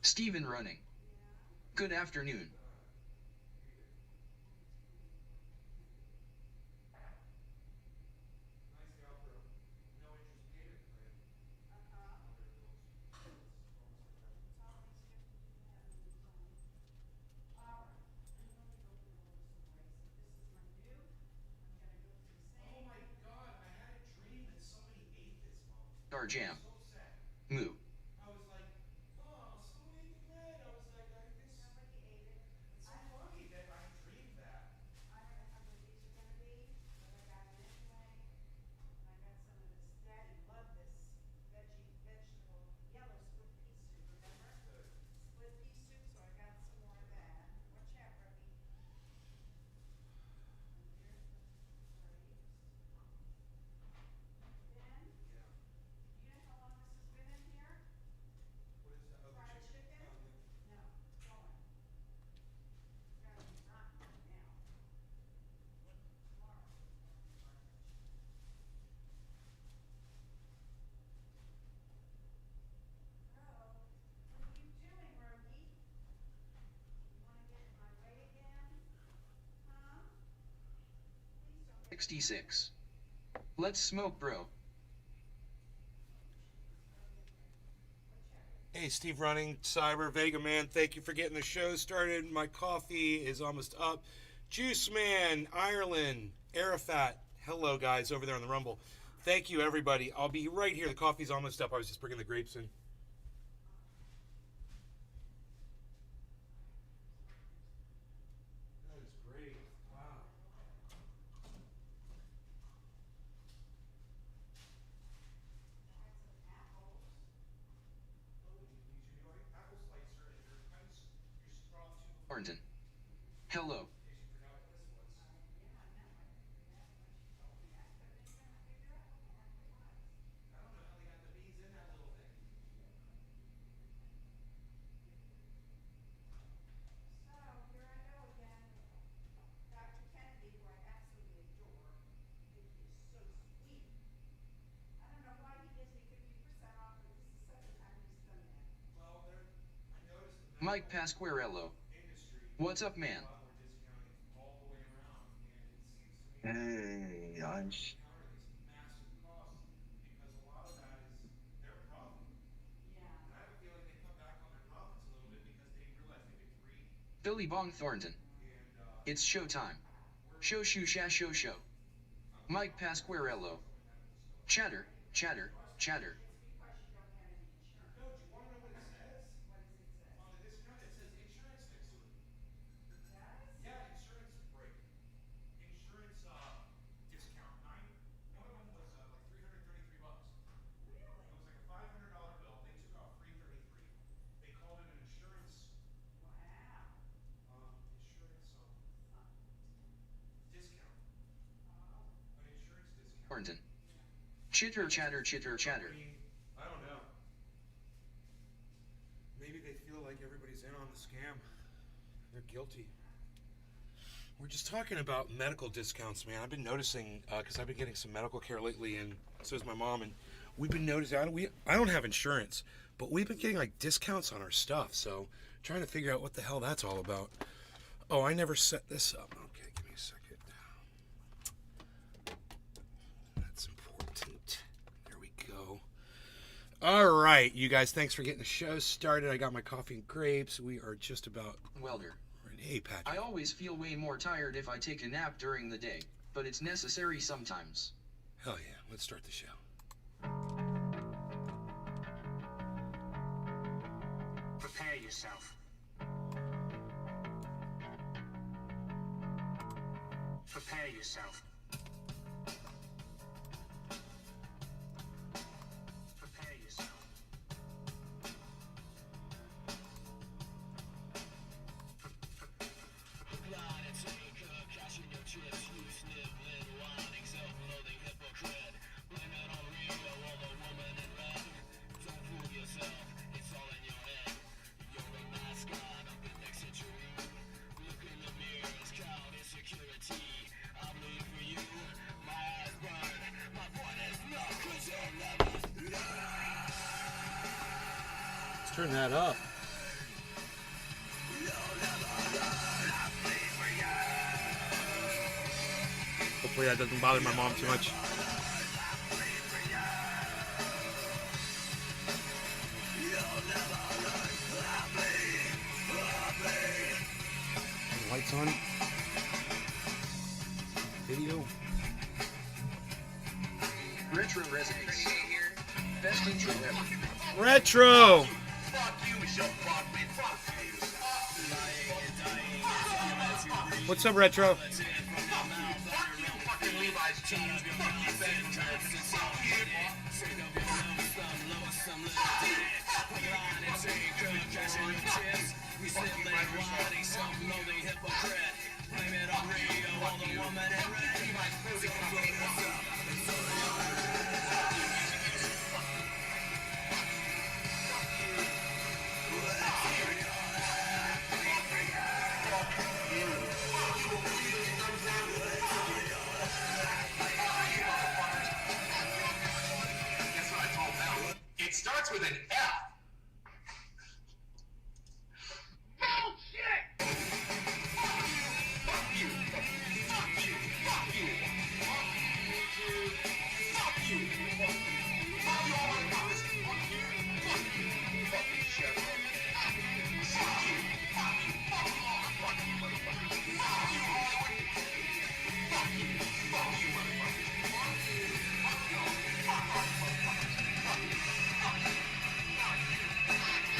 Steven running. Good afternoon. Our jam. Moo. Huh? 66. Let's smoke, bro. Hey, Steve Running, Cyber, Vega Man, thank you for getting the show started. My coffee is almost up. Juice Man, Ireland, Arafat, hello guys over there on the Rumble. Thank you, everybody. I'll be right here. The coffee's almost up. I was just bringing the grapes in. That is great. Wow. Thornton. Hello. Mike Pasquarello. What's up, man? Hey, Billy Bong Thornton. It's showtime. Show shoo sha show show. Mike Pasquarello. Chatter, chatter, chatter. Thornton. Chitter chatter chitter chatter. I don't know. Maybe they feel like everybody's in on the scam. They're guilty. We're just talking about medical discounts, man. I've been noticing because I've been getting some medical care lately, and so is my mom. And we've been noticing. I don't have insurance, but we've been getting like discounts on our stuff. So trying to figure out what the hell that's all about. Oh, I never set this up. Okay, give me a second. That's important. There we go. All right, you guys. Thanks for getting the show started. I got my coffee and grapes. We are just about Welder. Hey, Patrick. I always feel way more tired if I take a nap during the day, but it's necessary sometimes. Hell yeah. Let's start the show. Prepare yourself. Prepare yourself. Prepare yourself. Let's turn that up. Hopefully that doesn't bother my mom too much. Lights on. Video. Retro Residence. Best intro ever. Retro! What's up, Retro? It starts with an F.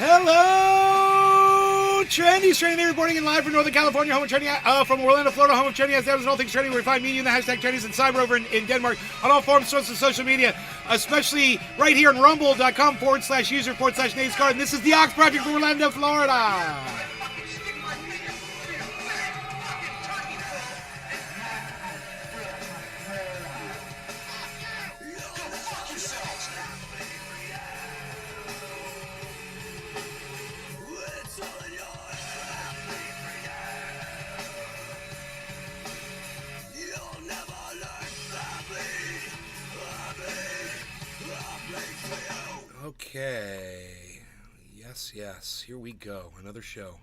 Hello! Trendy, trending reporting in live from Northern California, home of trending, from Orlando, Florida, home of trending, as all things trending, where you find me and the hashtag trendies and cyber over in Denmark on all forms, sources of social media, especially right here on rumble.com/user/NatesCard. And this is the Ox Project from Orlando, Florida. Okay. Yes. Here we go. Another show.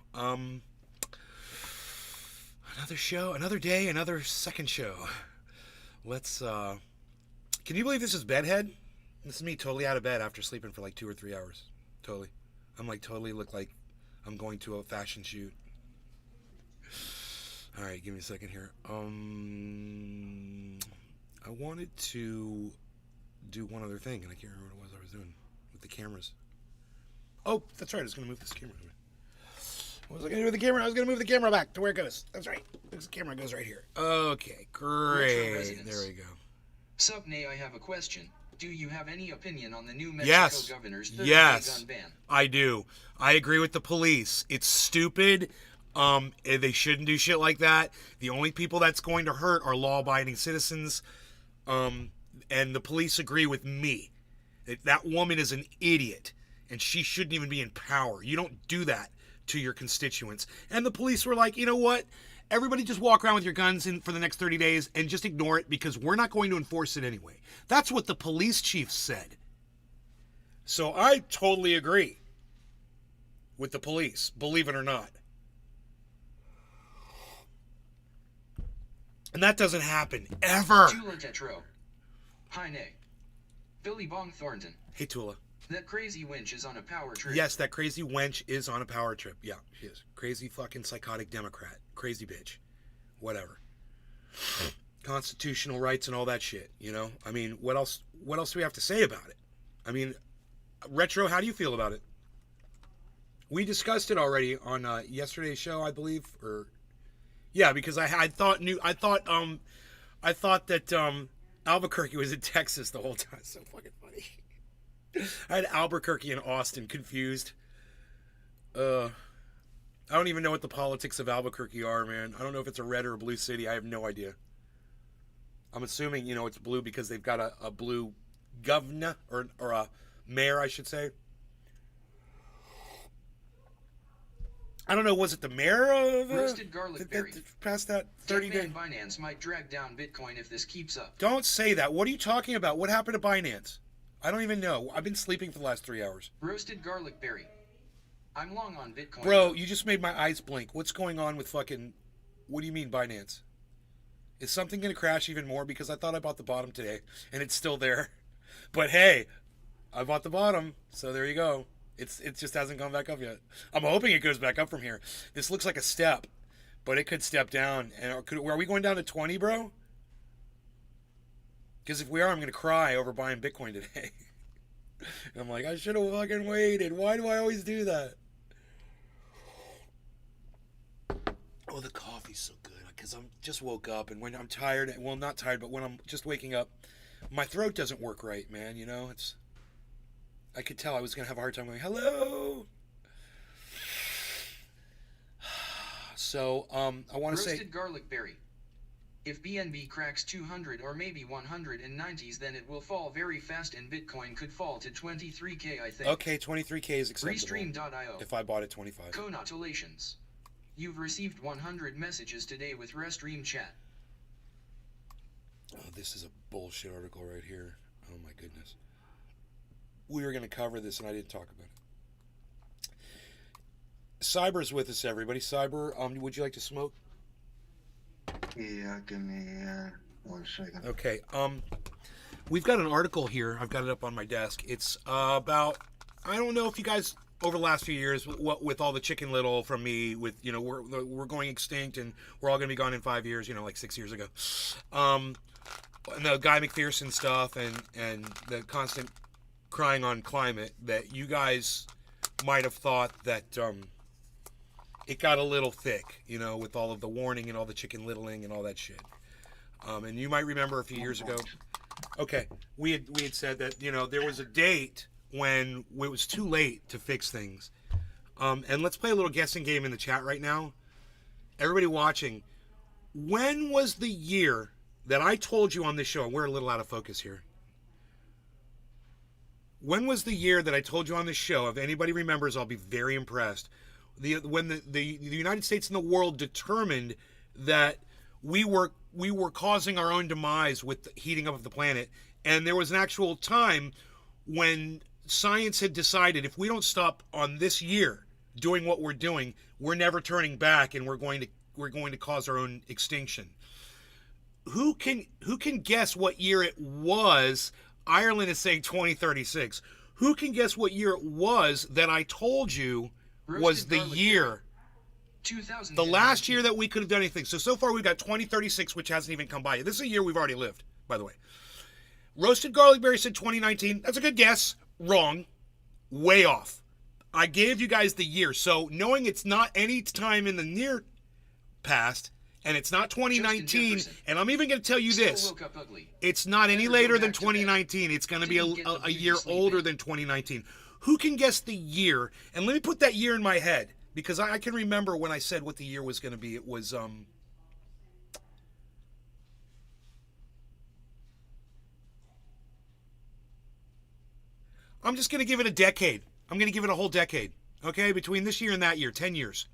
Another day, another second show. Let's, can you believe this is bedhead? This is me totally out of bed after sleeping for like 2 or 3 hours. Totally. I'm like totally look like I'm going to a fashion shoot. Alright, give me a second here. I wanted to do one other thing, and I can't remember what it was I was doing with the cameras. Oh, that's right. I was going to move this camera. What was I going to do with the camera? I was going to move the camera back to where it goes. That's right. This camera goes right here. Okay, great. There we go. Sup, Nay, I have a question. Do you have any opinion on the new Mexico Yes. governor's 30-day Yes. gun ban? I do. I agree with the police. It's stupid. They shouldn't do shit like that. The only people that's going to hurt are law-abiding citizens. And the police agree with me. That woman is an idiot, and she shouldn't even be in power. You don't do that to your constituents. And the police were like, you know what? Everybody just walk around with your guns for the next 30 days and just ignore it because we're not going to enforce it anyway. That's what the police chief said. So I totally agree with the police, believe it or not. And that doesn't happen ever. Tula Tetro. Hi, Nay. Billy Bong Thornton. Hey, Tula. That crazy wench is on a power trip. Yes, that crazy wench is on a power trip. Yeah, she is. Crazy fucking psychotic Democrat. Crazy bitch. Whatever. Constitutional rights and all that shit, you know? I mean, what else do we have to say about it? I mean, Retro, how do you feel about it? We discussed it already on yesterday's show, I believe, or yeah, because I thought that Albuquerque was in Texas the whole time. So fucking funny. I had Albuquerque and Austin confused. I don't even know what the politics of Albuquerque are, man. I don't know if it's a red or a blue city. I have no idea. I'm assuming, it's blue because they've got a blue governor or a mayor, I should say. I don't know, was it the mayor of Roasted garlic berry. past that 30 days? Binance might drag down Bitcoin if this keeps up. Don't say that. What are you talking about? What happened to Binance? I don't even know. I've been sleeping for the last 3 hours. Roasted garlic berry. I'm long on Bitcoin. Bro, you just made my eyes blink. What's going on with fucking... What do you mean, Binance? Is something going to crash even more? Because I thought I bought the bottom today, and it's still there. But hey, I bought the bottom, so there you go. It just hasn't gone back up yet. I'm hoping it goes back up from here. This looks like a step, but it could step down. And are we going down to 20, bro? Because if we are, I'm going to cry over buying Bitcoin today. And I'm like, I should have fucking waited. Why do I always do that? Oh, the coffee's so good. Because I'm just woke up, and when I'm tired, well, not tired, but when I'm just waking up, my throat doesn't work right, man. You know, I could tell I was going to have a hard time going, hello. So, I want to say... Roasted garlic berry. If BNB cracks 200 or maybe 190s, then it will fall very fast and Bitcoin could fall to 23K, I think. Okay, 23K is acceptable. Restream.io. If I bought it 25. Congratulations. You've received 100 messages today with Restream chat. Oh, this is a bullshit article right here. Oh my goodness. We were going to cover this and I didn't talk about it. Cyber's with us, everybody. Cyber, would you like to smoke? Yeah, give me 1 second. Okay. We've got an article here. I've got it up on my desk. It's about, I don't know if you guys over the last few years, what with all the Chicken Little from me, with, you know, we're going extinct and we're all going to be gone in 5 years, you know, like 6 years ago. And the Guy McPherson stuff and the constant crying on climate, that you guys might have thought that it got a little thick, you know, with all of the warning and all the Chicken Littling and all that shit. And you might remember a few years ago. Okay, we had said that, you know, there was a date when it was too late to fix things. And let's play a little guessing game in the chat right now. Everybody watching, when was the year that I told you on this show, and we're a little out of focus here. When was the year that I told you on this show, if anybody remembers, I'll be very impressed, when the United States and the world determined that we were causing our own demise with the heating up of the planet, and there was an actual time when science had decided, if we don't stop on this year doing what we're doing, we're never turning back, and we're going to cause our own extinction. Who can guess what year it was? Ireland is saying 2036. Who can guess what year it was that I told you was the year? 2000. The last year that we could have done anything. So far we've got 2036, which hasn't even come by yet. This is a year we've already lived, by the way. Roasted Garlic Berry said 2019. That's a good guess. Wrong. Way off. I gave you guys the year. So knowing it's not any time in the near past, and it's not 2019, and I'm even going to tell you this. It's not any later than 2019. It's going to be a year older than 2019. Who can guess the year? And let me put that year in my head, because I can remember when I said what the year was going to be. It was I'm just going to give it a decade. I'm going to give it a whole decade. Okay, between this year and that year, 10 years,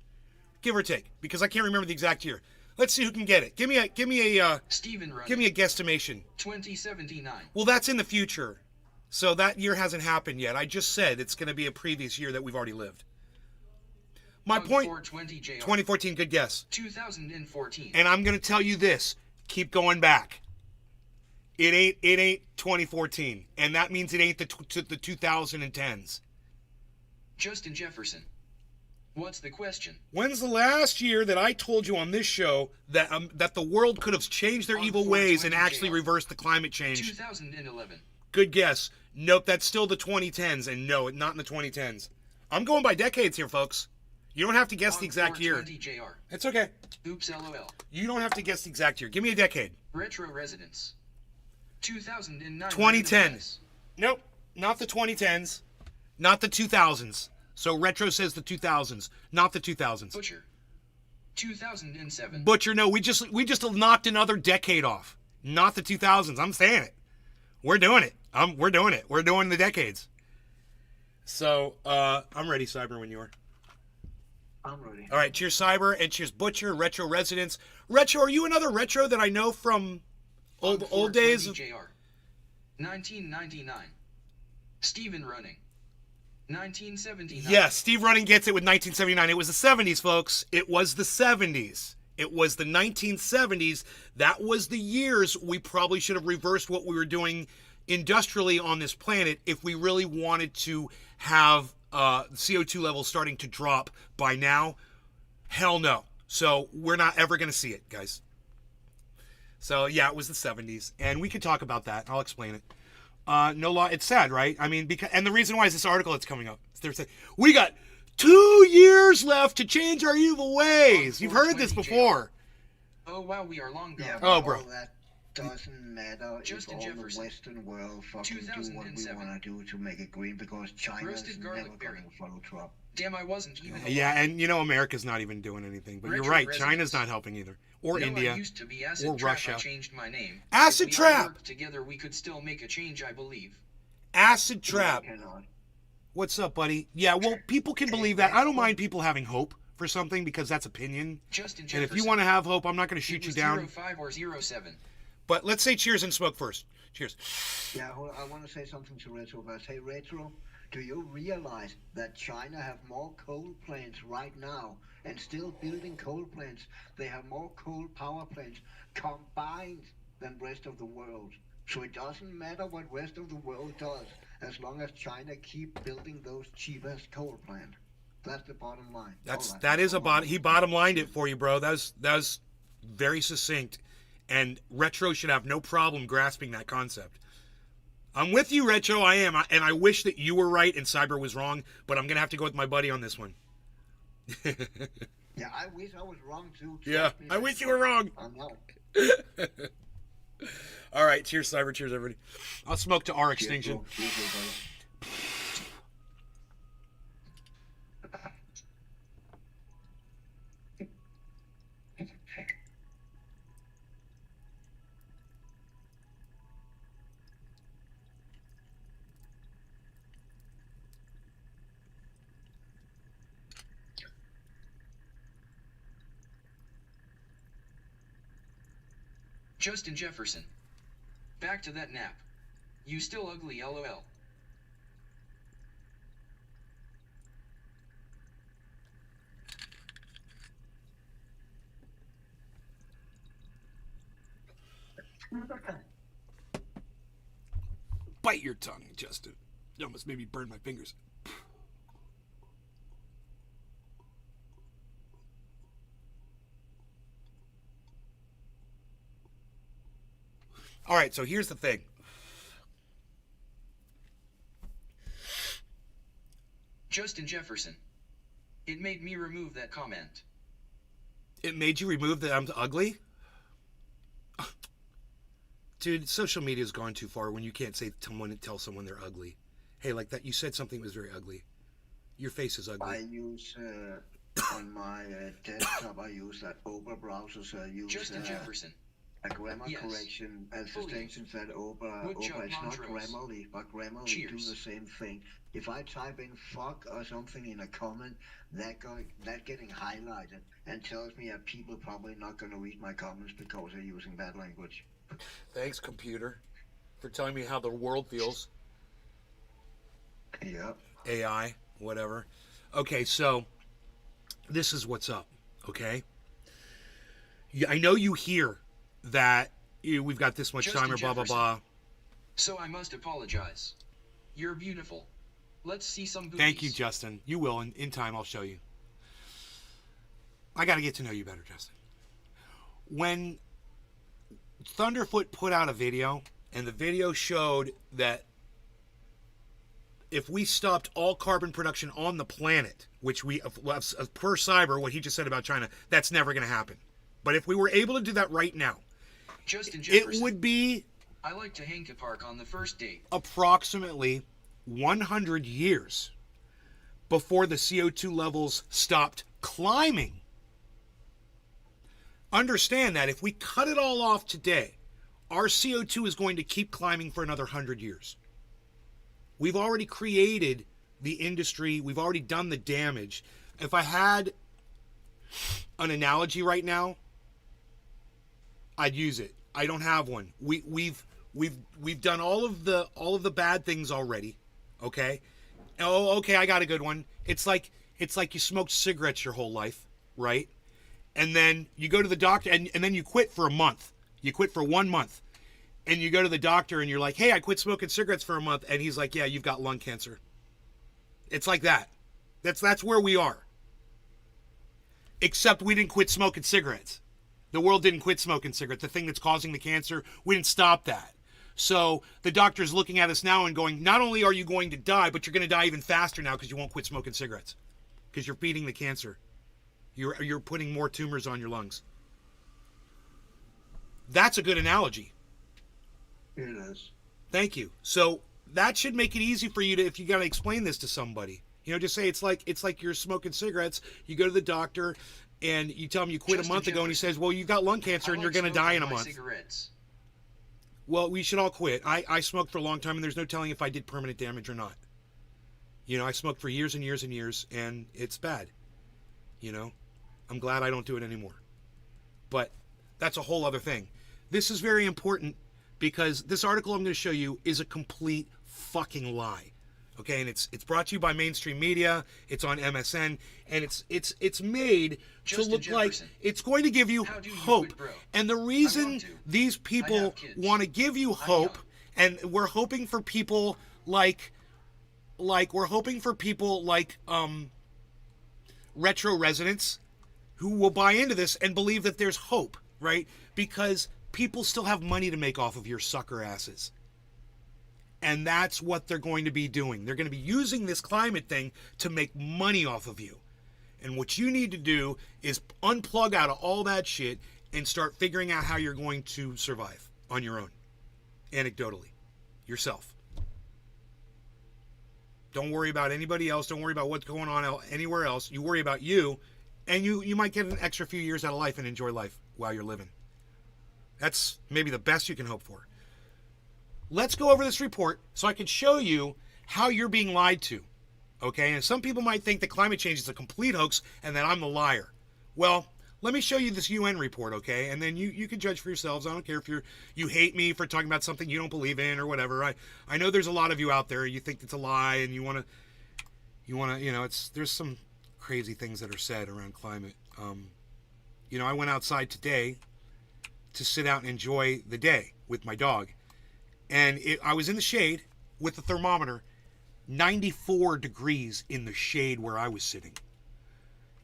give or take, because I can't remember the exact year. Let's see who can get it. Give me a guesstimation. 2079. Well, that's in the future. So that year hasn't happened yet. I just said it's going to be a previous year that we've already lived. My point, 2014, good guess. 2014. And I'm going to tell you this, keep going back. It ain't 2014, and that means it ain't the 2010s. Justin Jefferson. What's the question? When's the last year that I told you on this show that the world could have changed their evil ways and actually reversed the climate change? 2011. Good guess. Nope, that's still the 2010s, and no, not in the 2010s. I'm going by decades here, folks. You don't have to guess the exact year. It's okay. Oops, LOL. You don't have to guess the exact year. Give me a decade. Retro Residence. 2009. 2010. Nope, not the 2010s. Not the 2000s. So Retro says the 2000s, not the 2000s. Butcher. 2007. Butcher, no, we just knocked another decade off. Not the 2000s. I'm saying it. We're doing it. We're doing it. We're doing the decades. So, I'm ready, Cyber, when you are. I'm ready. All right, cheers, Cyber, and cheers, Butcher, Retro Residence. Retro, are you another Retro that I know from old days? JR. 1999. Steven Running. 1979. Yes, Steve Running gets it with 1979. It was the 70s, folks. It was the 70s. It was the 1970s. That was the years we probably should have reversed what we were doing industrially on this planet if we really wanted to have CO2 levels starting to drop by now. Hell no. So we're not ever going to see it, guys. So yeah, it was the 70s, and we could talk about that. I'll explain it. No law. It's sad, right? I mean, because, and the reason why is this article that's coming up. They're saying we got 2 years left to change our evil ways. You've heard this before. Oh wow, we are long gone. Yeah, Oh, but bro. all that doesn't matter Justin if all Jefferson. the Western world fucking do what we 2007. want to do to make it green, because China's Roasted never garlic berry. going to follow Trump. Damn, I wasn't even. Yeah, and you know America's not even doing anything. But you're Retro right, residents. China's not helping either, or No, India. I used to be Acid or Trap. Russia. I changed my name. Acid If we all Trap! worked together, we could still make a change, I believe. Acid Trap. You cannot. What's up, buddy? Yeah, well, people can believe that. I don't mind people having hope for something because that's opinion. Justin And Jefferson. if you want to have hope, I'm not going to shoot it you was down. 05 or 07. But let's say cheers and smoke first. Cheers. Yeah, I want to say something to Retro about. Hey, Retro, do you realize that China have more coal plants right now and still building coal plants? They have more coal power plants combined than rest of the world. So it doesn't matter what rest of the world does as long as China keep building those cheap-ass coal plants. That's the bottom line. That is a bottom. He bottom lined it for you, bro. That was very succinct, and Retro should have no problem grasping that concept. I'm with you, Retro. I am, and I wish that you were right and Cyber was wrong. But I'm gonna have to go with my buddy on this one. Yeah, I wish I was wrong too. Yeah, Trust me, I wish you were wrong. I'm not. All right, cheers, Cyber. Cheers, everybody. I'll smoke to our Cheers, extinction. bro. Cheers, everybody. Justin Jefferson. Back to that nap. You still ugly, lol. Bite your tongue, Justin. You almost made me burn my fingers. All right, so here's the thing. Justin Jefferson. It made me remove that comment. It made you remove that I'm ugly? Dude, social media's gone too far when you can't tell someone they're ugly. Hey, like that, you said something was very ugly. Your face is I ugly. use on my desktop. I use that Opera browser. So I use Justin Jefferson. a grammar Yes. correction as Fully. extensions that Opera. Woodchuck Opera is not Montrose. Grammarly, but Grammarly do Cheers. the same thing. If I type in "fuck" or something in a comment, that getting highlighted and tells me that people probably not going to read my comments because they're using bad language. Thanks, computer, for telling me how the world feels. Yeah. AI, whatever. Okay, so this is what's up, okay? I know you hear that we've got this much Justin time or blah, blah, Jefferson. blah. So I must apologize. You're beautiful. Let's see some boobies. Thank you, Justin. You will. In time, I'll show you. I got to get to know you better, Justin. When Thunderfoot put out a video, and the video showed that if we stopped all carbon production on the planet, which we, per Cyber, what he just said about China, that's never going to happen. But if we were able to do that right now, Justin Jefferson. it would be I like to Hanka Park on the first date. approximately 100 years before the CO2 levels stopped climbing. Understand that if we cut it all off today, our CO2 is going to keep climbing for another 100 years. We've already created the industry. We've already done the damage. If I had an analogy right now, I'd use it. I don't have one. We've done all of the bad things already. Okay? Oh, okay, I got a good one. It's like you smoked cigarettes your whole life, right? And then you go to the doctor, and then you quit for a month. You quit for 1 month. And you go to the doctor, and you're like, hey, I quit smoking cigarettes for a month. And he's like, yeah, you've got lung cancer. It's like that. That's where we are. Except we didn't quit smoking cigarettes. The world didn't quit smoking cigarettes. The thing that's causing the cancer, we didn't stop that. So the doctor's looking at us now and going, not only are you going to die, but you're going to die even faster now because you won't quit smoking cigarettes. Because you're feeding the cancer. You're putting more tumors on your lungs. That's a good analogy. It is. Thank you. So that should make it easy for you to, if you got to explain this to somebody, just say it's like you're smoking cigarettes. You go to the doctor and you tell him you quit a month ago, and he says, well, you've got lung cancer and you're going to die in a month. Cigarettes. Well, we should all quit. I smoked for a long time, and there's no telling if I did permanent damage or not. I smoked for years and years and years, and it's bad. I'm glad I don't do it anymore. But that's a whole other thing. This is very important because this article I'm going to show you is a complete fucking lie. Okay, and it's brought to you by mainstream media. It's on MSN, and it's made Justin to look Jefferson. like it's going to give you How do you hope. quit, bro? And the I reason want to. these I people have kids. want to give you hope, and we're hoping for people like retro residents who will buy into this and believe that there's hope, right? Because people still have money to make off of your sucker asses. And that's what they're going to be doing. They're going to be using this climate thing to make money off of you. And what you need to do is unplug out of all that shit and start figuring out how you're going to survive on your own. Anecdotally. Yourself. Don't worry about anybody else. Don't worry about what's going on anywhere else. You worry about you, and you might get an extra few years out of life and enjoy life while you're living. That's maybe the best you can hope for. Let's go over this report so I can show you how you're being lied to. Okay? And some people might think that climate change is a complete hoax and that I'm the liar. Well, let me show you this UN report, okay? And then you can judge for yourselves. I don't care if you hate me for talking about something you don't believe in or whatever. I know there's a lot of you out there. You think it's a lie and you want to, there's some crazy things that are said around climate. I went outside today to sit out and enjoy the day with my dog. And I was in the shade with the thermometer, 94 degrees in the shade where I was sitting.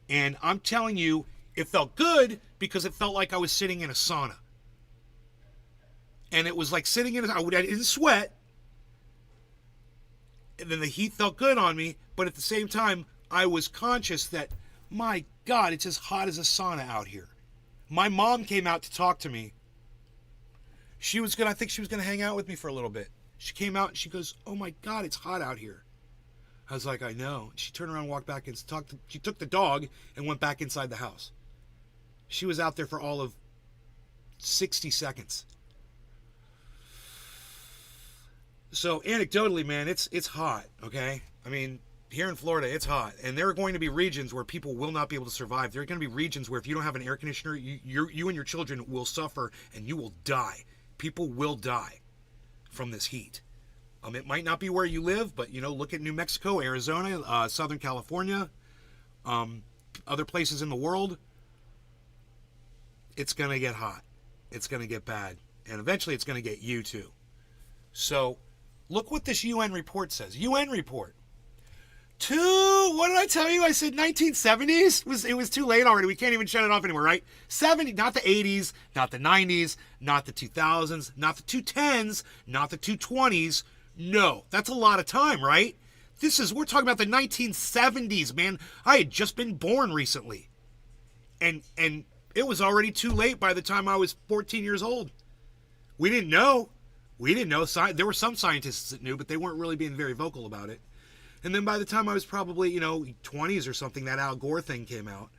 And I'm telling you, it felt good because it felt like I was sitting in a sauna. And it was like sitting in I didn't sweat. And then the heat felt good on me. But at the same time, I was conscious that, my God, it's as hot as a sauna out here. My mom came out to talk to me. I think she was going to hang out with me for a little bit. She came out and she goes, oh my God, it's hot out here. I was like, I know. She turned around and walked back and she took the dog and went back inside the house. She was out there for all of 60 seconds. So anecdotally, man, it's hot, okay? I mean, here in Florida, it's hot. And there are going to be regions where people will not be able to survive. There are going to be regions where if you don't have an air conditioner, you and your children will suffer and you will die. People will die from this heat. It might not be where you live, but, look at New Mexico, Arizona, Southern California, other places in the world. It's going to get hot. It's going to get bad. And eventually it's going to get you too. So look what this UN report says. UN report. What did I tell you? I said 1970s? It was too late already. We can't even shut it off anymore, right? 70, not the 80s, not the 90s, not the 2000s, not the 210s, not the 220s. No, that's a lot of time, right? We're talking about the 1970s, man. I had just been born recently. And it was already too late by the time I was 14 years old. We didn't know. There were some scientists that knew, but they weren't really being very vocal about it. And then by the time I was probably, 20s or something, that Al Gore thing came out.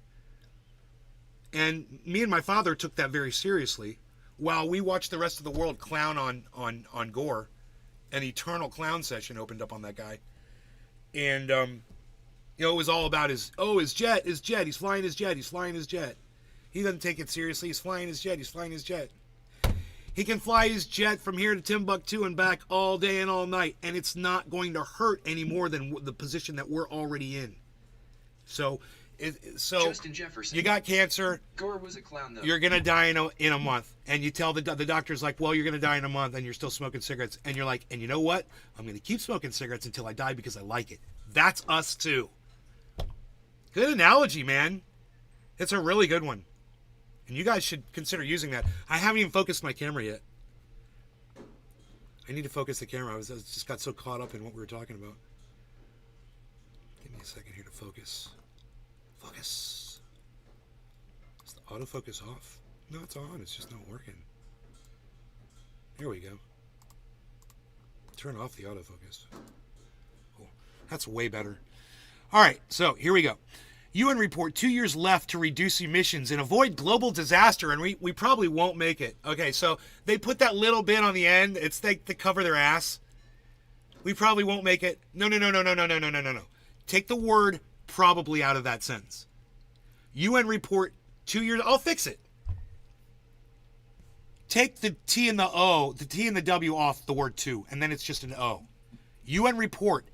And me and my father took that very seriously. While we watched the rest of the world clown on Gore, an eternal clown session opened up on that guy. And, it was all about his jet, he's flying his jet. He doesn't take it seriously, he's flying his jet. He can fly his jet from here to Timbuktu and back all day and all night, and it's not going to hurt any more than the position that we're already in. So So Justin Jefferson. you got cancer. Gore was a clown, though. You're gonna die in a month, and you tell the doctor's like, well, you're gonna die in a month, and you're still smoking cigarettes, and you're like, and you know what? I'm gonna keep smoking cigarettes until I die because I like it. That's us too. Good analogy, man. It's a really good one, and you guys should consider using that. I haven't even focused my camera yet. I need to focus the camera. I just got so caught up in what we were talking about. Give me a second here to focus. Focus. Is the autofocus off? No, it's on. It's just not working. Here we go. Turn off the autofocus. Cool. That's way better. All right, so here we go. UN report 2 years left to reduce emissions and avoid global disaster, and we probably won't make it. Okay, so they put that little bit on the end. It's like to cover their ass. We probably won't make it. No. Take the word probably out of that sentence. UN report 2 years. I'll fix it. Take the T and the O, the T and the W off the word two, and then it's just an O. UN report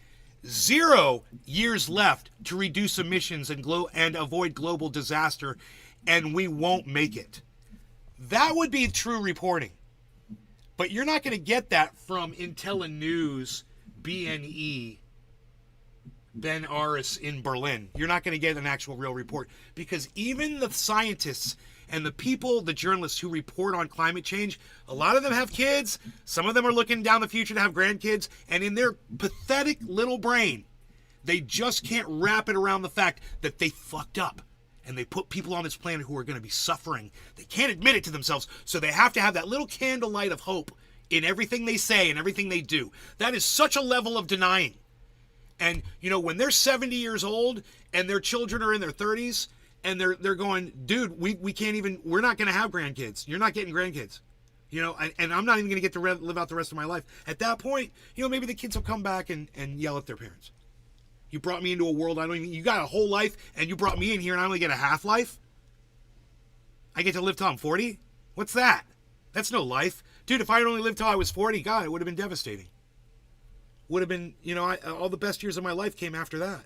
0 years left to reduce emissions and avoid global disaster, and we won't make it. That would be true reporting. But you're not going to get that from IntelliNews, BNE, Ben Aris in Berlin. You're not going to get an actual real report, because even the scientists and the people, the journalists who report on climate change, a lot of them have kids. Some of them are looking down the future to have grandkids. And in their pathetic little brain, they just can't wrap it around the fact that they fucked up. And they put people on this planet who are going to be suffering. They can't admit it to themselves. So they have to have that little candlelight of hope in everything they say and everything they do. That is such a level of denying. And, you know, when they're 70 years old and their children are in their 30s, and they're going, dude, we can't even, we're not going to have grandkids. You're not getting grandkids. You know, and I'm not even going to get to live out the rest of my life. At that point, you know, maybe the kids will come back and yell at their parents. You brought me into a world I don't even, you got a whole life, and you brought me in here and I only get a half life? I get to live till I'm 40? What's that? That's no life. Dude, if I had only lived till I was 40, God, it would have been devastating. Would have been, you know, all the best years of my life came after that.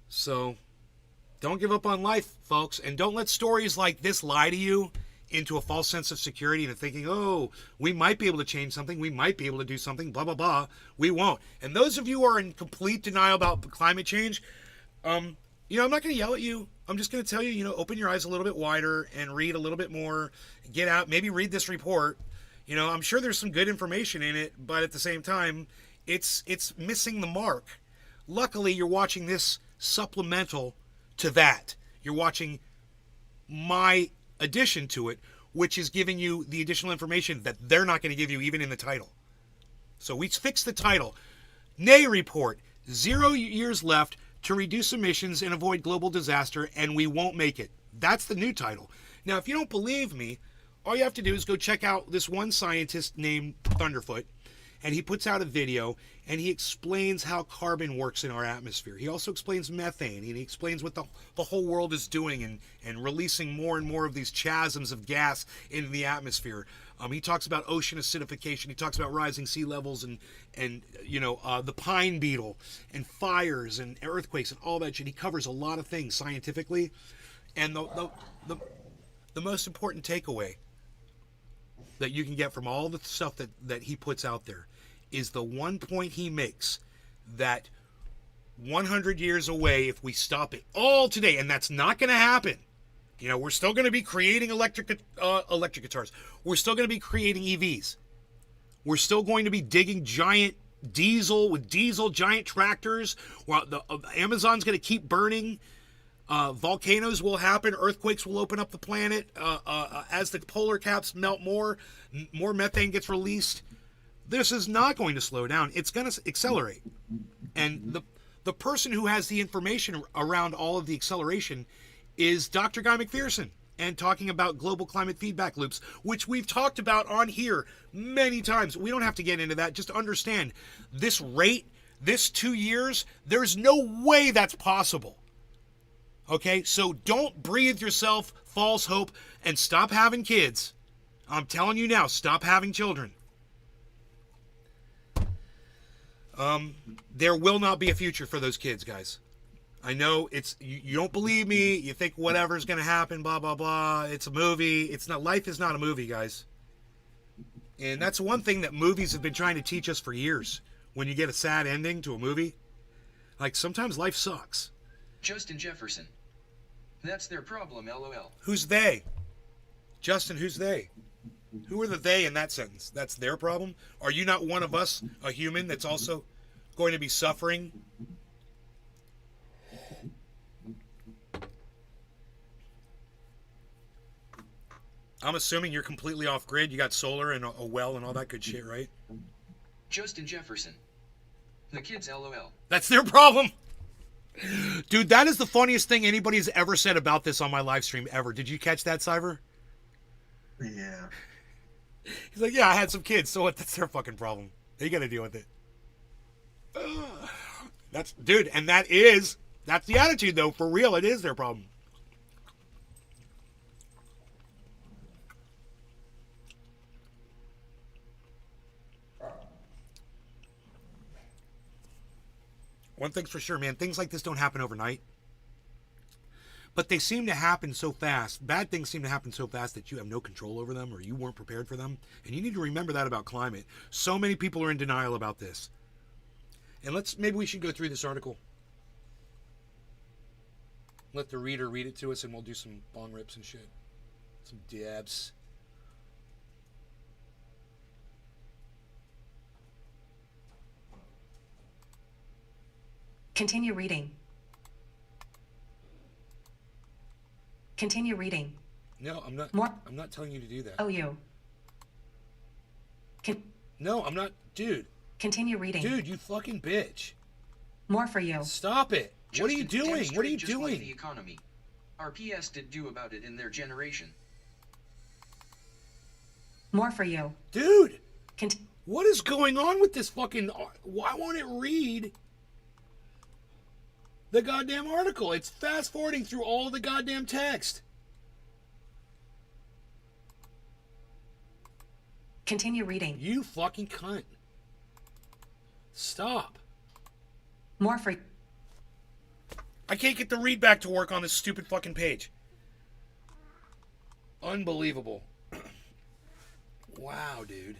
So, don't give up on life, folks, and don't let stories like this lie to you into a false sense of security and thinking, oh, we might be able to change something, we might be able to do something, blah, blah, blah. We won't. And those of you who are in complete denial about climate change, you know, I'm not going to yell at you. I'm just going to tell you, you know, open your eyes a little bit wider and read a little bit more. Get out, maybe read this report. You know, I'm sure there's some good information in it, but at the same time, it's missing the mark. Luckily, you're watching this supplemental to that. You're watching my addition to it, which is giving you the additional information that they're not going to give you even in the title. So we fixed the title. NAE report, 0 years left to reduce emissions and avoid global disaster, and we won't make it. That's the new title. Now, if you don't believe me, all you have to do is go check out this one scientist named Thunderfoot, and he puts out a video, and he explains how carbon works in our atmosphere. He also explains methane, and he explains what the whole world is doing and releasing more and more of these chasms of gas into the atmosphere. He talks about ocean acidification. He talks about rising sea levels and you know, the pine beetle and fires and earthquakes and all that shit. He covers a lot of things scientifically. And the most important takeaway that you can get from all the stuff that he puts out there is the one point he makes, that 100 years away, if we stop it all today, and that's not going to happen. You know, we're still going to be creating electric guitars. We're still going to be creating EVs. We're still going to be digging giant diesel giant tractors. While the Amazon's going to keep burning. Volcanoes will happen. Earthquakes will open up the planet. As the polar caps melt more methane gets released. This is not going to slow down. It's going to accelerate. And the person who has the information around all of the acceleration is Dr. Guy McPherson, and talking about global climate feedback loops, which we've talked about on here many times. We don't have to get into that. Just understand this rate, this 2 years, there's no way that's possible. Okay, so don't breathe yourself false hope and stop having kids. I'm telling you now, stop having children. There will not be a future for those kids, guys. I know it's you don't believe me. You think whatever's going to happen, blah blah blah. It's a movie. It's not. Life is not a movie, guys. And that's one thing that movies have been trying to teach us for years. When you get a sad ending to a movie, like sometimes life sucks. Justin Jefferson. That's their problem, lol. Who's they? Justin, who's they? Who are the they in that sentence? That's their problem? Are you not one of us, a human, that's also going to be suffering? I'm assuming you're completely off grid. You got solar and a well and all that good shit, right? Justin Jefferson. The kids, lol. That's their problem. Dude, that is the funniest thing anybody's ever said about this on my live stream ever. Did you catch that, Cyber? Yeah. He's like, yeah, I had some kids, so what? That's their fucking problem. They got to deal with it. That's, dude, and that's the attitude, though. For real, it is their problem. One thing's for sure, man. Things like this don't happen overnight. But they seem to happen so fast. Bad things seem to happen so fast that you have no control over them or you weren't prepared for them. And you need to remember that about climate. So many people are in denial about this. And maybe we should go through this article. Let the reader read it to us and we'll do some bong rips and shit. Some dabs. Continue reading. Continue reading. No, I'm not. More. I'm not telling you to do that. Oh, you. No, I'm not. Dude. Continue reading. Dude, you fucking bitch. More for you. Stop it. What are you Justin, doing? What are you just like doing? the economy. Our PS did do about it in their generation. More for you. Dude, Cont- what is going on with this fucking... Why won't it read the goddamn article? It's fast forwarding through all the goddamn text. Continue reading. You fucking cunt. Stop. More for... I can't get the read back to work on this stupid fucking page. Unbelievable. Wow, dude.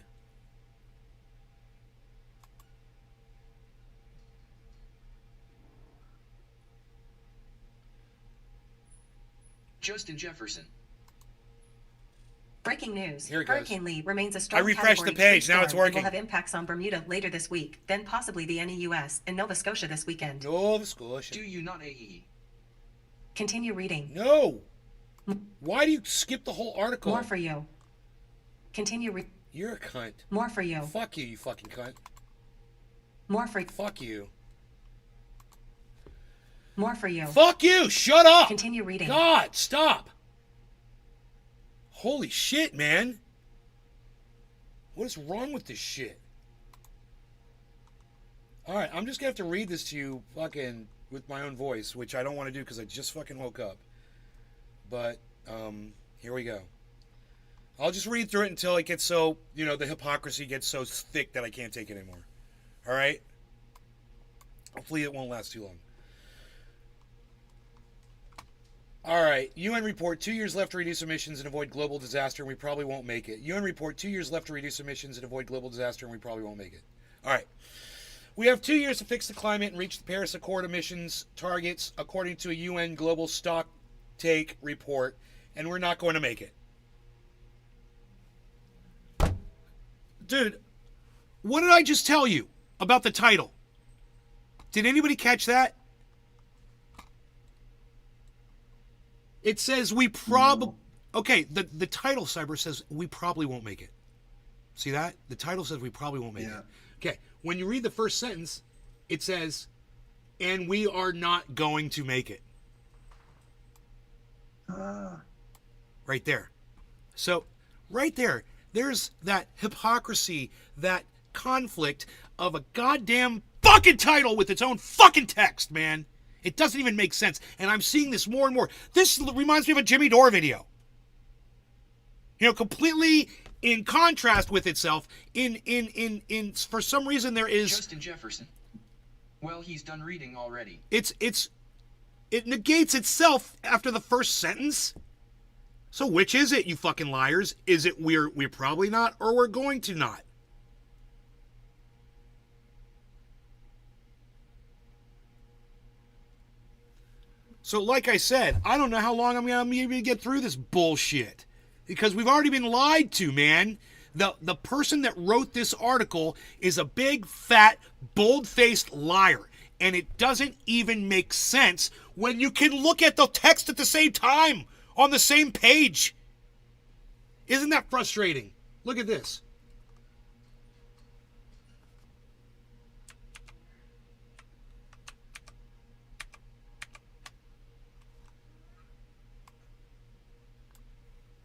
Justin Jefferson. Breaking news. Here it goes. Hurricane Lee remains a strong I refreshed Category the page. 3 Now it's storm and working. will have impacts on Bermuda later this week, then possibly the NEUS and Nova Scotia this weekend. Nova Scotia. Do you not AE? Continue reading. No. Why do you skip the whole article? More for you. Continue reading. You're a cunt. More for you. Fuck you, you fucking cunt. More for... Fuck you. More for you. Fuck you! Shut up! Continue reading. God, stop! Holy shit, man. What is wrong with this shit? Alright, I'm just gonna have to read this to you fucking with my own voice, which I don't want to do because I just fucking woke up. But, here we go. I'll just read through it until it gets so, the hypocrisy gets so thick that I can't take it anymore. Alright? Hopefully it won't last too long. Alright, UN report 2 years left to reduce emissions and avoid global disaster, and we probably won't make it. UN report 2 years left to reduce emissions and avoid global disaster, and we probably won't make it. Alright. We have 2 years to fix the climate and reach the Paris Accord emissions targets, according to a UN global stock take report, and we're not going to make it. Dude, what did I just tell you about the title? Did anybody catch that? It says we probably... Okay, the title, Cyber, says we probably won't make it. See that? The title says we probably won't make it. Okay, when you read the first sentence, it says, and we are not going to make it. Right there. So, right there, there's that hypocrisy, that conflict of a goddamn fucking title with its own fucking text, man. It doesn't even make sense. And I'm seeing this more and more. This reminds me of a Jimmy Dore video. Completely in contrast with itself, in for some reason there is Justin Jefferson. Well, he's done reading already. it negates itself after the first sentence. So which is it, you fucking liars? Is it we're probably not, or we're going to not? So like I said, I don't know how long I'm going to be able to get through this bullshit. Because we've already been lied to, man. The person that wrote this article is a big, fat, bold-faced liar. And it doesn't even make sense when you can look at the text at the same time on the same page. Isn't that frustrating? Look at this.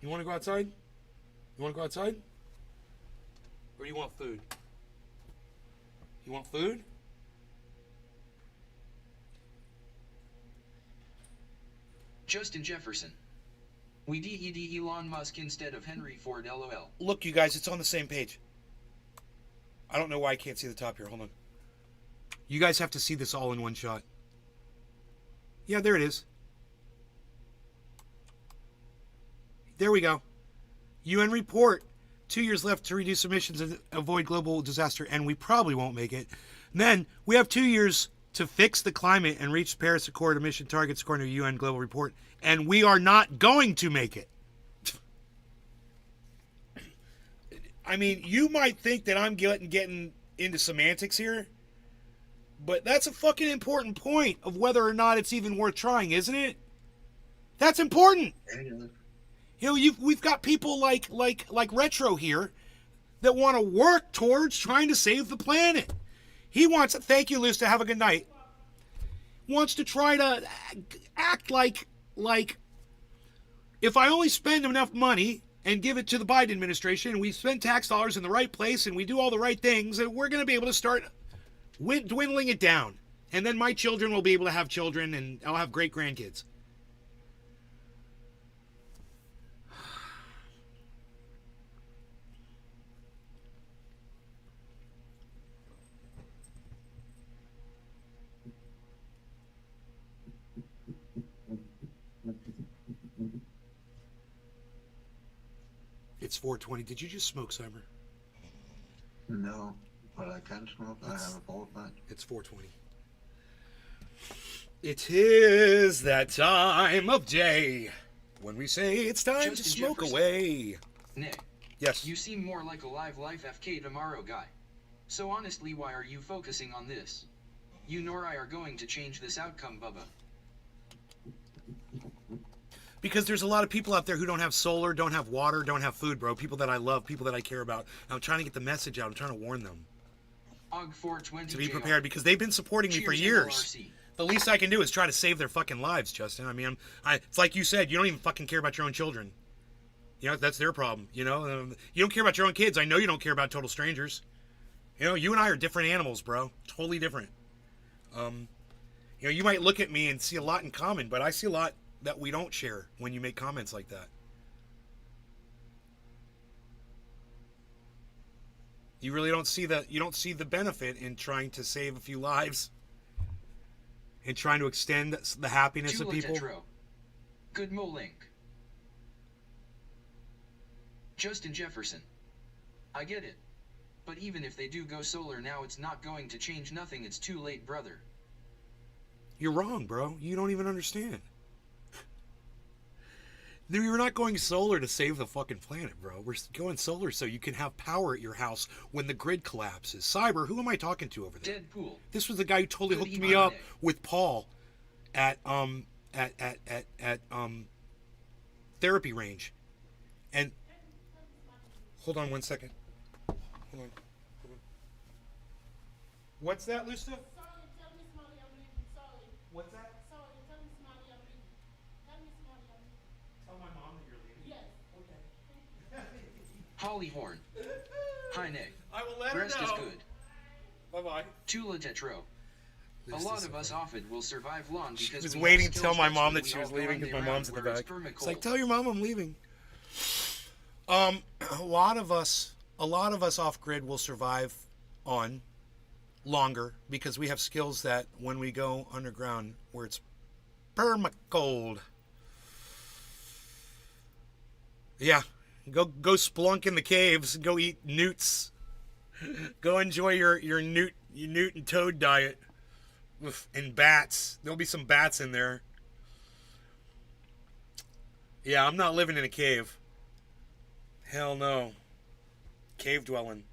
You want to go outside? You want to go outside? Or you want food? You want food? Justin Jefferson. We DED Elon Musk instead of Henry Ford, LOL. Look, you guys, it's on the same page. I don't know why I can't see the top here. Hold on. You guys have to see this all in one shot. Yeah, there it is. There we go. UN report. 2 years left to reduce emissions and avoid global disaster, and we probably won't make it. And then we have 2 years to fix the climate and reach Paris Accord emission targets according to a UN global report, and we are not going to make it. I mean, you might think that I'm getting into semantics here, but that's a fucking important point of whether or not it's even worth trying, isn't it? That's important. You know, we've got people like Retro here that want to work towards trying to save the planet. He wants, thank you, Liz, to have a good night. Wants to try to act like if I only spend enough money and give it to the Biden administration and we spend tax dollars in the right place and we do all the right things, and we're going to be able to start dwindling it down. And then my children will be able to have children and I'll have great grandkids. It's 4:20. Did you just smoke, Cyber? No, but I can smoke. I have a bowl back. It's 4:20. It is that time of day when we say it's time to Justin smoke Jefferson. away. Nick, Yes. you seem more like a live life FK tomorrow guy. So honestly, why are you focusing on this? You nor I are going to change this outcome, Bubba. Because there's a lot of people out there who don't have solar, don't have water, don't have food, bro. People that I love, people that I care about. I'm trying to get the message out. I'm trying to warn them OG 420 to be JR. prepared because they've been supporting me for Cheers, years. NLRC. The least I can do is try to save their fucking lives, Justin. I mean, it's like you said, you don't even fucking care about your own children. You know, that's their problem. You know, you don't care about your own kids. I know you don't care about total strangers. You know, you and I are different animals, bro. Totally different. You know, you might look at me and see a lot in common, but I see a lot that we don't share when you make comments like that. You really don't see the benefit in trying to save a few lives and trying to extend the happiness of Tula people. Tetro. Good Molink. Justin Jefferson. I get it. But even if they do go solar now, it's not going to change nothing. It's too late, brother. You're wrong, bro. You don't even understand. You're not going solar to save the fucking planet, bro. We're going solar so you can have power at your house when the grid collapses. Cyber, who am I talking to over there? Deadpool. This was the guy who totally Good hooked me up evening. with Paul at therapy range. And hold on one second. Hold on. What's that, Lusta? Sorry, tell Miss Molly I'm leaving. Sorry. What's that? Sorry, tell Miss Molly I'm leaving. Tell Miss Molly I'm leaving. Tell my mom that you're leaving. Yes. Holly Horn. Hi, Nick. I will let her Rest know. is good. Bye-bye. Tula Tetro. A This lot is of so us funny. off it will survive long She because was we waiting have to tell skills my that's mom when that she we was all leaving grind because my around mom's at the where it's back. It's permacold. like, tell your mom I'm leaving. a lot of us off grid will survive on longer because we have skills that when we go underground where it's perma cold. Yeah, go splunk in the caves, go eat newts, go enjoy your newt and toad diet, and bats. There'll be some bats in there. Yeah, I'm not living in a cave. Hell no. Cave dwelling.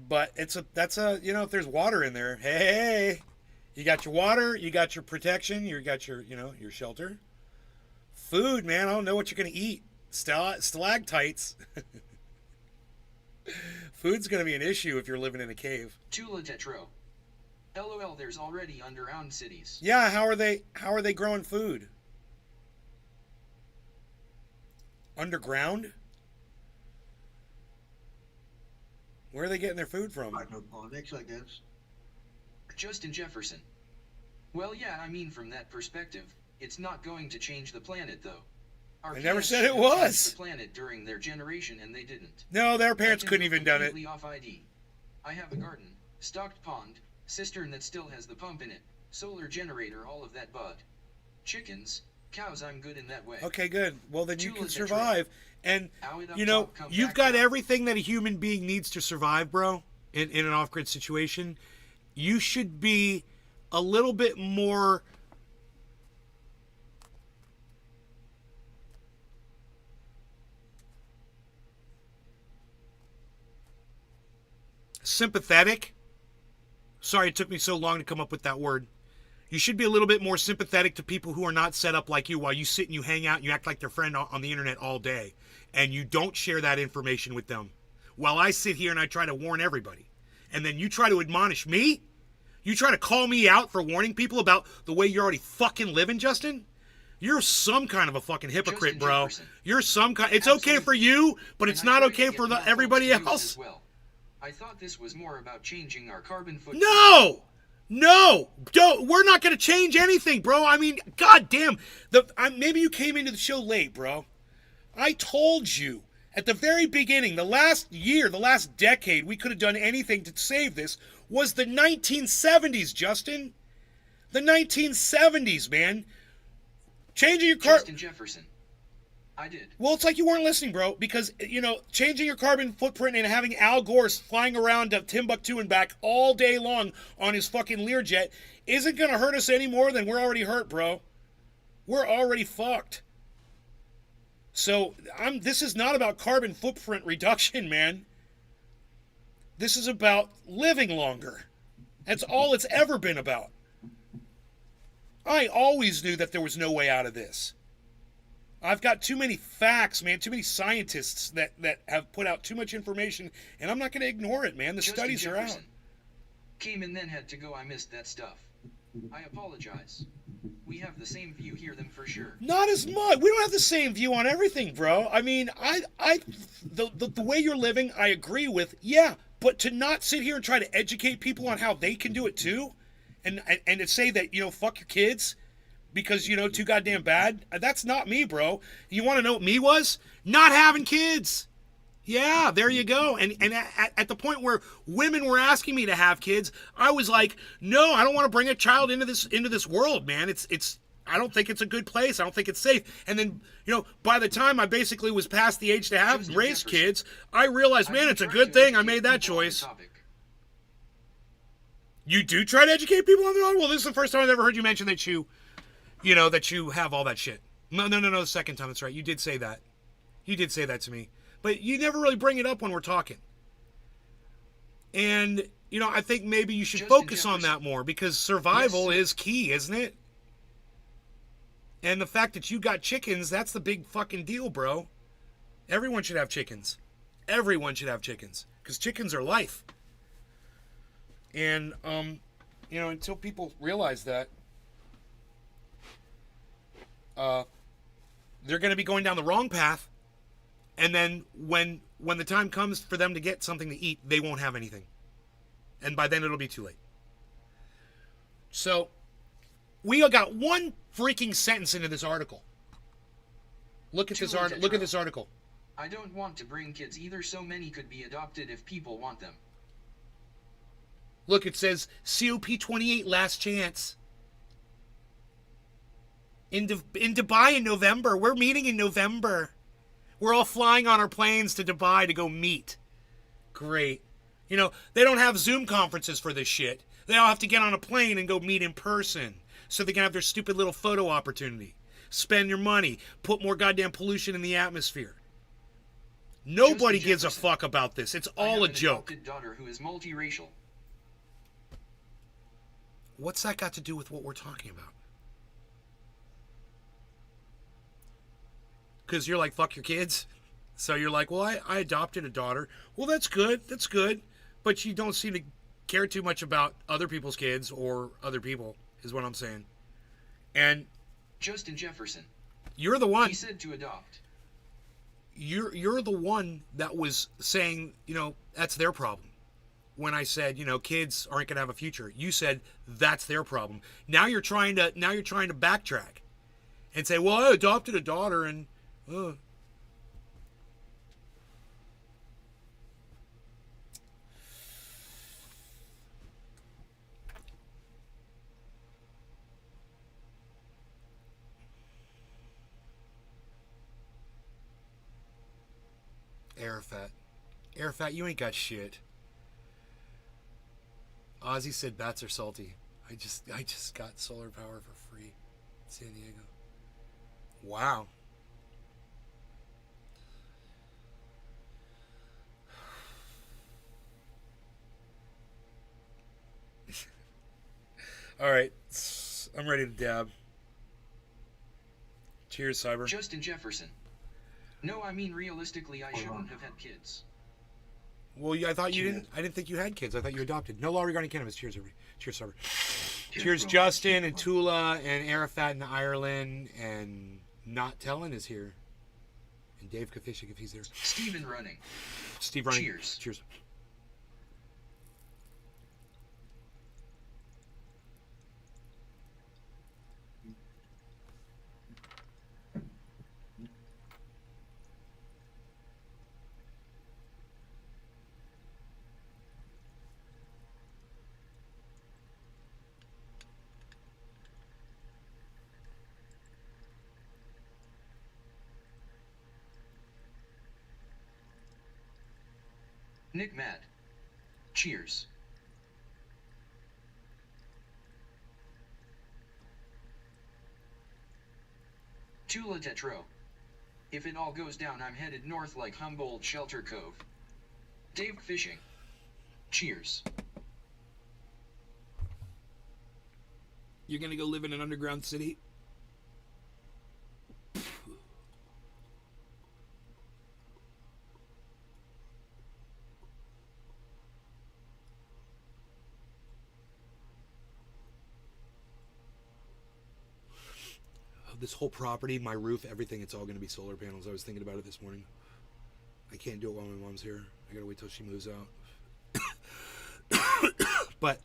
But that's a if there's water in there, hey, you got your water, you got your protection, you got your your shelter. Food, man, I don't know what you're gonna eat. Stalactites. Food's gonna be an issue if you're living in a cave. Tula Tetro. LOL, there's already underground cities. Yeah, how are they growing food? Underground? Where are they getting their food from? Hydroponics, I guess. Justin Jefferson. Well, yeah, I mean from that perspective, it's not going to change the planet though. Our I never parents said it should have changed was. The planet during their generation and they didn't. No, their parents I can couldn't go even done it. completely off ID. I have a garden, stocked pond, cistern that still has the pump in it, solar generator, all of that bud. Chickens, cows, I'm good in that way. Okay, good. Well, then you Tula can Tetro. survive. And, Out it up you know, top, come you've back got down. everything that a human being needs to survive, bro, in an off-grid situation. You should be a little bit more sympathetic. Sorry it took me so long to come up with that word. You should be a little bit more sympathetic to people who are not set up like you, while you sit and you hang out and you act like their friend on the internet all day. And you don't share that information with them. While I sit here and I try to warn everybody. And then you try to admonish me? You try to call me out for warning people about the way you're already fucking living, Justin? You're some kind of a fucking hypocrite, Justin bro. Jefferson. You're some kind. It's okay for you, but it's And I not try to okay get for more folks everybody to use it else. as well. I thought this was more about changing our carbon footprint. No, don't. We're not going to change anything, bro. I mean, goddamn. Maybe you came into the show late, bro. I told you at the very beginning, the last year, the last decade, we could have done anything to save this was the 1970s, Justin. The 1970s, man. Changing your car. Justin Jefferson. I did. Well, it's like you weren't listening, bro, because, changing your carbon footprint and having Al Gore flying around to Timbuktu and back all day long on his fucking Learjet isn't going to hurt us any more than we're already hurt, bro. We're already fucked. So, this is not about carbon footprint reduction, man. This is about living longer. That's all it's ever been about. I always knew that there was no way out of this. I've got too many facts, man, too many scientists that have put out too much information, and I'm not going to ignore it, man. The Justin studies are out. Jefferson. Came and then had to go. I missed that stuff. I apologize. We have the same view here, then for sure. Not as much. We don't have the same view on everything, bro. I mean, the way you're living, I agree with, yeah, but to not sit here and try to educate people on how they can do it too, and to say that, fuck your kids, because, too goddamn bad. That's not me, bro. You want to know what me was? Not having kids. Yeah, there you go. And at the point where women were asking me to have kids, I was like, no, I don't want to bring a child into this world, man. It's I don't think it's a good place. I don't think it's safe. And then, by the time I basically was past the age to have Justin raise Jefferson. kids, I realized, man, it's a good thing I made that choice. You do try to educate people on the Well, this is the first time I've ever heard you mention that that you have all that shit. No, the second time, that's right. You did say that. You did say that to me. But you never really bring it up when we're talking. And, I think maybe you should Justin focus on Jefferson. that more, because survival Yes. is key, isn't it? And the fact that you got chickens, that's the big fucking deal, bro. Everyone should have chickens. Everyone should have chickens. Because chickens are life. And, until people realize that, they're going to be going down the wrong path. And then when the time comes for them to get something to eat, they won't have anything. And by then it'll be too late. So, we got one freaking sentence into this article. Look at this Tula art. Look at Tetro. this article. I don't want to bring kids either, so many could be adopted if people want them. Look, it says COP28 last chance. In Dubai in November. We're meeting in November. We're all flying on our planes to Dubai to go meet. Great. You know, they don't have Zoom conferences for this shit. They all have to get on a plane and go meet in person so they can have their stupid little photo opportunity. Spend your money. Put more goddamn pollution in the atmosphere. Nobody Justin gives a Jefferson. fuck about this. It's I have all a an joke. adopted daughter who is multiracial. What's that got to do with what we're talking about? Because you're like, fuck your kids. So you're like, well, I adopted a daughter. Well, that's good. That's good. But you don't seem to care too much about other people's kids or other people, is what I'm saying. And Justin Jefferson. you're the one. He said to adopt. You're the one that was saying, you know, that's their problem. When I said, you know, kids aren't going to have a future, you said that's their problem. Now you're trying to backtrack and say, well, I adopted a daughter and Arafat, you ain't got shit. Ozzy said bats are salty. I just got solar power for free in San Diego. Wow. All right, I'm ready to dab. Cheers, Cyber. Justin Jefferson. No, I mean realistically, I shouldn't have had kids. Well, I thought you didn't. I didn't think you had kids. I thought you adopted. No law regarding cannabis. Cheers, everybody. Cheers, Cyber. Cheers, Justin and Tula and Arafat in Ireland and Not Telling is here. And Dave Kafishik if he's there. Steven Running. Steve Running. Cheers. Cheers. Nick Mad. Cheers. Tula Tetro. If it all goes down, I'm headed north like Humboldt Shelter Cove. Dave Fishing. Cheers. You're gonna go live in an underground city? This whole property, my roof, everything, it's all going to be solar panels. I was thinking about it this morning. I can't do it while my mom's here. I got to wait till she moves out. But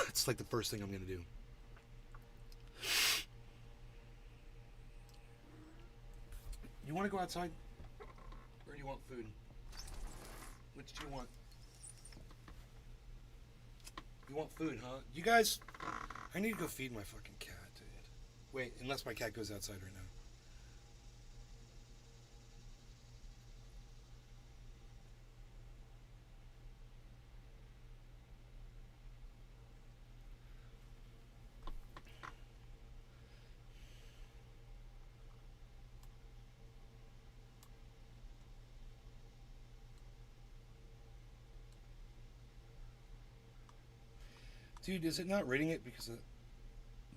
it's like the first thing I'm going to do. You want to go outside? Or do you want food? Which do you want? You want food, huh? You guys, I need to go feed my fucking cat, dude. Wait, unless my cat goes outside right now. Dude, is it not rating it because of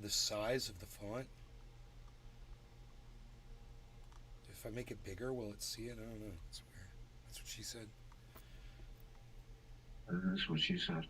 the size of the font? If I make it bigger, will it see it? I don't know. It's weird. That's what she said. That's what she said.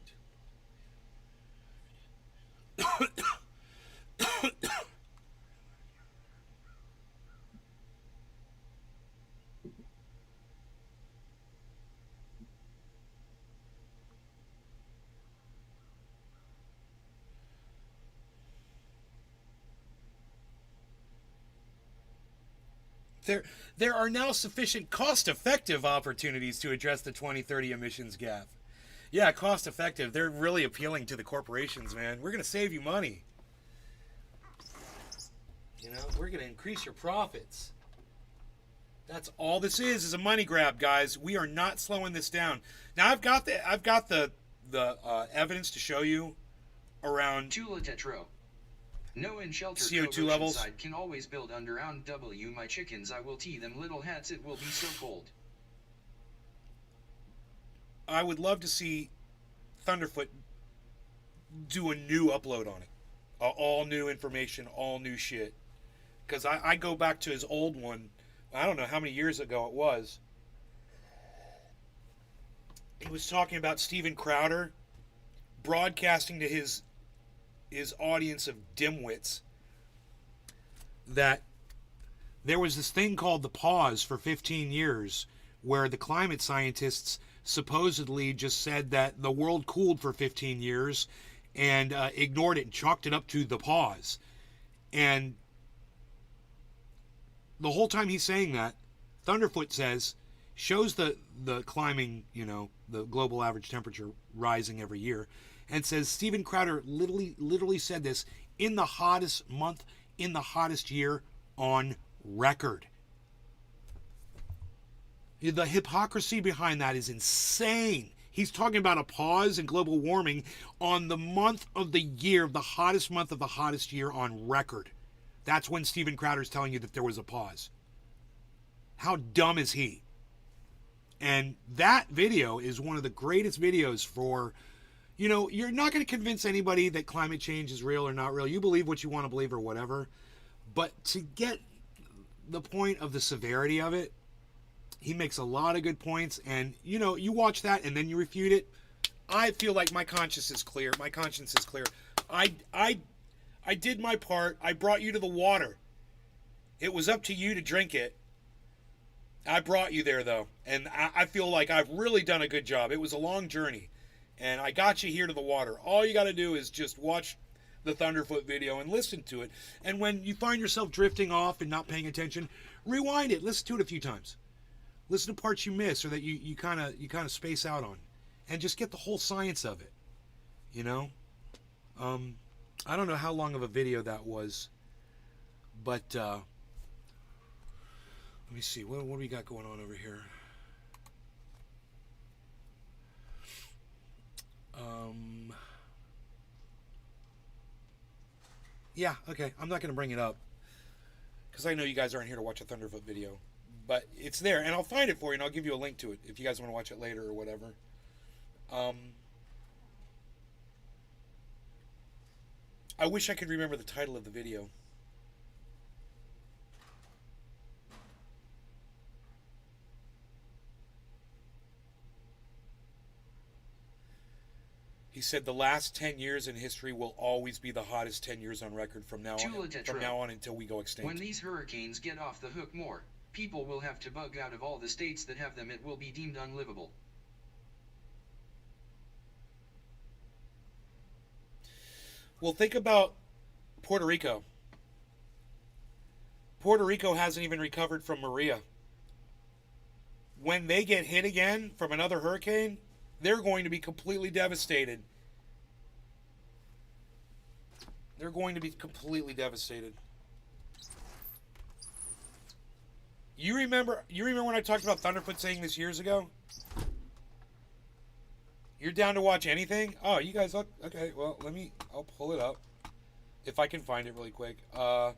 there are now sufficient cost-effective opportunities to address the 2030 emissions gap. Yeah, cost-effective. They're really appealing to the corporations, man. We're going to save you money. You know, we're going to increase your profits. That's all this is a money grab, guys. We are not slowing this down. Now I've got the evidence to show you around Tula Tetro. No in shelter CO2 levels. Oceanside can always build underground W my chickens I will tee them little hats it will be so cold. I would love to see Thunderfoot do a new upload on it. All new information, all new shit. Because I go back to his old one. I don't know how many years ago it was. He was talking about Steven Crowder broadcasting to his audience of dimwits that there was this thing called the pause for 15 years where the climate scientists supposedly just said that the world cooled for 15 years and ignored it and chalked it up to the pause. And the whole time he's saying that, Thunderfoot shows the climbing, the global average temperature rising every year, and says Steven Crowder literally said this in the hottest month, in the hottest year on record. The hypocrisy behind that is insane. He's talking about a pause in global warming on the month of the year, the hottest month of the hottest year on record. That's when Steven Crowder's telling you that there was a pause. How dumb is he? And that video is one of the greatest videos for, you're not going to convince anybody that climate change is real or not real. You believe what you want to believe or whatever. But to get the point of the severity of it, he makes a lot of good points. And, you watch that and then you refute it. I feel like my conscience is clear. My conscience is clear. I did my part. I brought you to the water. It was up to you to drink it. I brought you there, though. And I feel like I've really done a good job. It was a long journey. And I got you here to the water. All you got to do is just watch the Thunderfoot video and listen to it. And when you find yourself drifting off and not paying attention, rewind it. Listen to it a few times. Listen to parts you miss or that you kind of space out on. And just get the whole science of it. I don't know how long of a video that was, but let me see. What do we got going on over here? Yeah, okay. I'm not going to bring it up because I know you guys aren't here to watch a Thunderfoot video, but it's there, and I'll find it for you, and I'll give you a link to it if you guys want to watch it later or whatever. I wish I could remember the title of the video. He said the last 10 years in history will always be the hottest 10 years on record from now on until we go extinct. When these hurricanes get off the hook more, people will have to bug out of all the states that have them. It will be deemed unlivable. Well, think about Puerto Rico. Puerto Rico hasn't even recovered from Maria. When they get hit again from another hurricane, they're going to be completely devastated. They're going to be completely devastated. You remember when I talked about Thunderfoot saying this years ago? You're down to watch anything? Oh, you guys look okay. Well, I'll pull it up if I can find it really quick. Go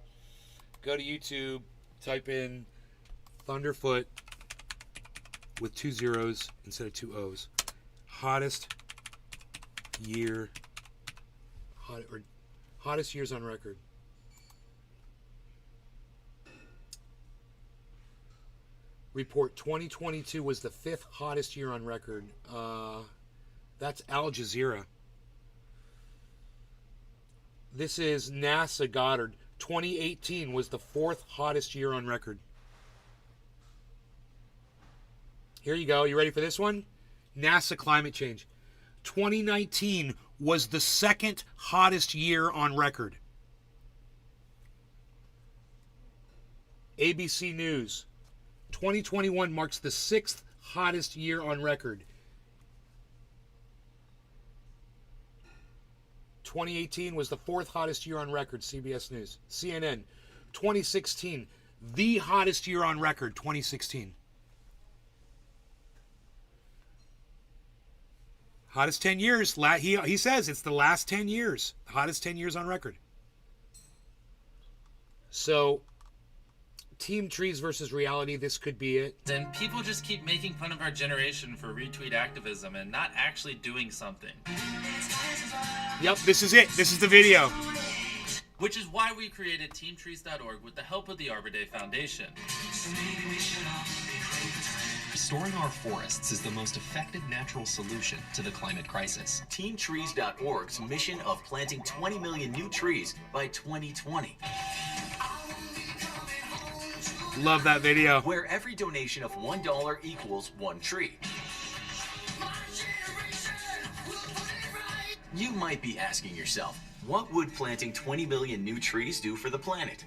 to YouTube, type in Thunderfoot with 2 zeros instead of 2 O's. Hottest years on record. Report 2022 was the 5th hottest year on record. That's Al Jazeera. This is NASA Goddard. 2018 was the 4th hottest year on record. Here you go. You ready for this one? NASA climate change. 2019 was the 2nd hottest year on record. ABC News. 2021 marks the 6th hottest year on record. 2018 was the 4th hottest year on record, CBS News. CNN. 2016, the hottest year on record, 2016. Hottest 10 years. He says it's the last 10 years. Hottest 10 years on record. So, Team Trees versus reality, this could be it. And people just keep making fun of our generation for retweet activism and not actually doing something. Yep, this is it. This is the video. Which is why we created TeamTrees.org with the help of the Arbor Day Foundation. Restoring our forests is the most effective natural solution to the climate crisis. TeamTrees.org's mission of planting 20 million new trees by 2020. Love that video. Where every donation of $1 equals 1 tree. You might be asking yourself, what would planting 20 million new trees do for the planet?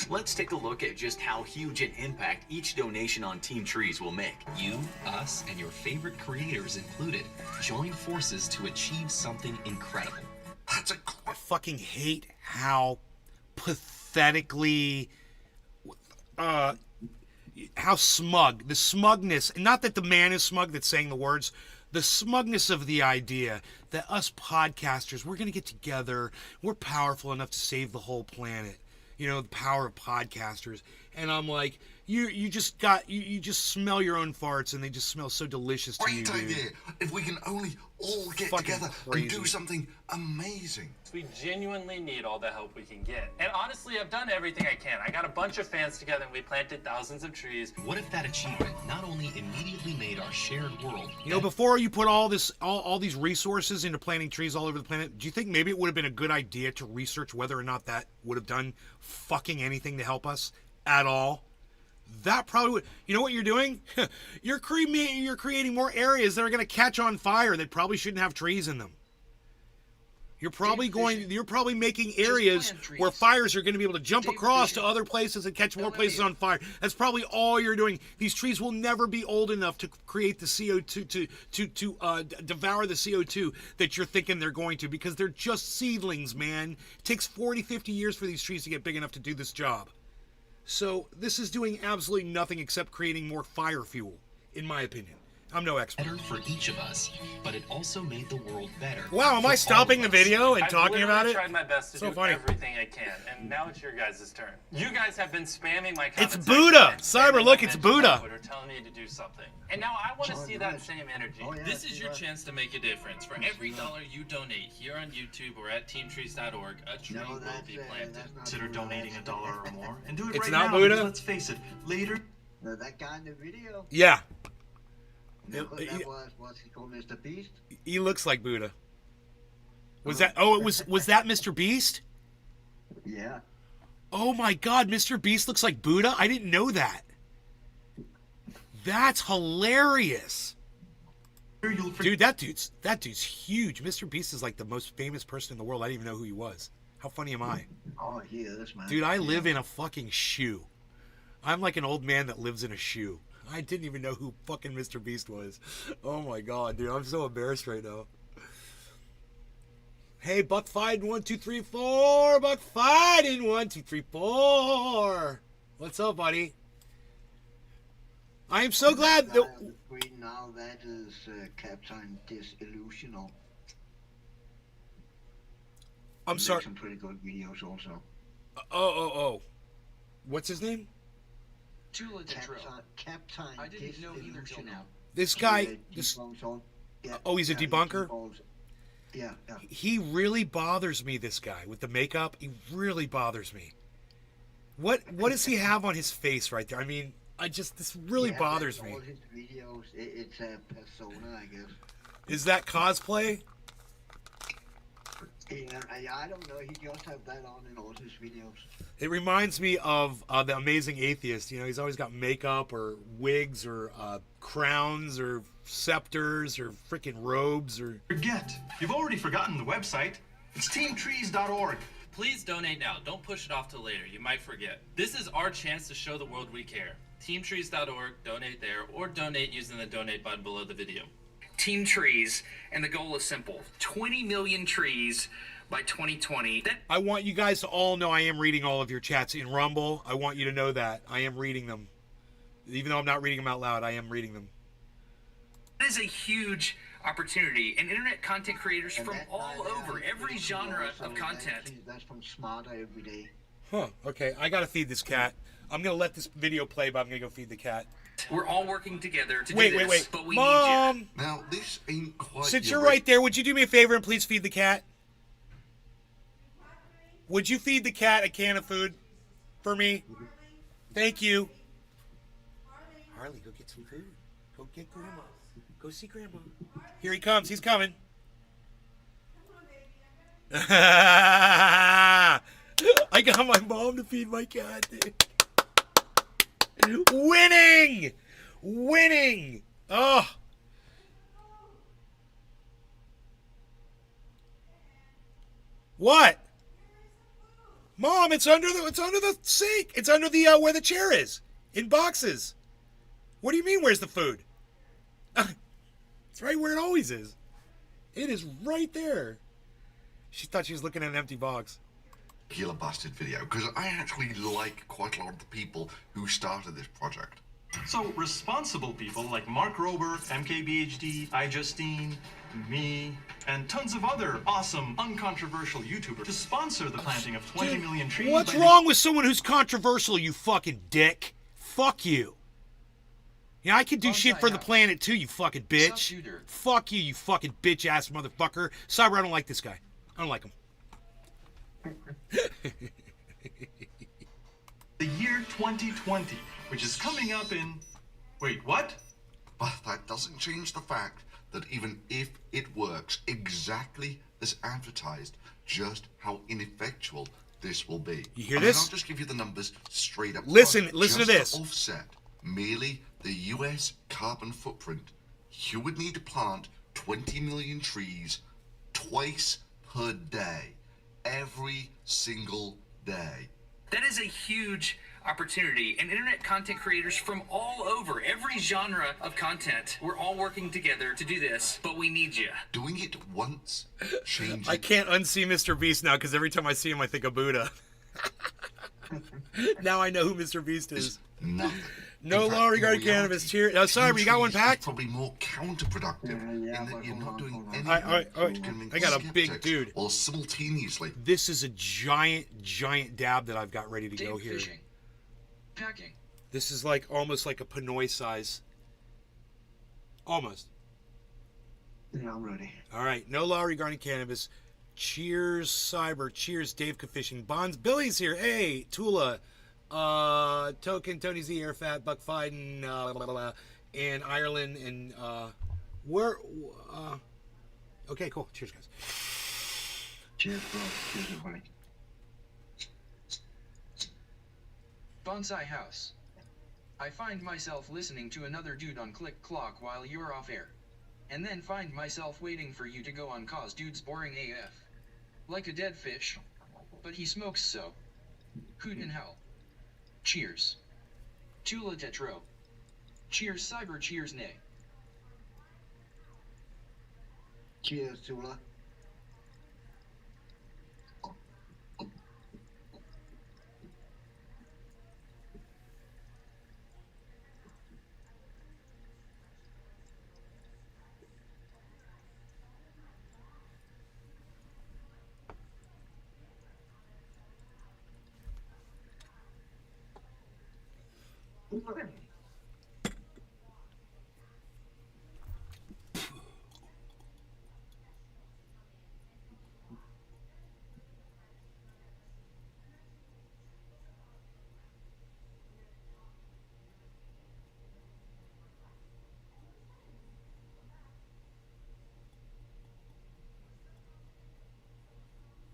Let's take a look at just how huge an impact each donation on Team Trees will make. You, us, and your favorite creators included join forces to achieve something incredible. I fucking hate how pathetically how smug, the smugness, not that the man is smug that's saying the words, the smugness of the idea that us podcasters, we're going to get together, we're powerful enough to save the whole planet. You know, the power of podcasters. And I'm like, you just smell your own farts and they just smell so delicious to you, Great dude. idea. If we can only all get Fucking together crazy. and do something amazing. We genuinely need all the help we can get. And honestly, I've done everything I can. I got a bunch of fans together and we planted thousands of trees. What if that achievement not only immediately made our shared world... You know, before you put all these resources into planting trees all over the planet, do you think maybe it would have been a good idea to research whether or not that would have done fucking anything to help us at all? That probably would. You know what you're doing? You're creating more areas that are going to catch on fire that probably shouldn't have trees in them. You're probably making areas plant trees. where fires are going to be able to jump Dave across Fisher. to other places and catch more LMAO. places on fire. That's probably all you're doing. These trees will never be old enough to create the CO2 to devour the CO2 that you're thinking they're going to, because they're just seedlings, man. It takes 40, 50 years for these trees to get big enough to do this job. So this is doing absolutely nothing except creating more fire fuel, in my opinion. I'm no expert. better for each of us, but it also made the world better. Wow, am for I all stopping the of us. video and I've talking about literally it? tried my best to So do funny. everything I can, and now it's your guys' turn. You guys have been spamming my It's comments. Buddha! and Cyber, spamming look, my it's mentions Buddha. on Twitter telling me to do something. And now I want to Oh, see that nice. same energy. Oh, yeah, This is see your that. chance to make a difference. For every dollar you donate here on YouTube or at TeamTrees.org, a tree No, will that's, be that's planted. not Consider Buddha, donating that's- $1 or more and do it It's right not now. Buddha? because Let's face it, later. That guy in the video. Yeah, No, It- that was what's he called, Mr. Beast. he looks like Buddha. Was that? Oh, was that Mr. Beast? Yeah. Oh my God, Mr. Beast looks like Buddha? I didn't know that. That's hilarious. You'll forget Dude, that dude's huge. Mr. Beast is like the most famous person in the world. I didn't even know who he was. How funny am I? Oh, he is, man. Dude, I live in a fucking shoe. I'm like an old man that lives in a shoe. I didn't even know who fucking Mr. Beast was. Oh my God, dude, I'm so embarrassed right now. Hey, Buck fighting 1, 2, 3, 4. Buck fighting 1, 2, 3, 4. What's up, buddy? I am so glad That that. guy on the screen now, that is Captain Disillusional. I'm He sorry. makes some pretty good videos also. Oh. What's his name? Tula de Trill. Captain I didn't know either till now. This guy. This. Oh, he's a debunker? Yeah. He really bothers me, this guy, with the makeup. He really bothers me. What does he have on his face right there? I mean, this really Yeah, bothers that's me. All his videos, it's a persona, I guess. Is that cosplay? Yeah, I don't know. He just have that on in all his videos. It reminds me of The Amazing Atheist. You know, he's always got makeup or wigs or crowns or scepters or freaking robes or... You've already forgotten the website. It's teamtrees.org. Please donate now. Don't push it off till later. You might forget. This is our chance to show the world we care. Teamtrees.org, donate there, or donate using the donate button below the video. Team Trees, and the goal is simple: 20 million trees by 2020. I want you guys to all know I am reading all of your chats in Rumble. I want you to know that. I am reading them. Even though I'm not reading them out loud, I am reading them. That is a huge opportunity, and internet content creators And from that all guy over, there, every he's genre also of content. That's from Smarter Every Day. Huh, okay. I gotta feed this cat. I'm gonna let this video play, but I'm gonna go feed the cat. We're all working together to Wait, do this, wait. but we Mom! need you. Now, this ain't quite Since your you're right there, would you do me a favor and please feed the cat? Would you feed the cat a can of food for me? Thank you. Harley, go get some food. Go get Grandma. Go see Grandma. Here he comes. He's coming. I got my mom to feed my cat. Winning! Winning! Oh. What? Mom, it's under the sink. It's under the where the chair is. In boxes. What do you mean where's the food? It's right where it always is. It is right there. She thought she was looking at an empty box. Killer Bastard video, because I actually like quite a lot of the people who started this project. So responsible people like Mark Rober, MKBHD, iJustine, me, and tons of other awesome, uncontroversial YouTubers to sponsor the planting of 20 million trees. What's wrong with someone who's controversial, you fucking dick? Fuck you. Yeah, I can do shit for the planet too, you fucking bitch. Fuck you, you fucking bitch ass motherfucker. Cyber, I don't like this guy. I don't like him. The year 2020, which is coming up in... Wait, what? But that doesn't change the fact that even if it works exactly as advertised, just how ineffectual this will be. You hear I mean, this? I'll just give you the numbers straight up. Listen front. to Just this. To offset merely the US carbon footprint, you would need to plant 20 million trees twice per day, every single day. That is a huge opportunity, and internet content creators from all over, every genre of content. We're all working together to do this, but we need you. Doing it once changes. I can't unsee Mr. Beast now because every time I see him, I think of Buddha. Now I know who Mr. Beast is. Nothing. No law regarding cannabis. Cheer. Sorry, you got one packed? Probably more counterproductive in that you're not doing anything to convince I got a big skeptics, dude. While simultaneously, This is a giant dab that I've got ready to go Dave here. fishing. Packing. This is like almost like a Pinoy size. Almost. Yeah, I'm ready. All right. No law regarding cannabis. Cheers, Cyber. Cheers, Dave Fishing. Bonds. Billy's here. Hey, Tula. Token, Tony Z, Airfat, Buck Fiden, blah, blah, blah, and Ireland, and okay, cool. Cheers, guys. Cheers, bro. Cheers, everybody. Bonsai House. I find myself listening to another dude on Click Clock while you're off air. And then find myself waiting for you to go on cause dude's boring AF. Like a dead fish. But he smokes so. Hoot in hell. Cheers. Tula Tetro. Cheers Cyber, cheers Nay. Cheers, Tula.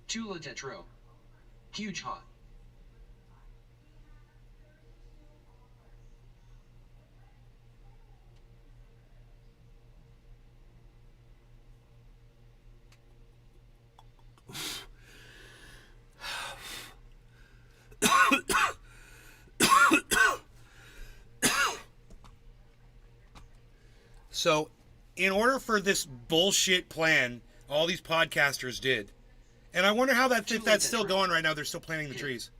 Tula Tetro. Huge hot. So, in order for this bullshit plan, all these podcasters did, and I wonder how if that's still going right now. They're still planting the trees.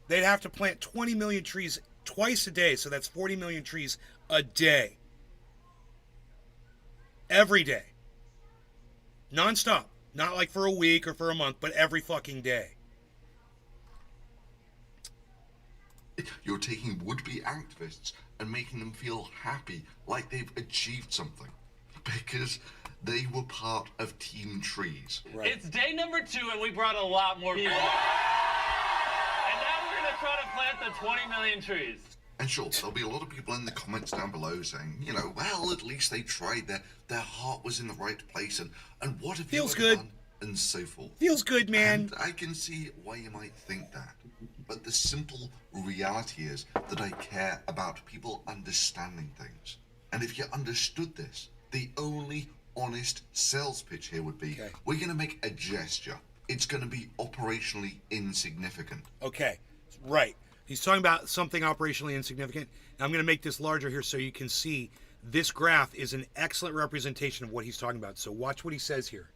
They'd have to plant 20 million trees twice a day, so that's 40 million trees a day. Every day. Non-stop. Not like for a week or for a month, but every fucking day. You're taking would-be activists and making them feel happy, like they've achieved something. Because they were part of Team Trees. Right. It's day number 2 and we brought a lot more people. And now we're going to try to plant the 20 million trees. And sure, there'll be a lot of people in the comments down below saying, you know, well, at least they tried, their heart was in the right place, and what have Feels you ever good. done? And so forth. Feels good, man. And I can see why you might think that. But the simple reality is that I care about people understanding things. And if you understood this, the only honest sales pitch here would be, we're going to make a gesture. It's going to be operationally insignificant. Okay, right. He's talking about something operationally insignificant. I'm going to make this larger here so you can see this graph is an excellent representation of what he's talking about. So watch what he says here.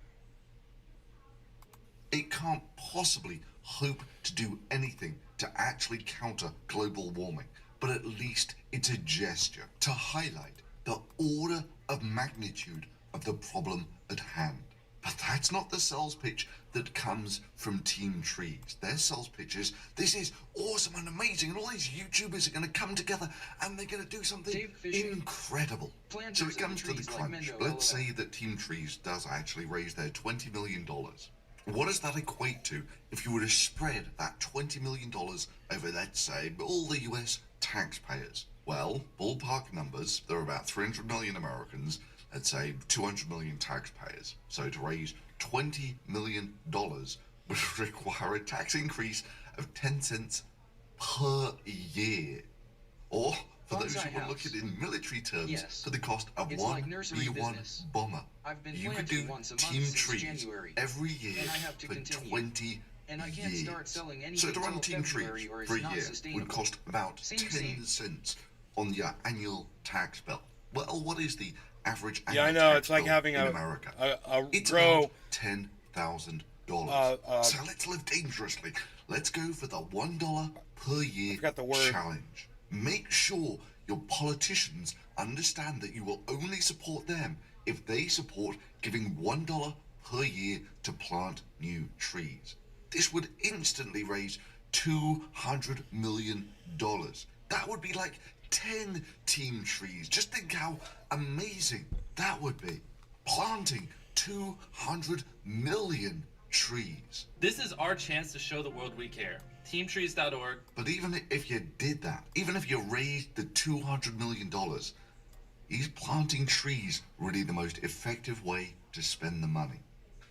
It can't possibly hope to do anything to actually counter global warming, but at least it's a gesture to highlight the order of magnitude of the problem at hand. But that's not the sales pitch that comes from Team Trees. Their sales pitch is, this is awesome and amazing, and all these YouTubers are going to come together and they're going to do something incredible. So it comes to the crunch. Let's say that Team Trees does actually raise their $20 million. What does that equate to if you were to spread that $20 million over, let's say, all the US taxpayers? Well, ballpark numbers, there are about 300 million Americans, let's say 200 million taxpayers. So to raise $20 million would require a tax increase of 10 cents per year. Or, for those who will look at it in military terms, for the cost of It's one like nursery B-1 business. bomber, I've been you could planting do once a month Team since Trees January, every year and I have to for continue. 20 And I can't start selling so anything to run till Team February Trees or it's for a not year sustainable. would cost about Same. 10 cents on your annual tax bill. Well, what is the average Yeah, annual I know. tax It's like bill having in a America? It's grow. about $10,000. So let's live dangerously. Let's go for the $1 per year challenge. Make sure your politicians understand that you will only support them if they support giving $1 per year to plant new trees. This would instantly raise $200 million. That would be like 10 Team Trees. Just think how amazing that would be. Planting 200 million trees. This is our chance to show the world we care. TeamTrees.org. But even if you did that, even if you raised the $200 million, is planting trees really the most effective way to spend the money?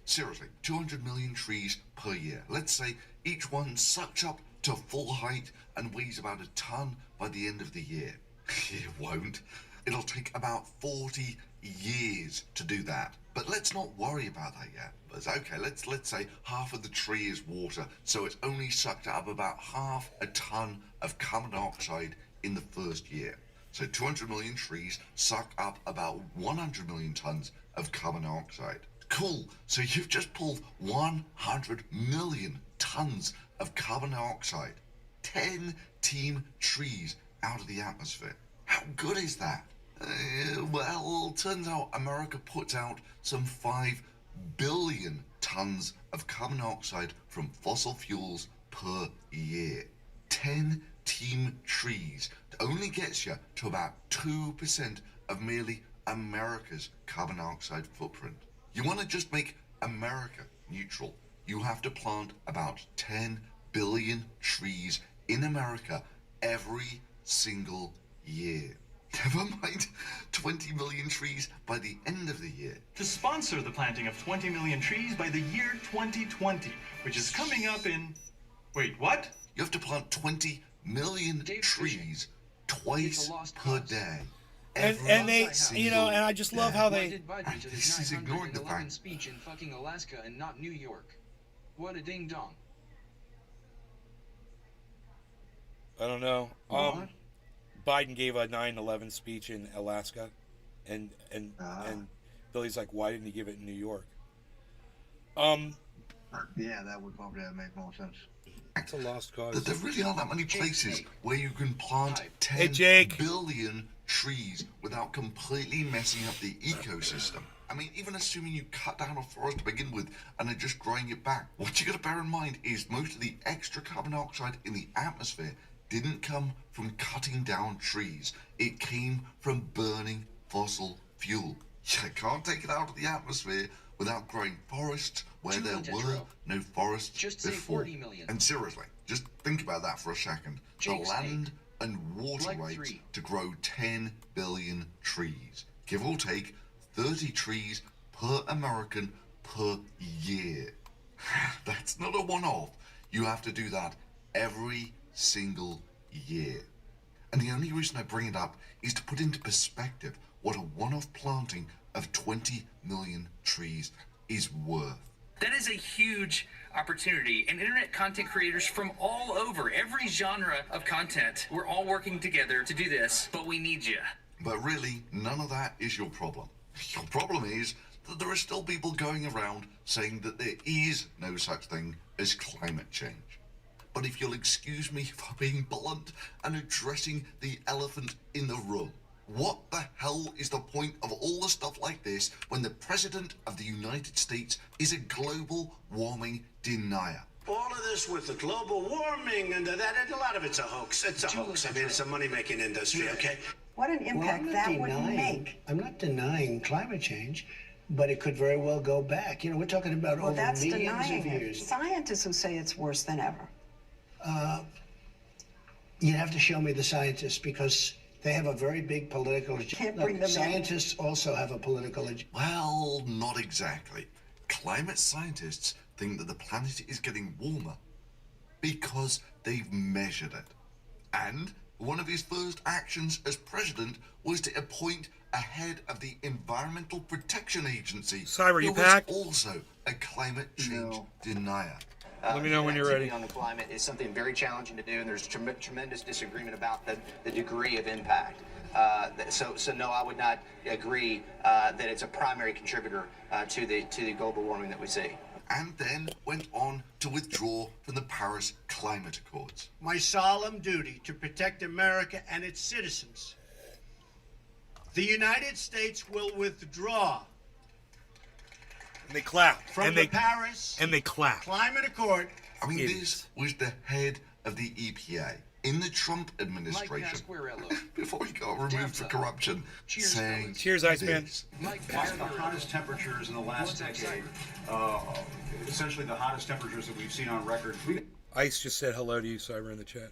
Seriously, 200 million trees per year. Let's say each one sucks up to full height and weighs about a ton by the end of the year. It won't. It'll take about 40 years to do that. But let's not worry about that yet. But okay, let's say half of the tree is water, so it's only sucked up about half a ton of carbon dioxide in the first year. So 200 million trees suck up about 100 million tons of carbon dioxide. Cool. So you've just pulled 100 million tons of carbon dioxide, 10 Team Trees out of the atmosphere. How good is that? Well, turns out America puts out some 5 billion tons of carbon dioxide from fossil fuels per year. 10 Team Trees only gets you to about 2% of merely America's carbon dioxide footprint. You want to just make America neutral, you have to plant about 10 billion trees in America every single year. Never mind 20 million trees by the end of the year. To sponsor the planting of 20 million trees by the year 2020, which is coming up in... Wait, what? You have to plant 20 million trees twice per day. And they, you know, and I just love how Why they... did Biden to This his is ignoring the 911 fact. speech in fucking Alaska and not New York? What a ding dong. I don't know. Biden gave a 9/11 speech in Alaska. And Billy's like, why didn't he give it in New York? Yeah, that would probably make more sense. It's a lost cause. That there really aren't that many places where you can plant 10 Hey, Jake. billion trees without completely messing up the ecosystem. I mean, even assuming you cut down a forest to begin with and are just growing it back, what you got to bear in mind is most of the extra carbon dioxide in the atmosphere didn't come from cutting down trees. It came from burning fossil fuel. You can't take it out of the atmosphere without growing forests where there were no forests Just say before. 40 million. And seriously, just think about that for a second. Jake the land and water Like rate 3. to grow 10 billion trees. Give or take 30 trees per American per year. That's not a one-off. You have to do that every single year. And the only reason I bring it up is to put into perspective what a one-off planting of 20 million trees is worth. That is a huge opportunity, and internet content creators from all over, every genre of content, we're all working together to do this, but we need you. But really, none of that is your problem. Your problem is that there are still people going around saying that there is no such thing as climate change. But if you'll excuse me for being blunt and addressing the elephant in the room, what the hell is the point of all the stuff like this when the President of the United States is a global warming denier? All of this with the global warming and that, a lot of it's a hoax. It's a hoax. I mean, it's a money-making industry, okay? What an impact that would make. I'm not denying climate change, but it could very well go back. You know, we're talking about Well, over that's millions denying of it. years. Scientists who say it's worse than ever. You'd have to show me the scientists because they have a very big political agenda. Can't bring them in. Scientists also have a political agenda. Well, not exactly. Climate scientists think that the planet is getting warmer because they've measured it. And one of his first actions as president was to appoint a head of the Environmental Protection Agency. Cyber, you who was packed? also a climate change denier. Let me know when you're ready. On the climate is something very challenging to do, and there's tremendous disagreement about the degree of impact. So no, I would not agree that it's a primary contributor to the global warming that we see. And then went on to withdraw from the Paris Climate Accords. My solemn duty to protect America and its citizens. The United States will withdraw And they clap. from and the they Paris and they clap. Climate Accord. I mean, this was the head of the EPA in the Trump administration before he got removed for corruption, saying, "Cheers, Iceman." One of the hottest temperatures in the last decade. Essentially, the hottest temperatures that we've seen on record. Ice just said hello to you, Cyber, in the chat.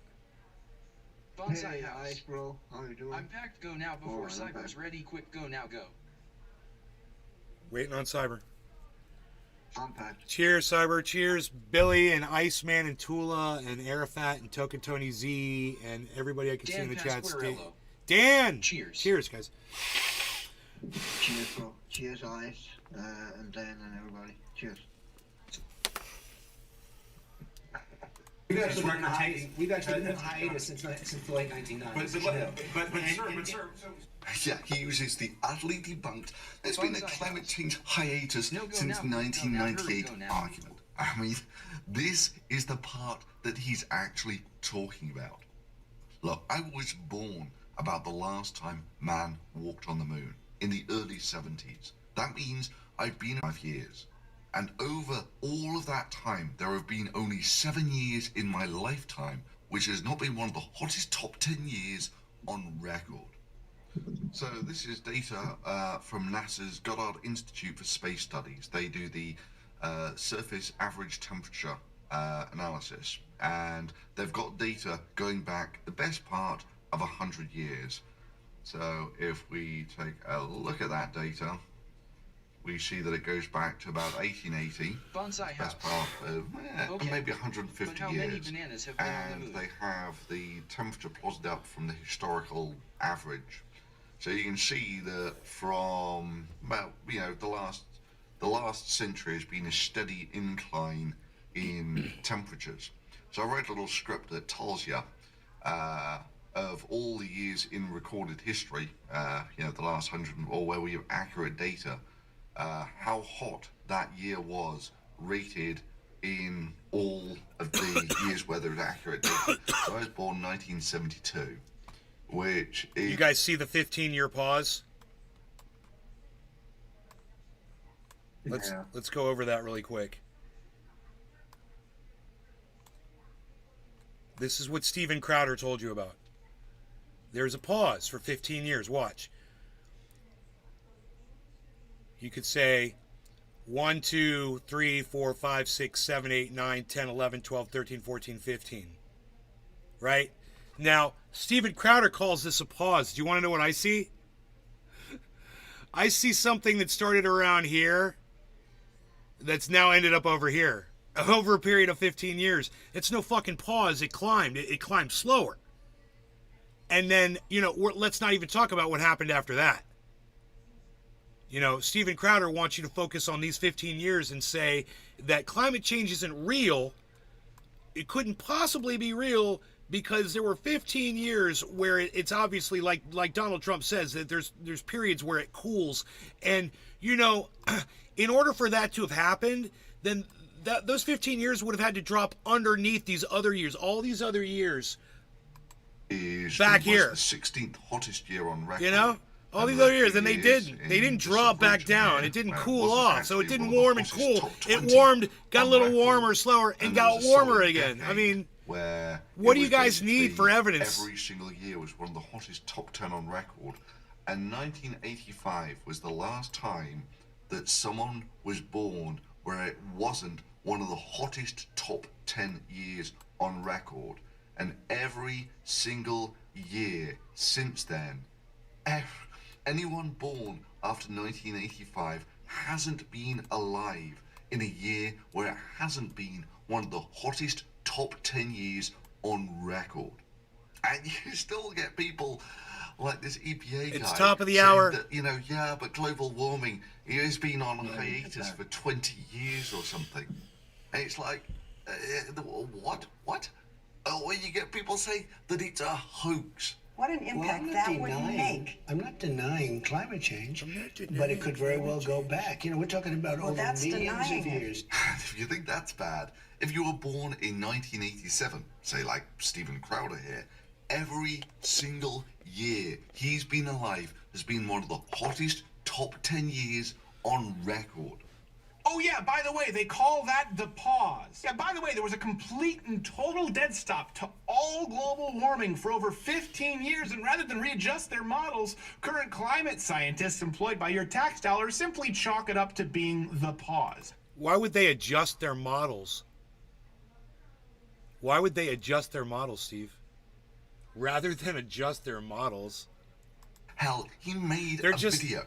Bonsai Hey, House. Ice, bro. How you doing? I'm packed. Go now before Alright, I'm Cyber's ready. Quick, go now, go. Waiting on Cyber. I'm packed. Cheers, Cyber. Cheers, Billy and Iceman and Tula and Arafat and Token Tony Z and everybody I can see in the chat. Pasquarello. Dan! Cheers. Cheers, guys. Cheers, bro. Cheers, Ice, and Dan and everybody. Cheers. We've actually been in hiatus since the late 1990s. But sir, yeah, he uses the utterly debunked, there's been a climate change hiatus since 1998 argument. I mean, this is the part that he's actually talking about. Look, I was born about the last time man walked on the moon, in the early 70s. That means I've been 5 years. And over all of that time, there have been only 7 years in my lifetime, which has not been one of the hottest top 10 years on record. So this is data from NASA's Goddard Institute for Space Studies. They do the surface average temperature analysis, and they've got data going back the best part of 100 years. So if we take a look at that data, we see that it goes back to about 1880. Bonsai House. Best part of Okay. maybe 150 But how many years. bananas have been on the And move? they have the temperature plotted up from the historical average. So you can see that from about, the last century has been a steady incline in temperatures. So I wrote a little script that tells you of all the years in recorded history, the last 100, or where we have accurate data, how hot that year was rated in all of the years where there's accurate data. So I was born 1972, which is... You guys see the 15-year pause? Let's go over that really quick. This is what Steven Crowder told you about. There's a pause for 15 years. Watch. You could say 1, 2, 3, 4, 5, 6, 7, 8, 9, 10, 11, 12, 13, 14, 15. Right? Now, Steven Crowder calls this a pause. Do you want to know what I see? I see something that started around here that's now ended up over here. Over a period of 15 years. It's no fucking pause. It climbed. It climbed slower. And then, let's not even talk about what happened after that. Steven Crowder wants you to focus on these 15 years and say that climate change isn't real. It couldn't possibly be real because there were 15 years where it's obviously like Donald Trump says that there's periods where it cools. And, in order for that to have happened, then those 15 years would have had to drop underneath these other years. All these other years back here. The 16th hottest year on record. All these other years, and they didn't drop back down. It didn't cool off, so it didn't warm and cool. It warmed, got a little warmer, slower, and got warmer again. I mean, what do you guys need for evidence? Every single year was one of the hottest top 10 on record, and 1985 was the last time that someone was born where it wasn't one of the hottest top 10 years on record. And every single year since then, anyone born after 1985 hasn't been alive in a year where it hasn't been one of the hottest top 10 years on record. And you still get people like this EPA guy. It's top of the hour. That, but global warming has been on hiatus for 20 years or something. And it's like, what? Or you get people say that it's a hoax. What an impact that would make. I'm not denying climate change, but it could very well go back. We're talking about over millions of years. If you think that's bad, if you were born in 1987, say like Steven Crowder here, every single year he's been alive has been one of the hottest top 10 years on record. Oh yeah, by the way, they call that the pause. Yeah, by the way, there was a complete and total dead stop to all global warming for over 15 years, and rather than readjust their models, current climate scientists employed by your tax dollars simply chalk it up to being the pause. Why would they adjust their models? Why would they adjust their models, Steve? Rather than adjust their models. Hell, he made a video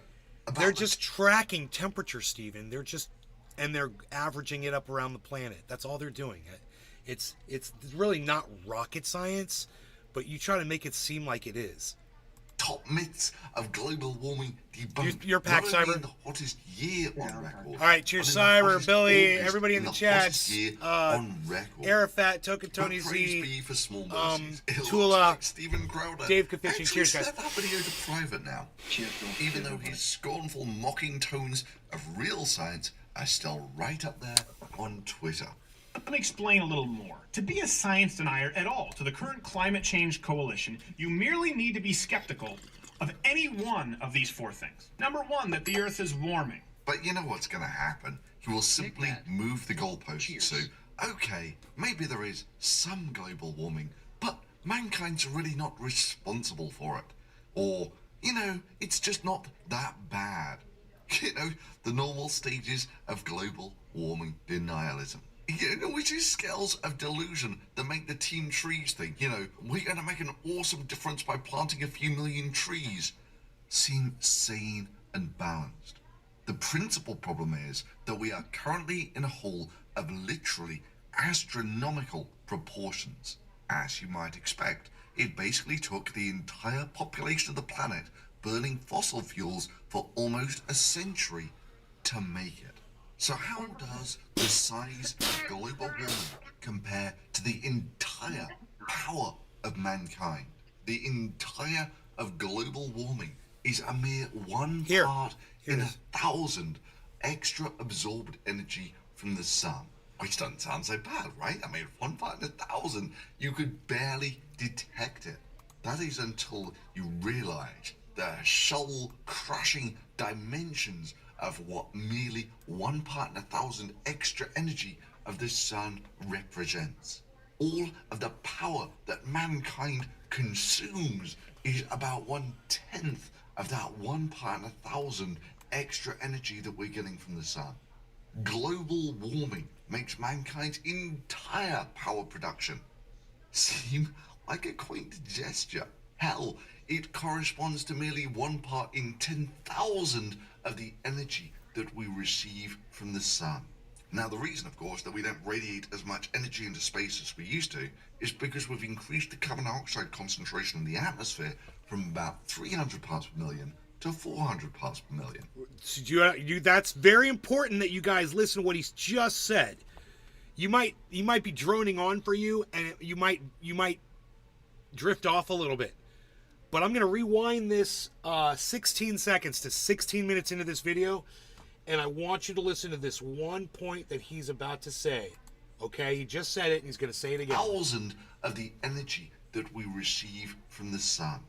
about They're just tracking temperature, Steven. And they're averaging it up around the planet. That's all they're doing. It's really not rocket science, but you try to make it seem like it is. Top myths of global warming debunked. Your pack, Cyber. The hottest year on record. All right, cheers, Cyber, Billy, everybody in the chats. On record. Arafat, Token Tony Praise be for small Tula, like Steven Crowder. Dave Kafishian. Cheers, guys. Set that video to private now. Even though his scornful, mocking tones of real science are still right up there on Twitter. Let me explain a little more. To be a science denier at all to the current climate change coalition, you merely need to be skeptical of any one of these four things. Number one, that the Earth is warming. But you know what's going to happen? He will simply move the goalposts. So, okay, maybe there is some global warming, but mankind's really not responsible for it. Or, it's just not that bad. The normal stages of global warming denialism. Which is scales of delusion that make the Team Trees think, we're going to make an awesome difference by planting a few million trees. Seem sane and balanced. The principal problem is that we are currently in a hole of literally astronomical proportions. As you might expect, it basically took the entire population of the planet burning fossil fuels for almost a century to make it. So how does the size of global warming compare to the entire power of mankind? the entire of global warming is a mere one Here. part Here in it is. 1,000 extra absorbed energy from the sun. Which doesn't sound so bad, right? I mean, 1 part in 1,000, you could barely detect it. That is until you realize the soul-crushing dimensions of what merely 1 part in 1,000 extra energy of the sun represents. All of the power that mankind consumes is about 1/10 of that 1 part in 1,000 extra energy that we're getting from the sun. Global warming makes mankind's entire power production seem like a quaint gesture. Hell, it corresponds to merely 1 part in 10,000 of the energy that we receive from the sun. Now, the reason, of course, that we don't radiate as much energy into space as we used to is because we've increased the carbon dioxide concentration in the atmosphere from about 300 parts per million to 400 parts per million. So that's very important that you guys listen to what he's just said. You might be droning on for you, and you might drift off a little bit. But I'm going to rewind this 16 seconds to 16 minutes into this video, and I want you to listen to this one point that he's about to say. Okay, he just said it, and he's going to say it again. 1,000 of the energy that we receive from the sun.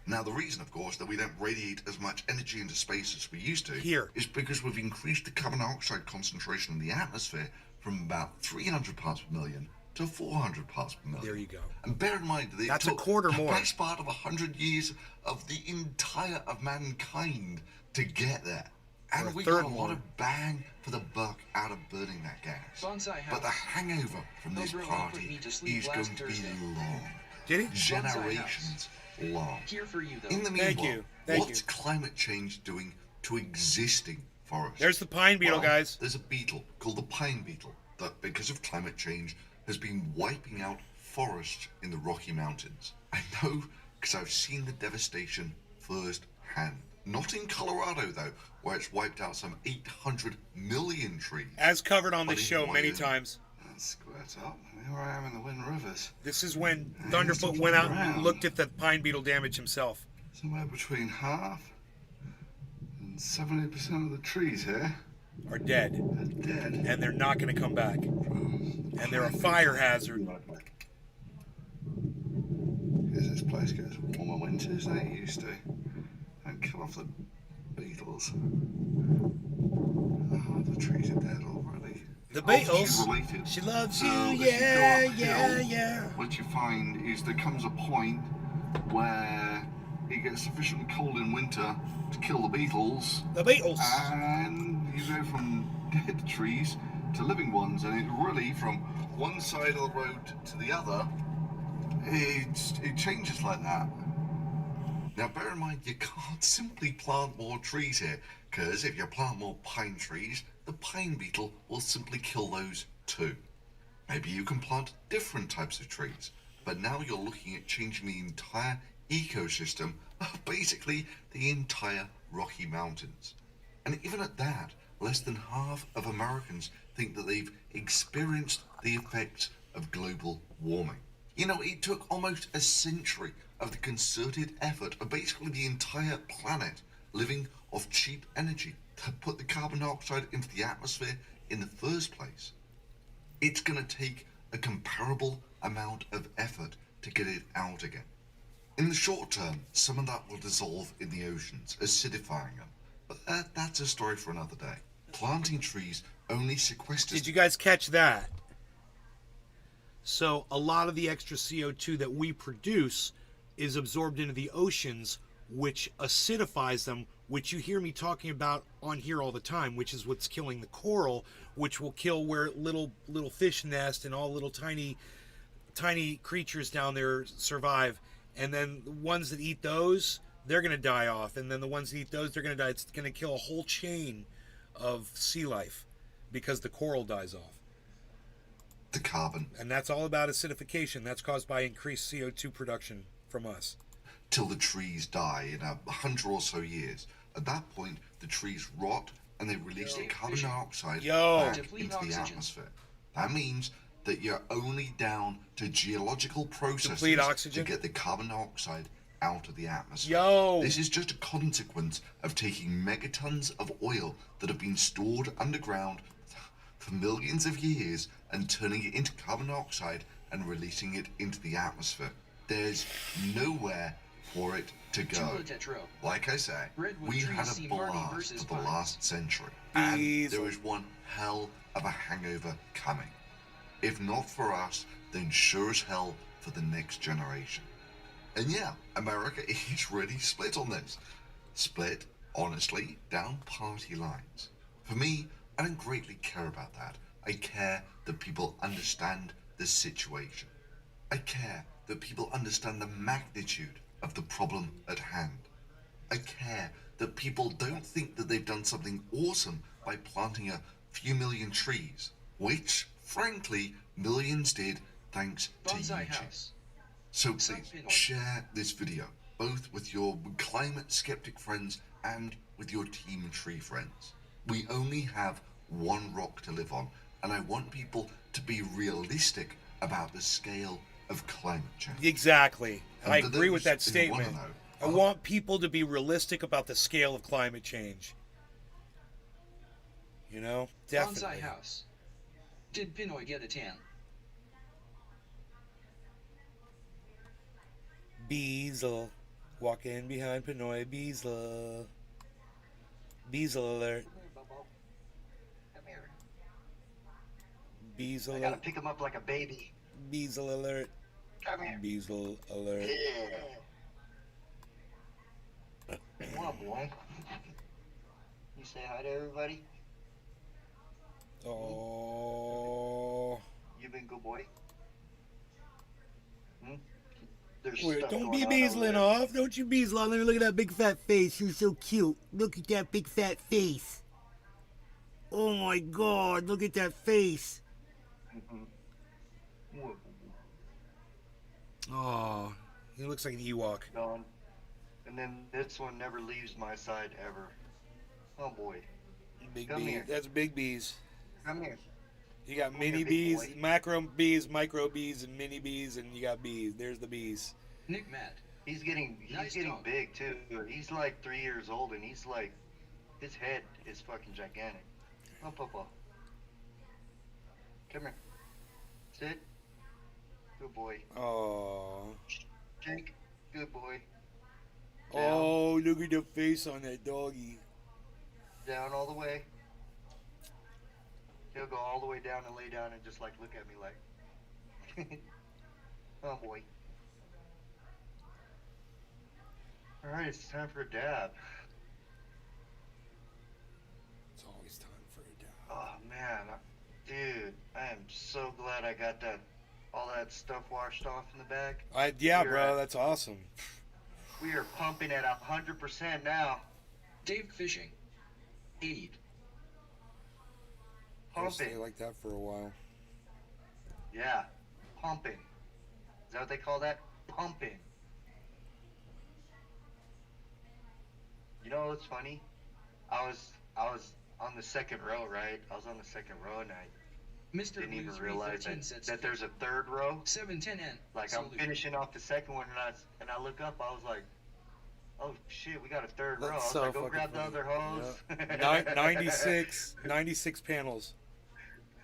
Now, the reason, of course, that we don't radiate as much energy into space as we used to is because we've increased the carbon dioxide concentration in the atmosphere from about 300 parts per million to 400 parts per million. There you go. And bear in mind that it That's a took quarter the more. best part of 100 years of the entire of mankind to get there. Or a And we third got a more. lot of bang for the buck out of burning that gas. Bonsai But the house. hangover from this Cobra Law put party me to sleep is last going to be Thursday. long. Did he? Generations long. Here for you, though. In the Thank meanwhile, you. Thank what's you. climate change doing to existing forests? There's the pine beetle, Well, guys. There's a beetle called the pine beetle that, because of climate change, has been wiping out forests in the Rocky Mountains. I know because I've seen the devastation firsthand. Not in Colorado, though, where it's wiped out some 800 million trees. As covered on But this in show many Wyoming- times. Squares up. Here I am in the Wind Rivers. This is when Thunderfoot went out and looked at the pine beetle damage himself. Somewhere between half and 70% of the trees here Are dead. are dead. And they're not going to come back. And they're a fire hazard. Because this place gets warmer winters than it used to. And kill off the beetles. Oh, the trees are dead already. The Beatles. Beatles. She loves So you, as you yeah, go uphill, yeah, yeah. What you find is there comes a point where it gets sufficiently cold in winter to kill the beetles. The Beatles. And you go from dead trees to living ones, and it really, from one side of the road to the other, it changes like that. Now, bear in mind, you can't simply plant more trees here, because if you plant more pine trees, the pine beetle will simply kill those too. Maybe you can plant different types of trees, but now you're looking at changing the entire ecosystem of basically the entire Rocky Mountains. And even at that, less than half of Americans think that they've experienced the effects of global warming. You know, it took almost a century of the concerted effort of basically the entire planet living off cheap energy to put the carbon dioxide into the atmosphere in the first place. It's going to take a comparable amount of effort to get it out again. In the short term, some of that will dissolve in the oceans, acidifying them. But that's a story for another day. Planting trees only sequesters... Did you guys catch that? So a lot of the extra CO2 that we produce is absorbed into the oceans, which acidifies them, which you hear me talking about on here all the time, which is what's killing the coral, which will kill where little fish nest and all little tiny creatures down there survive. And then the ones that eat those, they're going to die off. And then the ones that eat those, they're going to die. It's going to kill a whole chain of sea life because the coral dies off. The carbon. And that's all about acidification. That's caused by increased CO2 production from us. Till the trees die in 100 or so years. At that point, the trees rot and they release the carbon dioxide back into the atmosphere. That means that you're only down to geological processes Deplete oxygen? to get the carbon dioxide out of the atmosphere. Yo! This is just a consequence of taking megatons of oil that have been stored underground for millions of years and turning it into carbon dioxide and releasing it into the atmosphere. There's nowhere for it to go. Tetro. Like I say, Redwood we trees had a seem hardy blast versus for the pines. last century, and there is one hell of a hangover coming. If not for us, then sure as hell for the next generation. And yeah, America is really split on this. Split, honestly, down party lines. For me, I don't greatly care about that. I care that people understand the situation. I care that people understand the magnitude of the problem at hand. I care that people don't think that they've done something awesome by planting a few million trees, which, frankly, millions did thanks to Bonsai YouTube. House. So please, share this video, both with your climate skeptic friends and with your Team Tree friends. We only have one rock to live on, and I want people to be realistic about the scale of climate change. Exactly. I And for agree with that those who wanna statement. know, I want people to be realistic about the scale of climate change. You know? Definitely. Bonsai House. Did Pinoy get a tan? Beazle. Walking behind Pinoy Beazle. Beazle alert. Come here. Beazle I gotta alert. pick him up like a baby. Beazle alert. Come here. Beazle alert. Come on, boy. You say hi to everybody? Oh. You been good boy? Hmm? There's Wait, stuff don't going be on over beazling there. off. Don't you beazle off. Let me look at that big fat face. You're so cute. Look at that big fat face. Oh my god, look at that face. Oh, he looks like an Ewok. Gone. And then this one never leaves my side ever. Oh boy. Big Come bees. here. That's big bees. Come here. You got Come mini here, big bees, boy. macro bees, micro bees, and mini bees, and you got bees. There's the bees. Nick Matt. He's getting Nice getting dog. big too. He's like 3 years old and he's like his head is fucking gigantic. Come on, Papa. Come here. Sit. Good boy. Oh. Jake. Good boy. Oh, look at the face on that doggy. Down all the way. He'll go all the way down and lay down and just like look at me like. Oh boy. Alright, it's time for a dab. It's always time for a dab. Oh man, dude, I am so glad I got all that stuff washed off in the back. Yeah, We're bro, at- that's awesome. We are pumping at 100% now. Dave Fishing. Aid. I'll stay Pumping. like that for a while. Yeah, pumping. Is that what they call that? Pumping. You know what's funny? I was on the second row, right? I was on the second row and I Mr. didn't even Blue realize 315 sets that there's a third row. 710N. Like I'm Salute. finishing off the second one and I look up, I was like, oh shit, we got a third row. I That's was so like, go fucking grab funny. the other hose. Yeah. 96 panels.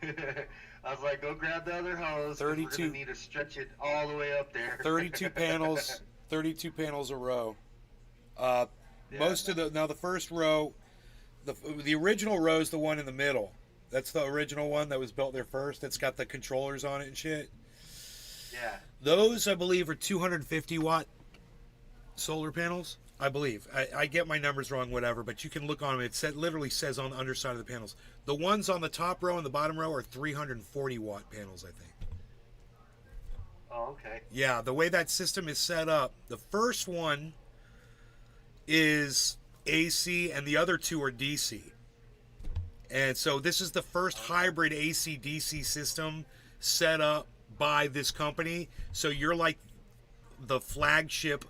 I was like, go grab the other hose. 'cause We're 32. gonna need to stretch it all the way up there. 32 panels, 32 panels a row. Most of the first row, the original row is the one in the middle. That's the original one that was built there first. That's got the controllers on it and shit. Yeah. Those, I believe, are 250 watt solar panels. I believe. I get my numbers wrong, whatever, but you can look on them. It literally says on the underside of the panels. The ones on the top row and the bottom row are 340 watt panels, I think. Oh, okay. Yeah, the way that system is set up, the first one is AC and the other two are DC. And so this is the first hybrid AC-DC system set up by this company. So you're like the flagship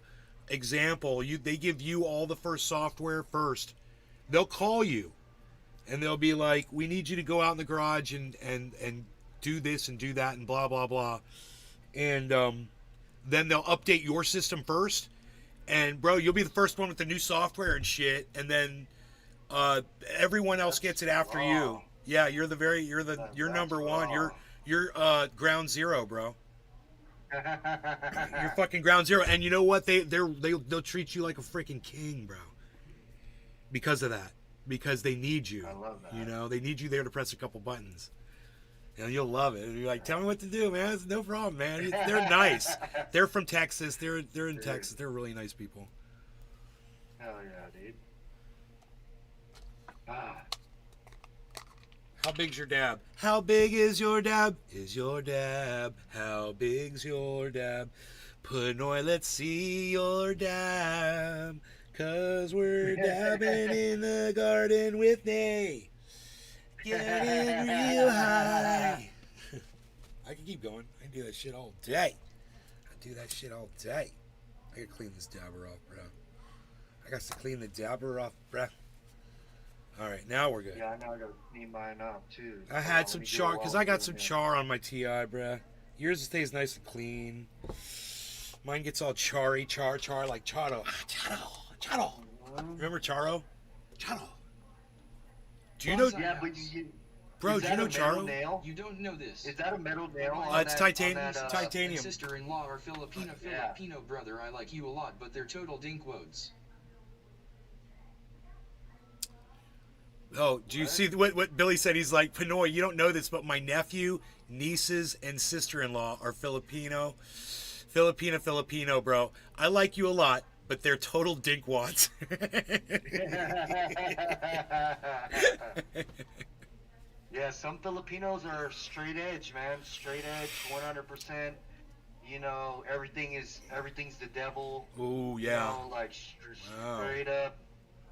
example. They give you all the first software first. They'll call you and they'll be like, we need you to go out in the garage and do this and do that and blah blah blah, and then they'll update your system first, and bro, you'll be the first one with the new software and shit, and then everyone else gets it after you. Yeah, you're number one. You're ground zero, bro. You're fucking ground zero, and you know what? They'll treat you like a freaking king, bro. Because of that, because they need you. I love that. You know, they need you there to press a couple buttons, and you'll love it. And you're like, tell me what to do, man. It's no problem, man. They're nice. They're from Texas. They're in Texas. They're really nice people. Hell yeah, dude. Ah. How big's your dab? How big is your dab? Is your dab? How big's your dab? Panoy, let's see your dab. 'Cause we're dabbing in the garden with Nay. Getting real high. I can keep going. I can do that shit all day. I gotta clean this dabber off, bro. I got to clean the dabber off, bro. All right, now we're good. Yeah, I know I gotta clean mine up too. I had some char, because I got some char on my TI, bruh. Yours stays nice and clean. Mine gets all char, like Charo. Charo. Remember Charo? Charo. Do you know? Yeah, but Bro, do you know Charo? Nail? You don't know this. Is that a metal nail? It's titanium. Titanium. Sister-in-law or Filipino brother. I like you a lot, but they're total dinkwoads. Oh, do you see what Billy said? He's like, Pinoy, you don't know this, but my nephew, nieces, and sister-in-law are Filipino, bro. I like you a lot, but they're total dinkwads. Yeah, some Filipinos are straight edge, man. Straight edge, 100%. You know, everything's the devil. Ooh, yeah. You know, like straight up.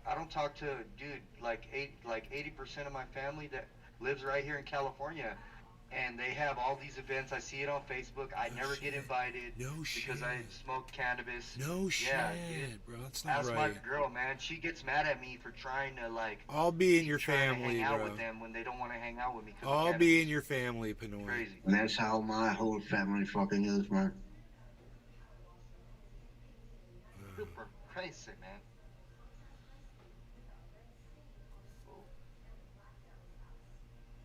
I don't talk to, dude, like 80% of my family that lives right here in California, and they have all these events. I see it on Facebook. I never get invited because I smoke cannabis. No shit, dude. bro. That's not That's right. my girl, man. She gets mad at me for trying to I'll be in your trying to family, hang out bro. with them when they don't want to hang out with me. I'll be in your family, Pinoy. Crazy. And that's how my whole family fucking is, man. Super crazy, man.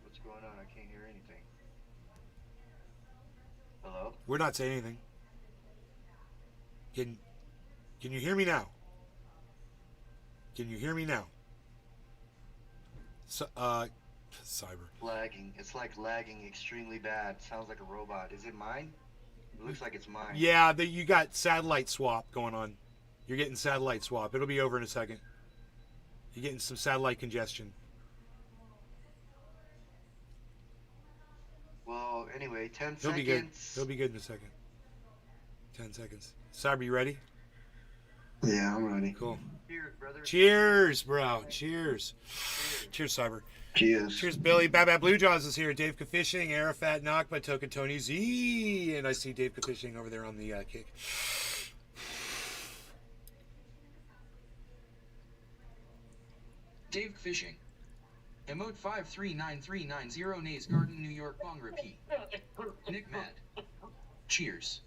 What's going on? I can't hear anything. Hello? We're not saying anything. Can you hear me now? Can you hear me now? Cyber. Lagging. It's like lagging extremely bad. Sounds like a robot. Is it mine? It looks like it's mine. Yeah, you got satellite swap going on. You're getting satellite swap. It'll be over in a second. You're getting some satellite congestion. Well, anyway, 10 It'll seconds. be good. It'll be good in a second. 10 seconds. Cyber, you ready? Yeah, I'm ready. Cool. Cheers, brother. Cheers, bro. Cheers. Cheers, Cyber. Cheers. Cheers, Billy. Bad Blue Jaws is here. Dave Fishing, Arafat Nakba, Token Tony Z. And I see Dave Fishing over there on the kick. Dave Fishing. Emote 539390 Nays Garden, New York. Bong repeat. Nick Mad. Cheers.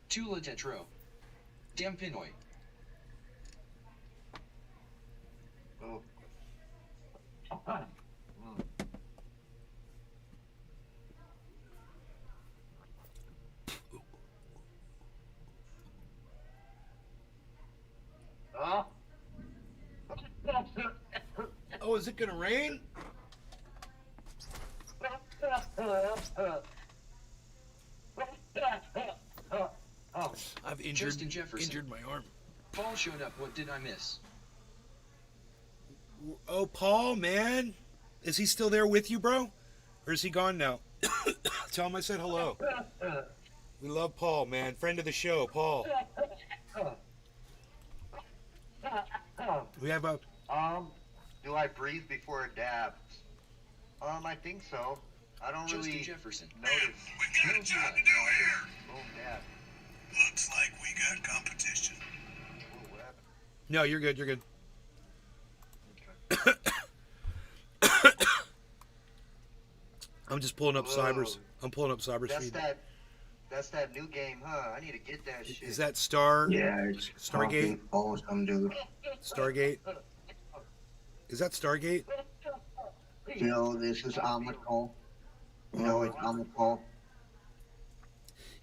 Tula Tetro. Damn Pinoy. Oh. Oh, is it gonna rain? I've Justin Jefferson. injured my arm. Paul showed up. What did I miss? Oh, Paul, man. Is he still there with you, bro? Or is he gone now? Tell him I said hello. We love Paul, man. Friend of the show, Paul. We have a... Do I breathe before a dab? I think so. I don't Justin really Jefferson. notice. We got a job to do here. Boom, dab. Looks like we got competition. Ooh, what happened? No, you're good. You're good. I'm just pulling up Cybers. I'm pulling up Cybers feed. That's that new game, huh? I need to get that shit. Is that Star? Yeah, it's Stargate? fucking awesome, dude. Stargate? Is that Stargate? No, this is Armored Core. No, it's Armored Core.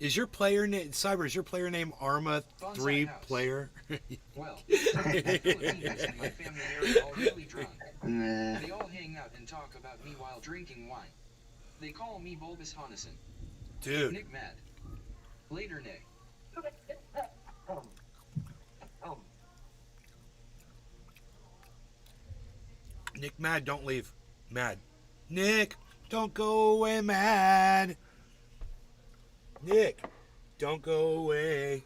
Is your player name Cyber? Is your player name Arma 3 player? Well, the Filipinos and my family are all really drunk. Nah. They all hang out and talk about me while drinking wine. They call me Bulbous Honason. Dude. Nick Mad. Later, Nick. Nick Mad, don't leave. Mad. Nick, don't go away, Mad. Nick, don't go away.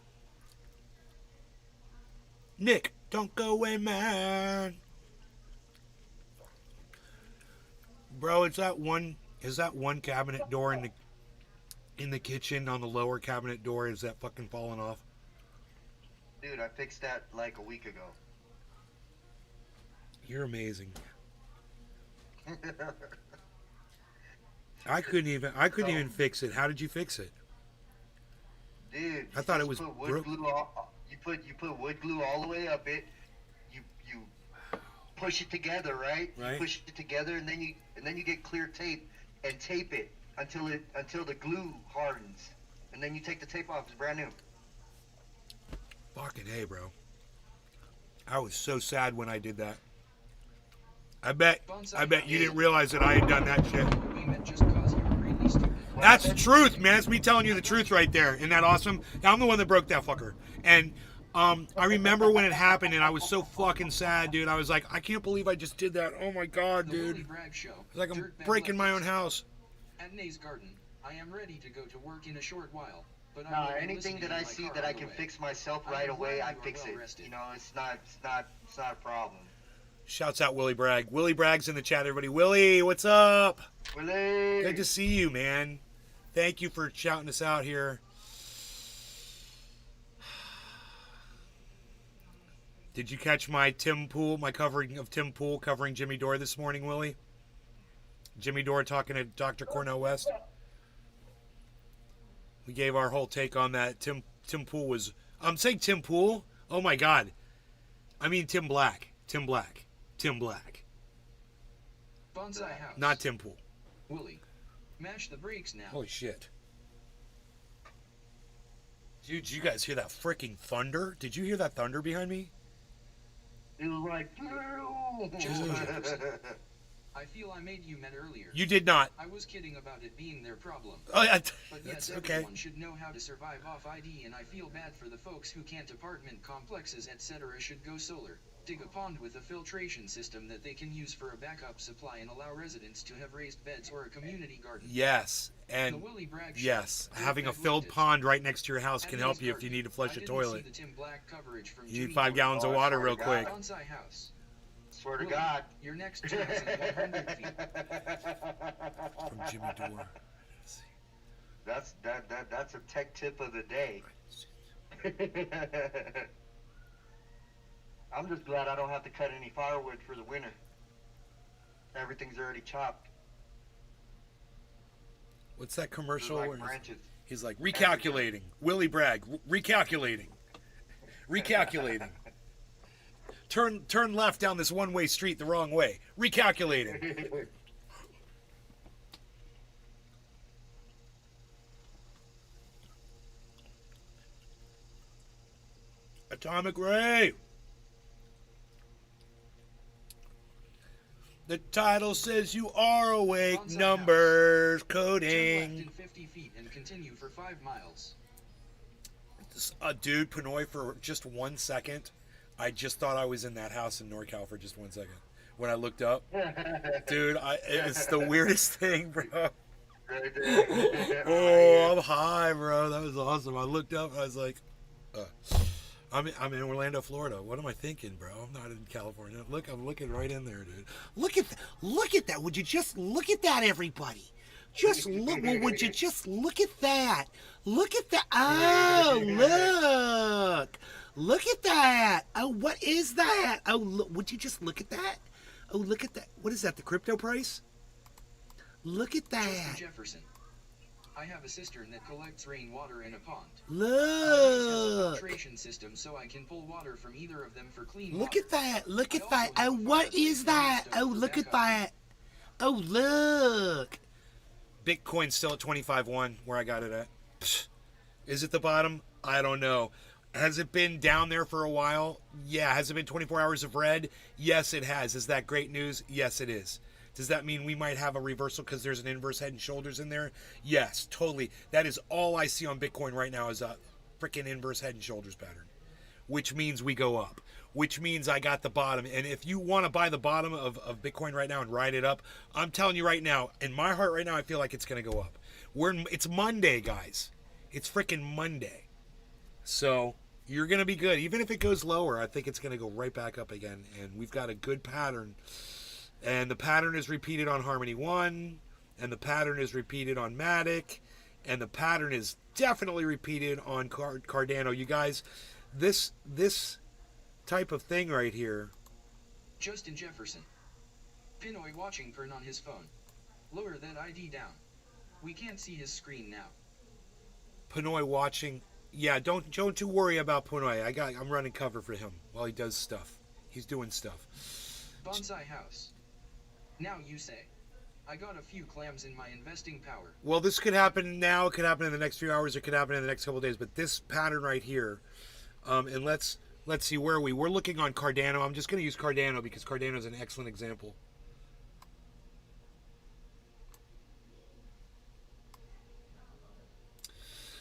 Nick, don't go away, man. Bro, is that one cabinet door in the kitchen on the lower cabinet door? Is that fucking falling off? Dude, I fixed that like a week ago. You're amazing. I couldn't even fix it. How did you fix it? Dude, I thought it was put wood broken. glue you put wood glue all the way up it. You push it together, right? Right. You push it together, and then you get clear tape and tape it until the glue hardens, and then you take the tape off. It's brand new. Fucking hey, bro. I was so sad when I did that. I bet you didn't realize that I had done that shit. That's the truth, man. That's me telling you the truth right there. Isn't that awesome? I'm the one that broke that fucker. And I remember when it happened, and I was so fucking sad, dude. I was like, I can't believe I just did that. Oh my god, dude. It's like I'm breaking my own house. At Nay's Garden, I am ready to go to work in a short while. But No, anything that I see that I can fix myself right away, I fix it. You know, it's not a problem. Shouts out Willie Bragg. Willie Bragg's in the chat, everybody. Willie, what's up? Willie! Good to see you, man. Thank you for shouting us out here. Did you catch my covering of Tim Pool covering Jimmy Dore this morning, Willie? Jimmy Dore talking to Dr. Cornel West. We gave our whole take on that. Tim Pool was... I'm saying Tim Pool? Oh my god. I mean Tim Black. Tim Black. Bonsai House. Not Tim Pool. Willie, mash the brakes now. Holy shit. Dude, did you guys hear that freaking thunder? Did you hear that thunder behind me? It was like... I feel I made you mad earlier. You did not. I was kidding about it being their problem. Oh, yeah, but that's yes, okay. Everyone should know how to survive off ID, and I feel bad for the folks who can't. Apartment complexes, etc. should go solar. Dig a pond with a filtration system that they can use for a backup supply and allow residents to have raised beds or a community garden. Yes, and The Willie Bragg Show. yes, Dirt having a Bag filled looked it. pond right next to your house At can help Nay's you if you Garden, need to flush I a didn't toilet. see the Tim Black coverage from You need Jimmy 5 Dore. gallons of water real quick. Bonsai House. Swear to Willie, God. Your next chance is 100 feet. From Jimmy Dore. That's a tech tip of the day. I'm just glad I don't have to cut any firewood for the winter. Everything's already chopped. What's that commercial? Like where branches. he's like, recalculating. Willie Bragg, recalculating. Recalculating. Turn left down this one-way street the wrong way. Recalculating. Atomic Ray. The title says you are awake. Bonsai Numbers, Turn left coding. in 50 feet and continue for 5 miles. Dude, Pinoy, for just 1 second, I just thought I was in that house in NorCal for just 1 second. When I looked up, dude, it's the weirdest thing, bro. Oh, I'm high, bro. That was awesome. I looked up. I was like, I'm in Orlando, Florida. What am I thinking, bro? I'm not in California. Look, I'm looking right in there, dude. Look at that. Would you just look at that, everybody? Just look. Well, would you just look at that? Look at that. Oh, look. Look at that. Oh, what is that? Oh, look. Would you just look at that? Oh, look at that. What is that? The crypto price? Look at that. Justin Jefferson. I have a cistern that collects rainwater in a pond. Look. A filtration system so I can pull water from either of them for clean Look water. at that. Look at that. Oh, what is that? Oh, look at that. Oh, look. Bitcoin's still at 25.1 where I got it at. Psh. Is it the bottom? I don't know. Has it been down there for a while? Yeah. Has it been 24 hours of red? Yes, it has. Is that great news? Yes, it is. Does that mean we might have a reversal because there's an inverse head and shoulders in there? Yes, totally. That is all I see on Bitcoin right now is a freaking inverse head and shoulders pattern, which means we go up, which means I got the bottom. And if you want to buy the bottom of Bitcoin right now and ride it up, I'm telling you right now, in my heart right now, I feel like it's going to go up. It's Monday, guys. It's freaking Monday. So you're going to be good. Even if it goes lower, I think it's going to go right back up again. And we've got a good pattern. And the pattern is repeated on Harmony 1, and the pattern is repeated on Matic, and the pattern is definitely repeated on Cardano. You guys, this type of thing right here. Justin Jefferson. Pinoy watching porn on his phone. Lower that ID down. We can't see his screen now. Pinoy watching. Yeah, don't you worry about Pinoy. I'm running cover for him while he does stuff. He's doing stuff. Bonsai House. Now you say. I got a few clams in my investing power. Well, this could happen now. It could happen in the next few hours. It could happen in the next couple of days. But this pattern right here, and let's see where we're looking on Cardano. I'm just going to use Cardano because Cardano is an excellent example.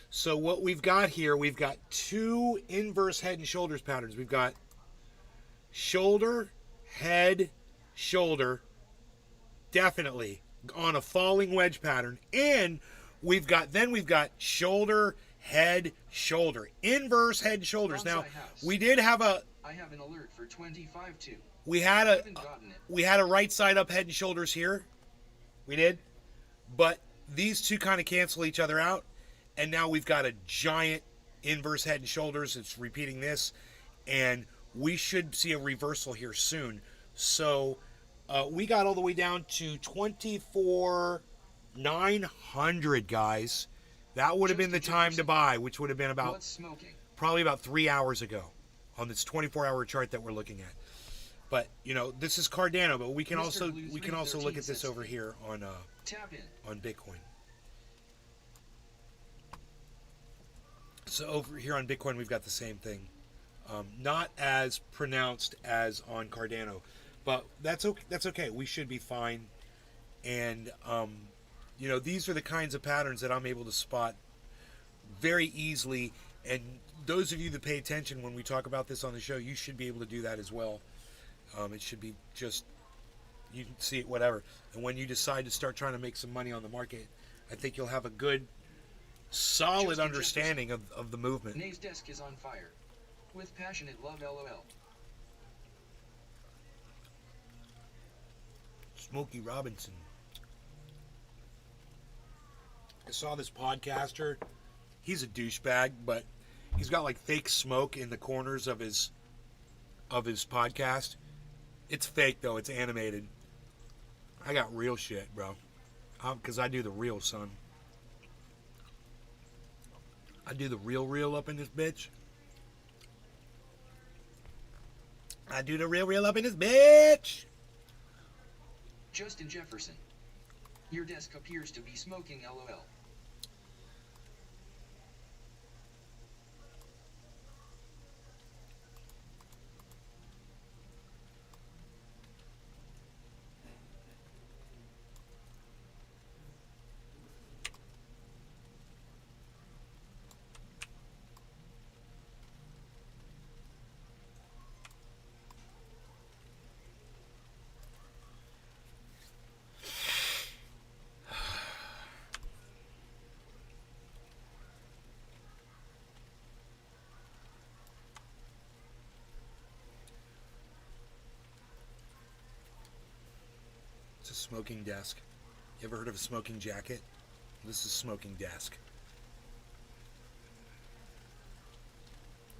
So what we've got here, we've got two inverse head and shoulders patterns. We've got shoulder, head, shoulder. Definitely on a falling wedge pattern, and we've got shoulder, head, shoulder, inverse head and shoulders. Now we did have I have an alert for 25-2. We had a right side up head and shoulders here. We did, but these two kind of cancel each other out, and now we've got a giant inverse head and shoulders. It's repeating this, and we should see a reversal here soon. So. We got all the way down to 24,900, guys. That would have been the time to buy, which would have been probably about 3 hours ago on this 24-hour chart that we're looking at. But this is Cardano, but we can also look at this over here on Bitcoin. So over here on Bitcoin, we've got the same thing, not as pronounced as on Cardano. But that's okay. That's okay. We should be fine. And, these are the kinds of patterns that I'm able to spot very easily. And those of you that pay attention when we talk about this on the show, you should be able to do that as well. It should be just, you can see it, whatever. And when you decide to start trying to make some money on the market, I think you'll have a good, solid understanding of the movement. Nave's desk is on fire. With passionate love, LOL. Smokey Robinson. I saw this podcaster. He's a douchebag, but he's got like fake smoke in the corners of his podcast. It's fake though. It's animated. I got real shit, bro. Because I do the real, son. I do the real up in this bitch. I do the real up in this bitch. Justin Jefferson. Your desk appears to be smoking, LOL. It's a smoking desk. You ever heard of a smoking jacket? This is smoking desk.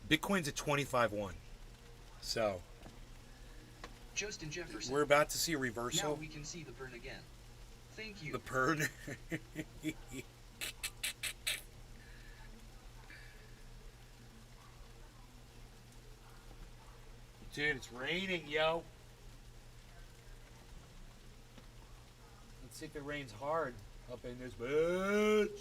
Bitcoin's at 25-1. So Justin Jefferson. we're about to see a reversal. Now we can see the burn again. Thank you. The burn. Dude, it's raining, yo. Let's see if it rains hard up in this bitch.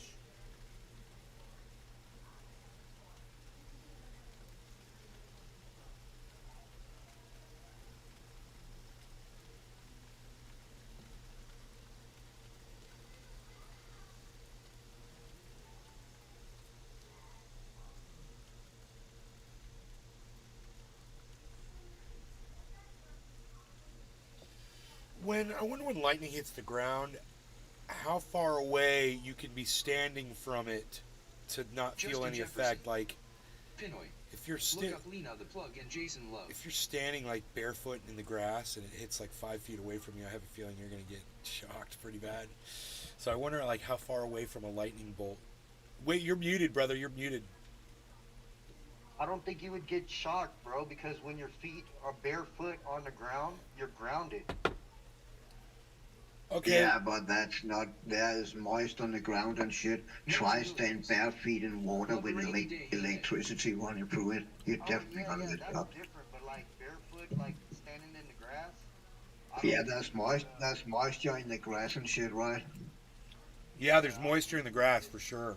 I wonder when lightning hits the ground, how far away you can be standing from it to not feel Justin any Jefferson. effect. Like, Pinoy. if you're Look up Lena the Plug and Jason Love. if you're standing like barefoot in the grass and it hits like 5 feet away from you, I have a feeling you're gonna get shocked pretty bad. So I wonder like how far away from a lightning bolt. Wait, you're muted, brother. You're muted. I don't think you would get shocked, bro, because when your feet are barefoot on the ground, you're grounded. Okay. Yeah, but that's not. There is moist on the ground and shit. Try staying bare feet in water with electricity running through it. You're definitely gonna get That's shocked. different, but like barefoot, like standing in the grass. Yeah, that's moist. That's moisture in the grass and shit, right? Yeah, there's moisture in the grass for sure.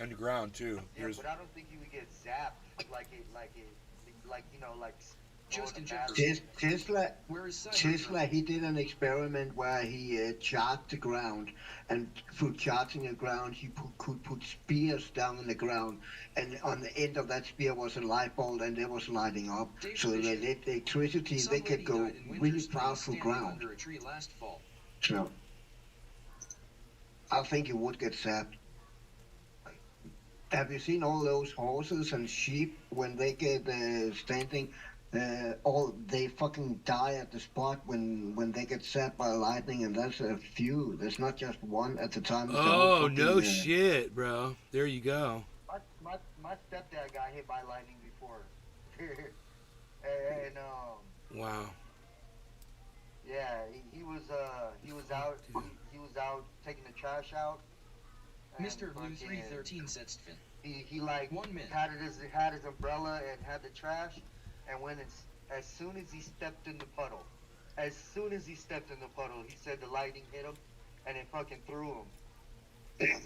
Underground too. Yeah, There's but I don't think you would get zapped like you know, like. Justin Jefferson. Tesla, he did an experiment where he charged the ground, and through charging the ground, he could put spears down in the ground, and on the end of that spear was a light bulb, and it was lighting up. So the electricity, they could go really far through ground. Under a tree last fall. So, I think you would get zapped. Have you seen all those horses and sheep when they get standing? They fucking die at the spot when they get zapped by lightning, and that's a few. There's not just one at the time. Oh, no shit, bro. There you go. My stepdad got hit by lightning before, and Wow. yeah, he was out taking the trash out. and Mr. Blue fucking- 313 Setstfin. He like 1 minute. had his umbrella and had the trash, and as soon as he stepped in the puddle, he said the lightning hit him, and it fucking threw him.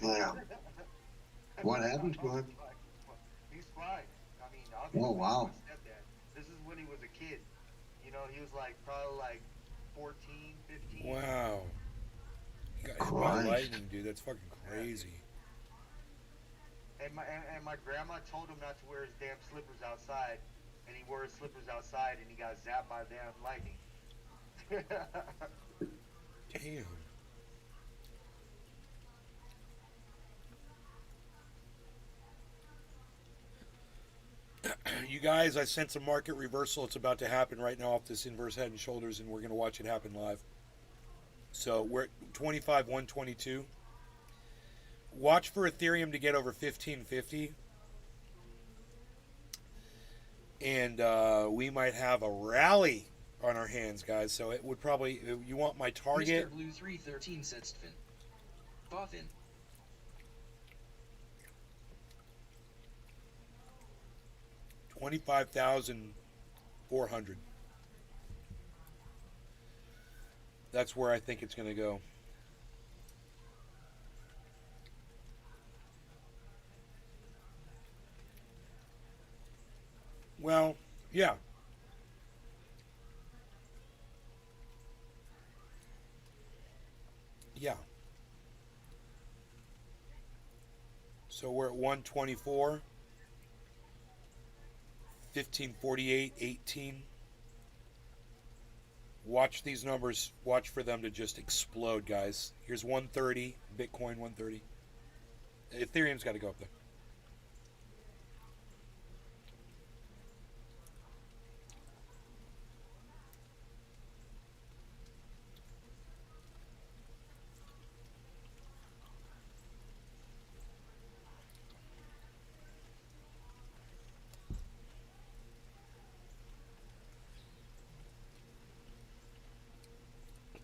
Yeah. What happened to him? He's fine. I mean, obviously, Oh, wow. my stepdad. This is when he was a kid. You know, he was like probably like 14, 15. Wow. You got hit by Christ. lightning, dude. That's fucking crazy. And my grandma told him not to wear his damn slippers outside, and he wore his slippers outside, and he got zapped by damn lightning. Damn. You guys, I sense a market reversal. It's about to happen right now off this inverse head and shoulders, and we're going to watch it happen live. So we're at 25,122. Watch for Ethereum to get over 1550. And we might have a rally on our hands, guys. So it would probably, you want my target? Mr. Blue 313 Setstfin. Bothin. $25,400. That's where I think it's going to go. Well, yeah. Yeah. So we're at 124. 1548, 18. Watch these numbers. Watch for them to just explode, guys. Here's 130. Bitcoin 130. Ethereum's got to go up there.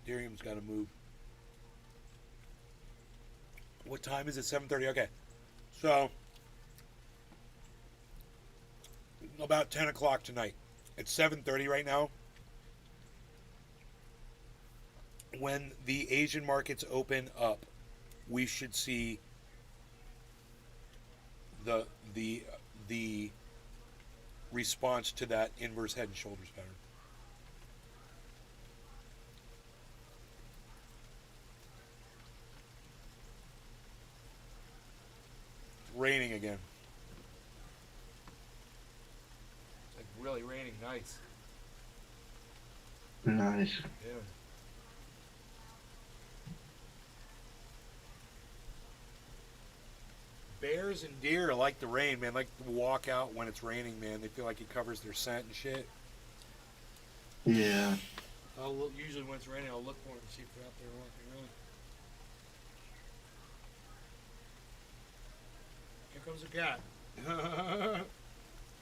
Darium's got to move. What time is it? 7:30. Okay. So, about 10 o'clock tonight. It's 7:30 right now. When the Asian markets open up, we should see the response to that inverse head and shoulders pattern. It's raining again. It's like really raining. Nice. Nice. Yeah. Bears and deer like the rain, man. Like to walk out when it's raining, man. They feel like it covers their scent and shit. Yeah. I'll look, usually when it's raining, I'll look for them and see if they're out there walking around. Here comes a cat.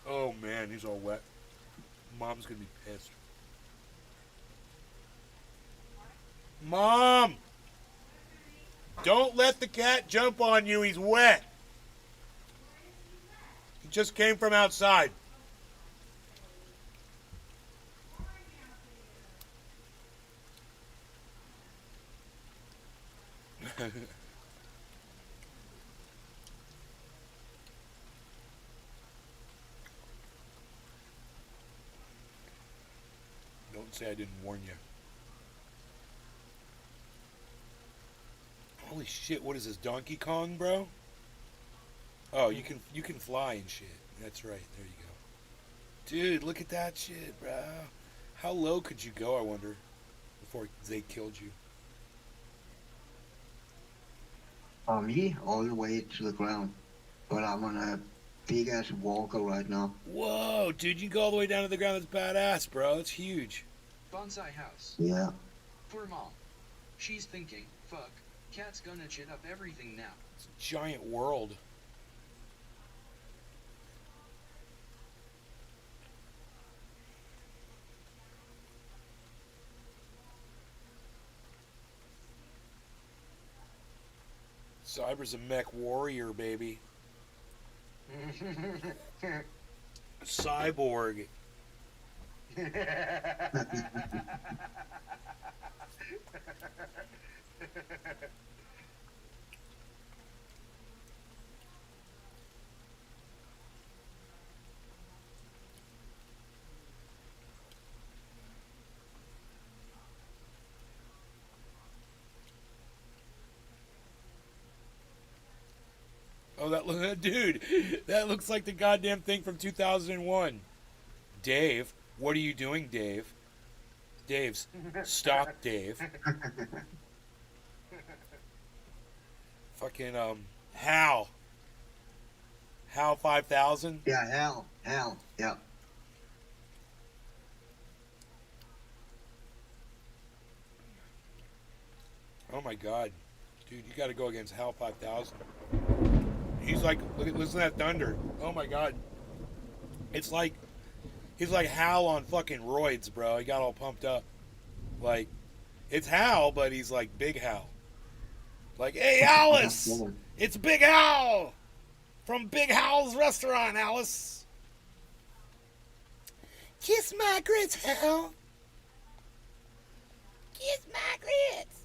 Oh man, he's all wet. Mom's gonna be pissed. Mom! Don't let the cat jump on you, he's wet. He just came from outside. Don't say I didn't warn you. Holy shit, what is this, Donkey Kong, bro? Oh, you can fly and shit. That's right, there you go. Dude, look at that shit, bro. How low could you go, I wonder, before they killed you? Me, all the way to the ground. But I'm on a big ass walker right now. Whoa, dude, you can go all the way down to the ground. That's badass, bro. That's huge. Bonsai house. Yeah. Poor mom. She's thinking, fuck, cat's gonna chit up everything now. It's a giant world. Cyber's a mech warrior, baby. Cyborg. Oh, dude, that looks like the goddamn thing from 2001. Dave, what are you doing, Dave? Dave's, stop, Dave. Fucking, Hal. Hal 5000? Yeah, Hal, yeah. Oh my god. Dude, you gotta go against Hal 5000. He's like, listen to that thunder. Oh my god. It's like, he's like Hal on fucking roids, bro. He got all pumped up. Like, it's Hal, but he's like Big Hal. Like, hey, Alice! It's Big Hal! From Big Hal's restaurant, Alice! Kiss my grits, Hal! Kiss my grits!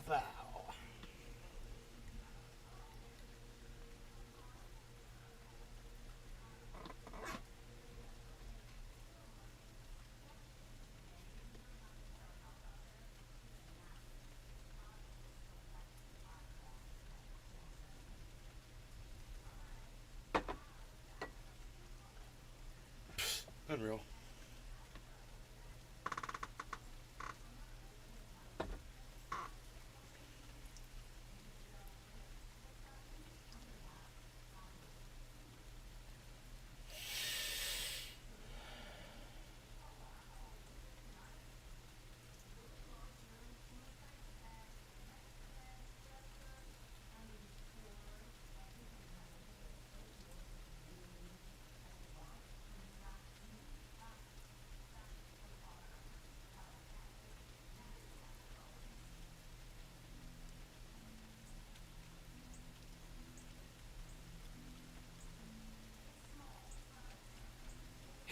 Pow. Unreal.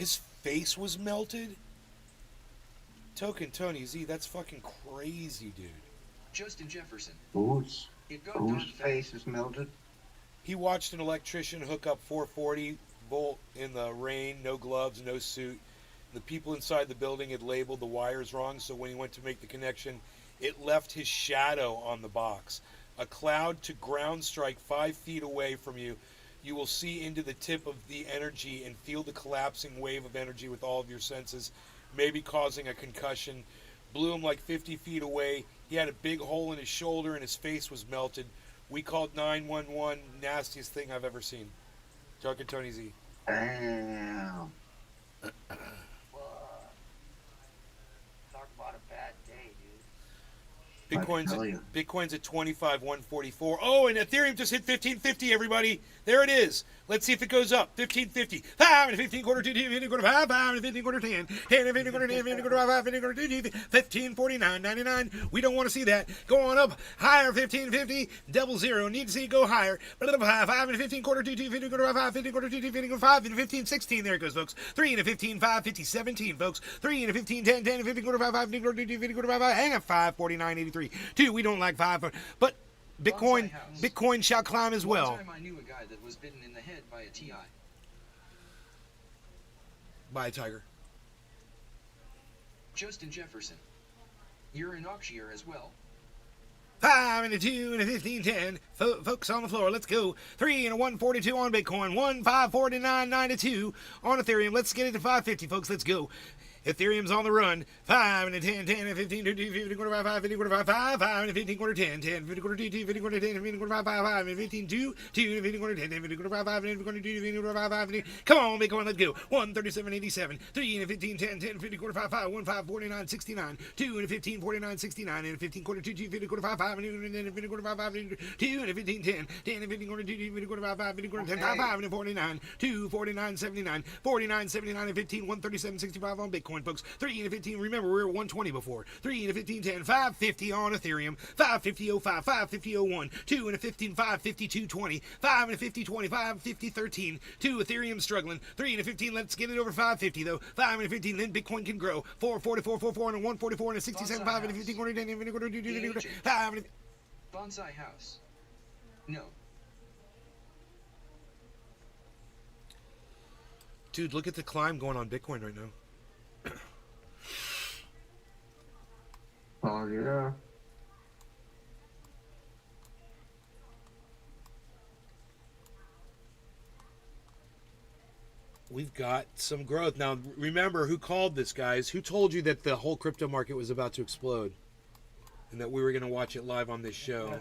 His face was melted? Token Tony Z, that's fucking crazy, dude. Justin Jefferson. Whose It got dark fast. face is melted? He watched an electrician hook up 440 volt in the rain, no gloves, no suit. The people inside the building had labeled the wires wrong, so when he went to make the connection, it left his shadow on the box. A cloud to ground strike 5 feet away from you. You will see into the tip of the energy and feel the collapsing wave of energy with all of your senses, maybe causing a concussion. Blew him like 50 feet away. He had a big hole in his shoulder and his face was melted. We called 911. Nastiest thing I've ever seen. Talking Tony Z. Damn. Talk about a bad day, dude. Bitcoin's at 25,144. Oh, and Ethereum just hit 1550, everybody. There it is. Let's see if it goes up. 1550. 5 and 15 quarter 2, 15 quarter 5, 5 and 15 quarter 10, 10 and 15 quarter 10, 15 quarter 5, 15 quarter 2, 1549.99. We don't want to see that. Go on up higher. 1550. Double zero. Need to see it go higher. 5 and 15 quarter 2, 15 quarter 5, 15 quarter 2, 15 quarter 5, and 1516. There it goes, folks. 3 and a 15 5, 50 17, folks. 3 and a 15 10, 10 and 15 quarter 5, 15 quarter 2, 15 quarter 5, hang on 5 49.83. 2, we don't like 5, but Bitcoin shall climb as well. One time I knew a guy that was bitten in the head by a TI. By a tiger. Justin Jefferson. You're an auctioneer as well. 5 and a 2 and a 15 10. Folks on the floor, let's go. 3 and a 142 on Bitcoin. 1 549.92 on Ethereum. Let's get it to 550, folks. Let's go. Ethereum's on the run. 5 and a 10, 10 and 15, 2, 15 quarter 5, 5, 50 quarter 5, 5, 5 and a 15 quarter 10, 10, 50 quarter 2, 2, 50 quarter 10, 15 quarter 5, 5, 5 and 15, 2, 2 and 15 quarter 10, 10, 50 quarter 5, 5 and 50 quarter 2, 50 quarter 5, 5, 50. Come on, Bitcoin, let's go. 137.87, 3 and a 15, 10, 10, 50 quarter 5, 5, 1, 5, 49.69, 2 and a 15, 49.69, and a 15 quarter 2, 2, 50 quarter 5, 5, and a 50 quarter 5, 5, 2 and a 15, 10, 10 and 15 quarter 2, 2, 50 quarter 5, 5, 50 quarter 10, 5, 5 and a 49, 2, 49.79, 49.79 and 15, 137.65 on Bitcoin, folks. 3 and a 15, remember we were at 120 before. 3 and a 15, 10, 550 on Ethereum, 550.05, 550.01, 2 and a 15, 552.20, 5 and a 50.20, 550.13, 2 Ethereum struggling, 3 and a 15, let's get it over 550 though, 5 and a 15, then Bitcoin can grow, 444.44 and a 144 and a 67, 5 and a 15 quarter 10 and a quarter 2, 5 and a Bonsai House. No. Dude, look at the climb going on Bitcoin right now. Oh, yeah. We've got some growth. Now, remember who called this, guys? Who told you that the whole crypto market was about to explode? And that we were going to watch it live on this show?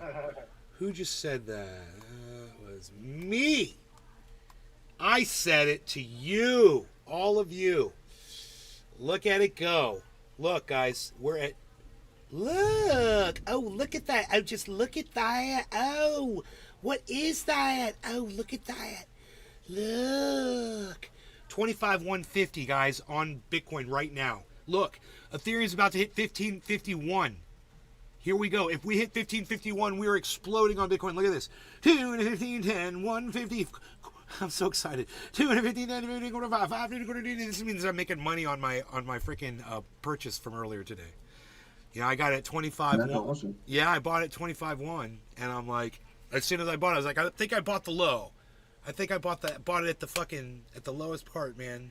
Who just said that? It was me. I said it to you. All of you. Look at it go. Look, guys. We're at... Look. Oh, look at that. Oh, just look at that. Oh, what is that? Oh, look at that. Look. 25,150, guys, on Bitcoin right now. Look. Ethereum's about to hit 1551. Here we go. If we hit 1551, we're exploding on Bitcoin. Look at this. 2 and a 15, 10, 150. I'm so excited. 2 and a 15, 10, 15, quarter 5, 5, 50, quarter 2. This means I'm making money on my freaking purchase from earlier today. You know, I got it at 25. That's awesome. Yeah, I bought it at 25.1, and I'm like, as soon as I bought it, I was like, I think I bought the low. I think I bought it at the lowest part, man.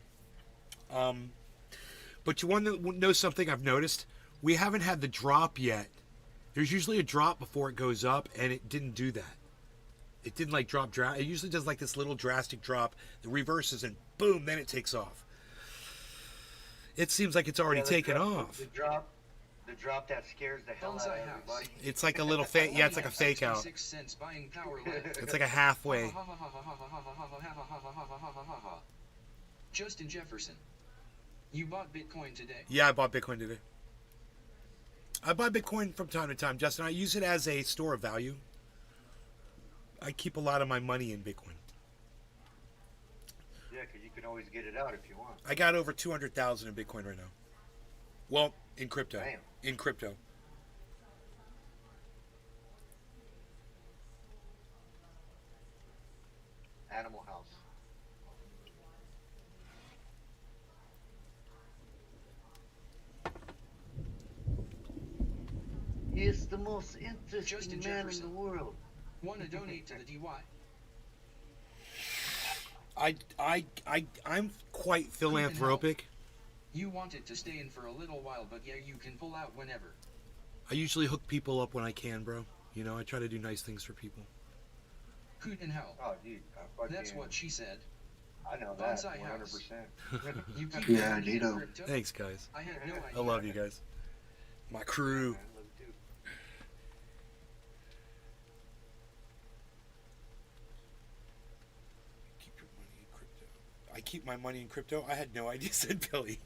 But you want to know something I've noticed? We haven't had the drop yet. There's usually a drop before it goes up, and it didn't do that. It didn't like drop. It usually does like this little drastic drop. The reverses, and boom, then it takes off. It seems like it's already taken off. The drop that scares the hell out of everybody. It's like a little fake. Yeah, it's like a fake out. It's like a halfway. Justin Jefferson. You bought Bitcoin today? Yeah, I bought Bitcoin today. I buy Bitcoin from time to time, Justin. I use it as a store of value. I keep a lot of my money in Bitcoin. Yeah, because you can always get it out if you want. I got over 200,000 in Bitcoin right now. Well, in crypto. Damn. In crypto. Animal House. He is the most interesting Justin man Jefferson. in the world. Want to donate to the DY? I'm quite philanthropic. You want it to stay in for a little while, but yeah, you can pull out whenever. I usually hook people up when I can, bro. You know, I try to do nice things for people. Hoot in hell. Oh, dude. That's what she said. I know that. Bonsai house. 100%. You keep Yeah, going Dito. crypto? Thanks, guys. I had no idea. I love you guys. My crew. Keep your money in crypto. I keep my money in crypto? I had no idea, said Billy.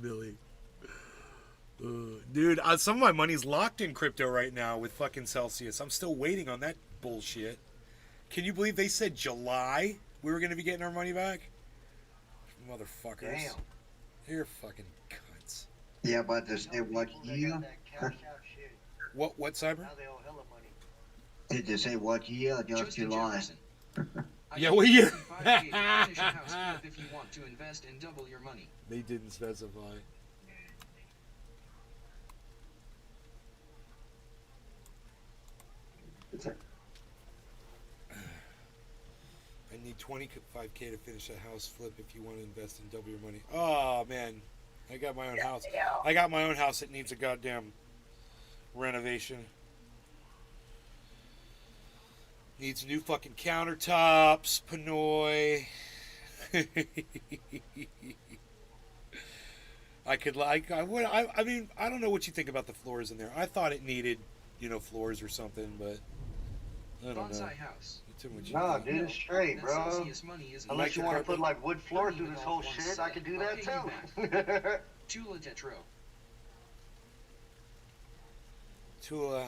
Billy. Dude, some of my money's locked in crypto right now with fucking Celsius. I'm still waiting on that bullshit. Can you believe they said July we were going to be getting our money back? Motherfuckers. Damn. You're fucking cunts. Yeah, but they say what year? What Cyber? Now they owe hella money. Did they say what year? Just Justin July. Jefferson. Yeah, what year? 5K to finish a house flip if you want to invest and double your money. They didn't specify. I need 25K to finish a house flip if you want to invest and double your money. Oh, man. I got my own house. I got my own house that needs a goddamn renovation. Needs new fucking countertops, Pinoy. I mean, I don't know what you think about the floors in there. I thought it needed, floors or something, but I don't know. Bonsai house. Too much. No, dude, it's straight, That bro. Celsius money is Unless you want to carpet? put like wood floors through this whole shit, I could do that too. Tula Tetro. Tula,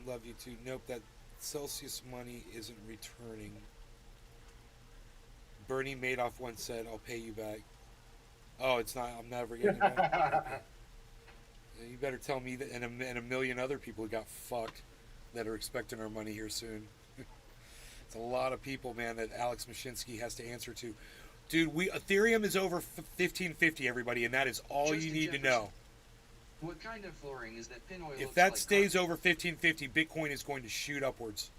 love you too. Nope, that Celsius money isn't returning. Bernie Madoff once said, "I'll pay you back." Oh, it's not. I'm never getting it back. Okay. You better tell me that, and a million other people got fucked that are expecting our money here soon. It's a lot of people, man, that Alex Mashinsky has to answer to. Dude, Ethereum is over 1550, everybody, and that is all Justin you need Jefferson. to know. What kind of flooring is that Pinoy If looks that like stays over 1550, Bitcoin is going to shoot upwards.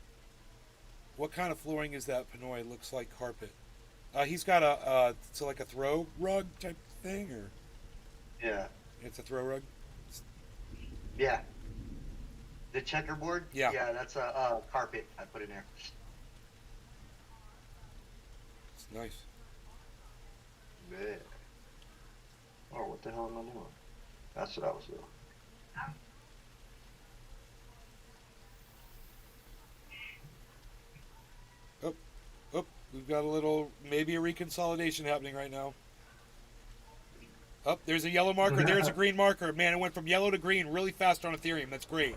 What kind of flooring is that, Pinoy? Looks like carpet. He's got like a throw rug type thing, or? Yeah. It's a throw rug? Yeah. The checkerboard? Yeah. Yeah, that's a carpet I put in there. It's nice. Yeah. Oh, what the hell am I doing? That's what I was doing. Oh, we've got maybe a reconsolidation happening right now. Oh, there's a yellow marker. There's a green marker. Man, it went from yellow to green really fast on Ethereum. That's great.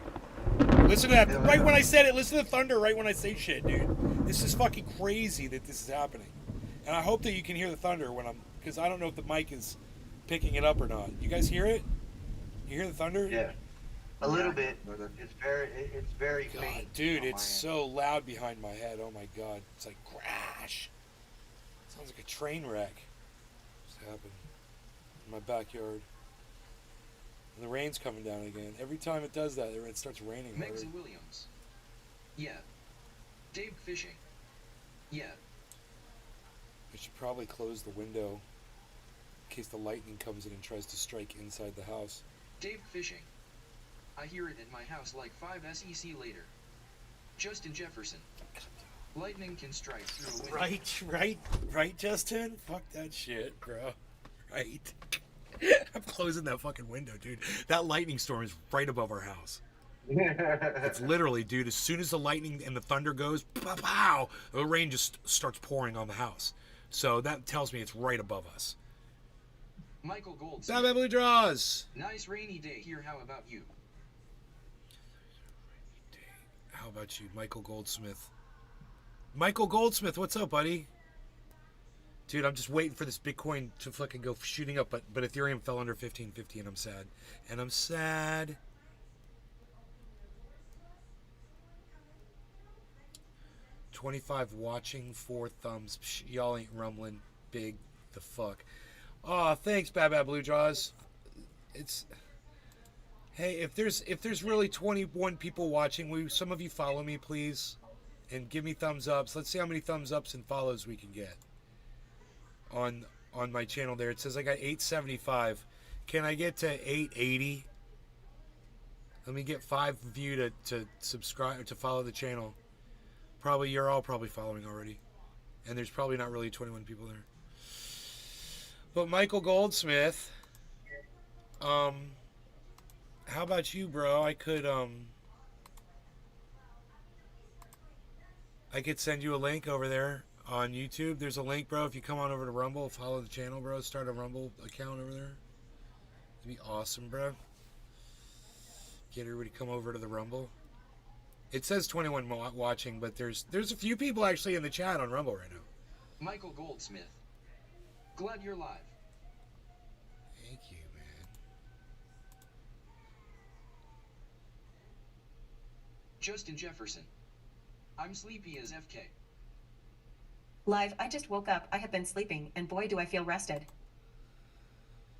Listen to that. Right when I said it, listen to the thunder right when I say shit, dude. This is fucking crazy that this is happening. And I hope that you can hear the thunder because I don't know if the mic is picking it up or not. You guys hear it? You hear the thunder? Yeah. A little bit. It's very God, faint. dude, on it's my so loud behind my head. Oh my God. It's like crash. Sounds like a train wreck. What's happened? In my backyard. And the rain's coming down again. Every time it does that, it starts raining. Megza Williams. Yeah. Dave Fishing. Yeah. I should probably close the window in case the lightning comes in and tries to strike inside the house. Dave Fishing. I hear it at my house like 5 SEC later. Justin Jefferson. Lightning can strike through a window. Right, Justin? Fuck that shit, bro. Right. I'm closing that fucking window, dude. That lightning storm is right above our house. It's literally, dude, as soon as the lightning and the thunder goes, pow, pow, the rain just starts pouring on the house. So that tells me it's right above us. Michael Goldsmith. Bad Blue Draws. Nice rainy day here. How about you? How about you, Michael Goldsmith? Michael Goldsmith, what's up, buddy? Dude, I'm just waiting for this Bitcoin to fucking go shooting up, but Ethereum fell under 1550 and I'm sad. And I'm sad. $25 watching, 4 thumbs. Psh, y'all ain't rumbling big the fuck. Aw, thanks, Bad Blue Jaws. it's. Hey, if there's really 21 people watching, will some of you follow me, please, and give me thumbs ups. Let's see how many thumbs ups and follows we can get on my channel. There, it says I got 875. Can I get to 880? Let me get 5 of you to subscribe, to follow the channel. Probably you're all probably following already, and there's probably not really 21 people there. But Michael Goldsmith, how about you, bro? I could send you a link over there on YouTube. There's a link, bro. If you come on over to Rumble, follow the channel, bro. Start a Rumble account over there. It'd be awesome, bro. Get everybody come over to the Rumble. It says 21 watching, but there's a few people actually in the chat on Rumble right now. Michael Goldsmith. Glad you're live. Thank you, man. Justin Jefferson. I'm sleepy as FK. Live, I just woke up. I have been sleeping, and boy, do I feel rested.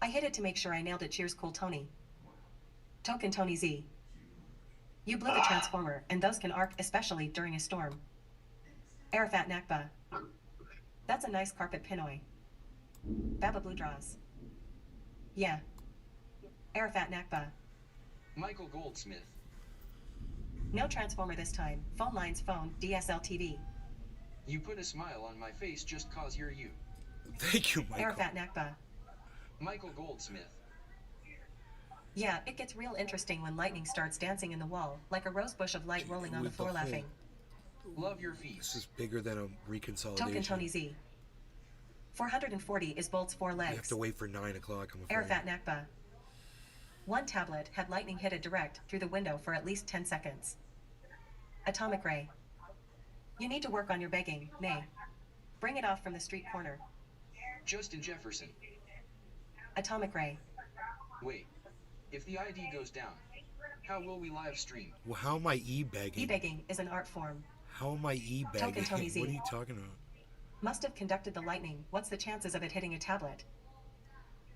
I hit it to make sure I nailed it. Cheers, cool Tony. Token Tony Z. You blew the transformer, and those can arc, especially during a storm. Arafat Nakba. That's a nice carpet Pinoy. Baba Blue Draws. Yeah. Arafat Nakba. Michael Goldsmith. No transformer this time. Phone lines phone, DSL TV. You put a smile on my face just cause you're you. Thank you, Michael. Arafat Nakba. Michael Goldsmith. Yeah, it gets real interesting when lightning starts dancing in the wall, like a rose bush of light rolling on the floor laughing. Love your feet. This is bigger than a reconsolidation. Token Tony Z. 440 is Bolt's 4 legs. You have to wait for 9 o'clock, I'm afraid. Arafat Nakba. One tablet had lightning hit it direct through the window for at least 10 seconds. Atomic Ray. You need to work on your begging, nay. Bring it off from the street corner. Justin Jefferson. Atomic Ray. Wait. If the ID goes down, how will we live stream? Well, how am I e-begging? E-begging is an art form. How am I e-begging? Token Tony Z. What are you talking about? Must have conducted the lightning. What's the chances of it hitting a tablet?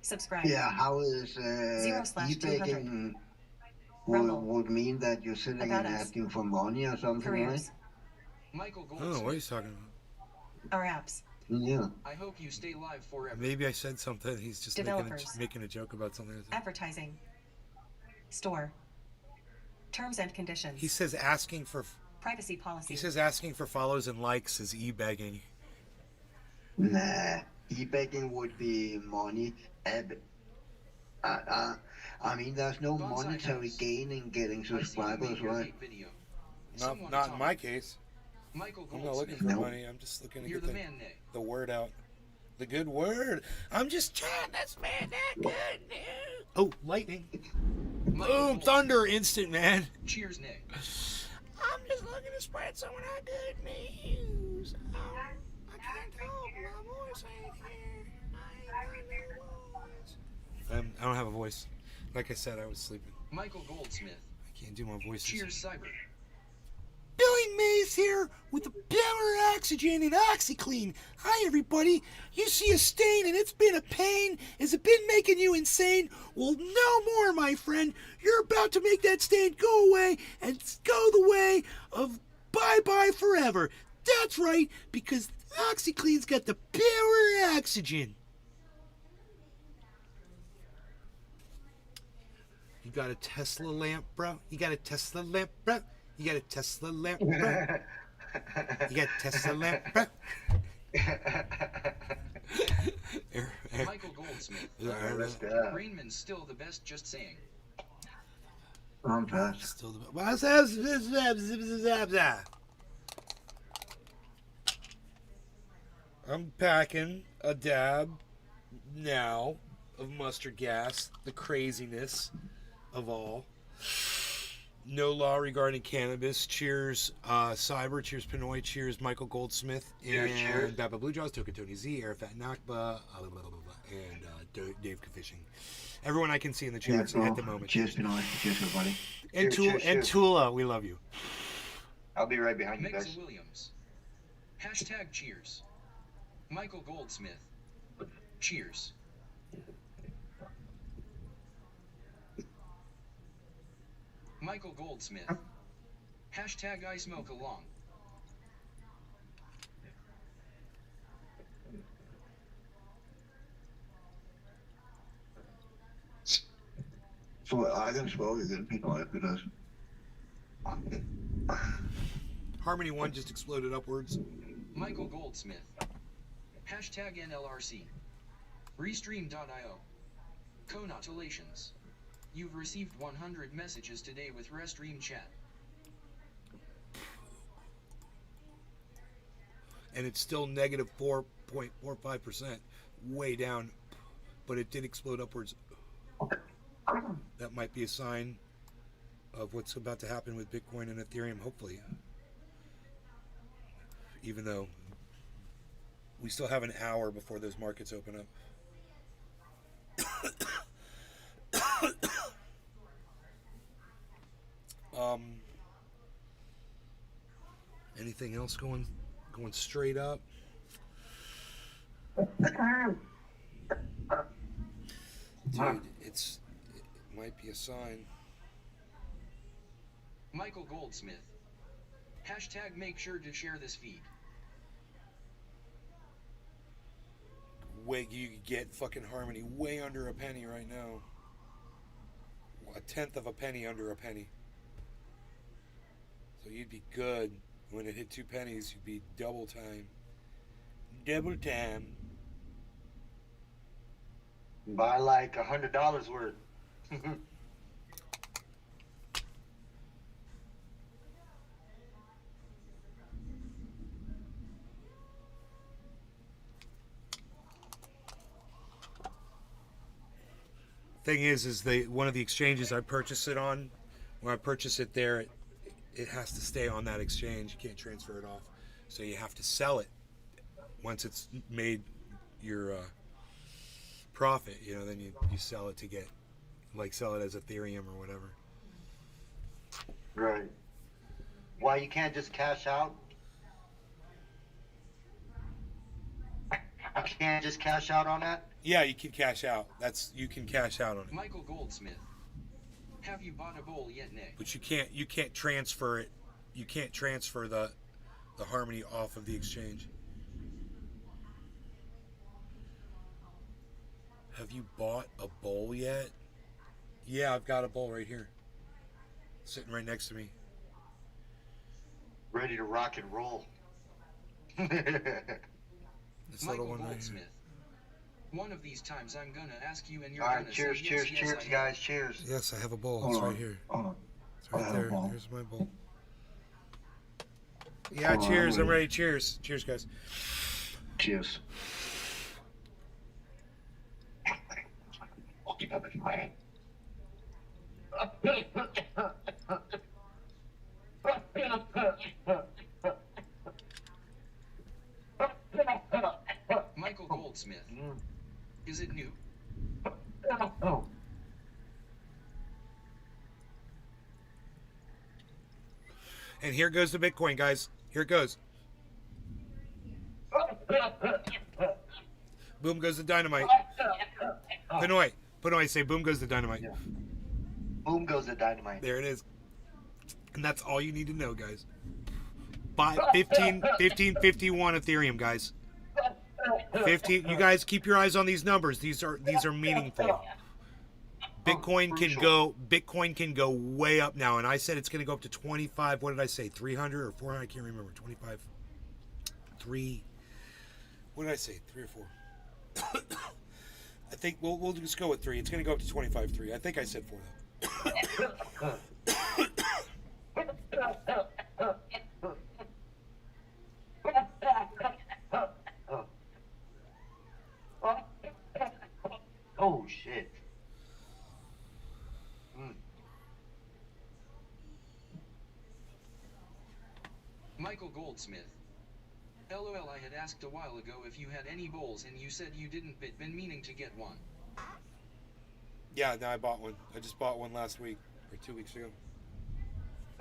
Subscribe. Yeah, how is e-begging would mean that you're sitting and asking for money or something, Careers. right? Michael I don't Goldsmith. know what he's talking about. Our apps. Yeah. I hope you stay live forever. Maybe I said something. He's just making a joke about something. Advertising. Store. Terms and conditions. He says asking for privacy policy. He says asking for follows and likes is e-begging. Nah, e-begging would be money. I mean, there's no monetary gain in getting subscribers, right? Not in my case. Michael I'm not looking for money. I'm just looking to get the word out. The good word. I'm just trying to spread that good news. Oh, lightning. Boom, thunder, instant, man. Cheers, Nick. I'm just looking to spread some of that good news. I can't help my voice ain't here. I don't have a voice. Like I said, I was sleeping. Michael Goldsmith. I can't do my voice. Cheers, Cyber. Billy Mays here with the Power Oxygen and OxyClean. Hi, everybody. You see a stain and it's been a pain. Has it been making you insane? Well, no more, my friend. You're about to make that stain go away and go the way of bye-bye forever. That's right, because OxyClean's got the Power Oxygen. You got a Tesla lamp, bro? You got a Tesla lamp, bro? You got a Tesla lamp, bro? You got a Tesla lamp, bro? Michael Goldsmith. Rainman's still the best, just saying. I'm past. Still the best. I'm packing a dab now of mustard gas, the craziness of all. No law regarding cannabis. Cheers, Cyber. Cheers, Pinoy. Cheers, Michael Goldsmith. And cheers. Baba Blue Jaws, Token Tony Z, Arafat Nakba, and Dave Fishing. Everyone I can see in the chat at the moment. Cheers, Pinoy. Cheers, everybody. And, cheers. Tula, we love you. I'll be right behind you Mexa guys. Williams. Hashtag cheers. Michael Goldsmith. Cheers. Michael Goldsmith. Hashtag I smoke along. So I can smoke again, people, because Harmony 1 just exploded upwards. Michael Goldsmith. Hashtag NLRC. Restream.io. Congratulations. You've received 100 messages today with Restream chat. And it's still negative 4.45%, way down, but it did explode upwards. That might be a sign of what's about to happen with Bitcoin and Ethereum, hopefully. Even though we still have an hour before those markets open up. Anything else going straight up? Dude, it might be a sign. Michael Goldsmith. Hashtag make sure to share this feed. You could get fucking Harmony way under a penny right now. A tenth of a penny under a penny. So you'd be good. When it hit 2 pennies, you'd be double time. Double time. Buy like $100 worth. Thing is one of the exchanges I purchase it on, when I purchase it there, it has to stay on that exchange. You can't transfer it off. So you have to sell it once it's made your profit, then you sell it to get, sell it as Ethereum or whatever. Right. Why you can't just cash out? I can't just cash out on that? Yeah, you can cash out. You can cash out on it. Michael Goldsmith. Have you bought a bowl yet, Nick? But you can't transfer it. You can't transfer the Harmony off of the exchange. Have you bought a bowl yet? Yeah, I've got a bowl right here. Sitting right next to me. Ready to rock and roll. This Michael little one right Goldsmith. One of these times I'm gonna ask you and you're Alright, gonna cheers, say cheers, yes, yes, cheers, I guys, cheers. Yes, I have a bowl. Hold It's on, right here. hold on. It's right I have there. a bowl. Here's my bowl. Yeah, Hold on, cheers. I'm I'm ready. Cheers. Cheers, guys. Cheers. Michael Goldsmith. Is it new? And here goes the Bitcoin, guys. Here it goes. Boom goes the dynamite. Panoy, say boom goes the dynamite. Yeah. Boom goes the dynamite. There it is. And that's all you need to know, guys. Buy 1551 Ethereum, guys. 15. You guys keep your eyes on these numbers. These are meaningful. Bitcoin can go way up now, and I said it's going to go up to 25. What did I say? 300 or 400? I can't remember. 25. 3. What did I say? 3 or 4? I think we'll just go with 3. It's going to go up to 25.3. I think I said 4 though. Oh shit. Michael Goldsmith. LOL, I had asked a while ago if you had any bowls and you said you didn't, but been meaning to get one. Yeah, no, I bought one. I just bought one last week or 2 weeks ago.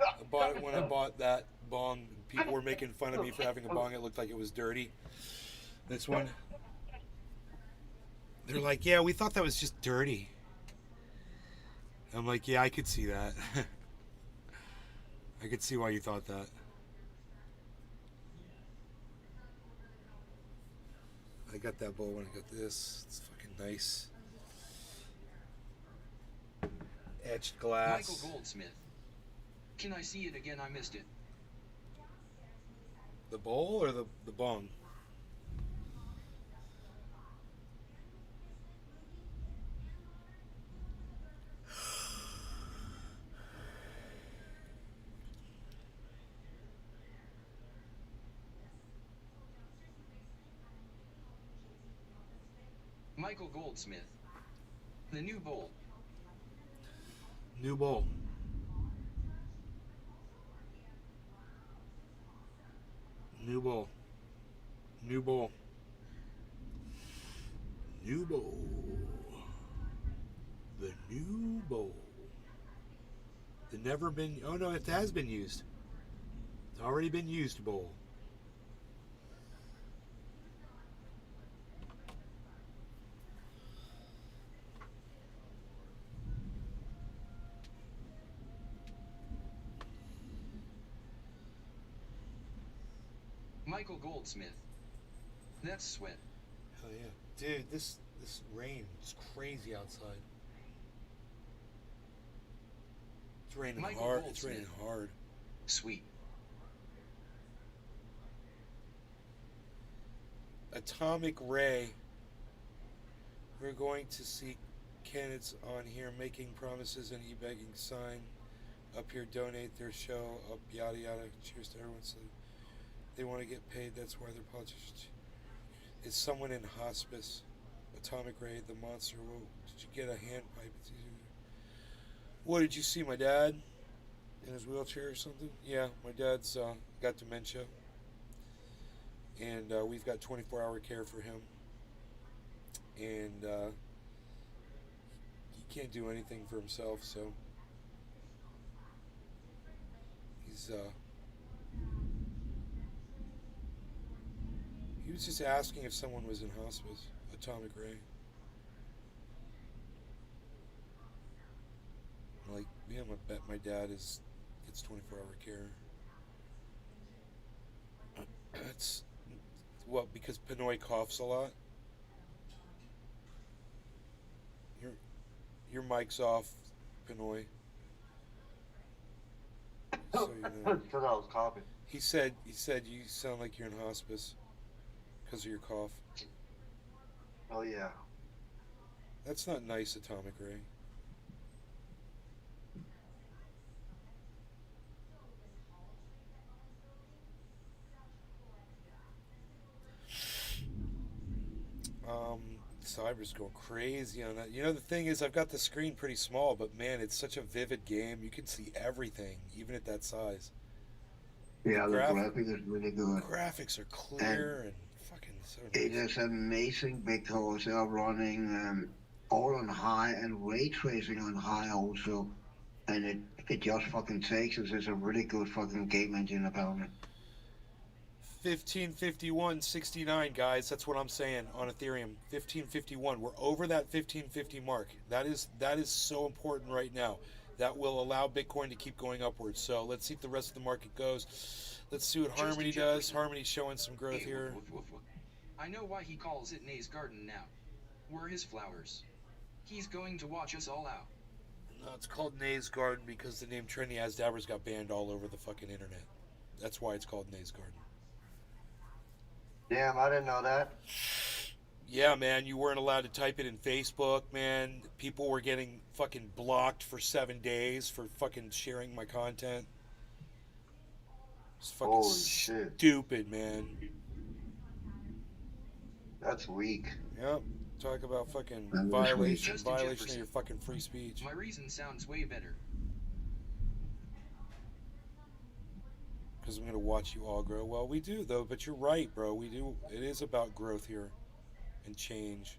I bought it when I bought that bong. People were making fun of me for having a bong. It looked like it was dirty. This one. They're like, yeah, we thought that was just dirty. I'm like, yeah, I could see that. I could see why you thought that. I got that bowl when I got this. It's fucking nice. Etched glass. Michael Goldsmith. Can I see it again? I missed it. The bowl or the bong? Michael Goldsmith. The new bowl. New bowl. New bowl. New bowl. New bowl. The new bowl. The never been. Oh no, it has been used. It's already been used bowl. Michael Goldsmith. That's sweat. Hell yeah. Dude, this rain is crazy outside. It's raining Michael hard. Goldsmith. It's raining hard. Sweet. Atomic Ray. We're going to see candidates on here making promises and e-begging sign up here, donate their show up, yada yada. Cheers to everyone. So they want to get paid. That's why they're politicians. Is someone in hospice? Atomic Ray, the monster. Whoa, did you get a hand pipe? What did you see? My dad in his wheelchair or something? Yeah, my dad's got dementia, and we've got 24-hour care for him, and he can't do anything for himself, so he's he was just asking if someone was in hospice. Atomic Ray. Like, yeah, I bet my dad gets 24-hour care. That's what, because Pinoy coughs a lot. Your mic's off, Pinoy. So you know. Because I was coughing. He said you sound like you're in hospice because of your cough. Oh yeah. That's not nice, Atomic Ray. Cyber's going crazy on that. You know, the thing is, I've got the screen pretty small, but man, it's such a vivid game. You can see everything, even at that size. Yeah, the graphics is really good. Graphics are clear and fucking so nice. It is amazing because they are running all on high and ray tracing on high also, and it just fucking takes us. It's a really good fucking game engine apparently. 1551.69, guys. That's what I'm saying on Ethereum. 1551. We're over that 1550 mark. That is so important right now. That will allow Bitcoin to keep going upwards. So let's see if the rest of the market goes. Let's see what Harmony does. Harmony's showing some growth here. I know why he calls it Nay's Garden now. We're his flowers. He's going to watch us all out. No, it's called Nay's Garden because the name Trini Asdabbers got banned all over the fucking internet. That's why it's called Nay's Garden. Damn, I didn't know that. Yeah, man, you weren't allowed to type it in Facebook, man. People were getting fucking blocked for 7 days for fucking sharing my content. It's fucking Holy shit. Stupid, man. That's weak. Yep. Talk about fucking violation of your fucking free speech. My reason sounds way better. Because I'm going to watch you all grow. Well, we do, though, but you're right, bro. We do. It is about growth here and change.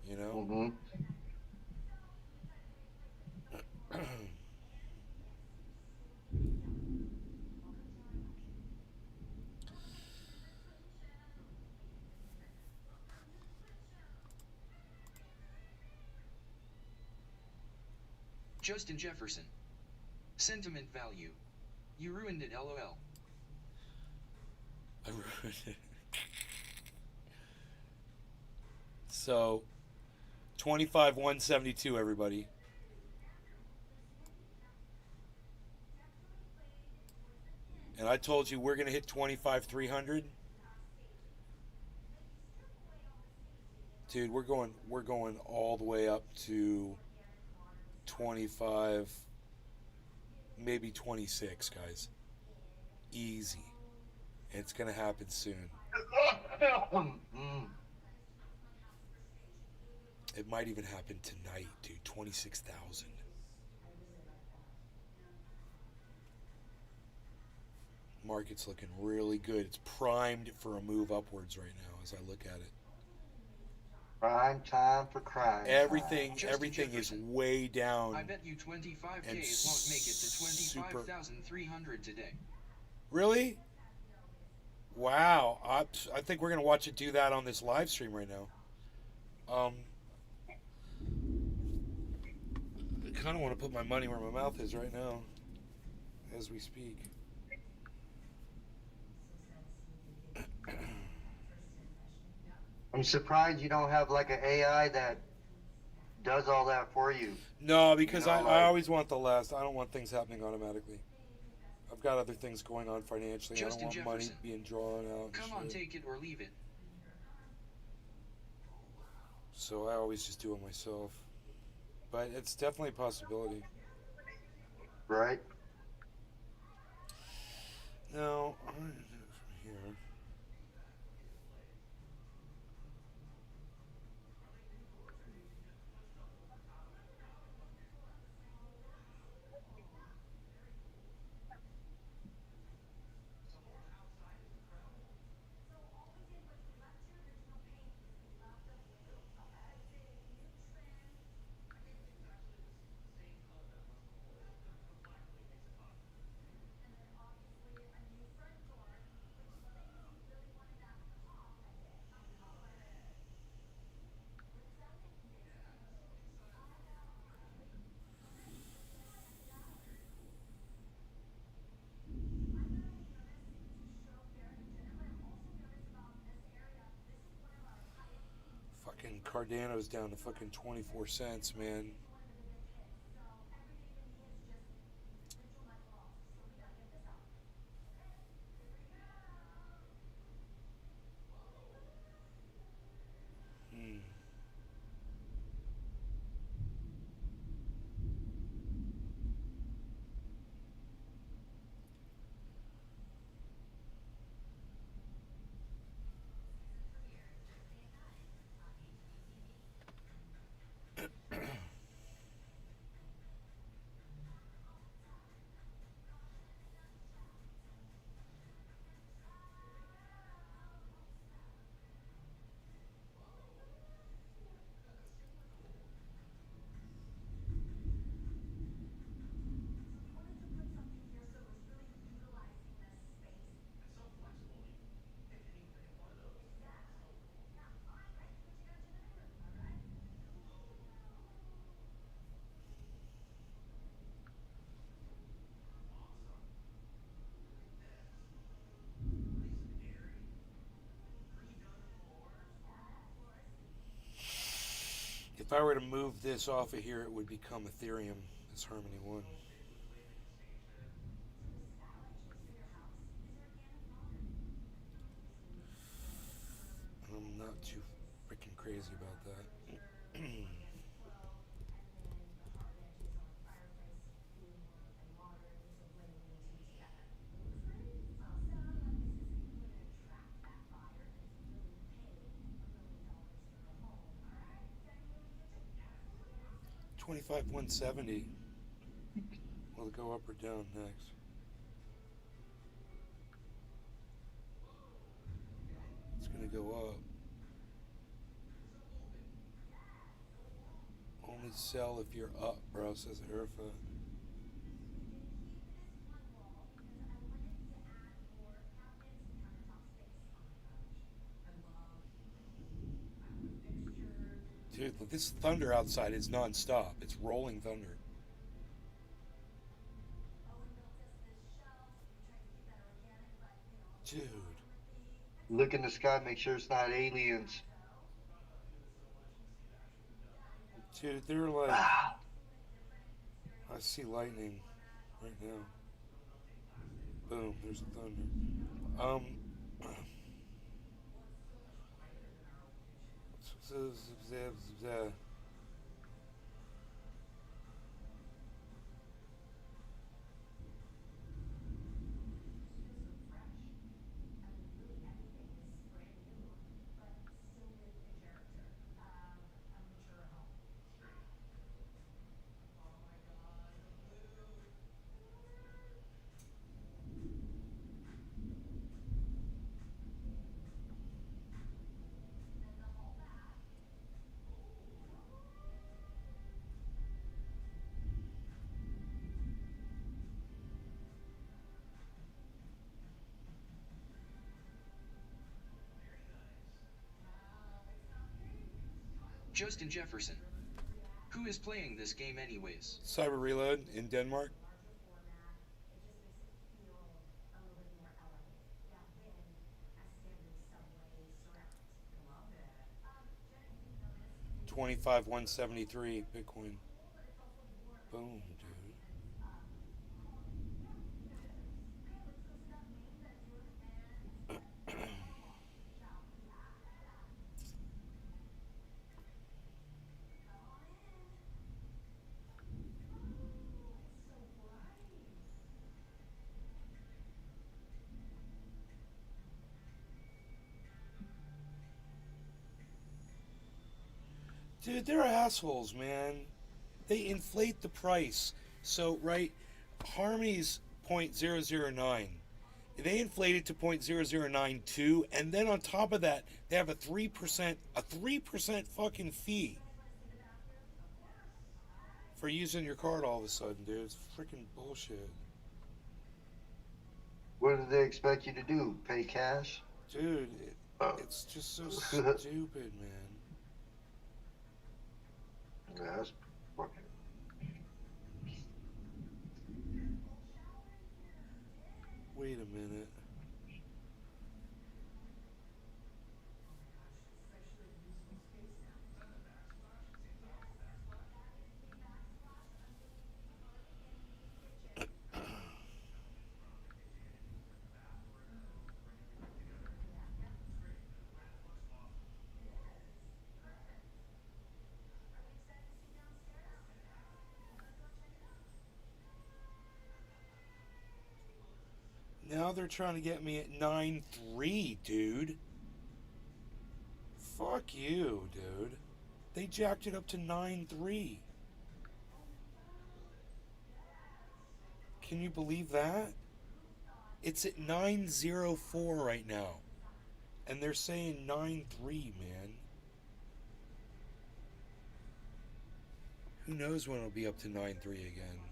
You know? Mm-hmm. Justin Jefferson. Sentiment value. You ruined it, lol. I ruined it. So, 25,172, everybody. And I told you we're gonna hit 25,300. Dude, we're going all the way up to 25, maybe 26, guys. Easy. And it's gonna happen soon. It might even happen tonight, dude. 26,000. Market's looking really good. It's primed for a move upwards right now as I look at it. Prime time for crime. Everything is way down. I bet you 25K won't make it to 25,300 today. Really? Wow. I think we're going to watch it do that on this live stream right now. I kind of want to put my money where my mouth is right now as we speak. I'm surprised you don't have like an AI that does all that for you. No, because You know, I always want the last. I don't want things happening automatically. I've got other things going on financially. Justin I don't want money Jefferson. being drawn out. and Come on, shit. take it or leave it. So I always just do it myself. But it's definitely a possibility. Right? No, I'm going to do it from here. Fucking Cardano's down to fucking 24 cents, man. If I were to move this off of here, it would become Ethereum, this Harmony 1. I'm not too freaking crazy about that. $25,170. Will it go up or down next? It's gonna go up. Only sell if you're up, bro, says Irfa. Dude, this thunder outside is non-stop. It's rolling thunder. Dude. Look in the sky, make sure it's not aliens. Dude, they're like... I see lightning right now. Boom, there's the thunder. Justin Jefferson. Who is playing this game anyways? Cyber Reload in Denmark. $25,173 Bitcoin. Boom, dude. Dude, they're assholes, man. They inflate the price. So, right, Harmony's 0.009. They inflate it to 0.0092, and then on top of that, they have a 3% fucking fee for using your card all of a sudden, dude. It's freaking bullshit. What do they expect you to do? Pay cash? Dude, it's just so stupid, man. Yeah, that's fucking... Wait a minute. Now they're trying to get me at 9.3, dude. Fuck you, dude. They jacked it up to 9.3. Can you believe that? It's at 9.04 right now. And they're saying 9.3, man. Who knows when it'll be up to 9.3 again.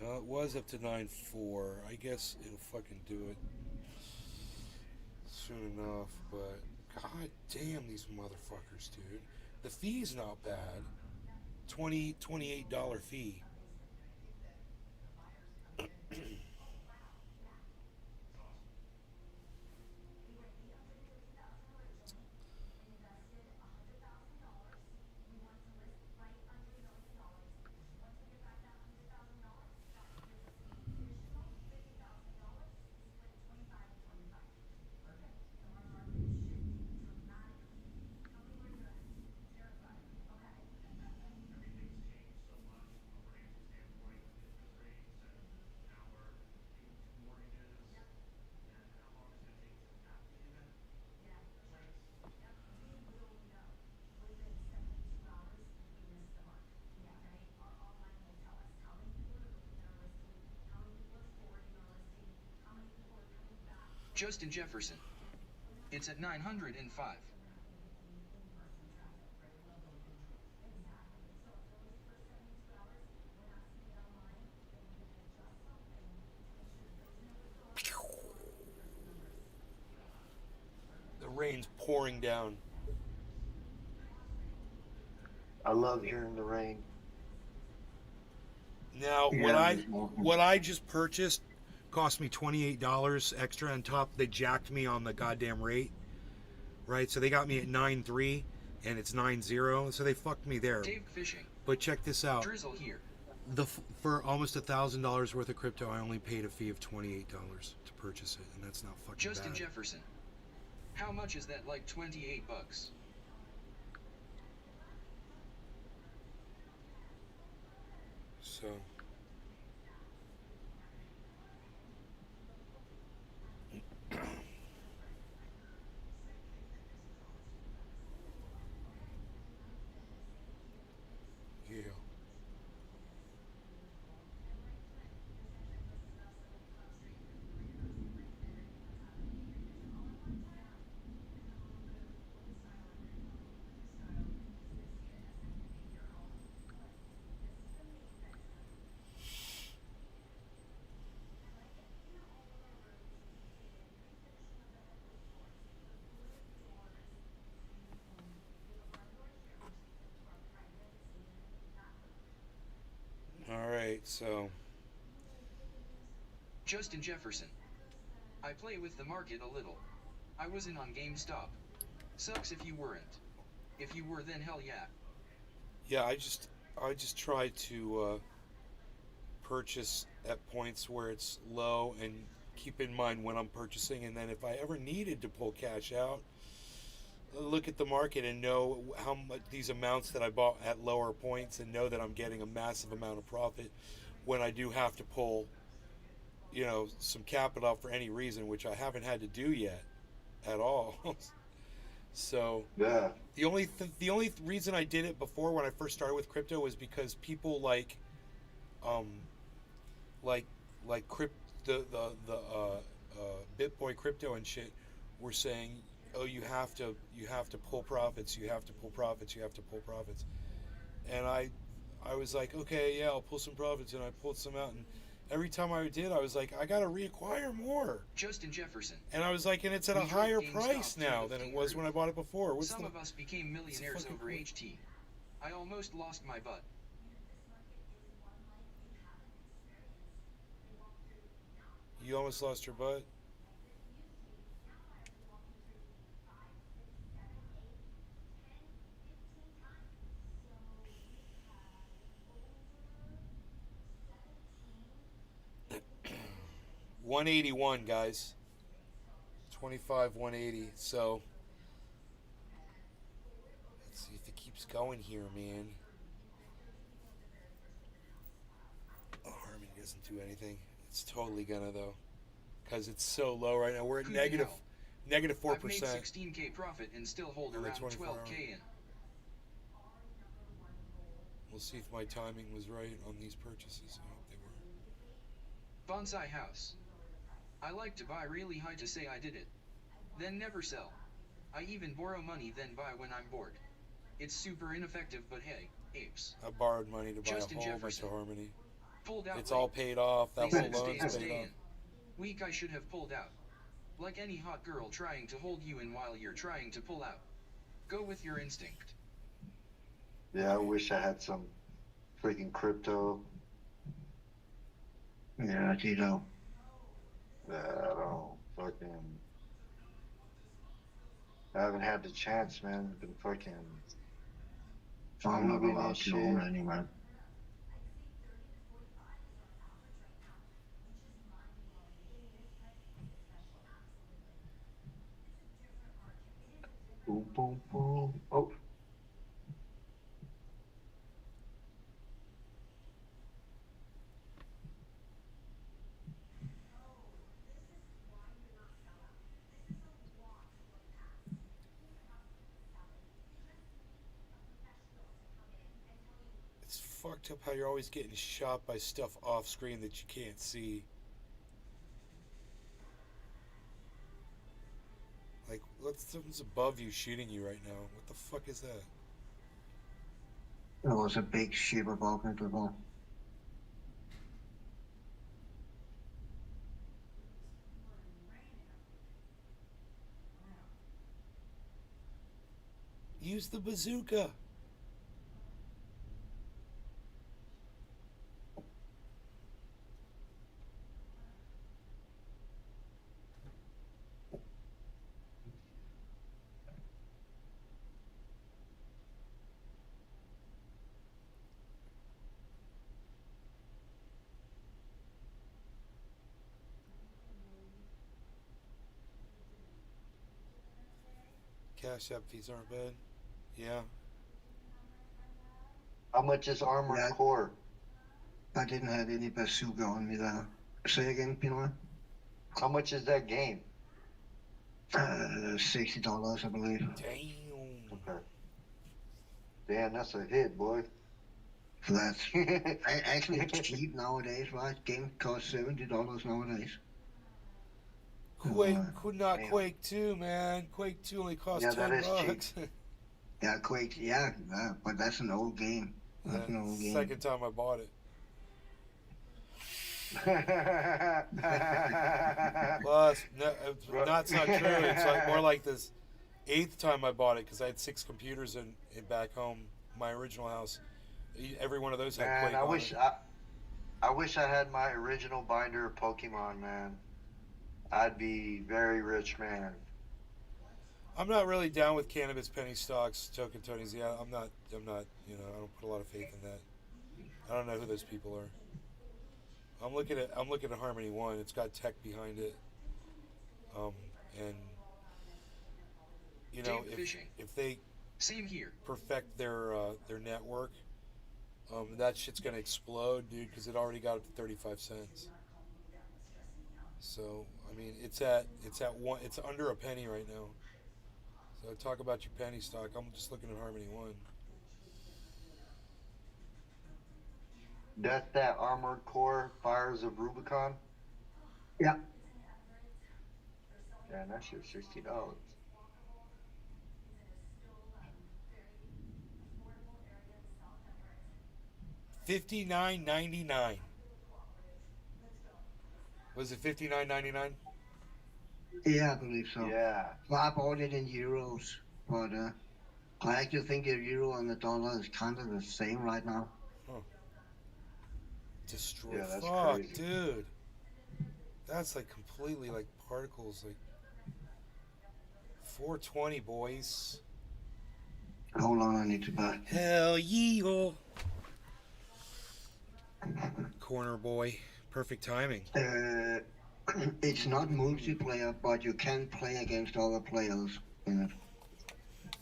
It was up to 9.4. I guess it'll fucking do it soon enough, but god damn these motherfuckers, dude. The fee's not bad. $28 fee. Justin Jefferson. It's at 905. The rain's pouring down. I love hearing the rain. Now, Yeah, what I just purchased cost me $28 extra on top. They jacked me on the goddamn rate, right? So they got me at 9.3 and it's 9.0, so they fucked me there. Dave Fishing. But check this out. Drizzle here. For almost $1,000 worth of crypto, I only paid a fee of $28 to purchase it, and that's not fucking Justin bad. Jefferson. How much is that? Like 28 bucks. So. Yeah. All right, so Justin Jefferson. I play with the market a little. I was in on GameStop. Sucks if you weren't. If you were, then hell yeah. yeah, I just try to purchase at points where it's low and keep in mind when I'm purchasing, and then if I ever needed to pull cash out, look at the market and know how much these amounts that I bought at lower points and know that I'm getting a massive amount of profit when I do have to pull, you know, some capital out for any reason, which I haven't had to do yet at all. So Yeah. the only reason I did it before when I first started with crypto was because people like BitBoy Crypto and shit were saying, oh, you have to pull profits, you have to pull profits, you have to pull profits. And I was like, okay, yeah, I'll pull some profits, and I pulled some out, and every time I did, I was like, I gotta reacquire more. Justin Jefferson. And I was like, and it's at a We higher drove price GameStop now to the than it was when I bought it before. Some of us became millionaires over HT. I almost lost my butt. You almost lost your butt? $181, guys. 25, 180. So let's see if it keeps going here, man. Oh, Harmony doesn't do anything. It's totally gonna though, because it's so low right now. We're at Who the negative hell? negative I've made 4%. 16k profit and still hold On the around 24 hour. 12k in. We'll see if my timing was right on these purchases. I hope they were. Bonsai house. I like to buy really high to say I did it. Then never sell. I even borrow money then buy when I'm bored. It's super ineffective, but hey, apes. I borrowed money to buy Justin a whole Jefferson. bunch of Harmony. Pulled out It's late. all paid off. That They whole said stay loan's and stay paid off. in. Weak, I should have pulled out. Like any hot girl trying to hold you in while you're trying to pull out. Go with your instinct. Yeah, I wish I had some freaking crypto. Yeah, Tito. I don't fucking. I haven't had the chance, man. Been fucking. I'm not moving allowed and to shit. own any, man. Boom, boom, boom. Oh. It's fucked up how you're always getting shot by stuff off screen that you can't see. Like, something's above you shooting you right now. What the fuck is that? There was a big ship above me before. Use the bazooka. Cash App fees aren't bad. Yeah. How much is Armored Yeah. Core? I didn't have any bazooka on me there. Say again, Pinoy? How much is that game? $60, I believe. Damn. Okay. Damn, that's a hit, boy. So that's actually it's cheap nowadays, right? Game costs $70 nowadays. Quake, not damn. Quake 2, man. Quake 2 only costs Yeah, that is $10. Yeah, Quake. Yeah, but that's an old game. That's an old game. Second time I bought it. Well, that's not true. It's like more like this 8th time I bought it because I had 6 computers in back home, my original house. Every one of those had Man, Quake on it. I wish I had my original binder of Pokemon, man. I'd be very rich, man. I'm not really down with cannabis penny stocks, token Tonys. Yeah, I'm not. I don't put a lot of faith in that. I don't know who those people are. I'm looking at Harmony One. It's got tech behind it. And if they Same here. perfect their network, that shit's gonna explode, dude. Because it already got up to 35 cents. So I mean, it's under a penny right now. So talk about your penny stock. I'm just looking at Harmony One. That's that Armored Core Fires of Rubicon? Yeah. Yeah, that shit's $60. $59.99. Was it $59.99? Yeah, I believe so. Yeah. Well, I bought it in euros, but I actually think the euro and the dollar is kind of the same right now. Destroy. Yeah, that's Fuck, crazy. dude. That's like completely like particles. Like 420, boys. Hold on, I need to buy. Hell yeah. Corner boy. Perfect timing. It's not multiplayer, but you can play against other players in it.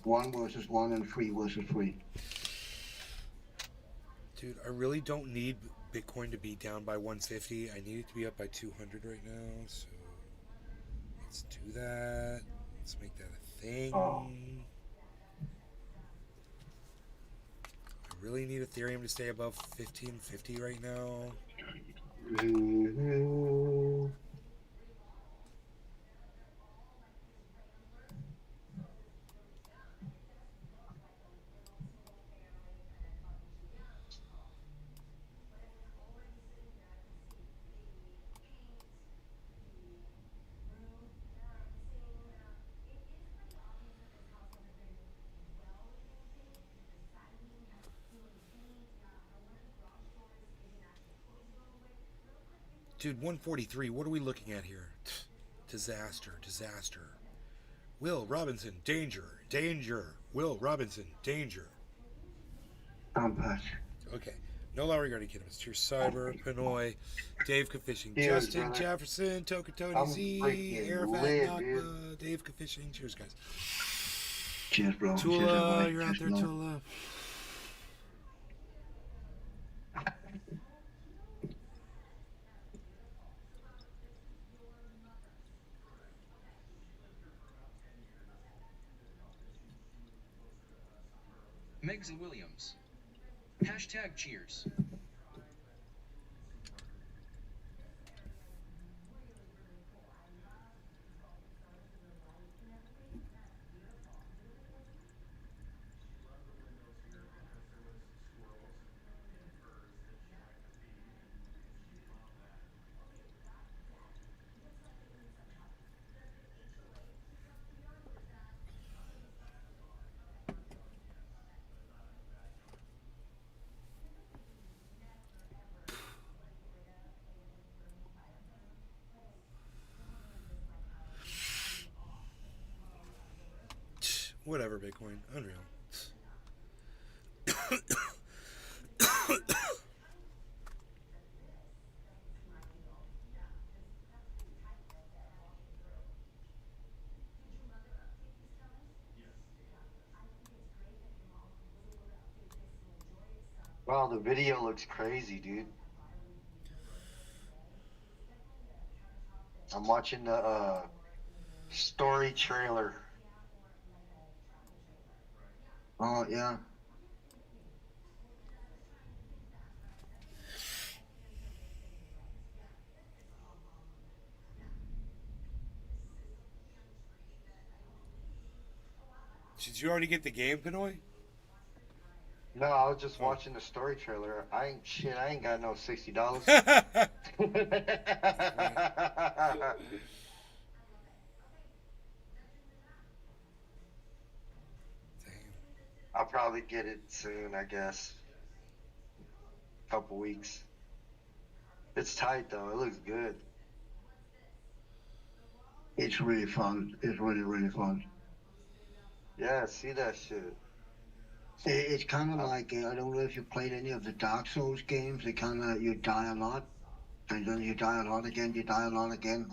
1 versus 1 and 3 versus 3. Dude, I really don't need Bitcoin to be down by 150. I need it to be up by 200 right now. So let's do that. Let's make that a thing. I really need Ethereum to stay above 1550 right now. Dude, 143, what are we looking at here? Disaster. Will Robinson, danger. Will Robinson, danger. I'm back. Okay. No longer regarding cannabis. Cheers, Cyber, Pinoy, Dave Fishing, Cheers, Justin, brother. Jefferson, Token Tony I'm Z, freaking Arafat, lit, Nakba, Dave Fishing. Cheers, guys. Cheers, bro. Cheers, Tula, everybody. you're out Cheers, there, bro. Tula. Megza Williams. Hashtag cheers. Whatever, Bitcoin. Unreal. Wow, the video looks crazy, dude. I'm watching the story trailer. Oh, yeah. Did you already get the game, Pinoy? No, I was just watching the story trailer. I ain't got no $60. I'll probably get it soon, I guess. Couple weeks. It's tight though. It looks good. It's really fun. It's really, really fun. Yeah, see that shit. It's kind of like, I don't know if you played any of the Dark Souls games. It kind of, you die a lot, and then you die a lot again, you die a lot again.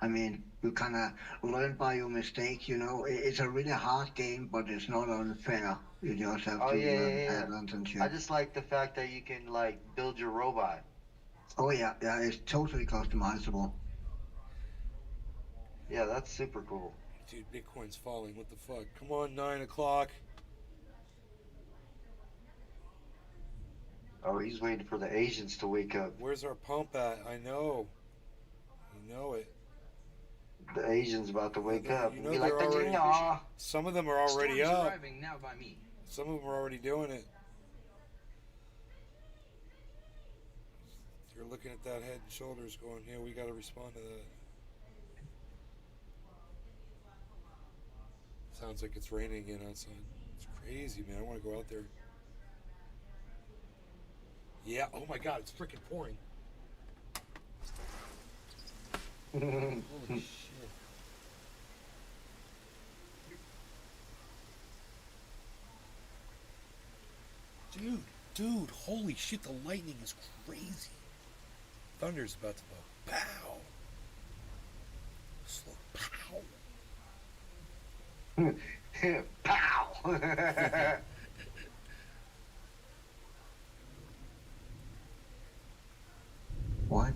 I mean, you kind of learn by your mistakes, you know. It's a really hard game, but it's not unfair. You just have Oh to yeah, learn yeah, yeah. patterns and shit. I just like the fact that you can like build your robot. Oh yeah, yeah, it's totally customizable. Yeah, that's super cool. Dude, Bitcoin's falling. What the fuck? Come on, 9 o'clock. Oh, he's waiting for the Asians to wake up. Where's our pump at? I know. You know it. The Asians about to wake up. You know Be they're like, already, "Nah." some of them are already Storm's up. arriving now by me. Some of them are already doing it. You're looking at that head and shoulders going, yeah, we got to respond to that. Sounds like it's raining again outside. It's crazy, man. I want to go out there. Yeah, oh my god, it's freaking pouring. Holy shit. Dude, holy shit, the lightning is crazy. Thunder's about to go pow. Slow pow. Pow! What?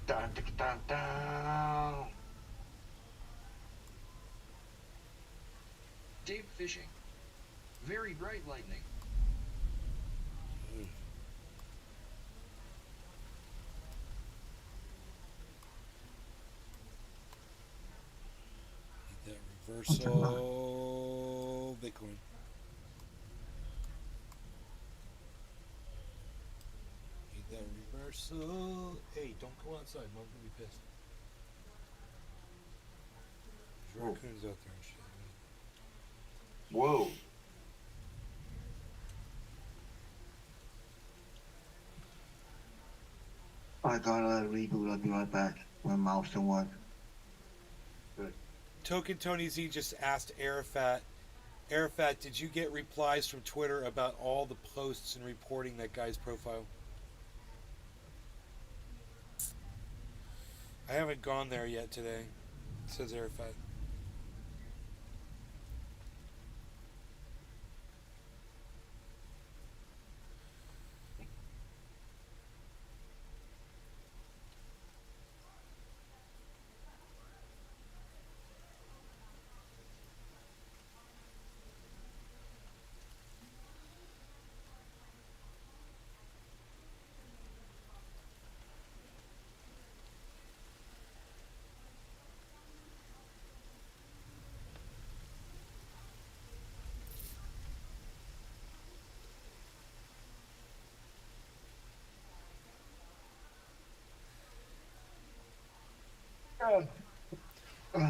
Dun, dun, dun, dun. Dave fishing. Very bright lightning. Need that reversal. Bitcoin. Need that reversal. Hey, don't go outside. Mom's gonna be pissed. There's raccoons out there and shit. Whoa. I gotta reboot. I'll be right back. My mouse don't work. Token Tony Z just asked Arafat, did you get replies from Twitter about all the posts and reporting that guy's profile? I haven't gone there yet today, says Arafat.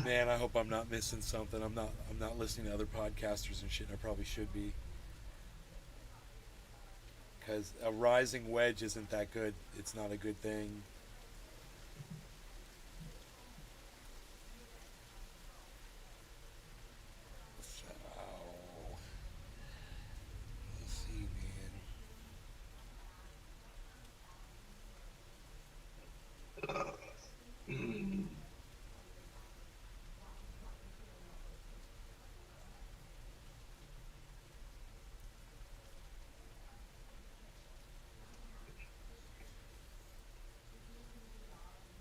Man, I hope I'm not missing something. I'm not listening to other podcasters and shit. I probably should be. Because a rising wedge isn't that good. It's not a good thing. So, let's see, man.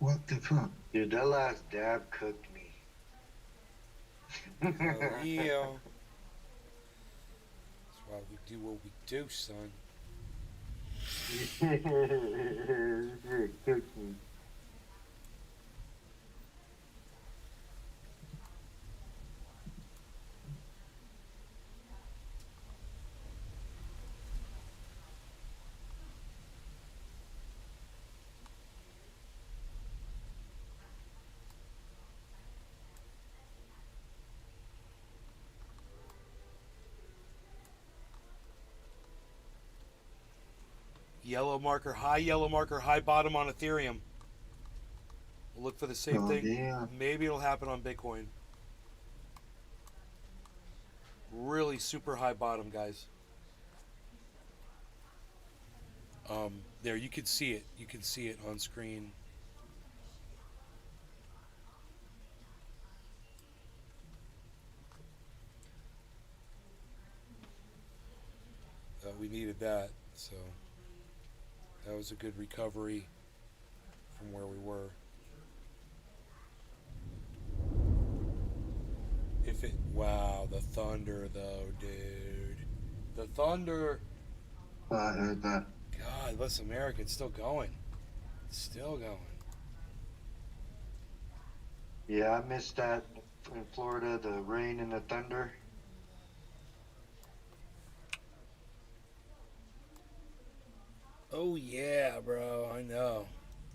What the fuck? Dude, that last dab cooked me. Oh, yeah. That's why we do what we do, son. Cooked me. Yellow marker, high bottom on Ethereum. We'll look for the same Oh, thing. yeah. Maybe it'll happen on Bitcoin. Really super high bottom, guys. There, you can see it. You can see it on screen. We needed that, so that was a good recovery from where we were. If it, wow, the thunder though, dude. The thunder. I heard that. God bless America, it's still going. It's still going. Yeah, I missed that in Florida, the rain and the thunder. Oh yeah, bro, I know.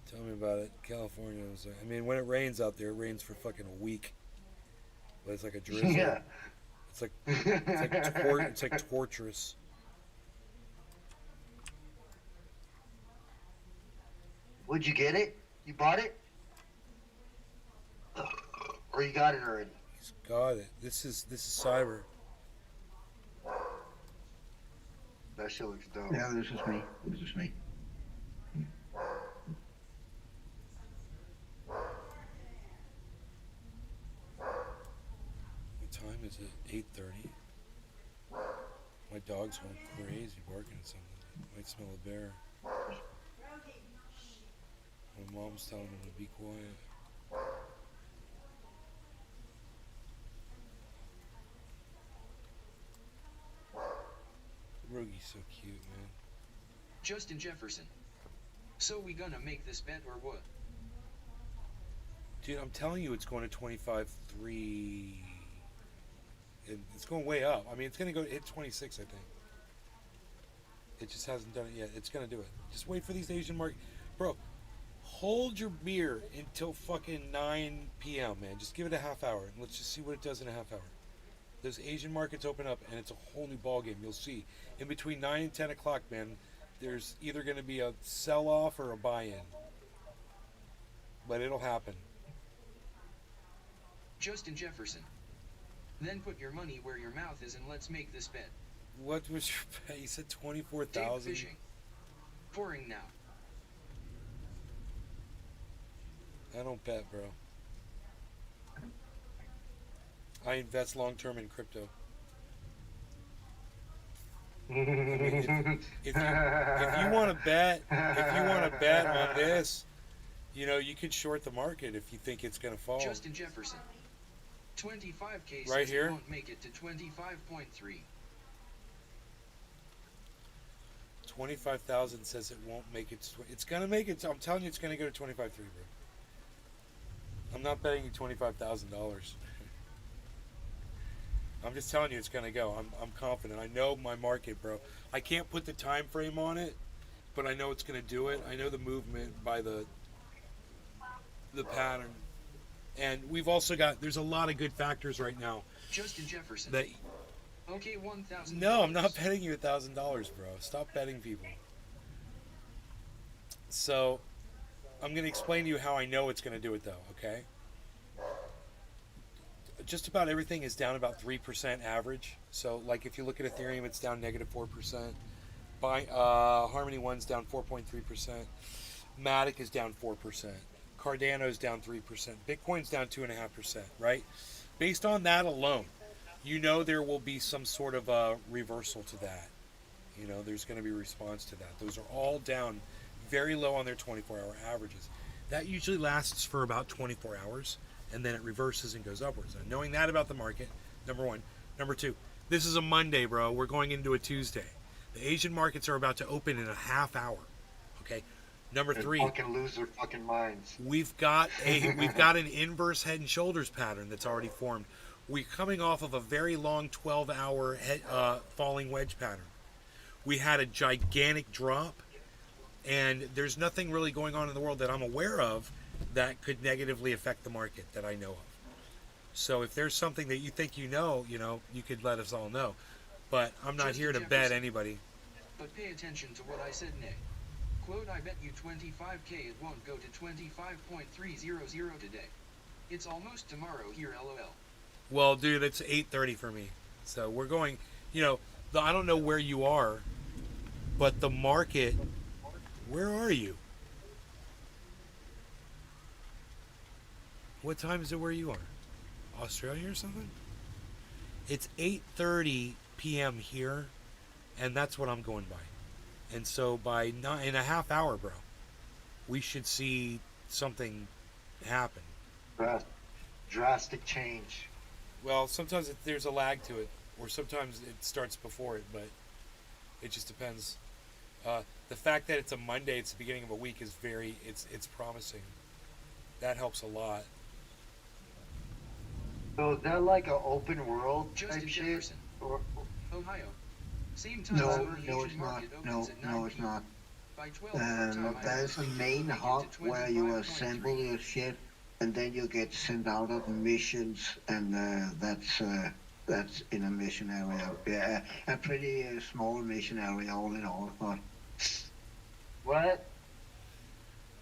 Tell me about it. California was, I mean, when it rains out there, it rains for fucking a week. But it's like a drizzle. Yeah. It's like it's like torturous. Would you get it? You bought it? Or you got it already? He's got it. This is cyber. That shit looks dope. Yeah, this is me. This is me. What time is it? 8:30. My dog's going crazy barking at something. Might smell a bear. My mom's telling him to be quiet. Roogie's so cute, man. Justin Jefferson. So we gonna make this bet or what? Dude, I'm telling you, it's going to 25.3. It's going way up. I mean, it's going to go hit 26, I think. It just hasn't done it yet. It's going to do it. Just wait for these Asian markets. Bro, hold your beer until fucking 9 p.m., man. Just give it a half hour, and let's just see what it does in a half hour. Those Asian markets open up, and it's a whole new ball game. You'll see. In between 9 and 10 o'clock, man, there's either going to be a sell-off or a buy-in. But it'll happen. Justin Jefferson. Then put your money where your mouth is and let's make this bet. What was your bet? You said Dave 24,000. Fishing. Pouring now. I don't bet, bro. I invest long term in crypto. I mean, if you want to bet, on this, you know, you can short the market if you think it's going to fall. Justin Jefferson. 25K Right here? won't make it to 25.3. 25,000 says it won't make it. It's going to make it. I'm telling you, it's going to go to 25.3, bro. I'm not betting you $25,000. I'm just telling you, it's going to go. I'm confident. I know my market, bro. I can't put the time frame on it, but I know it's going to do it. I know the movement by the pattern. And we've also got, there's a lot of good factors right now. Justin Jefferson. That, okay, $1,000. no, I'm not betting you $1,000, bro. Stop betting people. So, I'm going to explain to you how I know it's going to do it, though, okay? Just about everything is down about 3% average. So, like, if you look at Ethereum, it's down negative 4%. Harmony One's down 4.3%. Matic is down 4%. Cardano's down 3%. Bitcoin's down 2.5%, right? Based on that alone, you know there will be some sort of a reversal to that. You know, there's going to be a response to that. Those are all down very low on their 24-hour averages. that usually lasts for about 24 hours, and then it reverses and goes upwards. And knowing that about the market, number one. Number two, this is a Monday, bro. We're going into a Tuesday. The Asian markets are about to open in a half hour. Okay. Number three, fucking lose their fucking minds. we've got an inverse head and shoulders pattern that's already formed. We're coming off of a very long 12-hour falling wedge pattern. We had a gigantic drop, and there's nothing really going on in the world that I'm aware of that could negatively affect the market that I know of. So if there's something that you think you know, you could let us all know. But I'm not Justin here to bet Jefferson. anybody. But pay attention to what I said, Nick. Quote, I bet you 25K it won't go to 25.300 today. It's almost tomorrow here, LOL. Well, dude, it's 8:30 for me. So we're going, I don't know where you are, but the market, where are you? What time is it where you are? Australia or something? It's 8:30 p.m. here, and that's what I'm going by. And so by in a half hour, bro, we should see something happen. Drastic change. Well, sometimes there's a lag to it, or sometimes it starts before it, but it just depends. The fact that it's a Monday, it's the beginning of a week, is it's promising. That helps a lot. So is that like an open world Justin type shit? Jefferson. Or, Ohio. Same time No, zone the no, Asian it's not. market opens No, at 9 no, it's p.m. not. By 12 our time, I There's a estimate main we'll make it hub to where you 25.3. assemble your shit, and then you get sent out on missions, and that's in a mission area. Yeah, a pretty small mission area all in all. But what?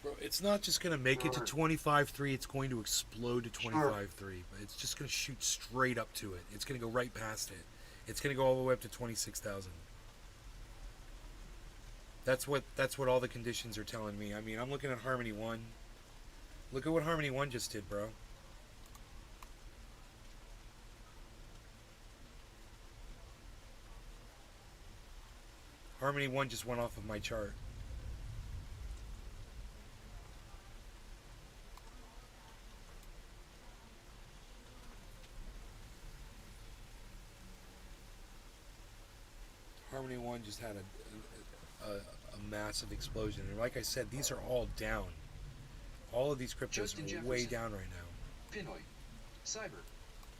Bro, it's not just going to make it to 25.3, it's going to explode to 25.3, but it's just going to shoot straight up to it. It's going to go right past it. It's going to go all the way up to 26,000. That's what all the conditions are telling me. I mean, I'm looking at Harmony 1. Look at what Harmony 1 just did, bro. Harmony 1 just went off of my chart. Harmony 1 just had a massive explosion. And like I said, these are all down. All of these cryptos Justin are Jefferson. way down right now. Pinoy. Cyber.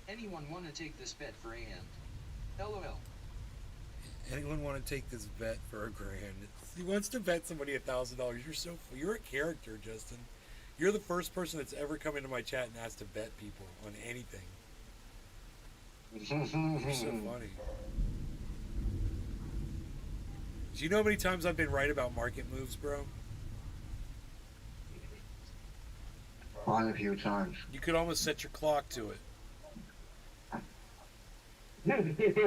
Anyone want to take this bet for a hand? LOL. Anyone want to take this bet for $1,000? He wants to bet somebody $1,000. You're a character, Justin. You're the first person that's ever come into my chat and asked to bet people on anything. You're so funny. Do you know how many times I've been right about market moves, bro? quite a few times. You could almost set your clock to it. It's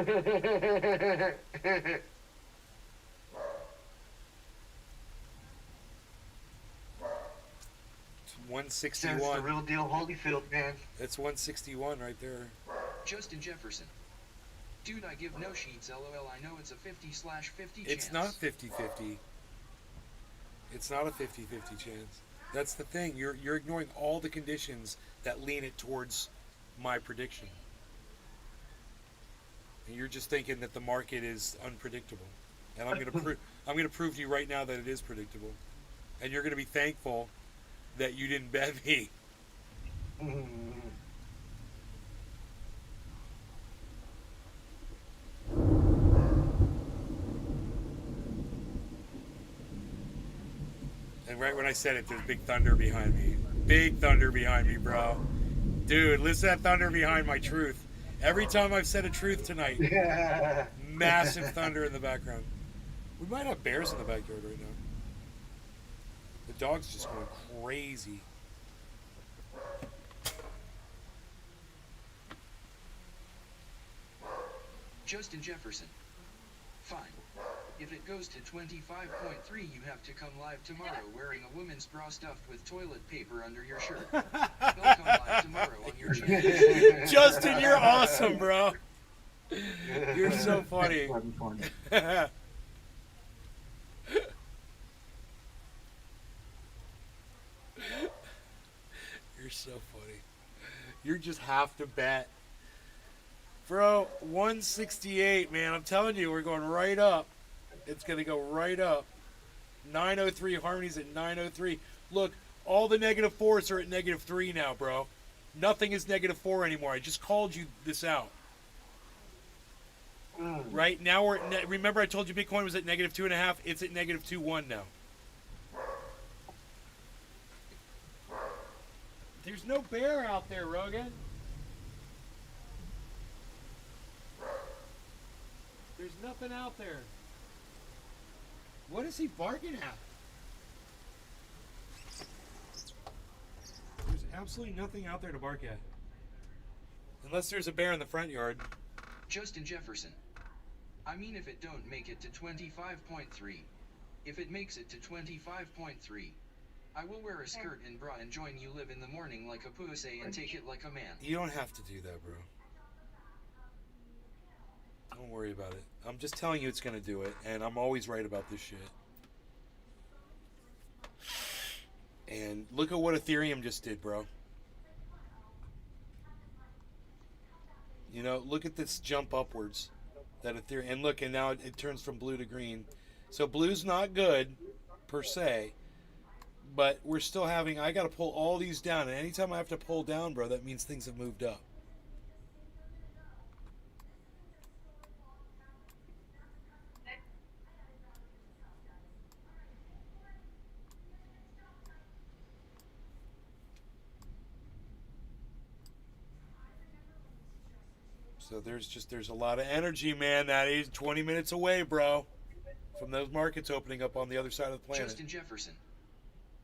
161. That's the real deal Holyfield, man. It's 161 right there. Justin Jefferson. Dude, I give no sheets, lol. I know it's a 50/50 chance. It's not 50-50. It's not a 50-50 chance. That's the thing. You're ignoring all the conditions that lean it towards my prediction. And you're just thinking that the market is unpredictable. And I'm gonna prove to you right now that it is predictable. And you're gonna be thankful that you didn't bet me. And right when I said it, there's big thunder behind me. Big thunder behind me, bro. Dude, listen to that thunder behind my truth. Every time I've said a truth tonight, massive thunder in the background. We might have bears in the backyard right now. The dog's just going crazy. Justin Jefferson. Fine. If it goes to 25.3, you have to come live tomorrow wearing a woman's bra stuffed with toilet paper under your shirt. Don't come live tomorrow on your channel. Justin, you're awesome, bro. You're so funny. You're so funny. You're just half to bet. Bro, 168, man. I'm telling you, we're going right up. It's going to go right up. 903, Harmony's at 903. Look, all the -4s are at -3 now, bro. Nothing is -4 anymore. I just called you this out. Right now we're at remember I told you Bitcoin was at -2.5. It's at -2.1 now. There's no bear out there, Rogan. There's nothing out there. What is he barking at? There's absolutely nothing out there to bark at. Unless there's a bear in the front yard. Justin Jefferson. I mean, if it don't make it to 25.3. If it makes it to 25.3. I will wear a skirt and bra and join you live in the morning like a pussy and take it like a man. You don't have to do that, bro. Don't worry about it. I'm just telling you it's going to do it, and I'm always right about this shit. And look at what Ethereum just did, bro. You know, look at this jump upwards. That Ethereum, and look, and now it turns from blue to green. So blue's not good, per se. But we're still having, I got to pull all these down. And anytime I have to pull down, bro, that means things have moved up. So there's a lot of energy, man. That is 20 minutes away, bro, from those markets opening up on the other side of the planet. Justin Jefferson.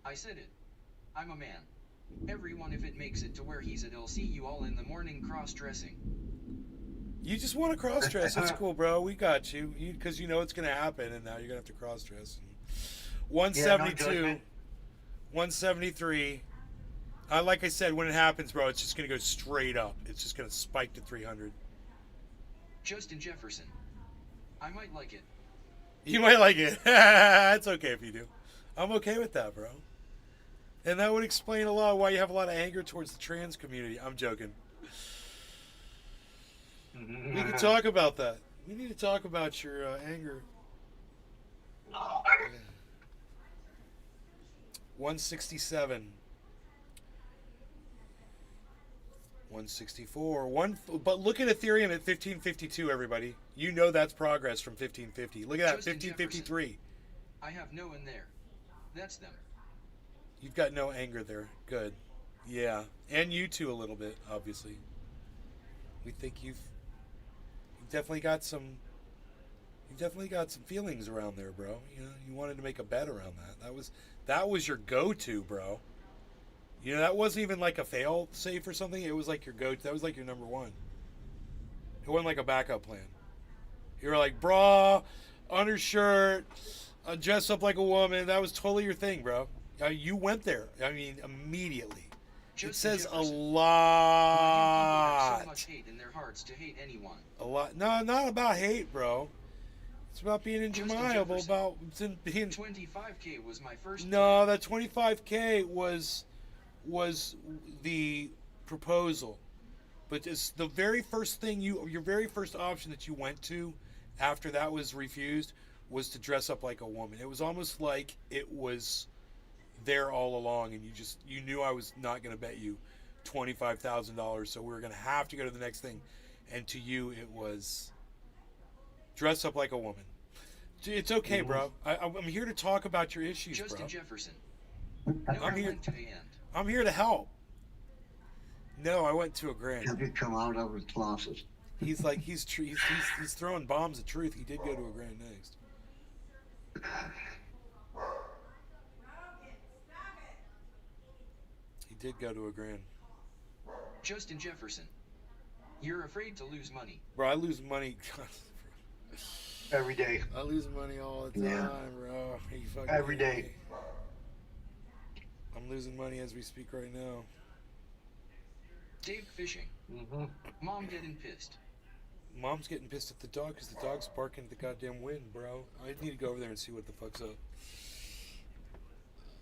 I said it. I'm a man. Everyone, if it makes it to where he's at, I'll see you all in the morning cross-dressing. You just want to cross-dress. That's cool, bro. We got you. Because you know it's going to happen, and now you're going to have to cross-dress. 172. 173. Like I said, when it happens, bro, it's just going to go straight up. It's just going to spike to 300. Justin Jefferson. I might like it. You might like it. It's okay if you do. I'm okay with that, bro. And that would explain a lot why you have a lot of anger towards the trans community. I'm joking. We can talk about that. We need to talk about your anger. 167. 164. But look at Ethereum at 1552, everybody. You know that's progress from 1550. Look at that, 1553. I have no in there. That's them. You've got no anger there. Good. Yeah. And you too a little bit, obviously. We think you've definitely got some feelings around there, bro. You know, you wanted to make a bet around that. That was your go-to, bro. You know, that wasn't even like a fail safe or something. It was like your go-to. That was like your number one. It wasn't like a backup plan. You were like, bra, undershirt, dress up like a woman. That was totally your thing, bro. You went there. I mean, immediately. It says a lot. So much hate in their hearts to hate anyone. A lot. No, not about hate, bro. It's about being undeniable. About being. 25K was my first. No, that 25K was the proposal, but it's the very first thing your very first option that you went to after that was refused was to dress up like a woman. It was almost like it was there all along, and you knew I was not going to bet you $25,000, so we were going to have to go to the next thing, and to you it was dress up like a woman. It's okay, bro. I'm here to talk about your issues, Justin bro. Jefferson. I'm here. To the end. I'm here to help. No, I went to a grand. Have you come out of his closet? He's like he's throwing bombs of truth. He did go to a grand next. He did go to a grand. Justin Jefferson. You're afraid to lose money. Bro, I lose money every day. I lose money all the time, bro. Every day. I'm losing money as we speak right now. Dave fishing. Mom getting pissed. Mom's getting pissed at the dog because the dog's barking at the goddamn wind, bro. I need to go over there and see what the fuck's up.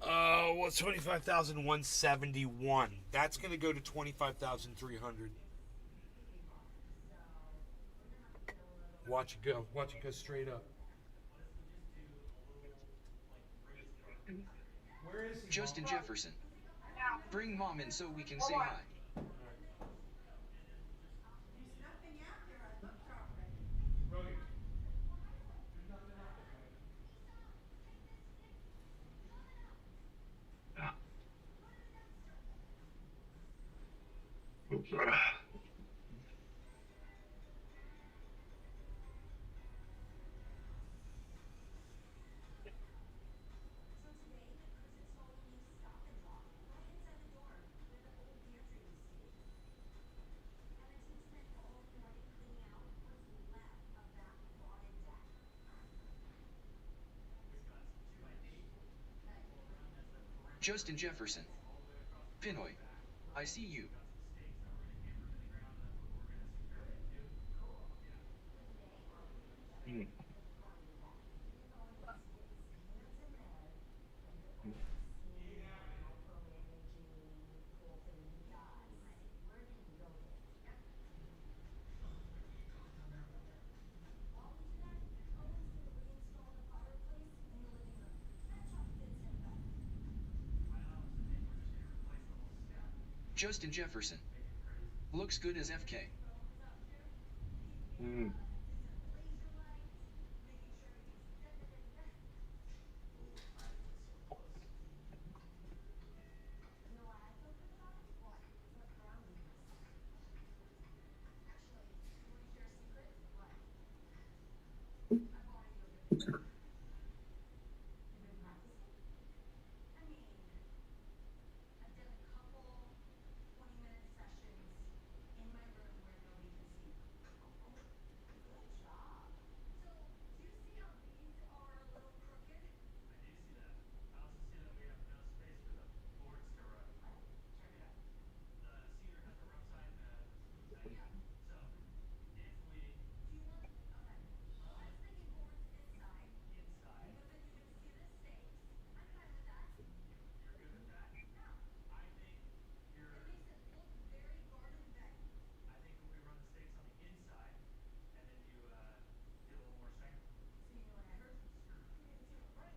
Well, 25,171. That's going to go to 25,300. Watch it go. Watch it go straight up. Justin Jefferson. Bring mom in so we can say hi. Justin Jefferson. Pinoy. I see you. Justin Jefferson. Looks good as FK.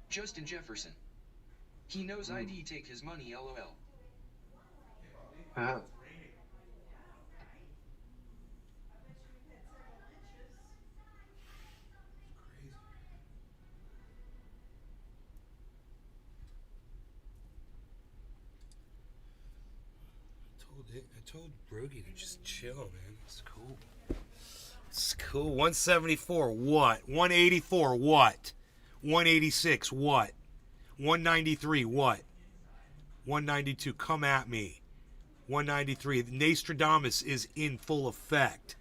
Justin Jefferson. He knows ID take his money, LOL. I told Brogy to just chill, man. It's cool. It's cool. 174, what? 184, what? 186, what? 193, what? 192, come at me. 193, Nostradamus is in full effect.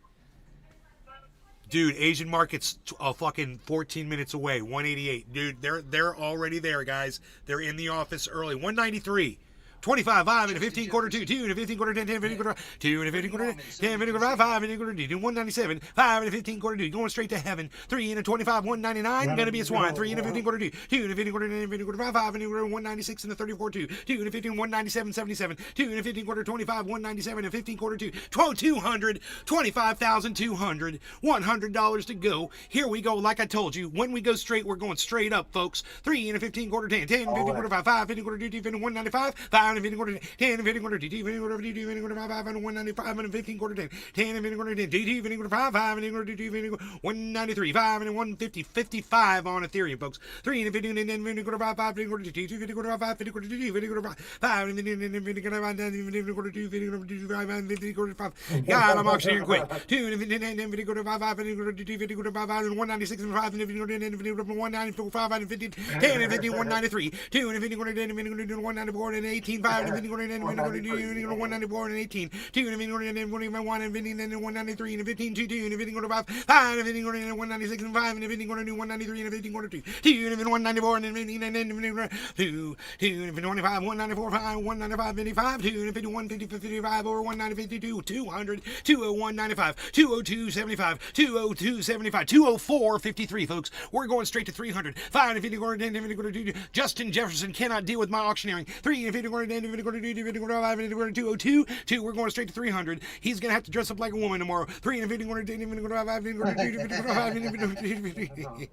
Dude, Asian market's fucking 14 minutes away. 188, dude, they're already there, guys. They're in the office early. 193. 25, 5, and a 15 quarter 2, 2 and a 15 quarter 10, 10, 15 quarter 2 and a 15 quarter 10, 15 quarter 5, 5 and a quarter 2, 197, 5 and a 15 quarter 2, going straight to heaven. 3 and a 25, 199, gonna be a swine. 3 and a 15 quarter 2, 2 and a 15 quarter 10, 15 quarter 5, 5 and a 196 and a 34 2, 2 and a 15, 197, 77, 2 and a 15 quarter 25, 197 and 15 quarter 2, 200, 25,200, $100 to go. Here we go. Like I told you, when we go straight, we're going straight up, folks. 3 and a 15 quarter 10, 10 and 15 quarter 5, 5 15 quarter 2, 2 15 195, 5 and a 15 quarter 10 and 15 quarter 2, 2 15 quarter 2, 2 15 quarter 5, 5 and 195 and 15 quarter 10, 10 and 15 quarter 10, 2 15 quarter 5, 5 and 15 quarter 2, 2 15 193, 5 and 150, 55 on Ethereum, folks. 3 and 15 and 15 quarter 5, 5 15 quarter 2, 2 15 quarter 5, 50 quarter 2, 2 50 quarter 5, 5 and 15 quarter 5, 15 quarter 2, 50 quarter 5 and 50 quarter 5. God, I'm auctioneering quick. 2 and 15 and 15 quarter 5, 5 15 quarter 2, 2 50 quarter 5, 5 and 196 and 5 and 15 quarter 10 and 15 quarter 194, 5 and 15, 10 and 15 193, 2 and 15 quarter 10 and 15 quarter 194 and 18 18, 5, and 194 and 18, 2, and 1 and 193 and 15, 2, and 5, 5, and 196 and 5, and 193 and 15, 2, and 194 and 15, and 2, and 25, 194, 5, 195, 55, 2, and 51, 50, 55, over 190, 52, 200, 201, 95, 202, 75, 202, 75, 204, 53, folks. We're going straight to 300. 5 and 50, 10, 50, Justin Jefferson cannot deal with my auctioneering. 3 and 50, 10, 50, 5 and 202. 2, we're going straight to 300. He's going to have to dress up like a woman tomorrow. 3 and 50, 10, 50, 5 and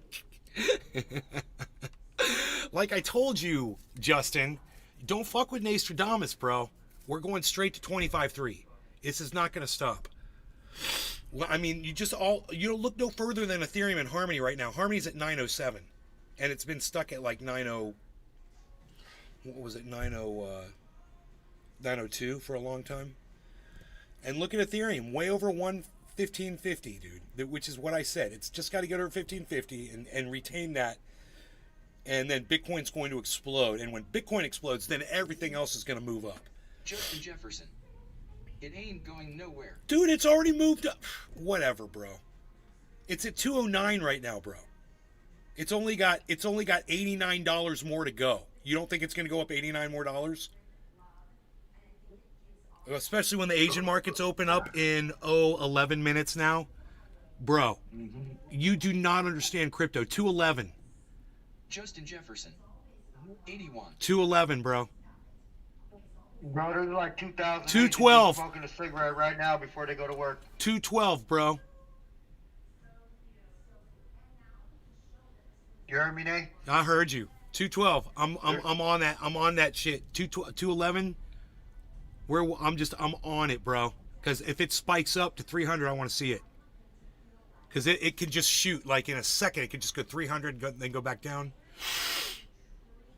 like I told you, Justin, don't fuck with Nostradamus, bro. We're going straight to 25.3. This is not going to stop. Well, I mean, you don't look no further than Ethereum and Harmony right now. Harmony's at 907, and it's been stuck at like 90. What was it? 902 for a long time. And look at Ethereum, way over 1550, dude. Which is what I said. It's just got to get over 1550 and retain that. And then Bitcoin's going to explode. And when Bitcoin explodes, then everything else is going to move up. Justin Jefferson. It ain't going nowhere. Dude, it's already moved up. Whatever, bro. It's at 209 right now, bro. It's only got $89 more to go. You don't think it's going to go up $89 more dollars? Especially when the Asian markets open up in 11 minutes now. Bro, you do not understand crypto. 211. Justin Jefferson. 81. 211, bro. Bro, there's like 2,000 212. smoking a cigarette right now before they go to work. 212, bro. You heard me, Nate? I heard you. 212. I'm on that. I'm on that shit. 211. I'm on it, bro. Because if it spikes up to 300, I want to see it. Because it can just shoot like in a second. It could just go 300, then go back down.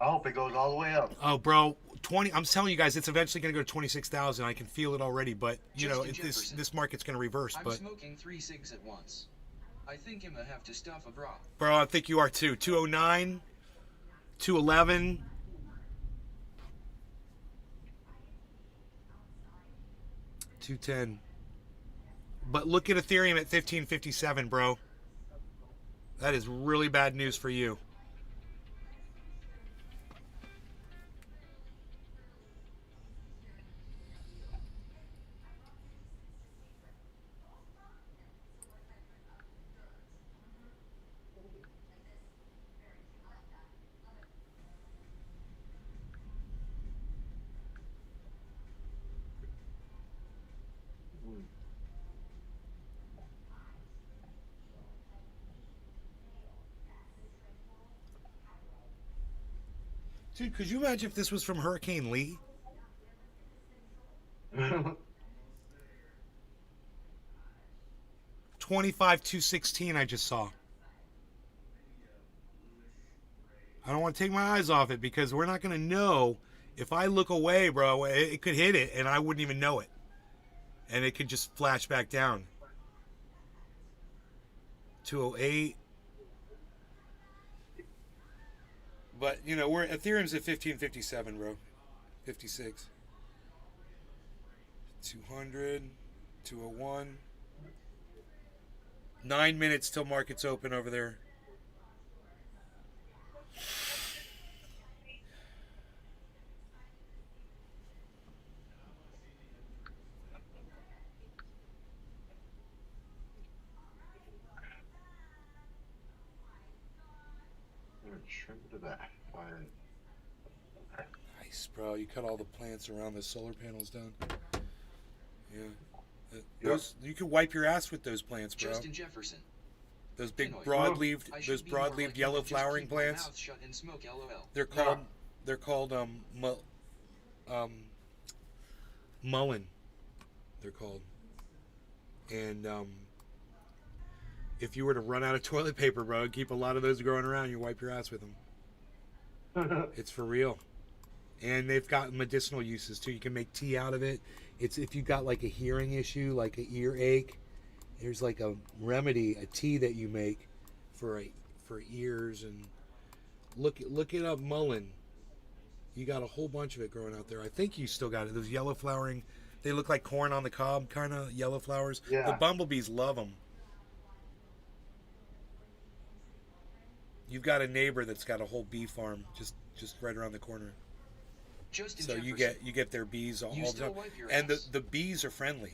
I hope it goes all the way up. Oh, bro, 20. I'm telling you guys, it's eventually going to go to 26,000. I can feel it already, but you know, this market's going to reverse. I'm but smoking 3 cigs at once. I think I'ma have to stuff a bra. bro, I think you are too. 209, 211. $210. But look at Ethereum at 1557, bro. That is really bad news for you. Dude, could you imagine if this was from Hurricane Lee? 25,216 I just saw. I don't want to take my eyes off it because we're not going to know. If I look away, bro, it could hit it and I wouldn't even know it. And it could just flash back down. 208. But, you know, Ethereum's at 1557, bro. 56. 200. 201. 9 minutes till markets open over there. Nice, bro. You cut all the plants around the solar panels down. Yeah. You could wipe your ass with those plants, bro. Justin Jefferson. Those big broad-leaved yellow flowering plants. They're called mullein. They're called. And if you were to run out of toilet paper, bro, keep a lot of those growing around. You wipe your ass with them. It's for real. And they've got medicinal uses too. You can make tea out of it. It's if you got like a hearing issue, like an earache. There's like a remedy, a tea that you make for ears. And look it up, mullein. You got a whole bunch of it growing out there. I think you still got it. Those yellow flowering, they look like corn on the cob, kind of yellow flowers. Yeah. The bumblebees love them. You've got a neighbor that's got a whole bee farm just right around the corner. Justin So Jefferson. you get their bees all You the still time, wipe your and ass? the bees are friendly,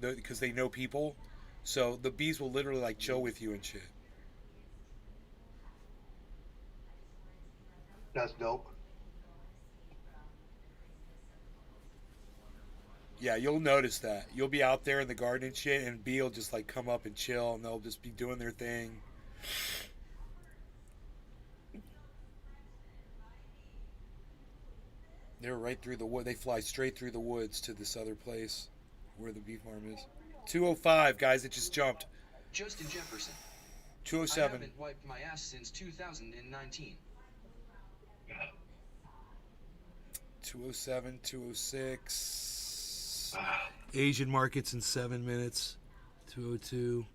because they know people. So the bees will literally like chill with you and shit. That's dope. Yeah, you'll notice that. You'll be out there in the garden and shit, and bee will just like come up and chill, and they'll just be doing their thing. They're right through the wood. They fly straight through the woods to this other place where the bee farm is. 205, guys. It just jumped. Justin Jefferson. I 207. haven't wiped my ass since 2019. 207, 206. Asian markets in 7 minutes. 202.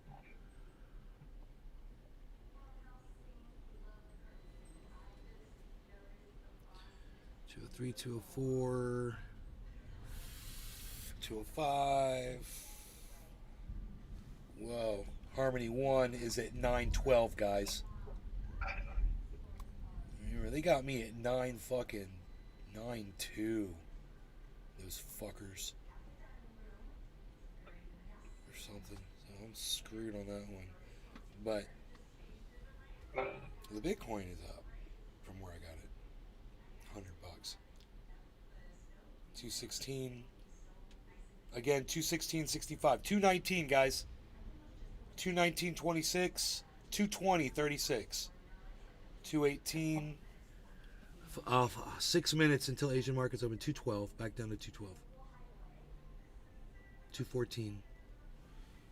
Three, 204, 205. Whoa. Harmony 1 is at 912, guys. They got me at 9.2. Those fuckers. Or something. So I'm screwed on that one. But the Bitcoin is up from where I got it. $100. 216. Again, 216.65. 219, guys. 219.26. 220.36. 218. 6 minutes until Asian markets open. 212. Back down to 212. 214.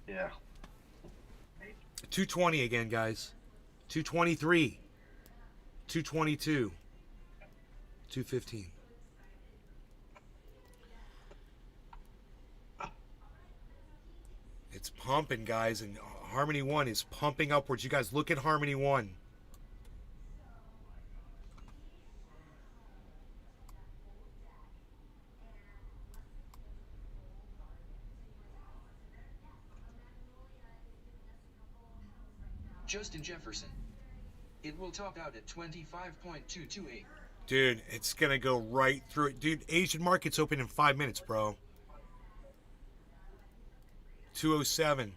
Yeah. 220 again, guys. 223. 222. 215. It's pumping, guys, and Harmony 1 is pumping upwards. You guys look at Harmony 1. Justin Jefferson. It will top out at 25.228. Dude, it's going to go right through it. Dude, Asian markets open in 5 minutes, bro. 207.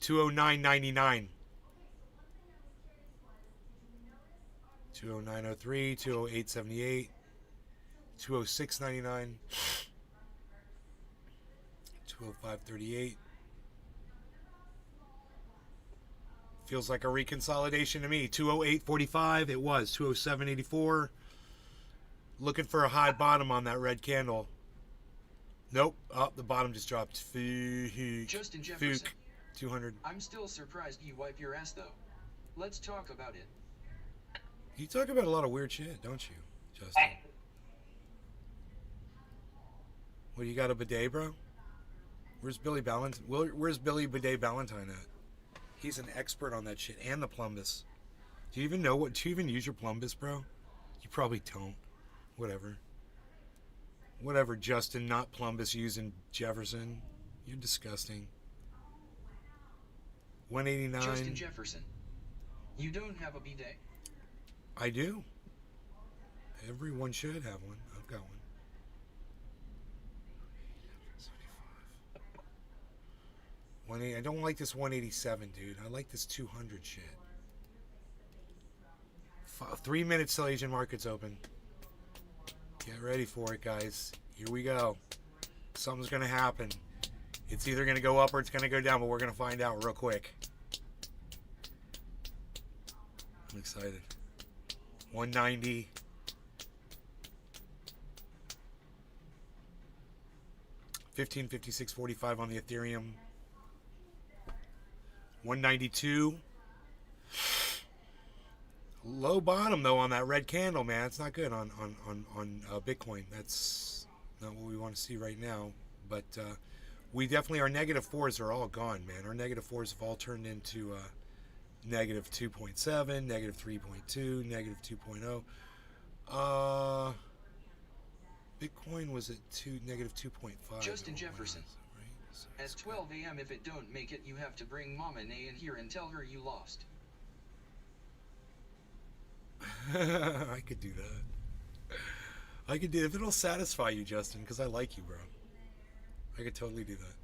209.99. 209.03. 208.78. 206.99. 205.38. Feels like a reconsolidation to me. 208.45. It was 207.84. Looking for a high bottom on that red candle. Nope. Oh, the bottom just dropped. Justin Jefferson. 200. I'm still surprised you wipe your ass though. Let's talk about it. You talk about a lot of weird shit, don't you, Justin? What, you got a bidet, bro? Where's Billy Ballantyne? Where's Billy Bidet Ballantyne at? He's an expert on that shit and the plumbus. Do you even know what? Do you even use your plumbus, bro? You probably don't. Whatever. Whatever, Justin, not plumbus using Jefferson. You're disgusting. 189. Justin Jefferson. You don't have a bidet? I do. Everyone should have one. I've got one. 180. I don't like this 187, dude. I like this 200 shit. 3 minutes till Asian markets open. Get ready for it, guys. Here we go. Something's going to happen. It's either going to go up or it's going to go down, but we're going to find out real quick. I'm excited. 190. $15.56.45 on the Ethereum. 192. Low bottom though on that red candle, man. It's not good on Bitcoin. That's not what we want to see right now. But we definitely, our negative fours are all gone, man. Our negative fours have all turned into negative 2.7, negative 3.2, negative 2.0. Bitcoin was at -2.5. Justin Jefferson. At 12 a.m. if it don't make it, you have to bring Mama Nay in here and tell her you lost. I could do that. I could do that if it'll satisfy you, Justin, because I like you, bro. I could totally do that.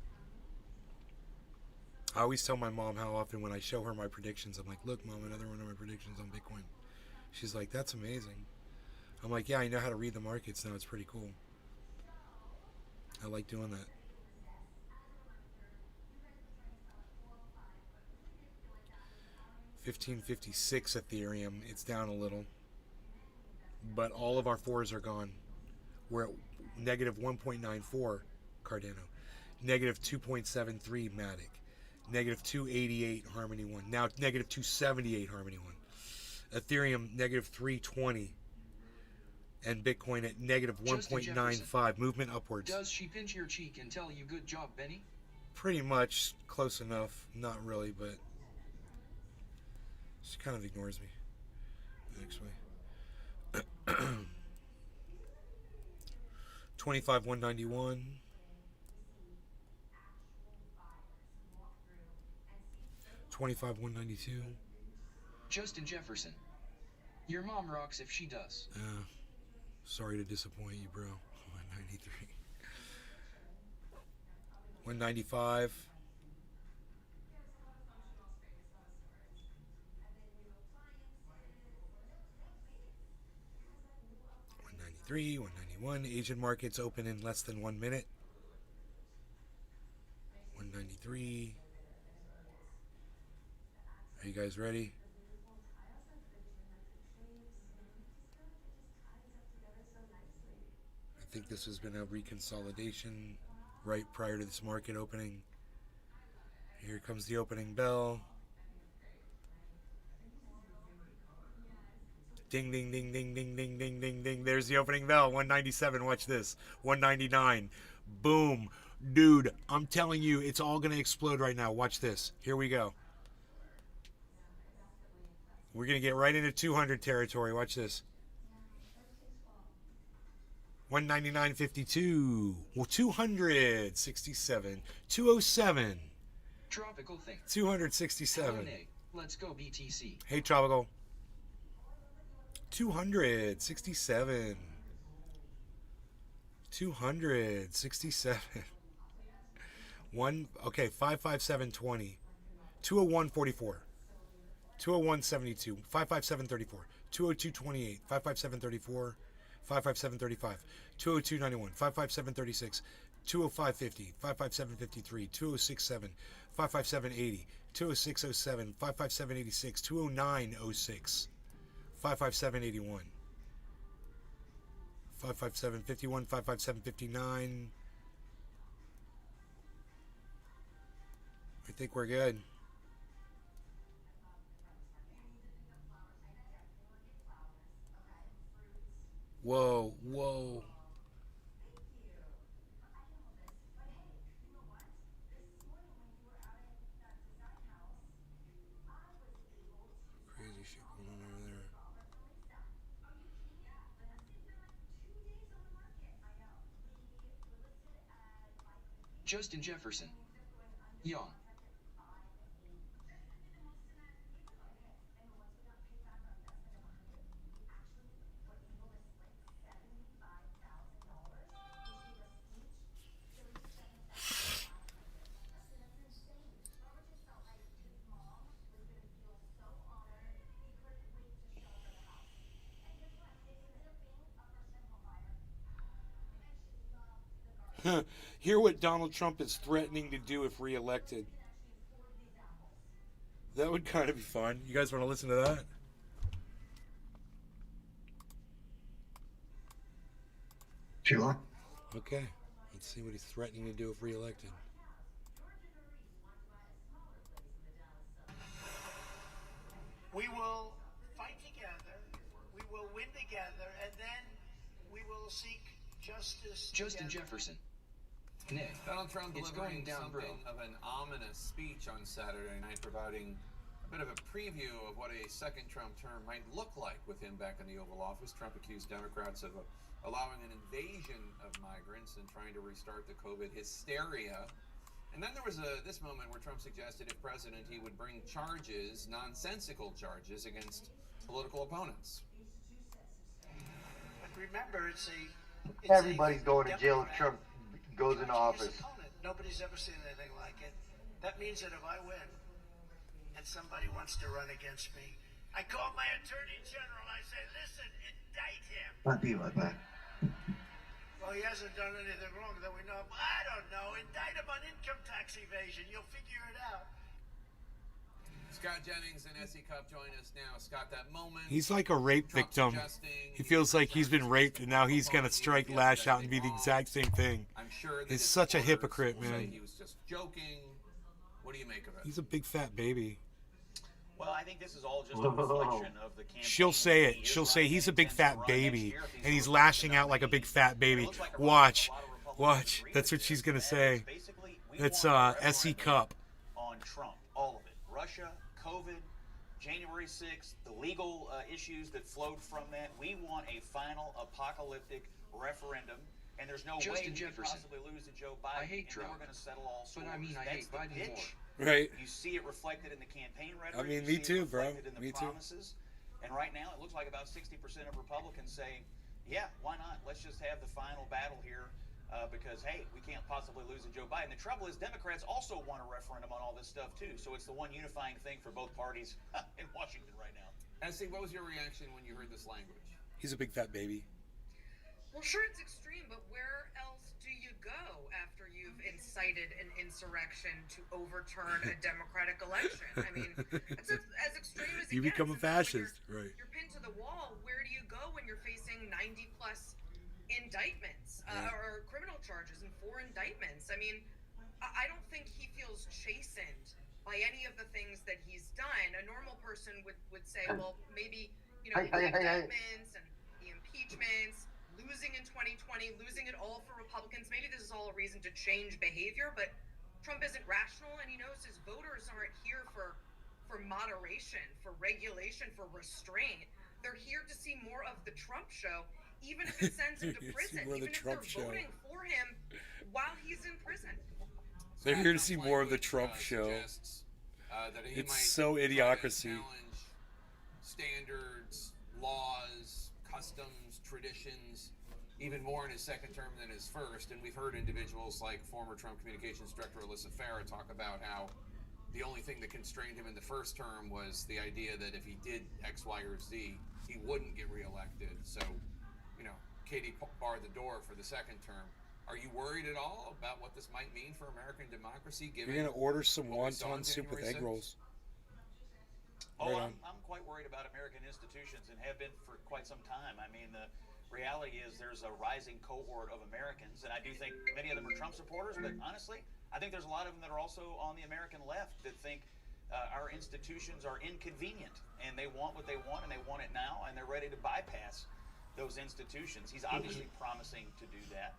I always tell my mom how often when I show her my predictions, I'm like, look, Mom, another one of my predictions on Bitcoin. She's like, that's amazing. I'm like, yeah, I know how to read the markets now. It's pretty cool. I like doing that. $15.56 Ethereum. It's down a little. But all of our 4s are gone. We're at -1.94 Cardano. -2.73 Matic. -288 Harmony 1. Now -278 Harmony 1. Ethereum -320. And Bitcoin at -1.95. Movement upwards. Does she pinch your cheek and tell you good job, Benny? Pretty much close enough. Not really, but she kind of ignores me, actually. 25,191. 25,192. Justin Jefferson. Your mom rocks if she does. Sorry to disappoint you, bro. 193. 195. 193, 191. Asian markets open in less than 1 minute. 193. Are you guys ready? I think this has been a reconsolidation right prior to this market opening. Here comes the opening bell. Ding, ding, ding, ding, ding, ding, ding, ding, ding. There's the opening bell. 197. Watch this. 199. Boom. Dude, I'm telling you, it's all going to explode right now. Watch this. Here we go. We're going to get right into 200 territory. Watch this. 199.52. Well, 267. 207. Tropical thing. 267. Let's go BTC. Hey, Tropical. 267. 267. Okay, 557.20. 201.44. 201.72. 557.34. 202.28. 557.34. 557.35. 202.91. 557.36. 205.50. 557.53. 206.7. 557.80. 206.07. 557.86. 209.06. 557.81. 557.51. 557.59. I think we're good. Whoa, whoa. Crazy shit going on over there. Justin Jefferson. Yawn. Hear what Donald Trump is threatening to do if reelected. That would kind of be fun. You guys want to listen to that? Sure. Okay. Let's see what he's threatening to do if reelected. We will fight together, we will win together, and then we will seek justice Justin together. Jefferson. Nick. Donald Trump It's delivering going down, something bro. of an ominous speech on Saturday night, providing a bit of a preview of what a second Trump term might look like with him back in the Oval Office. Trump accused Democrats of allowing an invasion of migrants and trying to restart the COVID hysteria. And then there was this moment where Trump suggested if president, he would bring charges, nonsensical charges, against political opponents. But remember, it's Everybody's going to jail if Trump goes into office. Nobody's ever seen anything like it. That means that if I win and somebody wants to run against me, I call my attorney general. I say, listen, indict him. I'll be right back. Well, he hasn't done anything wrong that we know of. I don't know. Indict him on income tax evasion. You'll figure it out. Scott Jennings and S.E. Cupp join us now. Scott, that moment. He's like a rape victim. He feels like he's been raped, and now he's going to strike, lash out, and be the exact same thing. He's such a hypocrite, man. He was just joking. What do you make of it? He's a big fat baby. Well, I think this is all just a reflection of the campaign. She'll say it. She'll say he's a big fat baby, and he's lashing out like a big fat baby. Watch. Watch. That's what she's going to say. That's S.E. Cupp. On Trump, all of it. Russia, COVID, January 6th, the legal issues that flowed from that. We want a final apocalyptic referendum, and there's no way we could possibly lose to Joe Biden. I hate Trump, we're going to settle all scores. but I mean I hate Biden more. Right. You see it reflected in the campaign rhetoric. I mean, you me see too, it bro. reflected in the Me too. promises. And right now, it looks like about 60% of Republicans say, yeah, why not? Let's just have the final battle here because, hey, we can't possibly lose to Joe Biden. The trouble is Democrats also want a referendum on all this stuff, too. So it's the one unifying thing for both parties in Washington right now. S.E., what was your reaction when you heard this language? He's a big fat baby. Well, sure, it's extreme, but where else do you go after you've incited an insurrection to overturn a democratic election? I mean, it's as extreme as it You gets. become a fascist, right? You're pinned to the wall. Where do you go when you're facing 90-plus indictments or criminal charges and 4 indictments? I mean, I don't think he feels chastened by any of the things that he's done. A normal person would say, well, maybe, the indictments and the impeachments, losing in 2020, losing it all for Republicans, maybe this is all a reason to change behavior, but Trump isn't rational, and he knows his voters aren't here for moderation, for regulation, for restraint. They're here to see more of the Trump show, even if it sends him to prison, even if they're voting for him while he's in prison. They're here to see more of the Trump show. It's so idiocracy. Standards, laws, customs, traditions, even more in his second term than his first. And we've heard individuals like former Trump communications director Alyssa Farah talk about how the only thing that constrained him in the first term was the idea that if he did X, Y, or Z, he wouldn't get reelected. So, Katie barred the door for the second term. Are you worried at all about what this might mean for American democracy? Given You're gonna order some wonton soup with egg rolls. Oh, I'm quite worried about American institutions and have been for quite some time. I mean, the reality is there's a rising cohort of Americans, and I do think many of them are Trump supporters, but honestly, I think there's a lot of them that are also on the American left that think our institutions are inconvenient, and they want what they want, and they want it now, and they're ready to bypass those institutions. He's obviously promising to do that.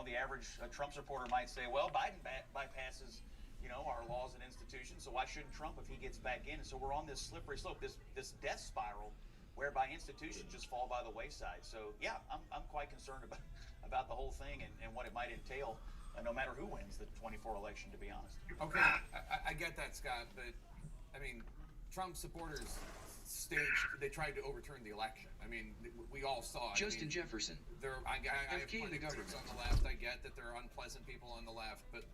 The average Trump supporter might say, well, Biden bypasses, our laws and institutions, so why shouldn't Trump if he gets back in? And so we're on this slippery slope, this death spiral, whereby institutions just fall by the wayside. So, yeah, I'm quite concerned about the whole thing and what it might entail, no matter who wins the 24 election, to be honest. Okay, I get that, Scott, but, I mean, Trump supporters they tried to overturn the election. I mean, we all saw it. Justin Jefferson. I have plenty of critics on the left. I get that there are unpleasant people on the left, but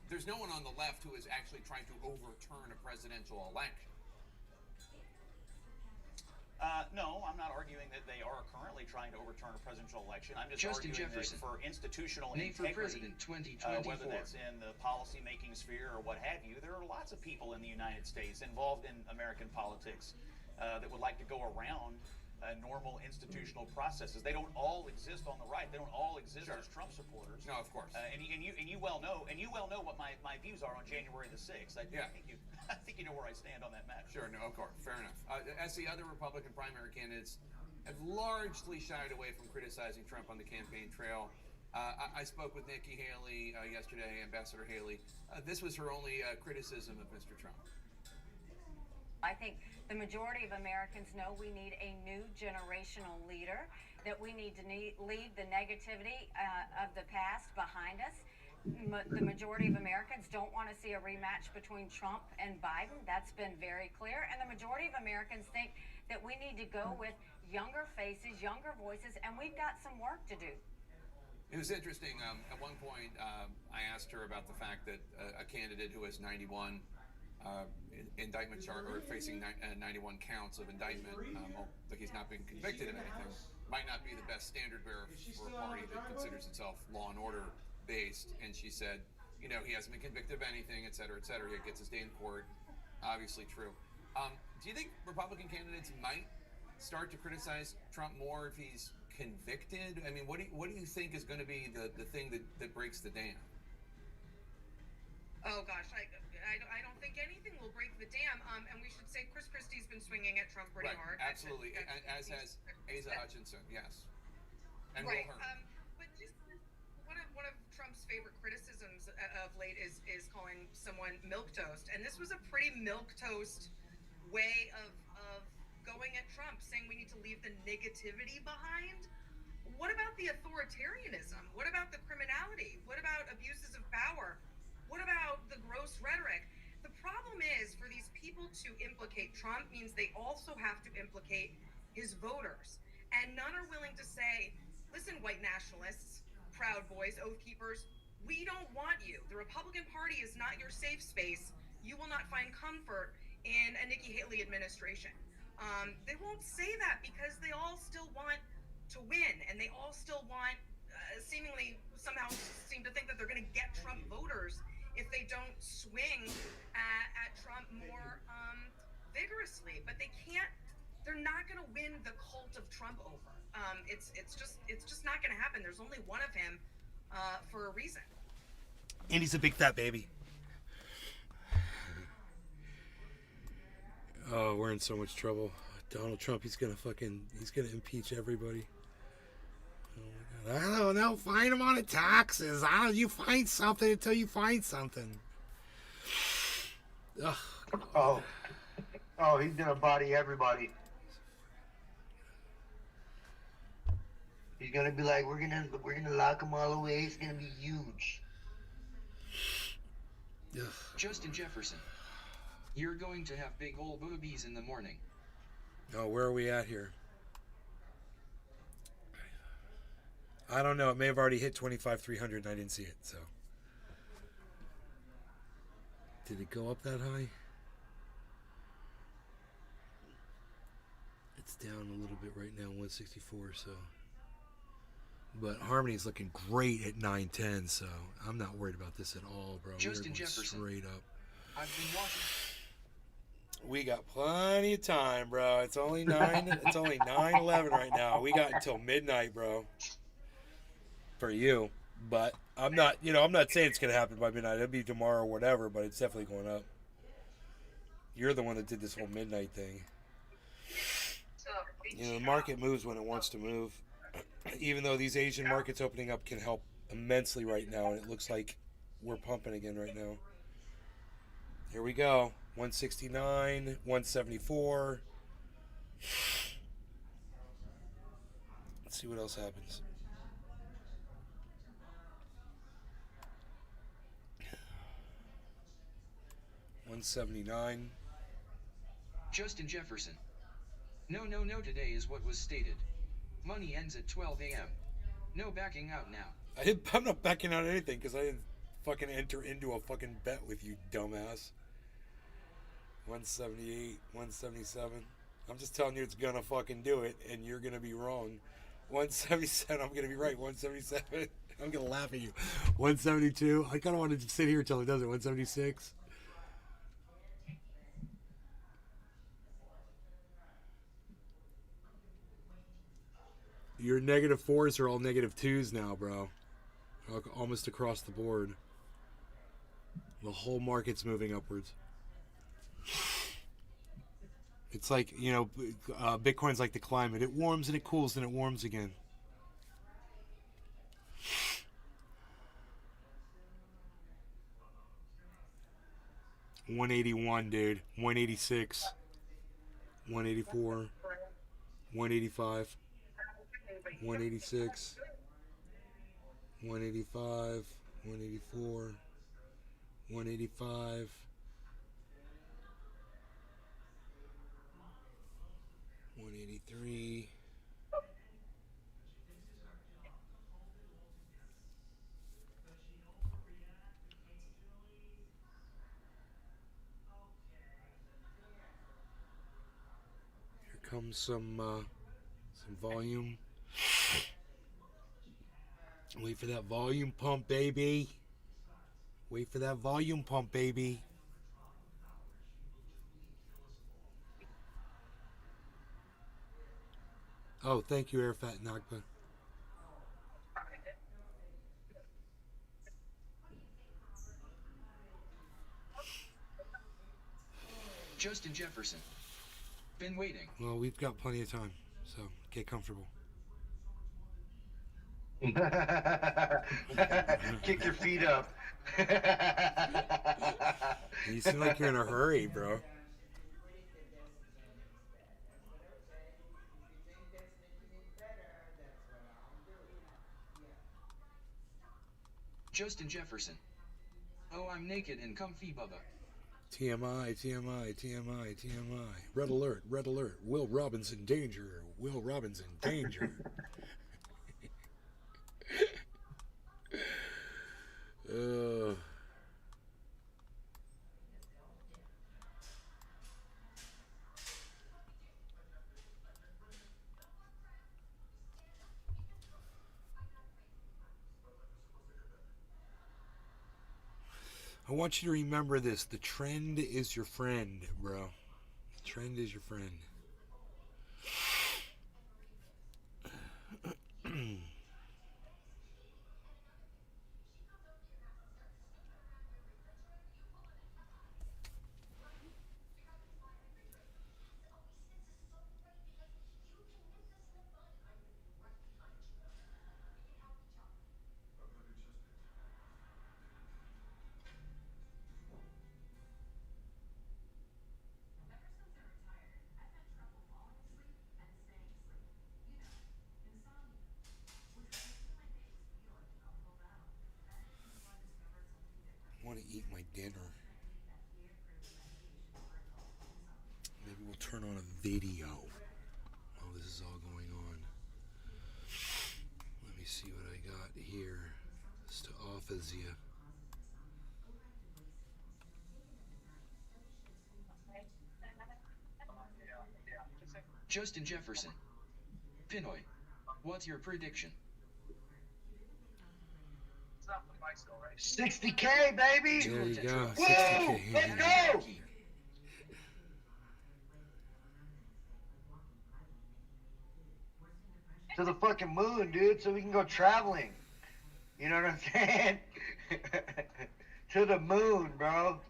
there's no one on the left who is actually trying to overturn a presidential election. No, I'm not arguing that they are currently trying to overturn a presidential election. I'm just Justin arguing Jefferson. that for institutional Name for integrity, president 2024. whether that's in the policy-making sphere or what have you, there are lots of people in the United States involved in American politics that would like to go around normal institutional processes. They don't all exist on the right. They don't all exist as Trump supporters. No, of course. And you well know what my views are on January the 6th. I think you know where I stand on that matter. Sure, no, of course, fair enough. As the other Republican primary candidates have largely shied away from criticizing Trump on the campaign trail. I spoke with Nikki Haley yesterday, Ambassador Haley. This was her only criticism of Mr. Trump. I think the majority of Americans know we need a new generational leader, that we need to leave the negativity of the past behind us. The majority of Americans don't want to see a rematch between Trump and Biden. That's been very clear. And the majority of Americans think that we need to go with younger faces, younger voices, and we've got some work to do. It was interesting. At one point, I asked her about the fact that a candidate who has 91 indictment charge or facing 91 counts of indictment, like he's not been convicted of anything, might not be the best standard bearer for a party that considers itself law and order based. And she said, you know, he hasn't been convicted of anything, et cetera, et cetera. He gets his day in court. Obviously true. Do you think Republican candidates might start to criticize Trump more if he's convicted? I mean, what do you think is going to be the thing that breaks the dam? Oh gosh, I don't think anything will break the dam. And we should say Chris Christie's been swinging at Trump pretty hard. Absolutely, as has Asa Hutchinson. Yes, and right. Will Hurd. But just one of Trump's favorite criticisms of late is calling someone milquetoast, and this was a pretty milquetoast way of going at Trump, saying we need to leave the negativity behind. What about the authoritarianism? What about the criminality? What about abuses of power? What about the gross rhetoric? The problem is, for these people to implicate Trump means they also have to implicate his voters. And none are willing to say, listen, white nationalists, Proud Boys, Oath Keepers, we don't want you. The Republican Party is not your safe space. You will not find comfort in a Nikki Haley administration. They won't say that because they all still want to win, and they all still want, seemingly somehow seem to think that they're going to get Trump voters if they don't swing at Trump more vigorously. But they can't. They're not going to win the cult of Trump over. It's just not going to happen. There's only one of him for a reason. And he's a big fat baby. Oh, we're in so much trouble. Donald Trump, he's gonna impeach everybody. Oh my God. I don't know, find him on the taxes. You find something until you find something. Ugh. Oh, he's gonna body everybody. He's gonna be like, we're gonna lock him all away. It's gonna be huge. Ugh. Justin Jefferson, you're going to have big ol' boobies in the morning. Oh, where are we at here? I don't know. It may have already hit 25,300 and I didn't see it, so. Did it go up that high? It's down a little bit right now, 164, so. But Harmony's looking great at 910, so I'm not worried about this at all, bro. Justin We're going Jefferson, straight up. I've been watching. We got plenty of time, bro. It's only 9:11 right now. We got until midnight, bro. For you, but I'm not saying it's gonna happen by midnight. It'll be tomorrow or whatever, but it's definitely going up. You're the one that did this whole midnight thing. The market moves when it wants to move. Even though these Asian markets opening up can help immensely right now, and it looks like we're pumping again right now. Here we go. 169, 174. Let's see what else happens. $179. Justin Jefferson. No, today is what was stated. Money ends at 12 a.m. No backing out now. I'm not backing out anything because I didn't fucking enter into a fucking bet with you, dumbass. 178, 177. I'm just telling you it's gonna fucking do it, and you're gonna be wrong. 177, I'm gonna be right. 177, I'm gonna laugh at you. 172, I kind of wanted to sit here until it does it. 176. Your -4s are all -2s now, bro. Almost across the board. The whole market's moving upwards. It's like, Bitcoin's like the climate. It warms and it cools and it warms again. $181, dude. 186. 184, 185, 186, 185, 184, 185, 183. Here comes some volume. Wait for that volume pump, baby. Wait for that volume pump, baby. Oh, thank you, Arafat Nagba. Justin Jefferson. Been waiting. Well, we've got plenty of time, so get comfortable. Kick your feet up. You seem like you're in a hurry, bro. Justin Jefferson. Oh, I'm naked and comfy, Bubba. TMI, TMI, TMI, TMI. Red alert, red alert. Will Robinson danger. Will Robinson danger. I want you to remember this. The trend is your friend, bro. The trend is your friend. I want to eat my dinner. Maybe we'll turn on a video while this is all going on. Let me see what I got here. It's to Offazia. Justin Jefferson. Pinoy. What's your prediction? 60K, baby. There you go. Woo! 60K. Let's go. To the fucking moon, dude, so we can go traveling. You know what I'm saying? To the moon, bro.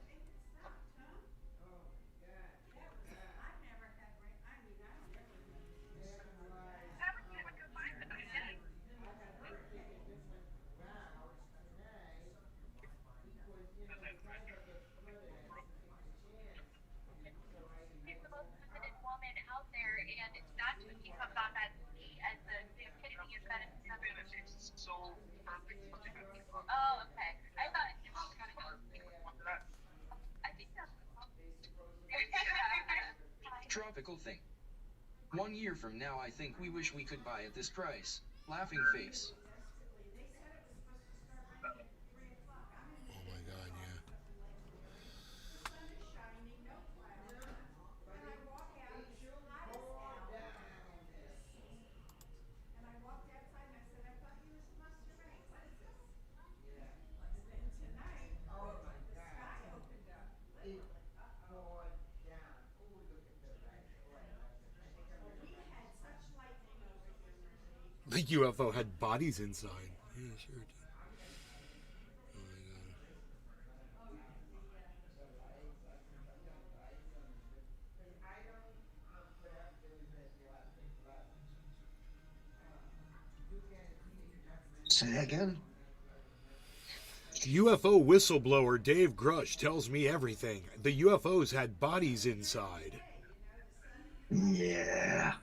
Tropical thing. 1 year from now, I think we wish we could buy at this price. Laughing face. Oh my god, yeah. The UFO had bodies inside. Yeah, sure it did. Oh my God. Say that again? UFO whistleblower Dave Grush tells me everything. The UFOs had bodies inside. Yeah.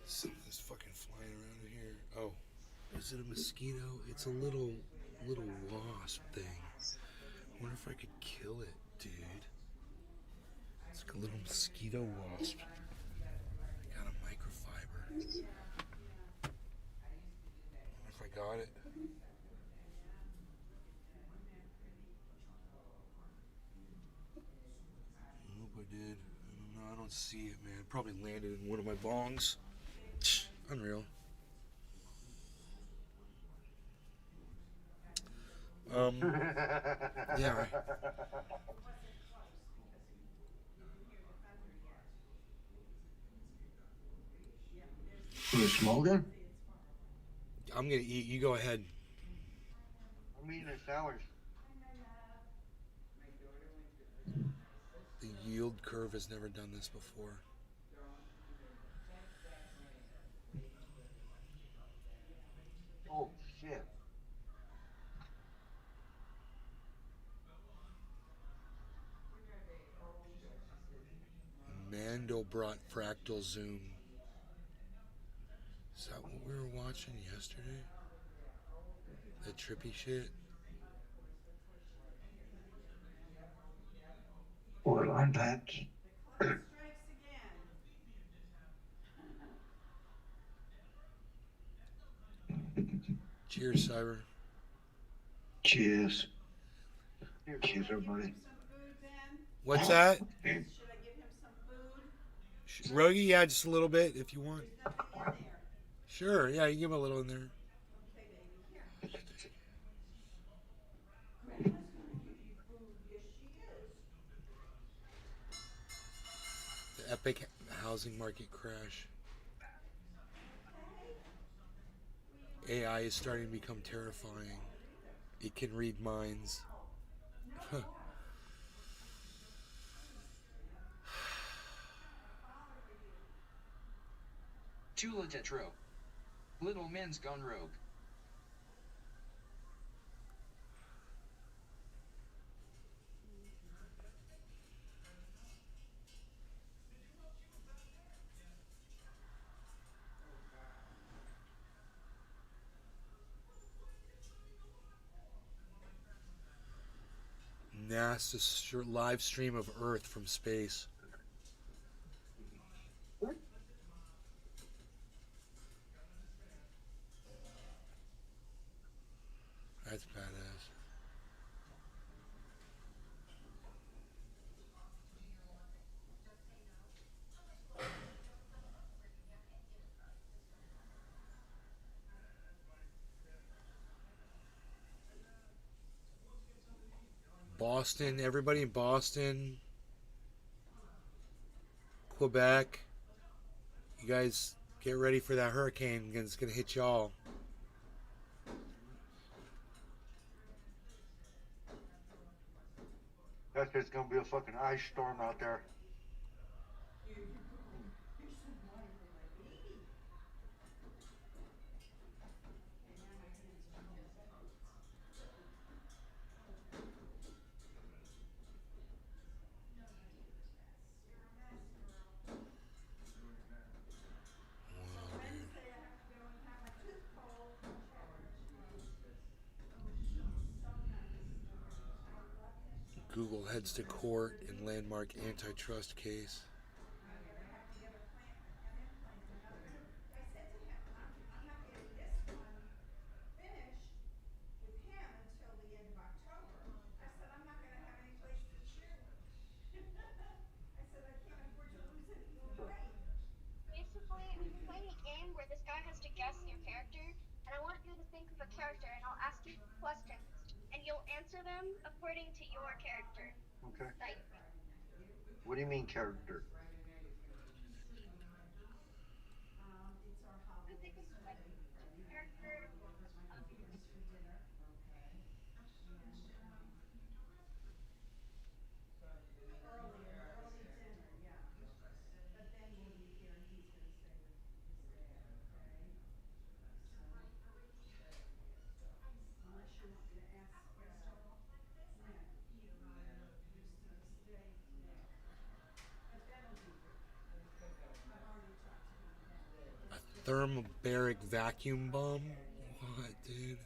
Something's fucking flying around here. Oh, is it a mosquito? It's a little wasp thing. I wonder if I could kill it, dude. It's like a little mosquito wasp. I got a microfiber. I wonder if I got it. I hope I did. I don't know. I don't see it, man. It probably landed in one of my bongs. Unreal. Yeah. Right. You smoking? I'm gonna eat. You go ahead. I'm eating a sandwich. The yield curve has never done this before. Oh shit. Mandelbrot fractal zoom. Is that what we were watching yesterday? That trippy shit? Well, unpacked. Cheers, Cyber. Cheers. Cheers, everybody. What's that? Rogie, yeah, just a little bit if you want. Sure, yeah, you give him a little in there. The epic housing market crash. AI is starting to become terrifying. It can read minds. Tula Tetro. Little men's gone rogue. NASA live stream of Earth from space. That's badass. Boston, everybody in Boston, Quebec, you guys get ready for that hurricane. It's gonna hit y'all. That's just gonna be a fucking ice storm out there. Google heads to court in landmark antitrust case. Basically, I'm playing a game where this guy has to guess your character, and I want you to think of a character, and I'll ask you questions, and you'll answer them according to your character. Okay. Like, What do you mean character? think of like a character. Thermobaric vacuum bomb? What, dude?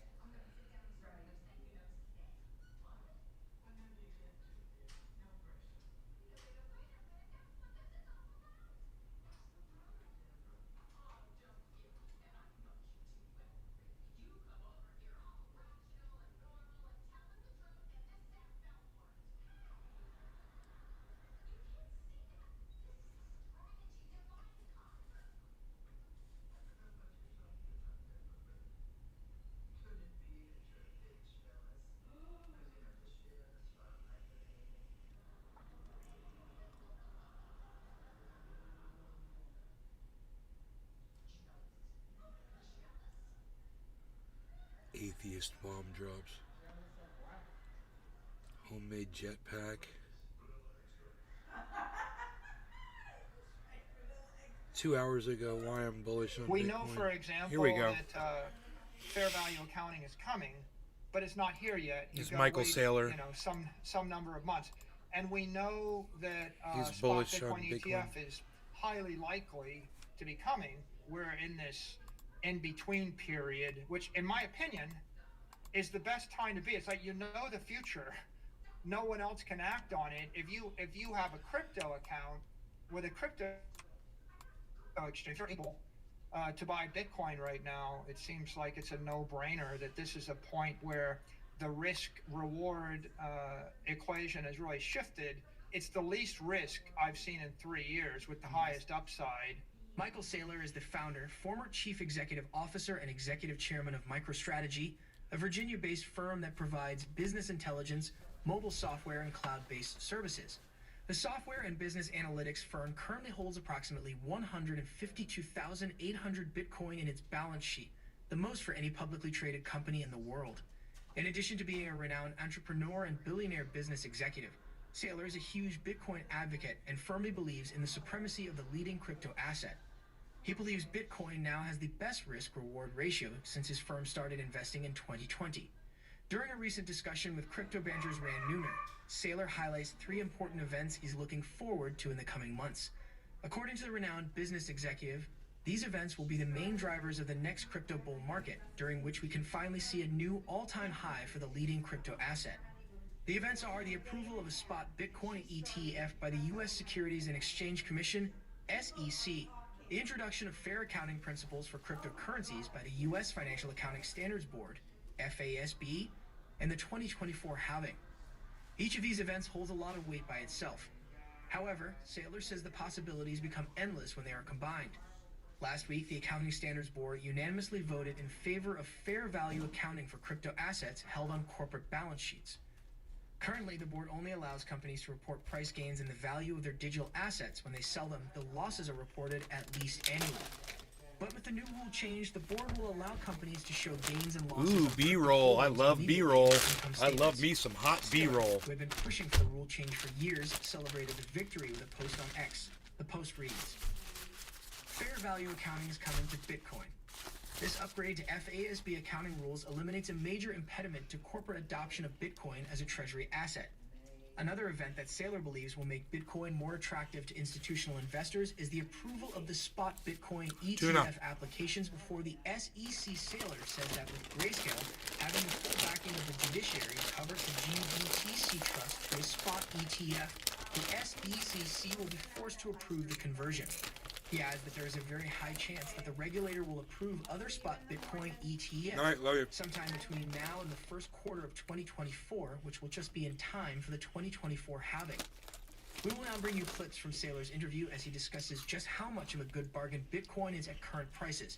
Atheist bomb drops. Homemade jetpack. 2 hours ago, why I'm bullish on We Bitcoin. know, for example, Here we go. that fair value accounting is coming, but it's not here yet. It's gotta Michael wait, Saylor. Some number of months, and we know that He's spot bullish Bitcoin on ETF Bitcoin. is highly likely to be coming. We're in this in-between period, which, in my opinion, is the best time to be. It's like, you know, the future. No one else can act on it. If you have a crypto account with a crypto exchange, you're able to buy Bitcoin right now. It seems like it's a no-brainer that this is a point where the risk-reward equation has really shifted. It's the least risk I've seen in 3 years with the highest upside. Michael Saylor is the founder, former chief executive officer, and executive chairman of MicroStrategy, a Virginia-based firm that provides business intelligence, mobile software, and cloud-based services. The software and business analytics firm currently holds approximately 152,800 Bitcoin in its balance sheet, the most for any publicly traded company in the world. In addition to being a renowned entrepreneur and billionaire business executive, Saylor is a huge Bitcoin advocate and firmly believes in the supremacy of the leading crypto asset. He believes Bitcoin now has the best risk-reward ratio since his firm started investing in 2020. During a recent discussion with Crypto Banter's Rand Neuner, Saylor highlights 3 important events he's looking forward to in the coming months. According to the renowned business executive, these events will be the main drivers of the next crypto bull market, during which we can finally see a new all-time high for the leading crypto asset. The events are the approval of a spot Bitcoin ETF by the U.S. Securities and Exchange Commission, SEC, the introduction of fair accounting principles for cryptocurrencies by the U.S. Financial Accounting Standards Board, FASB, and the 2024 halving. Each of these events holds a lot of weight by itself. However, Saylor says the possibilities become endless when they are combined. Last week, the Accounting Standards Board unanimously voted in favor of fair value accounting for crypto assets held on corporate balance sheets. Currently, the board only allows companies to report price gains in the value of their digital assets. When they sell them, the losses are reported at least annually. But with the new rule change, the board will allow companies to show gains and losses. Ooh, B-roll. I love B-roll. I love me some hot B-roll. Who have been pushing for the rule change for years, celebrated the victory with a post on X. The post reads, "Fair value accounting is coming to Bitcoin. This upgrade to FASB accounting rules eliminates a major impediment to corporate adoption of Bitcoin as a treasury asset. Another event that Saylor believes will make Bitcoin more attractive to institutional investors is the approval of the spot Bitcoin ETF applications before the SEC. Saylor says that with Grayscale having the full backing of the judiciary to convert the GBTC trust to a spot ETF, the SEC will be forced to approve the conversion. He adds that there is a very high chance that the regulator will approve other spot Bitcoin ETFs All right, love you. sometime between now and the first quarter of 2024, which will just be in time for the 2024 halving. We will now bring you clips from Saylor's interview as he discusses just how much of a good bargain Bitcoin is at current prices.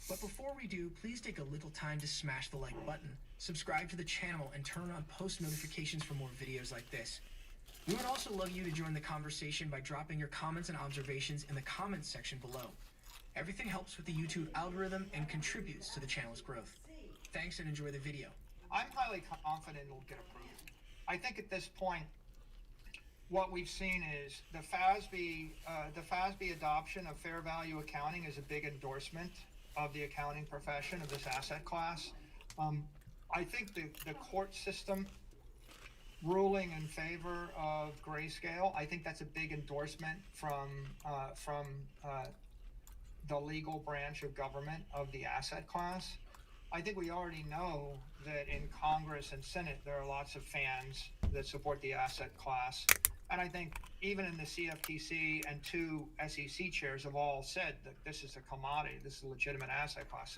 But before we do, please take a little time to smash the like button, subscribe to the channel, and turn on post notifications for more videos like this. We would also love you to join the conversation by dropping your comments and observations in the comments section below. Everything helps with the YouTube algorithm and contributes to the channel's growth. Thanks and enjoy the video. I'm highly confident it'll get approved. I think at this point, what we've seen is the FASB adoption of fair value accounting is a big endorsement of the accounting profession of this asset class. I think the court system ruling in favor of Grayscale, I think that's a big endorsement from the legal branch of government of the asset class. I think we already know that in Congress and Senate there are lots of fans that support the asset class. And I think even in the CFTC and 2 SEC chairs have all said that this is a commodity, this is a legitimate asset class.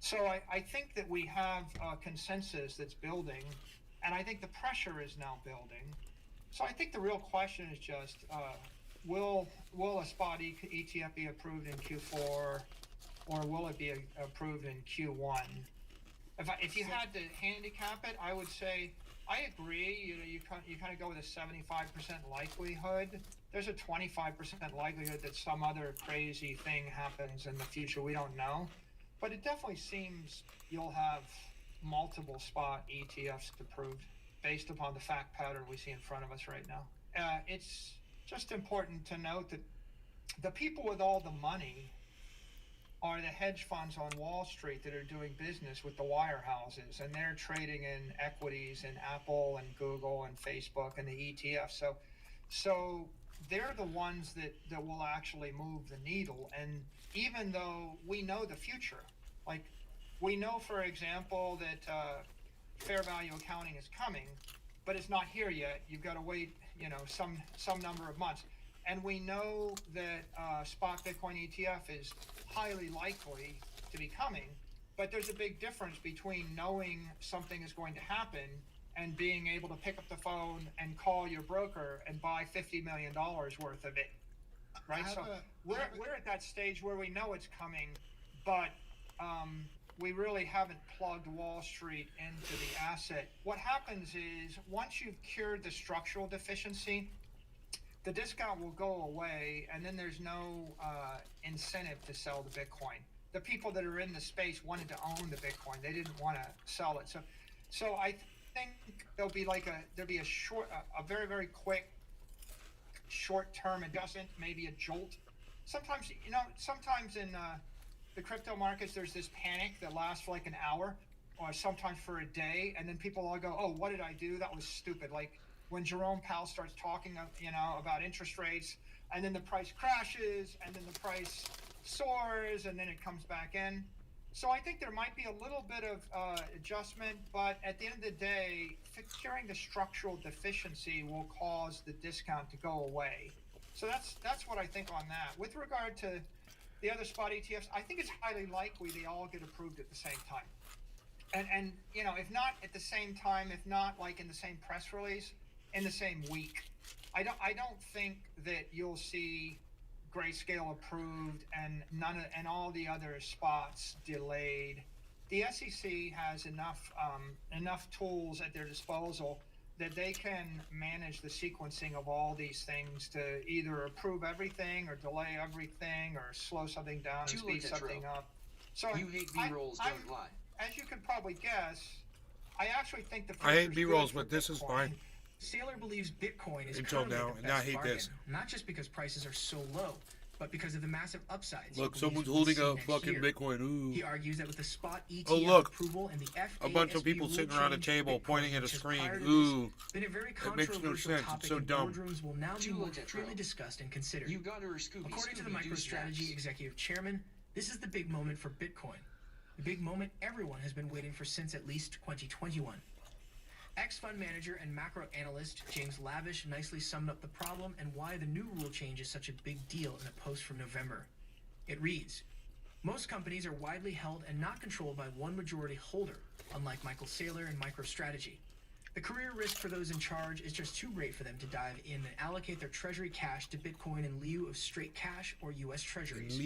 So I think that we have a consensus that's building, and I think the pressure is now building. So I think the real question is just, will a spot ETF be approved in Q4, or will it be approved in Q1? If you had to handicap it, I would say I agree. You kind of go with a 75% likelihood. There's a 25% likelihood that some other crazy thing happens in the future. We don't know, but it definitely seems you'll have multiple spot ETFs approved based upon the fact pattern we see in front of us right now. It's just important to note that the people with all the money are the hedge funds on Wall Street that are doing business with the wirehouses, and they're trading in equities in Apple and Google and Facebook and the ETF. So they're the ones that will actually move the needle. And even though we know the future, like we know, for example, that fair value accounting is coming, but it's not here yet. You've got to wait, some number of months. And we know that spot Bitcoin ETF is highly likely to be coming, but there's a big difference between knowing something is going to happen and being able to pick up the phone and call your broker and buy $50 million worth of it, right? So we're at that stage where we know it's coming, but we really haven't plugged Wall Street into the asset. What happens is once you've cured the structural deficiency, the discount will go away, and then there's no incentive to sell the Bitcoin. The people that are in the space wanted to own the Bitcoin; they didn't want to sell it. So I think there'll be a very, very quick, short-term adjustment, maybe a jolt. Sometimes in the crypto markets, there's this panic that lasts for like an hour, or sometimes for a day, and then people all go, "Oh, what did I do? That was stupid." Like when Jerome Powell starts talking, about interest rates, and then the price crashes, and then the price soars, and then it comes back in. So I think there might be a little bit of adjustment, but at the end of the day, curing the structural deficiency will cause the discount to go away. So that's what I think on that. With regard to the other spot ETFs, I think it's highly likely they all get approved at the same time. And if not at the same time, if not like in the same press release, in the same week. I don't think that you'll see Grayscale approved and all the other spots delayed. The SEC has enough tools at their disposal that they can manage the sequencing of all these things to either approve everything or delay everything or slow something down and speed something up. So you hate B-rolls, don't lie. As you can probably guess, I actually think the I hate B-rolls, but this is fine. Saylor believes Bitcoin is Until currently now, the and now I best hate bargain, this. not just because prices are so low, but because of the massive upsides. Look, he someone's believes holding we'll a see fucking next year. Bitcoin. Ooh. He argues that with the spot ETF Oh, look. approval and the FASB A bunch of people rule sitting around a change, table Bitcoin, pointing at a which has screen. prior to Ooh. this been a very That makes no controversial sense. It's topic so in dumb. boardrooms will now be Too more legit, freely bro. discussed and considered. You got her, Scooby. According to the Scooby-Doo MicroStrategy snacks. executive chairman, this is the big moment for Bitcoin. The big moment everyone has been waiting for since at least 2021. Ex-fund manager and macro analyst James Lavish nicely summed up the problem and why the new rule change is such a big deal in a post from November. It reads, most companies are widely held and not controlled by one majority holder, unlike Michael Saylor and MicroStrategy. The career risk for those in charge is just too great for them to dive in and allocate their treasury cash to Bitcoin in lieu of straight cash or U.S. treasuries.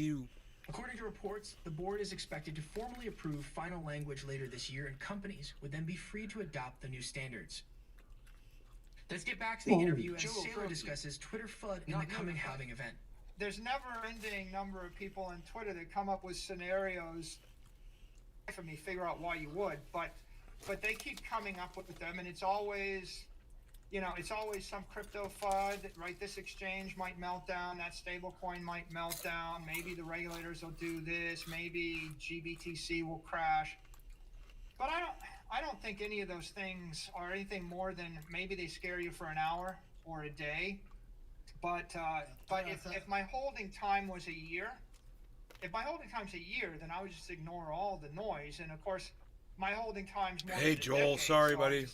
According to reports, the board is expected to formally approve final language later this year, and companies would then be free to adopt the new standards. Let's get back to the interview as Saylor discusses Twitter FUD in the coming halving event. There's never-ending number of people on Twitter that come up with scenarios for me figure out why you would, but they keep coming up with them, and it's always some crypto FUD, right? This exchange might melt down, that stable coin might melt down, maybe the regulators will do this, maybe GBTC will crash. But I don't think any of those things are anything more than maybe they scare you for an hour or a day. But if my holding time was a year, if my holding time's a year, then I would just ignore all the noise. And of course, my holding time's more Hey, than a Joel, decade, sorry, so buddy.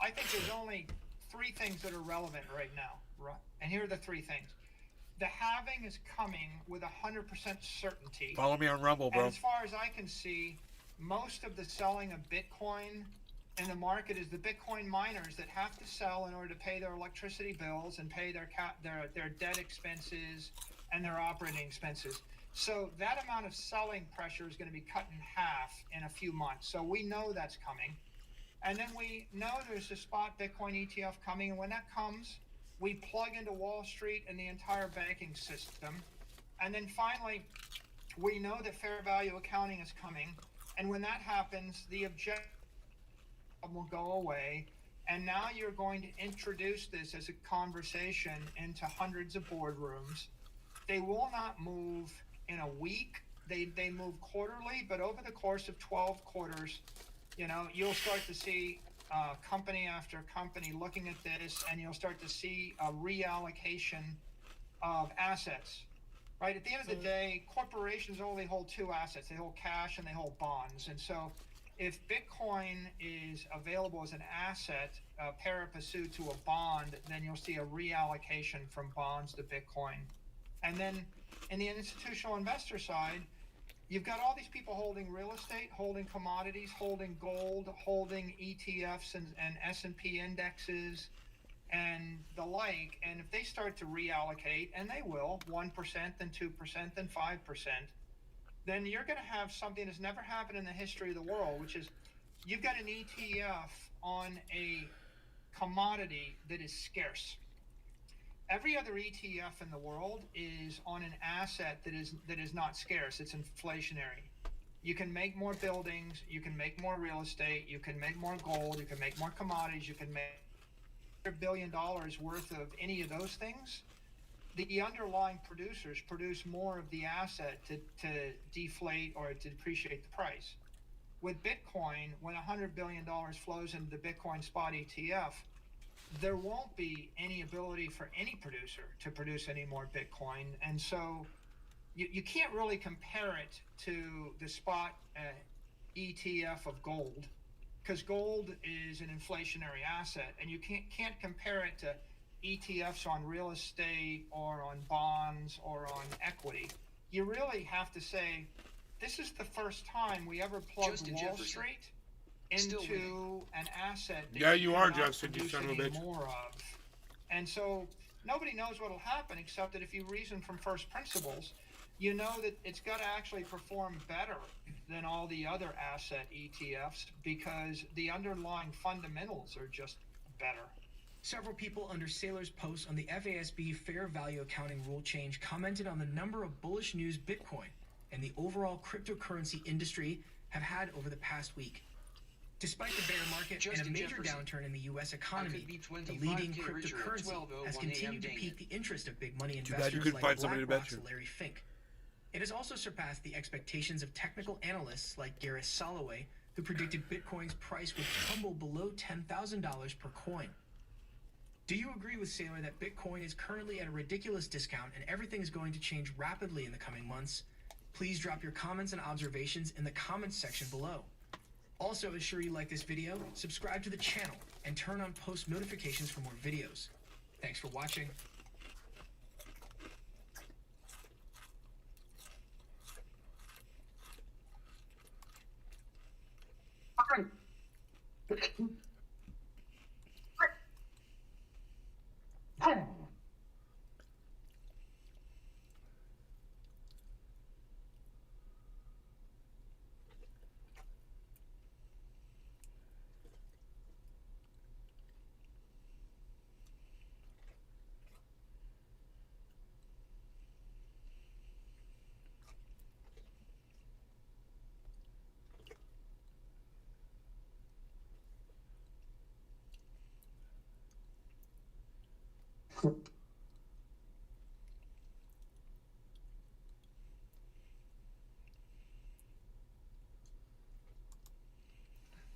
I think there's only 3 things that are relevant right now. And here are the 3 things. The halving is coming with 100% certainty. Follow me on Rumble, bro. And as far as I can see, most of the selling of Bitcoin in the market is the Bitcoin miners that have to sell in order to pay their electricity bills and pay their debt expenses and their operating expenses. So that amount of selling pressure is going to be cut in half in a few months. So we know that's coming. And then we know there's a spot Bitcoin ETF coming. And when that comes, we plug into Wall Street and the entire banking system. And then finally, we know that fair value accounting is coming. And when that happens, the objective will go away. And now you're going to introduce this as a conversation into hundreds of boardrooms. They will not move in a week. They move quarterly, but over the course of 12 quarters, you know, you'll start to see company after company looking at this, and you'll start to see a reallocation of assets. Right? At the end of the day, corporations only hold 2 assets. They hold cash and they hold bonds. And so if Bitcoin is available as an asset, pari passu to a bond, then you'll see a reallocation from bonds to Bitcoin. And then in the institutional investor side, you've got all these people holding real estate, holding commodities, holding gold, holding ETFs and S&P indexes and the like. And if they start to reallocate, and they will, 1%, then 2%, then 5%, then you're going to have something that's never happened in the history of the world, which is you've got an ETF on a commodity that is scarce. Every other ETF in the world is on an asset that is not scarce. It's inflationary. You can make more buildings, you can make more real estate, you can make more gold, you can make more commodities, you can make $1 billion worth of any of those things. The underlying producers produce more of the asset to deflate or to depreciate the price. With Bitcoin, when $100 billion flows into the Bitcoin spot ETF, there won't be any ability for any producer to produce any more Bitcoin. And so you can't really compare it to the spot ETF of gold, because gold is an inflationary asset, and you can't compare it to ETFs on real estate or on bonds or on equity. You really have to say, this is the first time we ever plugged Wall Street into an asset that Yeah, you are, cannot Justin, you produce son of a any bitch. more of. And so nobody knows what will happen, except that if you reason from first principles, you know that it's got to actually perform better than all the other asset ETFs because the underlying fundamentals are just better. Several people under Saylor's post on the FASB fair value accounting rule change commented on the number of bullish news Bitcoin and the overall cryptocurrency industry have had over the past week. Despite the bear market and a major downturn in the U.S. economy, the leading cryptocurrency has continued to pique the interest of big money Too bad you investors couldn't like find somebody to bet BlackRock's you. Larry Fink. It has also surpassed the expectations of technical analysts like Gareth Soloway, who predicted Bitcoin's price would tumble below $10,000 per coin. Do you agree with Saylor that Bitcoin is currently at a ridiculous discount and everything is going to change rapidly in the coming months? Please drop your comments and observations in the comments section below. Also, ensure you like this video, subscribe to the channel, and turn on post notifications for more videos. Thanks for watching.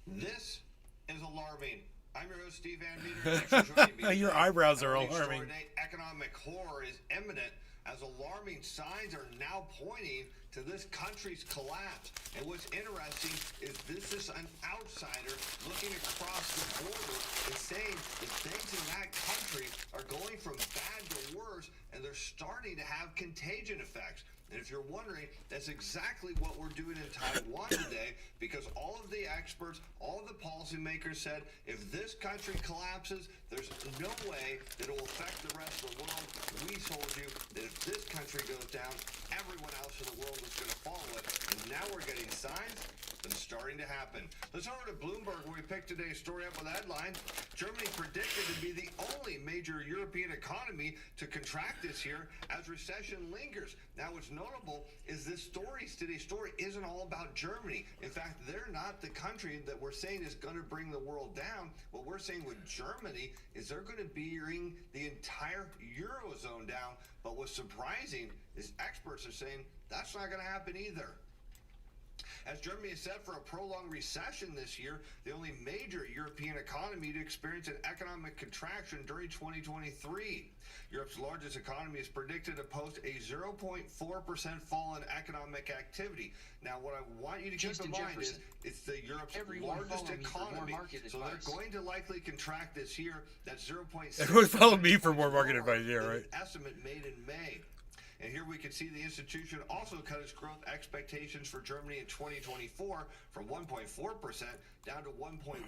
This is alarming. I'm your host, Steve Van Meter. Thanks for joining me. Your eyebrows are Our alarming. extraordinary economic horror is imminent as alarming signs are now pointing to this country's collapse. And what's interesting is this is an outsider looking across the border and saying that things in that country are going from bad to worse, and they're starting to have contagion effects. And if you're wondering, that's exactly what we're doing in Taiwan today, because all of the experts, all of the policymakers said, if this country collapses, there's no way that it will affect the rest of the world. We told you that if this country goes down, everyone else in the world is going to follow it. And now we're getting signs that it's starting to happen. Let's over to Bloomberg, where we picked today's story up with that headline. Germany predicted to be the only major European economy to contract this year as recession lingers. Now, what's notable is this story, today's story, isn't all about Germany. In fact, they're not the country that we're saying is going to bring the world down. What we're saying with Germany is they're going to bring the entire Eurozone down. But what's surprising is experts are saying that's not going to happen either. As Germany is set for a prolonged recession this year, the only major European economy to experience an economic contraction during 2023. Europe's largest economy is predicted to post a 0.4% fall in economic activity. Now, what I want you to keep in mind is it's the Europe's largest economy, so they're going to likely contract this year. That's 0.6%. Everyone follow me for more market advice, yeah, right? Estimate made in May. And here we can see the institution also cut its growth expectations for Germany in 2024 from 1.4% down to 1.1%.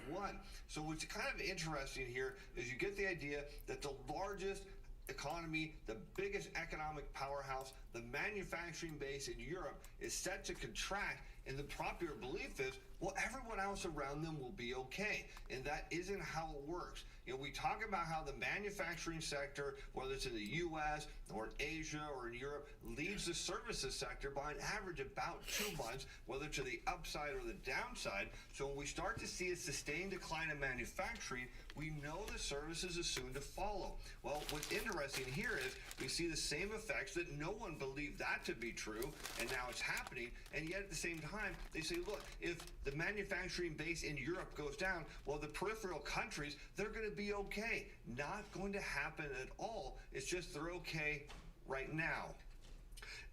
So what's kind of interesting here is you get the idea that the largest economy, the biggest economic powerhouse, the manufacturing base in Europe is set to contract, and the popular belief is, well, everyone else around them will be okay. And that isn't how it works. You know, we talk about how the manufacturing sector, whether it's in the U.S. or in Asia or in Europe, leads the services sector by an average about 2 months, whether to the upside or the downside. So when we start to see a sustained decline in manufacturing, we know the services is soon to follow. Well, what's interesting here is we see the same effects that no one believed that to be true, and now it's happening. And yet at the same time, they say, look, if the manufacturing base in Europe goes down, well, the peripheral countries, they're going to be okay. Not going to happen at all. It's just they're okay right now.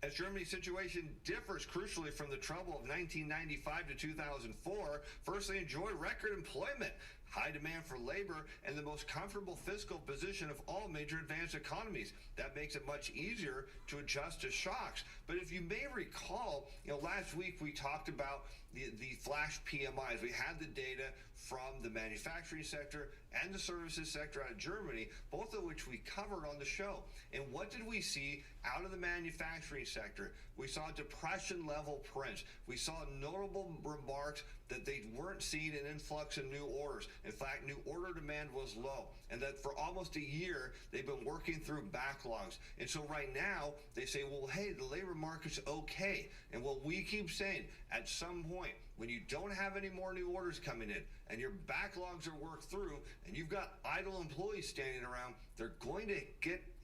As Germany's situation differs crucially from the trouble of 1995 to 2004, first, they enjoy record employment, high demand for labor, and the most comfortable fiscal position of all major advanced economies. That makes it much easier to adjust to shocks. But if you may recall, last week we talked about the flash PMIs. We had the data from the manufacturing sector and the services sector out of Germany, both of which we covered on the show. And what did we see out of the manufacturing sector? We saw depression level prints. We saw notable remarks that they weren't seeing an influx in new orders. In fact, new order demand was low, and that for almost a year they've been working through backlogs. And so right now they say, well, hey, the labor market's okay. And what we keep saying, at some point when you don't have any more new orders coming in and your backlogs are worked through and you've got idle employees standing around, they're going to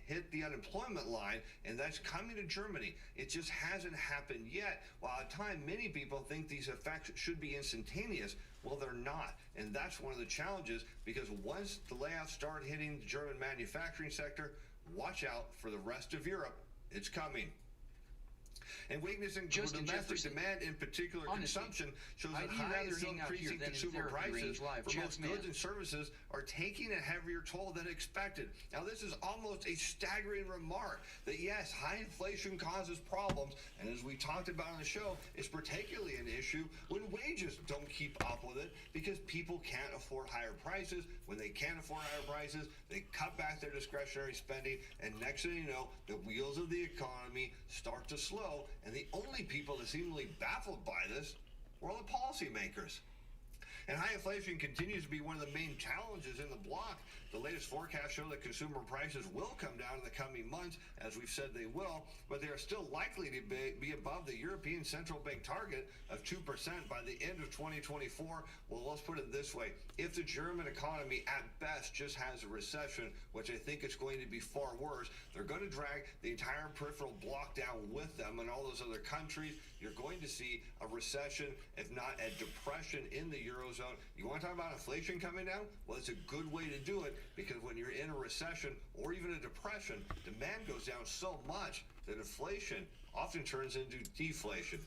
hit the unemployment line, and that's coming to Germany. It just hasn't happened yet. While at times many people think these effects should be instantaneous, well, they're not. And that's one of the challenges, because once the layoffs start hitting the German manufacturing sector, watch out for the rest of Europe. It's coming. And weakness in domestic demand, in particular consumption, shows that high and still increasing consumer prices for most goods and services are taking a heavier toll than expected. Now, this is almost a staggering remark that, yes, high inflation causes problems, and as we talked about on the show, it's particularly an issue when wages don't keep up with it because people can't afford higher prices. When they can't afford higher prices, they cut back their discretionary spending, and next thing you know, the wheels of the economy start to slow. And the only people that seem seemingly baffled by this were all the policymakers. And high inflation continues to be one of the main challenges in the bloc. The latest forecasts show that consumer prices will come down in the coming months, as we've said they will, but they are still likely to be above the European Central Bank target of 2% by the end of 2024. Well, let's put it this way. If the German economy at best just has a recession, which I think it's going to be far worse, they're going to drag the entire peripheral bloc down with them and all those other countries. You're going to see a recession, if not a depression in the Eurozone. Eurozone. You want to talk about inflation coming down? Well, it's a good way to do it because when you're in a recession or even a depression, demand goes down so much that inflation often turns into deflation.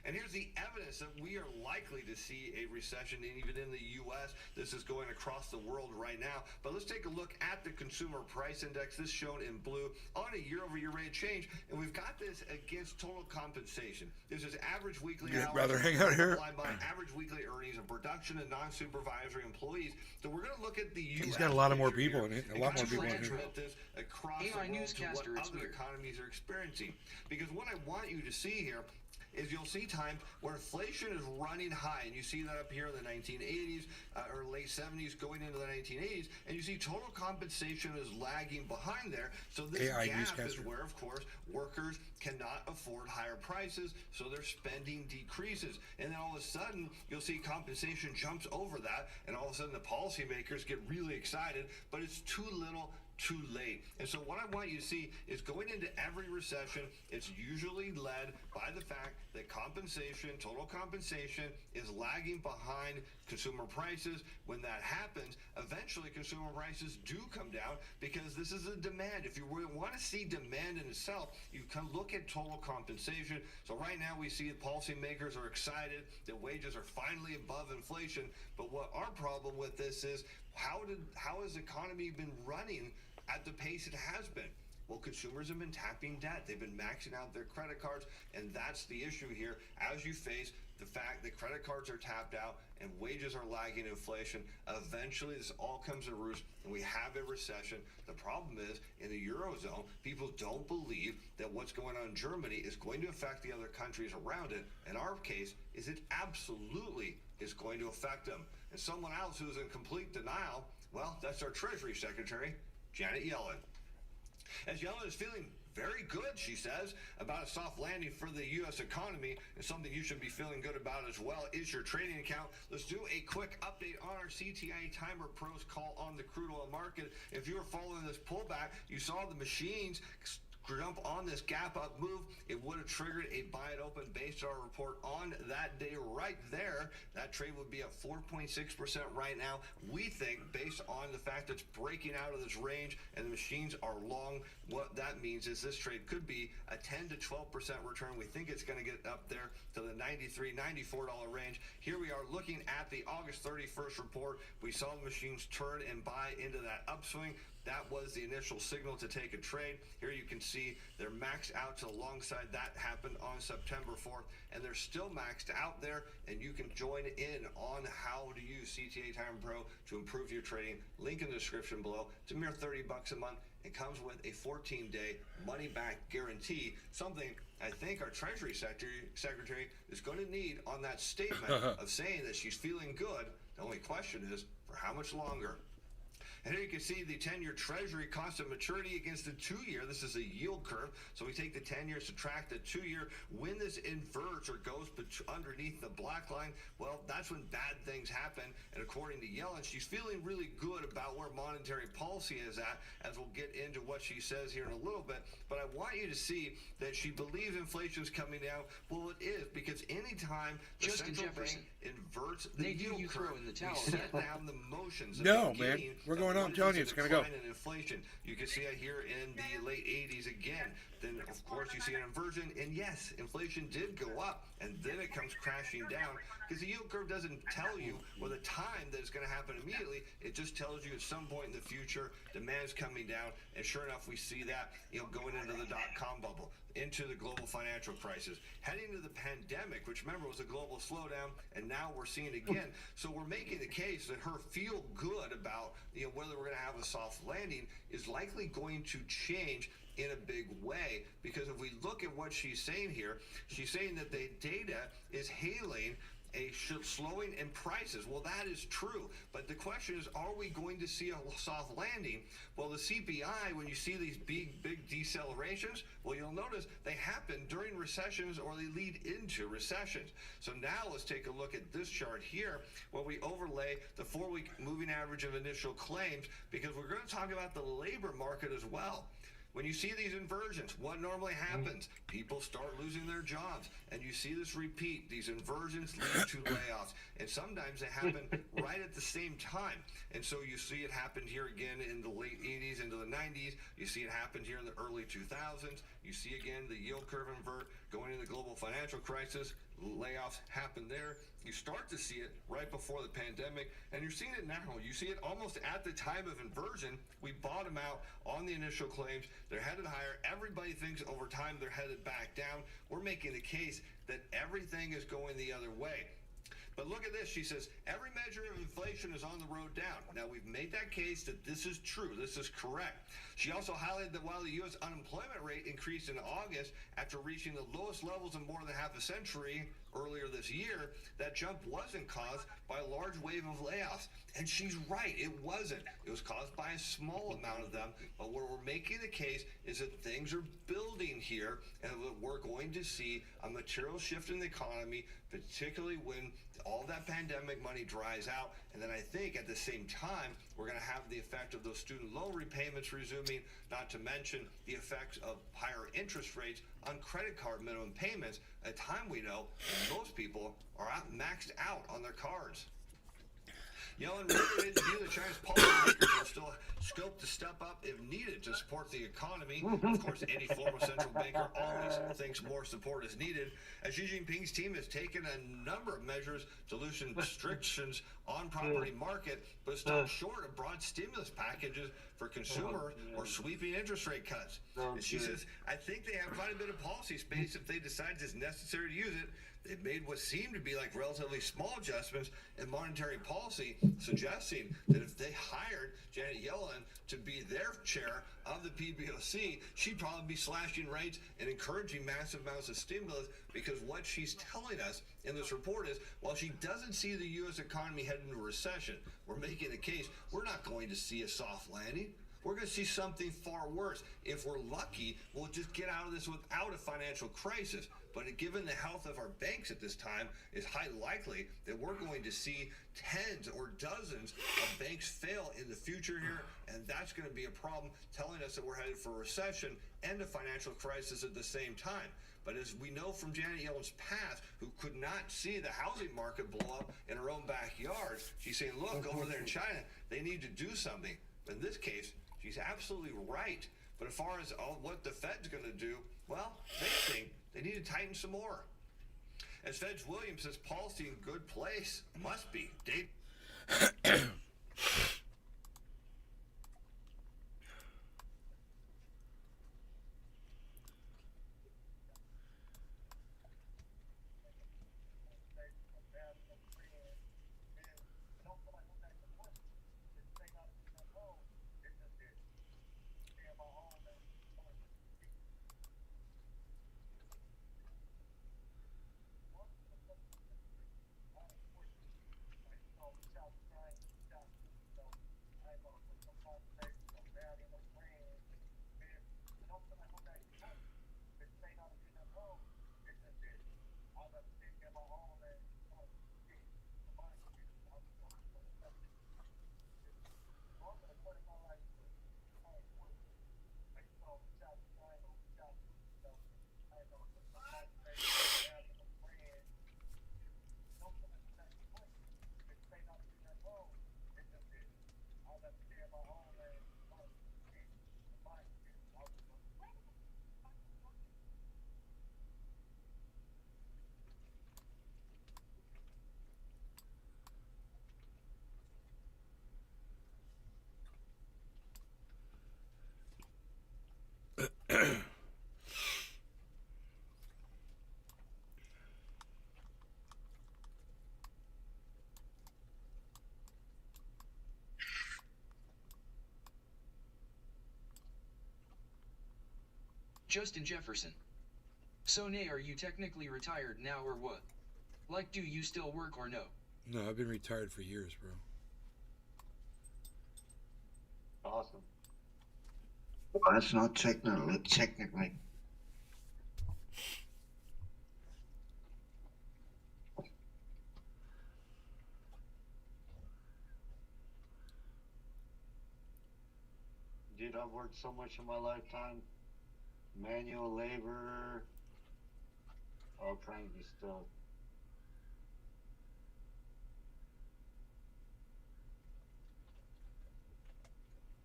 And here's the evidence that we are likely to see a recession, and even in the U.S. This is going across the world right now. But let's take a look at the Consumer Price Index, this shown in blue, on a year-over-year rate of change. And we've got this against total compensation. This is average weekly hours. Rather hang out here. By average weekly earnings of production and non-supervisory employees. So we're going to look at the U.S. He's got a lot of more people in it. A lot more people in here. This across the world to what other economies are experiencing. Because what I want you to see here is you'll see times where inflation is running high, and you see that up here in the 1980s or late 70s going into the 1980s, and you see total compensation is lagging behind there. So this gap is where, of course, workers cannot afford higher prices, so their spending decreases. And then all of a sudden, you'll see compensation jumps over that, and all of a sudden the policymakers get really excited, but it's too little, too late. And so what I want you to see is going into every recession, it's usually led by the fact that compensation, total compensation, is lagging behind consumer prices. When that happens, eventually consumer prices do come down because this is a demand. If you want to see demand in itself, you can look at total compensation. So right now we see that policymakers are excited that wages are finally above inflation. But what our problem with this is, how has the economy been running at the pace it has been? Well, consumers have been tapping debt. They've been maxing out their credit cards, and that's the issue here. As you face the fact that credit cards are tapped out and wages are lagging inflation, eventually this all comes to roost and we have a recession. The problem is, in the Eurozone, people don't believe that what's going on in Germany is going to affect the other countries around it. In our case, is it absolutely is going to affect them. And someone else who's in complete denial, well, that's our Treasury Secretary, Janet Yellen. As Yellen is feeling very good, she says, about a soft landing for the U.S. economy, and something you should be feeling good about as well is your trading account. Let's do a quick update on our CTI Timer Pros call on the crude oil market. If you were following this pullback, you saw the machines jump on this gap up move. It would have triggered a buy it open based on our report on that day right there. That trade would be at 4.6% right now. We think, based on the fact that it's breaking out of this range and the machines are long, what that means is this trade could be a 10 to 12% return. We think it's going to get up there to the $93, $94 range. Here we are looking at the August 31st report. We saw the machines turn and buy into that upswing. That was the initial signal to take a trade. Here you can see they're maxed out to alongside. That happened on September 4th, and they're still maxed out there, and you can join in on how to use CTA Time Pro to improve your trading. Link in the description below. It's a mere $30 a month. It comes with a 14-day money-back guarantee, something I think our Treasury Secretary is going to need on that statement of saying that she's feeling good. The only question is, for how much longer? And here you can see the 10-year Treasury constant maturity against the 2-year. This is a yield curve. So we take the 10-year, subtract the 2-year. When this inverts or goes underneath the black line, well, that's when bad things happen. And according to Yellen, she's feeling really good about where monetary policy is at, as we'll get into what she says here in a little bit. But I want you to see that she believes inflation's coming down. Well, it is, because anytime the central bank inverts the yield curve, we set down the motions. No, man. We're going on. I'm telling you, it's going to go. Inflation. You can see it here in the late 80s again. Then, of course, you see an inversion. And yes, inflation did go up, and then it comes crashing down, because the yield curve doesn't tell you with a time that it's going to happen immediately. It just tells you at some point in the future, demand's coming down. And sure enough, we see that, going into the dot-com bubble, into the global financial crisis, heading to the pandemic, which remember was a global slowdown, and now we're seeing it again. So we're making the case that her feel good about whether we're going to have a soft landing is likely going to change in a big way, because if we look at what she's saying here, she's saying that the data is hailing a slowing in prices. Well, that is true, but the question is, are we going to see a soft landing? Well, the CPI, when you see these big decelerations, well, you'll notice they happen during recessions, or they lead into recessions. So now let's take a look at this chart here, where we overlay the 4-week moving average of initial claims, because we're going to talk about the labor market as well. When you see these inversions, what normally happens? People start losing their jobs, and you see this repeat. These inversions lead to layoffs, and sometimes they happen right at the same time. And so you see it happen here again in the late 80s into the 90s. You see it happen here in the early 2000s. You see again the yield curve invert going into the global financial crisis. Layoffs happen there. You start to see it right before the pandemic, and you're seeing it now. You see it almost at the time of inversion. We bottom out on the initial claims. They're headed higher. Everybody thinks over time they're headed back down. We're making the case that everything is going the other way. But look at this. She says, every measure of inflation is on the road down. Now, we've made that case that this is true. This is correct. She also highlighted that while the U.S. unemployment rate increased in August after reaching the lowest levels in more than half a century earlier this year, that jump wasn't caused by a large wave of layoffs. And she's right. It wasn't. It was caused by a small amount of them. But what we're making the case is that things are building here, and that we're going to see a material shift in the economy, particularly when all that pandemic money dries out. And then I think at the same time, we're going to have the effect of those student loan repayments resuming, not to mention the effects of higher interest rates on credit card minimum payments, at a time we know that most people are maxed out on their cards. Yellen reiterated the view that China's policymakers will still scope to step up if needed to support the economy. Of course, any former central banker always thinks more support is needed. As Xi Jinping's team has taken a number of measures to loosen restrictions on property market, but stopped short of broad stimulus packages for consumers or sweeping interest rate cuts. And she says, I think they have quite a bit of policy space if they decide it's necessary to use it. They've made what seem to be like relatively small adjustments in monetary policy, suggesting that if they hired Janet Yellen to be their chair of the PBOC, she'd probably be slashing rates and encouraging massive amounts of stimulus, because what she's telling us in this report is, while she doesn't see the U.S. economy heading into a recession, we're making the case we're not going to see a soft landing. We're going to see something far worse. If we're lucky, we'll just get out of this without a financial crisis. But given the health of our banks at this time, it's highly likely that we're going to see tens or dozens of banks fail in the future here, and that's going to be a problem, telling us that we're headed for a recession and a financial crisis at the same time. But as we know from Janet Yellen's past, who could not see the housing market blow up in her own backyard, she's saying, look, over there in China, they need to do something. But in this case, she's absolutely right. But as far as what the Fed's going to do, well, they think they need to tighten some more. As Fed's Williams says, policy in good place. Must be. Dave. Justin Jefferson. So Nay, are you technically retired now or what? Like, do you still work or no? No, I've been retired for years, bro. Awesome. Well, that's not technically. Dude, I'm I've worked so much in my lifetime. Manual labor, all kinds of stuff.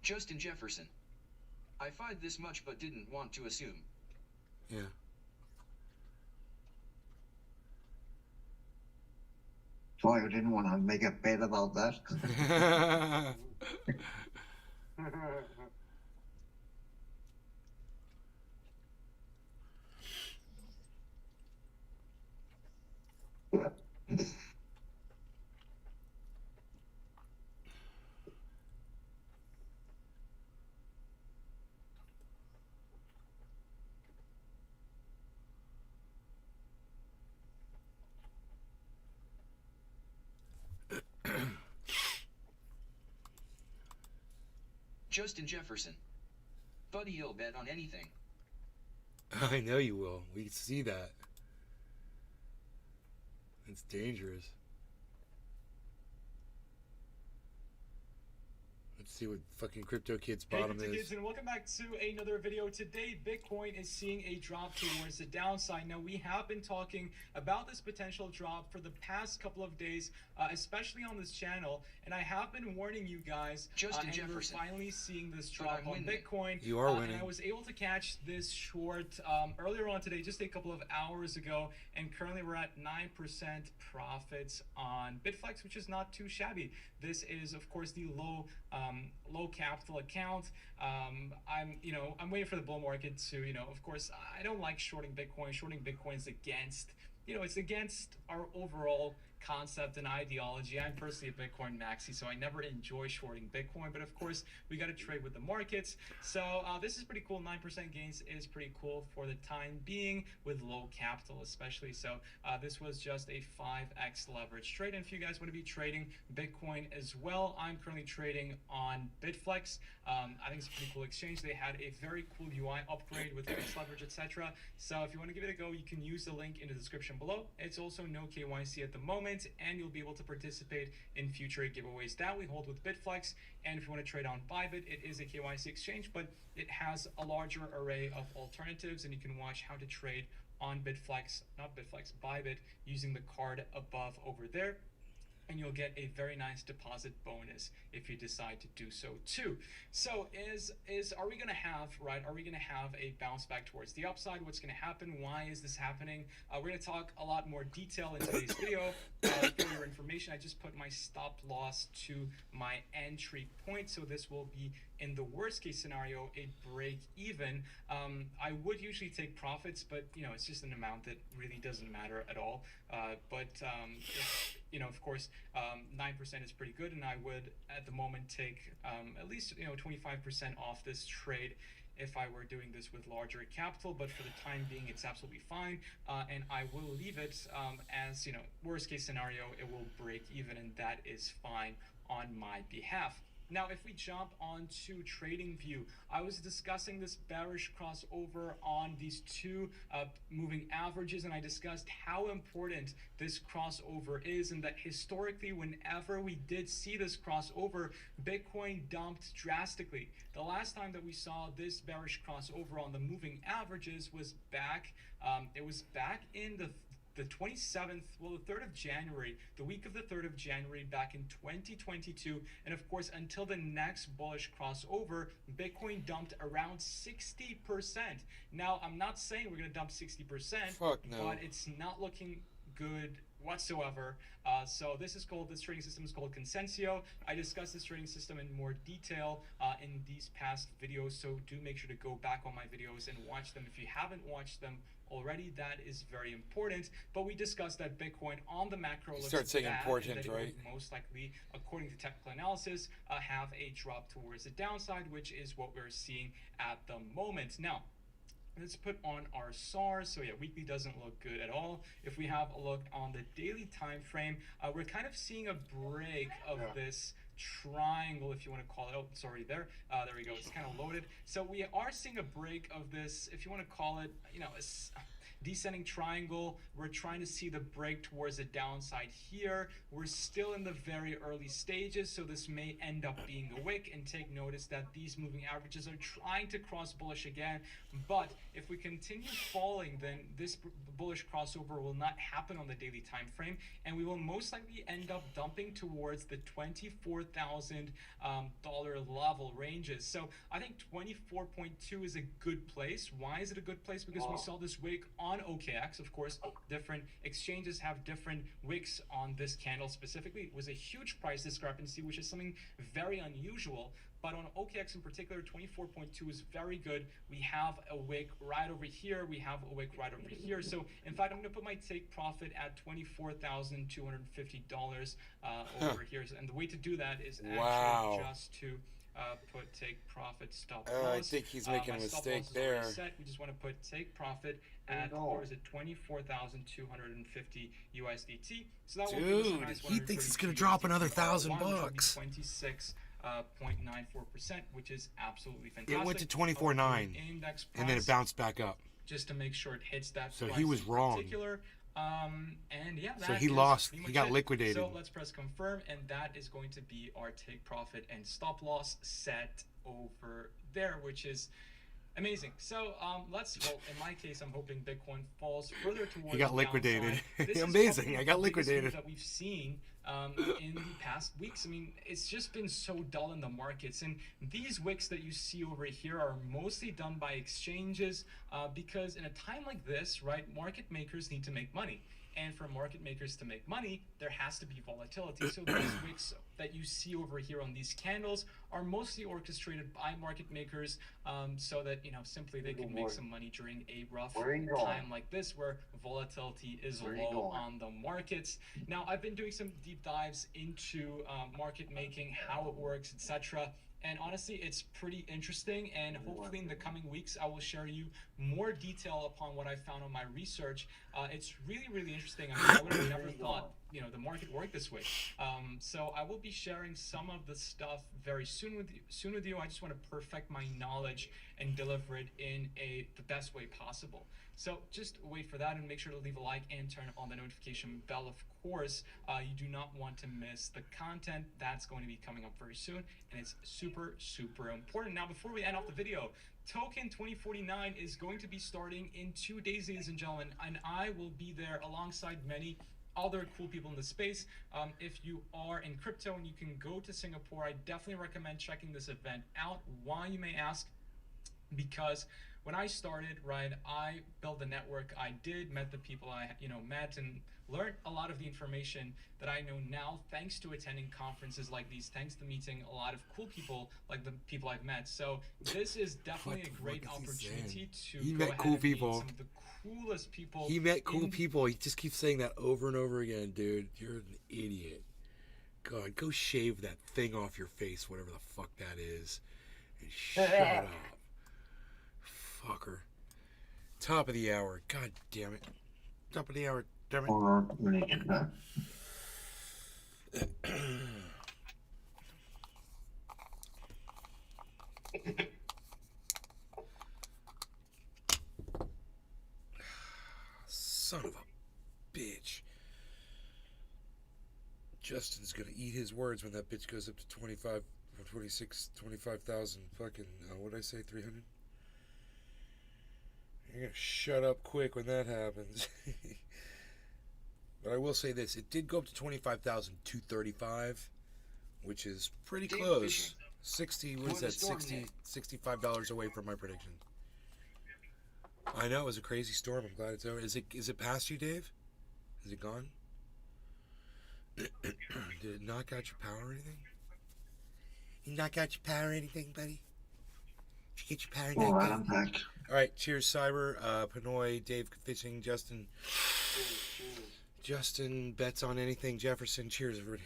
Justin Jefferson. I find this much but didn't want to assume. Yeah. So you didn't want to make a bet about that? Justin Jefferson. Buddy, you'll bet on anything. I know you will. We can see that. It's dangerous. Let's see what fucking Crypto Kid's bottom Hey, is. kids, and welcome back to another video. Today, Bitcoin is seeing a drop towards the downside. Now, we have been talking about this potential drop for the past couple of days, especially on this channel, and I have been warning you guys. Justin and Jefferson. we're finally seeing this drop I'm on winning. Bitcoin. You are winning. And I was able to catch this short earlier on today, just a couple of hours ago, and currently we're at 9% profits on Bitflex, which is not too shabby. This is, of course, the low capital account. I'm waiting for the bull market to, of course, I don't like shorting Bitcoin. Shorting Bitcoin is against, it's against our overall concept and ideology. I'm personally a Bitcoin maxi, so I never enjoy shorting Bitcoin, but of course we got to trade with the markets. So this is pretty cool. 9% gains is pretty cool for the time being with low capital especially. So this was just a 5x leverage trade, and if you guys want to be trading Bitcoin as well, I'm currently trading on Bitflex. I think it's a pretty cool exchange. They had a very cool UI upgrade with X leverage, etc. So if you want to give it a go, you can use the link in the description below. It's also no KYC at the moment, and you'll be able to participate in future giveaways that we hold with Bitflex. And if you want to trade on Bybit, it is a KYC exchange, but it has a larger array of alternatives, and you can watch how to trade on Bybit using the card above over there. And you'll get a very nice deposit bonus if you decide to do so too. So are we gonna have a bounce back towards the upside? What's gonna happen? Why is this happening? We're gonna talk a lot more detail in today's video. For your information, I just put my stop loss to my entry point, so this will be, in the worst case scenario, a break even. I would usually take profits, but it's just an amount that really doesn't matter at all. Of course, 9% is pretty good, and I would at the moment take at least 25% off this trade if I were doing this with larger capital. But for the time being, it's absolutely fine, and I will leave it as worst case scenario, it will break even, and that is fine on my behalf. Now, if we jump onto TradingView, I was discussing this bearish crossover on these two moving averages, and I discussed how important this crossover is, and that historically, whenever we did see this crossover, Bitcoin dumped drastically. The last time that we saw this bearish crossover on the moving averages was back, in the 27th, the 3rd of January, the week of the 3rd of January back in 2022. And of course, until the next bullish crossover, Bitcoin dumped around 60%. Now, I'm not saying we're going to dump 60%, but it's not looking good whatsoever. So this trading system is called Consensio. I discussed this trading system in more detail in these past videos, so do make sure to go back on my videos and watch them if you haven't watched them already. That is very important. But we discussed that Bitcoin on the macro looks Start saying bad, important, and that right? it will most likely, according to technical analysis, have a drop towards the downside, which is what we're seeing at the moment. Now, let's put on our SARs. So yeah, weekly doesn't look good at all. If we have a look on the daily time frame, we're kind of seeing a break of this triangle, if you want to call it. Oh, it's already there. There we go. It's kind of loaded. So we are seeing a break of this, if you want to call it, descending triangle. We're trying to see the break towards the downside here. We're still in the very early stages, so this may end up being a wick. And take notice that these moving averages are trying to cross bullish again, but if we continue falling, then this bullish crossover will not happen on the daily time frame, and we will most likely end up dumping towards the $24,000 level ranges. So I think 24.2 is a good place. Why is it a good place? Because we saw this wick on OKX. Of course, different exchanges have different wicks on this candle specifically. It was a huge price discrepancy, which is something very unusual. But on OKX in particular, 24.2 is very good. We have a wick right over here. We have a wick right over here. So in fact, I'm going to put my take profit at $24,250 over here. And the way to do that is actually just to put take profit stop loss. I think he's making a mistake there. We just want to put take profit at, or is it 24,250 USDT? So that will give us a nice he thinks it's going to drop another $1,000 bucks. 26.94%, which is absolutely fantastic. It went to 24.9, and then it bounced back up. Just to make sure it hits that. So he was wrong. And yeah, so he lost. He got liquidated. So let's press confirm, and that is going to be our take profit and stop loss set over there, which is amazing. So well, in my case, I'm hoping Bitcoin falls further towards. He got liquidated. Amazing. I got liquidated. That we've seen in the past weeks. I mean, it's just been so dull in the markets, and these wicks that you see over here are mostly done by exchanges because in a time like this, right, market makers need to make money. And for market makers to make money, there has to be volatility. So these wicks that you see over here on these candles are mostly orchestrated by market makers so that, simply they can make some money during a rough time like this where volatility is low on the markets. Now, I've been doing some deep dives into market making, how it works, etc. And honestly, it's pretty interesting, and hopefully in the coming weeks, I will share you more detail upon what I found on my research. It's really, really interesting. I mean, I would have never thought, the market worked this way. So I will be sharing some of the stuff very soon with you. I just want to perfect my knowledge and deliver it in the best way possible. So just wait for that and make sure to leave a like and turn on the notification bell, of course. You do not want to miss the content that's going to be coming up very soon, and it's super, super important. Now, before we end off the video, Token 2049 is going to be starting in 2 days, ladies and gentlemen, and I will be there alongside many other cool people in the space. If you are in crypto and you can go to Singapore, I definitely recommend checking this event out. Why, you may ask? Because when I started, right, I built the network I did, met the people I met, and learned a lot of the information that I know now thanks to attending conferences like these, thanks to meeting a lot of cool people like the people I've met. So this is definitely a great opportunity to He go met ahead cool and meet people. some of the coolest people. He met cool in people. He just keeps saying that over and over again, dude. You're an idiot. God, go shave that thing off your face, whatever the fuck that is, and shut up. Fucker. Top of the hour. God damn it. Top of the hour. Damn it. Hold on, let me get back. Son of a bitch. Justin's gonna eat his words when that bitch goes up to 25, 26, 25,000 fucking, what did I say, 300? You're gonna shut up quick when that happens. But I will say this, it did go up to 25,235, which is pretty close. 60, what is that, 60, $65 away from my prediction. I know, it was a crazy storm. I'm glad it's over. Is it past you, Dave? Is it gone? Did it knock out your power or anything? You knock out your power or anything, buddy? Did you get your power All right, knocked I'm out? back. Alright, cheers, Cyber, Panoy, Dave Fishing, Justin. Justin bets on anything. Jefferson, cheers, everybody.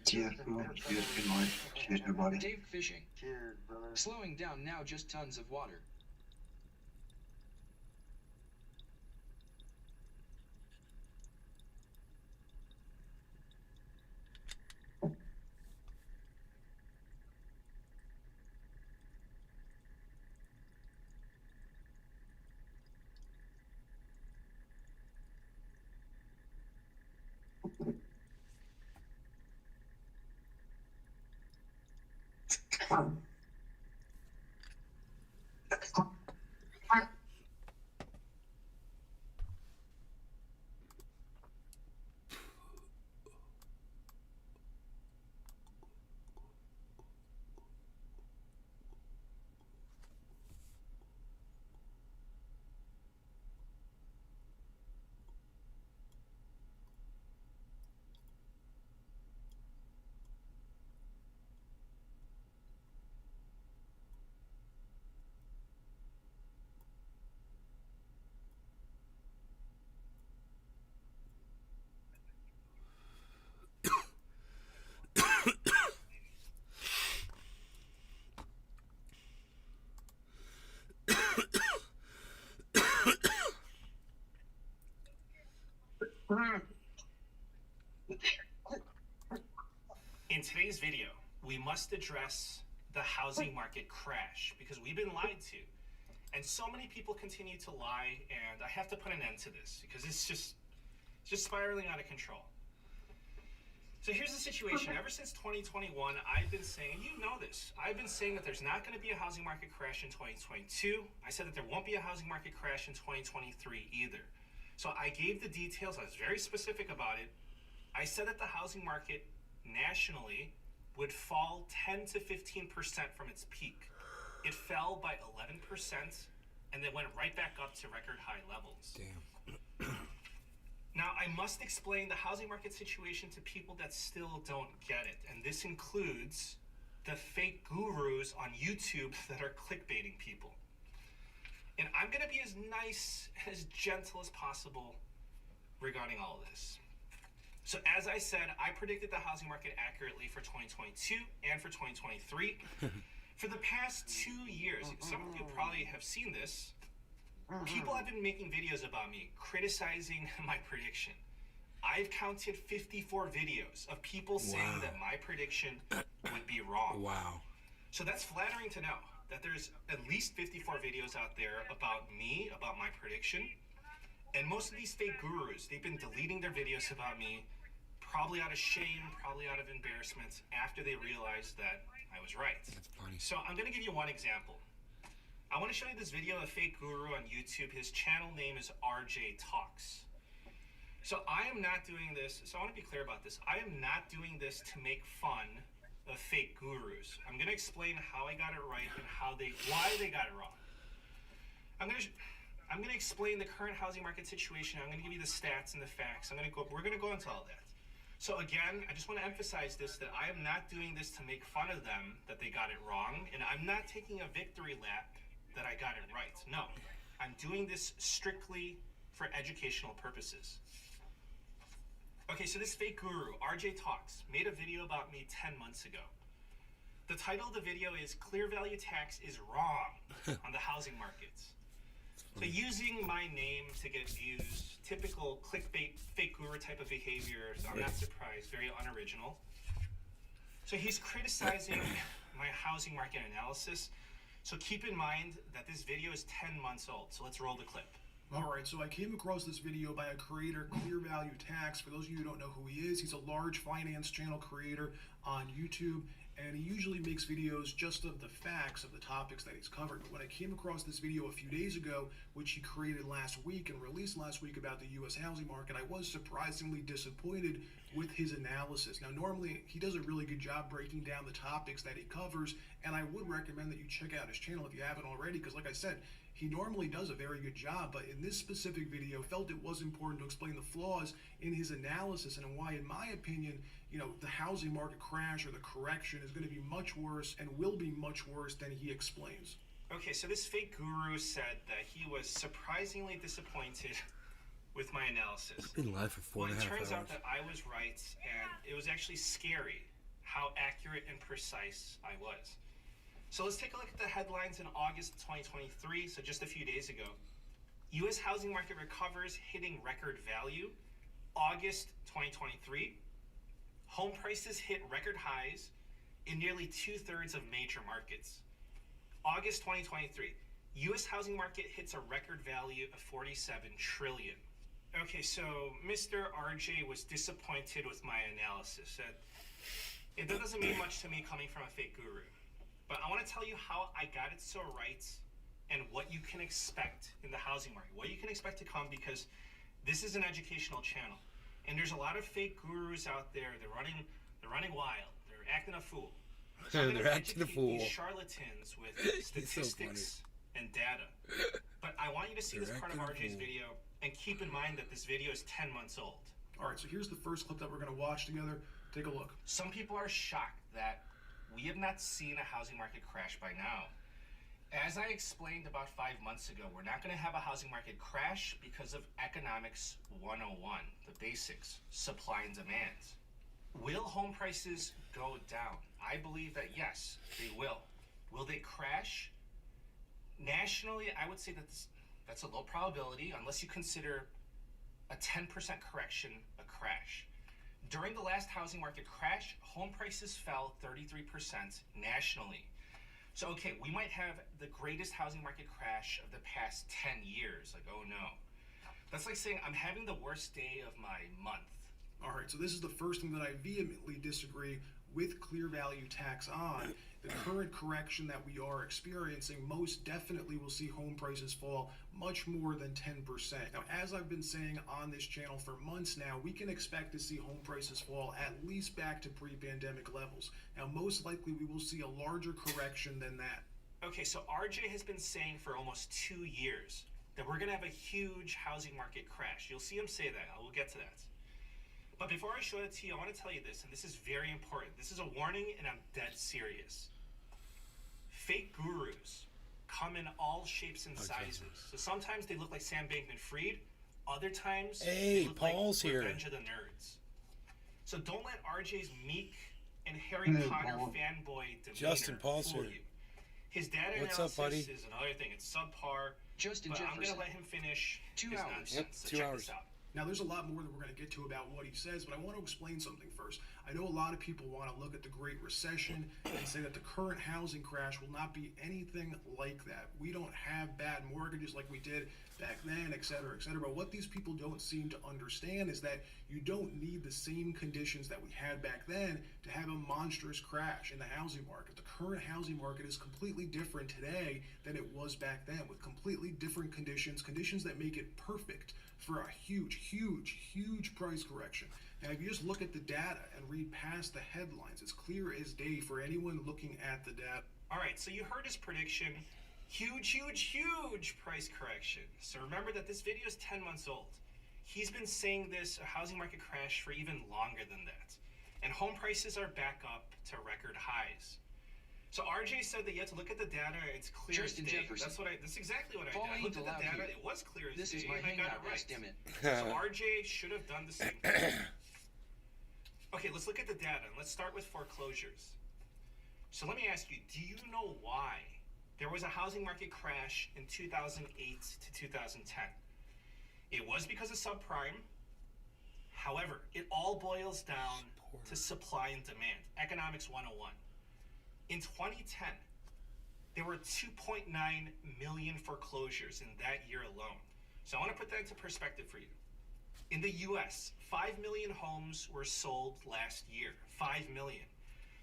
Cheers, bro. Cheers, good night. Cheers, everybody. Dave Fishing. Cheers, brother. Slowing down now, just tons of water. must address the housing market crash because we've been lied to. And so many people continue to lie, and I have to put an end to this because it's just spiraling out of control. So here's the situation. Ever since 2021, I've been saying, you know this, I've been saying that there's not going to be a housing market crash in 2022. I said that there won't be a housing market crash in 2023 either. So I gave the details. I was very specific about it. I said that the housing market nationally would fall 10 to 15% from its peak. It fell by 11% and then went right back up to record high levels. Damn. Now, I must explain the housing market situation to people that still don't get it. And this includes the fake gurus on YouTube that are clickbaiting people. And I'm going to be as nice and as gentle as possible regarding all of this. So as I said, I predicted the housing market accurately for 2022 and for 2023. For the past 2 years, some of you probably have seen this, people have been making videos about me criticizing my prediction. I've counted 54 videos of people saying that my prediction would be wrong. Wow. So that's flattering to know that there's at least 54 videos out there about me, about my prediction. And most of these fake gurus, they've been deleting their videos about me, probably out of shame, probably out of embarrassment, after they realized that I was right. That's funny. So I'm going to give you one example. I want to show you this video of a fake guru on YouTube. His channel name is RJ Talks. So I am not doing this, so I want to be clear about this. I am not doing this to make fun of fake gurus. I'm going to explain how I got it right and why they got it wrong. I'm going to explain the current housing market situation. I'm going to give you the stats and the facts. We're going to go into all that. So again, I just want to emphasize this, that I am not doing this to make fun of them, that they got it wrong, and I'm not taking a victory lap that I got it right. No, I'm doing this strictly for educational purposes. Okay, so this fake guru, RJ Talks, made a video about me 10 months ago. The title of the video is Clear Value Tax is Wrong on the Housing Markets. So using my name to get views, typical clickbait, fake guru type of behavior, so I'm not surprised, very unoriginal. So he's criticizing my housing market analysis. So keep in mind that this video is 10 months old. So let's roll the clip. Alright, so I came across this video by a creator, Clear Value Tax. For those of you who don't know who he is, he's a large finance channel creator on YouTube, and he usually makes videos just of the facts of the topics that he's covered. But when I came across this video a few days ago, which he created last week and released last week about the U.S. housing market, I was surprisingly disappointed with his analysis. Now, normally, he does a really good job breaking down the topics that he covers, and I would recommend that you check out his channel if you haven't already, because like I said, he normally does a very good job, but in this specific video, felt it was important to explain the flaws in his analysis and why, in my opinion, the housing market crash or the correction is going to be much worse and will be much worse than he explains. Okay, so this fake guru said that he was surprisingly disappointed with my analysis. It's been live for 4.5 hours. It turns out that I was right, and it was actually scary how accurate and precise I was. So let's take a look at the headlines in August 2023, so just a few days ago. U.S. housing market recovers, hitting record value. August 2023, home prices hit record highs in nearly 2/3 of major markets. August 2023, U.S. housing market hits a record value of $47 trillion. Okay, so Mr. RJ was disappointed with my analysis. That doesn't mean much to me coming from a fake guru. But I want to tell you how I got it so right and what you can expect in the housing market, what you can expect to come, because this is an educational channel. And there's a lot of fake gurus out there. They're running wild. They're acting a fool. So They're acting a fool. These charlatans with statistics and data. But I want you to see this part of RJ's video and keep in mind that this video is 10 months old. All right, so here's the first clip that we're going to watch together. Take a look. Some people are shocked that we have not seen a housing market crash by now. As I explained about 5 months ago, we're not going to have a housing market crash because of economics 101, the basics, supply and demand. Will home prices go down? I believe that yes, they will. Will they crash? Nationally, I would say that that's a low probability unless you consider a 10% correction a crash. During the last housing market crash, home prices fell 33% nationally. So, okay, we might have the greatest housing market crash of the past 10 years. Like, oh no. That's like saying I'm having the worst day of my month. All right, so this is the first thing that I vehemently disagree with Clear Value Tax on. The current correction that we are experiencing most definitely will see home prices fall much more than 10%. Now, as I've been saying on this channel for months now, we can expect to see home prices fall at least back to pre-pandemic levels. Now, most likely we will see a larger correction than that. Okay, so RJ has been saying for almost 2 years that we're gonna have a huge housing market crash. You'll see him say that, I will get to that. But before I show it to you, I want to tell you this, and this is very important. This is a warning, and I'm dead serious. Fake gurus come in all shapes and sizes. So sometimes they look like Sam Bankman-Fried. Other times they look Paul's like here. Revenge of the Nerds. So don't let RJ's meek and Harry Hey, Potter Paul. fanboy demeanor Justin, Paul's fool here. you. His data What's analysis up, buddy? is another thing. It's subpar. Justin but I'm Jefferson. going to let him finish 2 his hours. nonsense. Yep, So 2 check hours. this out. Now, there's a lot more that we're going to get to about what he says, but I want to explain something first. I know a lot of people want to look at the Great Recession and say that the current housing crash will not be anything like that. We don't have bad mortgages like we did back then, et cetera, et cetera. But what these people don't seem to understand is that you don't need the same conditions that we had back then to have a monstrous crash in the housing market. The current housing market is completely different today than it was back then, with completely different conditions that make it perfect for a huge, huge, huge price correction. Now, if you just look at the data and read past the headlines, it's clear as day for anyone looking at the data. All right, so you heard his prediction. Huge, huge, huge price correction. So remember that this video is 10 months old. He's been saying this, a housing market crash, for even longer than that. And home prices are back up to record highs. So RJ said that you have to look at the data, it's clear Justin as day. Jefferson. That's exactly what I Paul did. I ain't looked at the allowed data, here. it was clear as This day, is my and I got hangout, it right. goddammit. So RJ should have done the same thing. Okay, let's look at the data, and let's start with foreclosures. So let me ask you, do you know why there was a housing market crash in 2008 to 2010? It was because of subprime. However, it all boils down to supply and demand. Economics 101. In 2010, there were 2.9 million foreclosures in that year alone. So I want to put that into perspective for you. In the US, 5 million homes were sold last year. 5 million.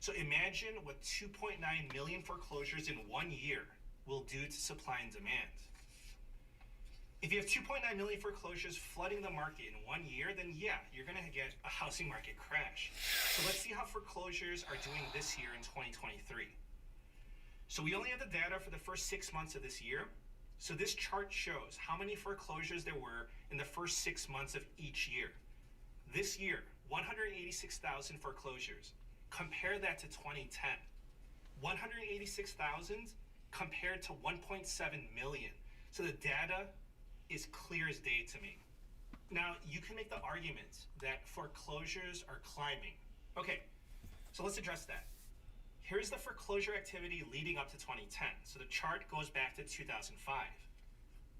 So imagine what 2.9 million foreclosures in 1 year will do to supply and demand. If you have 2.9 million foreclosures flooding the market in 1 year, then yeah, you're going to get a housing market crash. So let's see how foreclosures are doing this year in 2023. So we only have the data for the first 6 months of this year. So this chart shows how many foreclosures there were in the first 6 months of each year. This year, 186,000 foreclosures. Compare that to 2010. 186,000 compared to 1.7 million. So the data is clear as day to me. Now, you can make the argument that foreclosures are climbing. Okay, so let's address that. Here's the foreclosure activity leading up to 2010. So the chart goes back to 2005.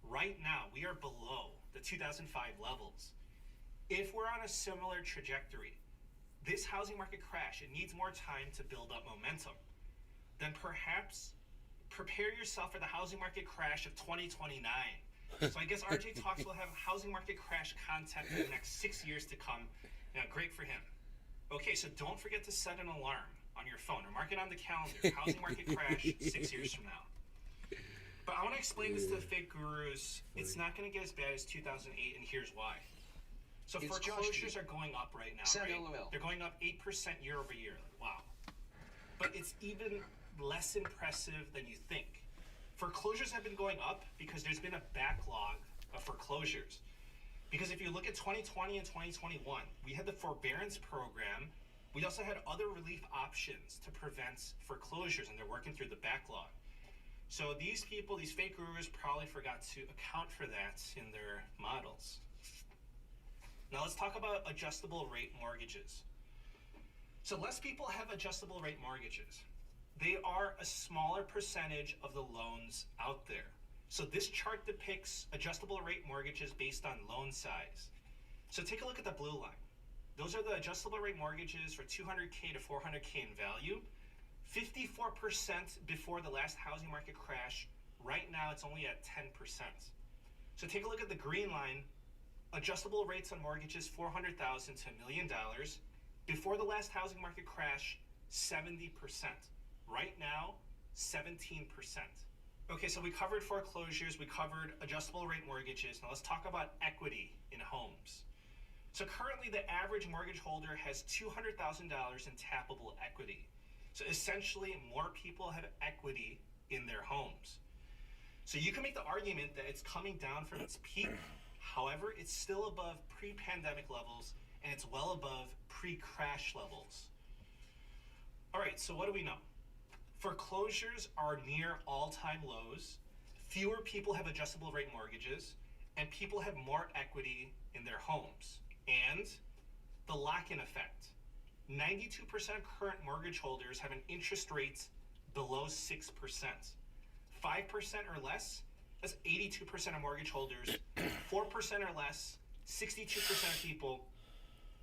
Right now, we are below the 2005 levels. If we're on a similar trajectory, this housing market crash, it needs more time to build up momentum. Then perhaps prepare yourself for the housing market crash of 2029. So I guess RJ Talks will have housing market crash content for the next 6 years to come. Yeah, great for him. Okay, so don't forget to set an alarm on your phone or mark it on the calendar. Housing market crash 6 years from now. But I want to explain this to the fake gurus. It's not going to get as bad as 2008, and here's why. So It's foreclosures Josh. are going up right now, Said right? LOL. They're going up 8% year over year. Wow. But it's even less impressive than you think. Foreclosures have been going up because there's been a backlog of foreclosures. Because if you look at 2020 and 2021, we had the forbearance program. We also had other relief options to prevent foreclosures, and they're working through the backlog. So these people, these fake gurus, probably forgot to account for that in their models. Now let's talk about adjustable rate mortgages. So less people have adjustable rate mortgages. They are a smaller percentage of the loans out there. So this chart depicts adjustable rate mortgages based on loan size. So take a look at the blue line. those are the adjustable rate mortgages for 200K to 400K in value. 54% before the last housing market crash. Right now, it's only at 10%. So take a look at the green line. Adjustable rates on mortgages, $400,000 to $1 million. Before the last housing market crash, 70%. Right now, 17%. Okay, so we covered foreclosures, we covered adjustable rate mortgages. Now let's talk about equity in homes. So currently the average mortgage holder has $200,000 in tappable equity. So essentially more people have equity in their homes. So you can make the argument that it's coming down from its peak. However, it's still above pre-pandemic levels and it's well above pre-crash levels. All right, so what do we know? Foreclosures are near all-time lows. Fewer people have adjustable rate mortgages and people have more equity in their homes. And the lock-in effect. 92% of current mortgage holders have an interest rate below 6%. 5% or less, that's 82% of mortgage holders. 4% or less, 62% of people.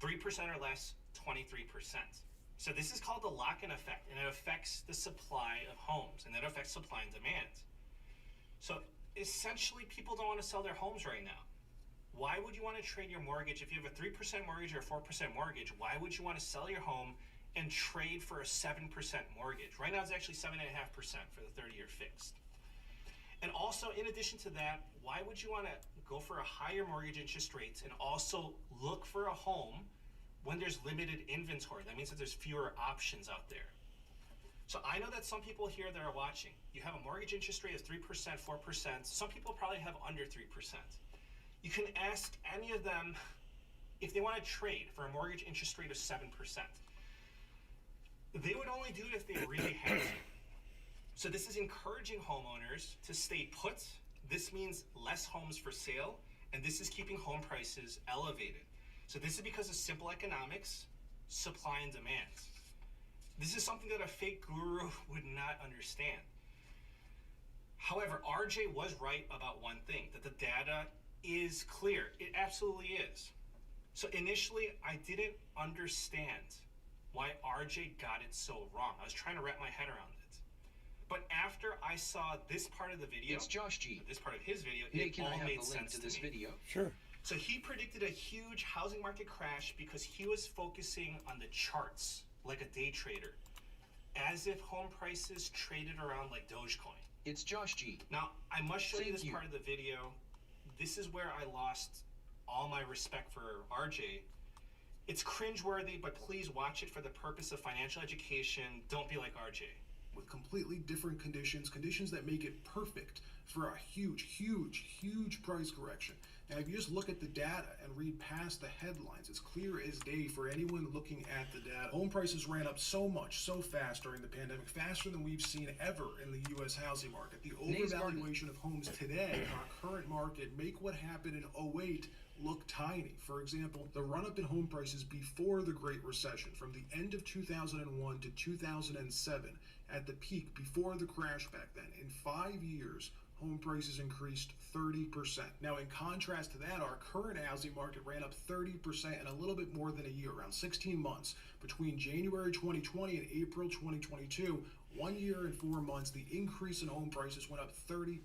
3% or less, 23%. So this is called the lock-in effect, and it affects the supply of homes, and that affects supply and demand. So essentially, people don't want to sell their homes right now. Why would you want to trade your mortgage? If you have a 3% mortgage or a 4% mortgage, why would you want to sell your home and trade for a 7% mortgage? Right now, it's actually 7.5% for the 30-year fixed. And also, in addition to that, why would you want to go for a higher mortgage interest rates and also look for a home when there's limited inventory? That means that there's fewer options out there. So I know that some people here that are watching, you have a mortgage interest rate of 3%, 4%. Some people probably have under 3%. You can ask any of them if they want to trade for a mortgage interest rate of 7%. They would only do it if they really had to. So this is encouraging homeowners to stay put. This means less homes for sale, and this is keeping home prices elevated. So this is because of simple economics, supply and demand. This is something that a fake guru would not understand. However, RJ was right about one thing, that the data is clear. It absolutely is. So initially, I didn't understand why RJ got it so wrong. I was trying to wrap my head around it. But after I saw this part of the video, it's Josh G. This part of his video, Hey, it can I all have made the link sense to this me. video? Sure. So he predicted a huge housing market crash because he was focusing on the charts like a day trader, as if home prices traded around like Dogecoin. It's Josh G. Now, I must show you Thank this you. part of the video. This is where I lost all my respect for RJ. It's cringeworthy, but please watch it for the purpose of financial education. Don't be like RJ. With completely different conditions that make it perfect for a huge price correction. Now, if you just look at the data and read past the headlines, it's clear as day for anyone looking at the data. Home prices ran up so much, so fast during the pandemic, faster than we've seen ever in the U.S. housing market. The overvaluation of homes today in our current market make what happened in 2008 look tiny. For example, the run-up in home prices before the Great Recession, from the end of 2001 to 2007, at the peak before the crash back then, in 5 years, home prices increased 30%. Now, in contrast to that, our current housing market ran up 30% in a little bit more than a year, around 16 months. Between January 2020 and April 2022, 1 year and 4 months, the increase in home prices went up 30%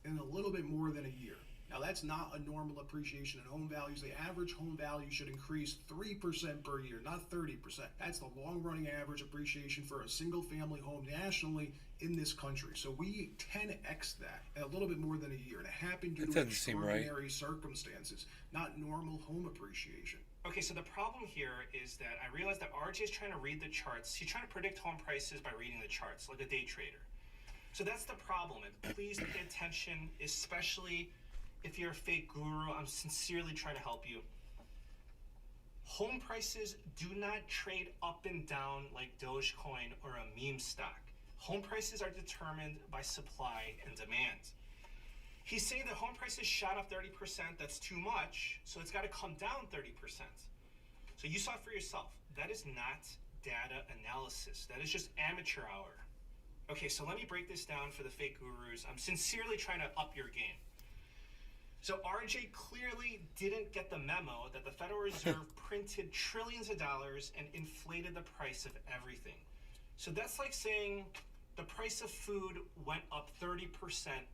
in a little bit more than a year. Now, that's not a normal appreciation in home values. The average home value should increase 3% per year, not 30%. That's the long-running average appreciation for a single-family home nationally in this country. So we 10x that in a little bit more than a year. And it happened due to extraordinary circumstances, not normal home appreciation. Okay, so the problem here is that I realized that RJ is trying to read the charts. He's trying to predict home prices by reading the charts, like a day trader. So that's the problem. And please pay attention, especially if you're a fake guru. I'm sincerely trying to help you. Home prices do not trade up and down like Dogecoin or a meme stock. Home prices are determined by supply and demand. He's saying that home prices shot up 30%. That's too much, so it's got to come down 30%. So you saw it for yourself. That is not data analysis. That is just amateur hour. Okay, so let me break this down for the fake gurus. I'm sincerely trying to up your game. So RJ clearly didn't get the memo that the Federal Reserve printed trillions of dollars and inflated the price of everything. So that's like saying the price of food went up 30%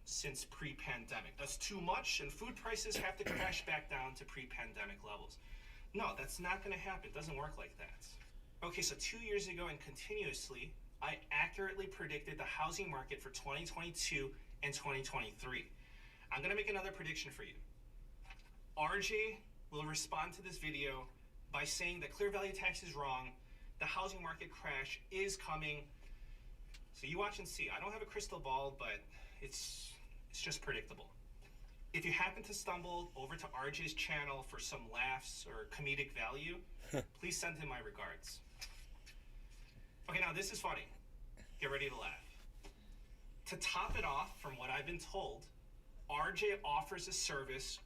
since pre-pandemic. That's too much, and food prices have to crash back down to pre-pandemic levels. No, that's not going to happen. It doesn't work like that. Okay, so 2 years ago and continuously, I accurately predicted the housing market for 2022 and 2023. I'm going to make another prediction for you. RJ will respond to this video by saying that Clear Value Tax is wrong, the housing market crash is coming. So you watch and see. I don't have a crystal ball, but it's just predictable. If you happen to stumble over to RJ's channel for some laughs or comedic value, please send him my regards. Okay, now this is funny. Get ready to laugh. To top it off, from what I've been told, RJ offers a service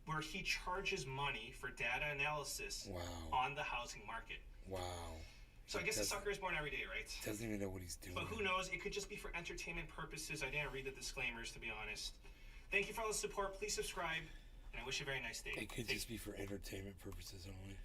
where he charges money for data analysis on the housing market. Wow. So I guess the sucker is born every day, right? Doesn't even know what he's doing. But who knows? It could just be for entertainment purposes. I didn't read the disclaimers, to be honest. Thank you for all the support. Please subscribe, and I wish you a very nice day. It could just be for entertainment purposes only.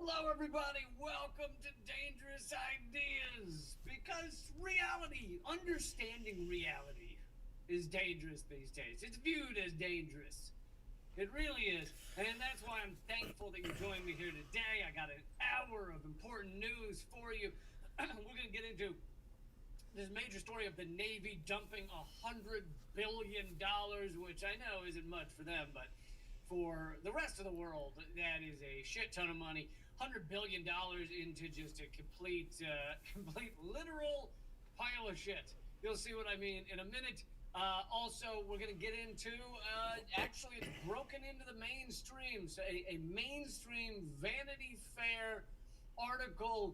Hello, everybody. Welcome to Dangerous Ideas. Because reality, understanding reality, is dangerous these days. It's viewed as dangerous. It really is. And that's why I'm thankful that you joined me here today. I got an hour of important news for you. We're going to get into this major story of the Navy dumping $100 billion, which I know isn't much for them, but for the rest of the world, that is a shit ton of money. $100 billion into just a complete literal pile of shit. You'll see what I mean in a minute. Also, we're going to get into, actually, it's broken into the mainstream. So a mainstream Vanity Fair article,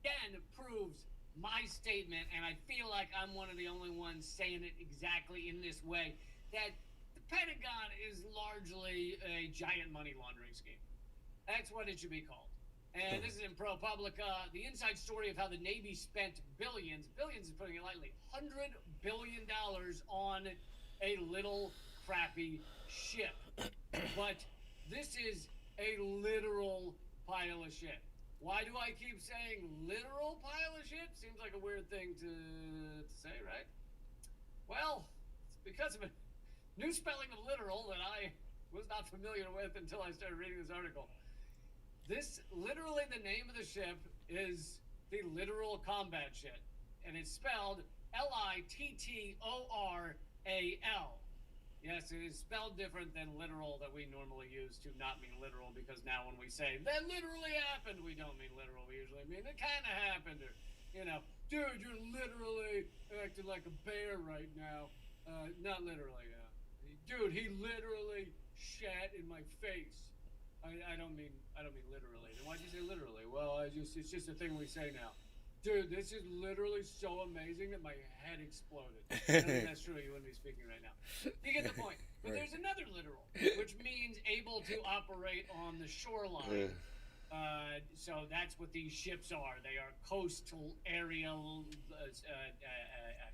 again, proves my statement, and I feel like I'm one of the only ones saying it exactly in this way, that the Pentagon is largely a giant money laundering scheme. That's what it should be called. And this is in ProPublica, the inside story of how the Navy spent billions is putting it lightly, $100 billion on a little crappy ship. But this is a literal pile of shit. Why do I keep saying literal pile of shit? Seems like a weird thing to say, right? Well, it's because of a new spelling of literal that I was not familiar with until I started reading this article. This, literally the name of the ship is the Littoral Combat Ship, and it's spelled L-I-T-T-O-R-A-L. Yes, it is spelled different than literal that we normally use to not mean literal, because now when we say, that literally happened, we don't mean literal. We usually mean, it kind of happened, or, you know, dude, you're literally acting like a bear right now. Not literally, dude, he literally shat in my face. I don't mean literally. Then why'd you say literally? Well, it's just a thing we say now. Dude, this is literally so amazing that my head exploded. I don't think that's true. You wouldn't be speaking right now. You get the point. But Right. There's another literal, which means able to operate on the shoreline. So that's what these ships are. They are coastal area,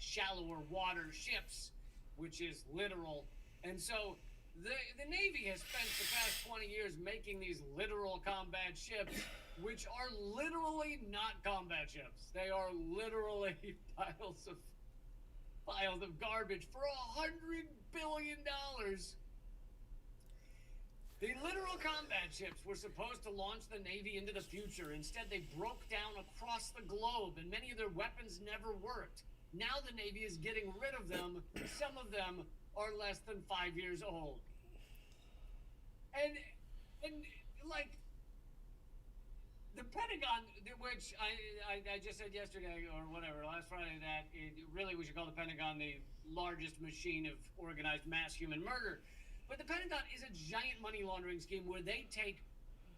shallower water ships, which is literal. And so the Navy has spent the past 20 years making these literal combat ships, which are literally not combat ships. They are literally piles of garbage for $100 billion. The literal combat ships were supposed to launch the Navy into the future. Instead, they broke down across the globe, and many of their weapons never worked. Now the Navy is getting rid of them. Some of them are less than 5 years old. And like, the Pentagon, which I just said yesterday or whatever, last Friday, that really we should call the Pentagon the largest machine of organized mass human murder. But the Pentagon is a giant money laundering scheme where they take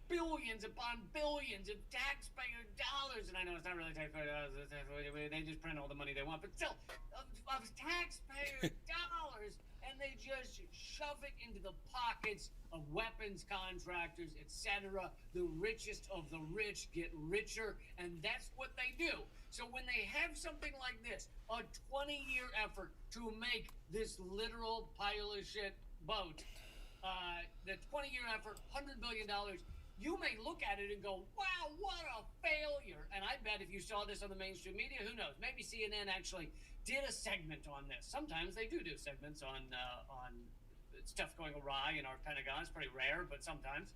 billions upon billions of taxpayer dollars, and I know it's not really taxpayer dollars, they just print all the money they want, but still, of taxpayer dollars, and they just shove it into the pockets of weapons contractors, etc. The richest of the rich get richer, and that's what they do. So when they have something like this, a 20-year effort to make this literal pile of shit boat, the 20-year effort, $100 billion, you may look at it and go, wow, what a failure. And I bet if you saw this on the mainstream media, who knows, maybe CNN actually did a segment on this. Sometimes they do segments on stuff going awry in our Pentagon. It's pretty rare, but sometimes.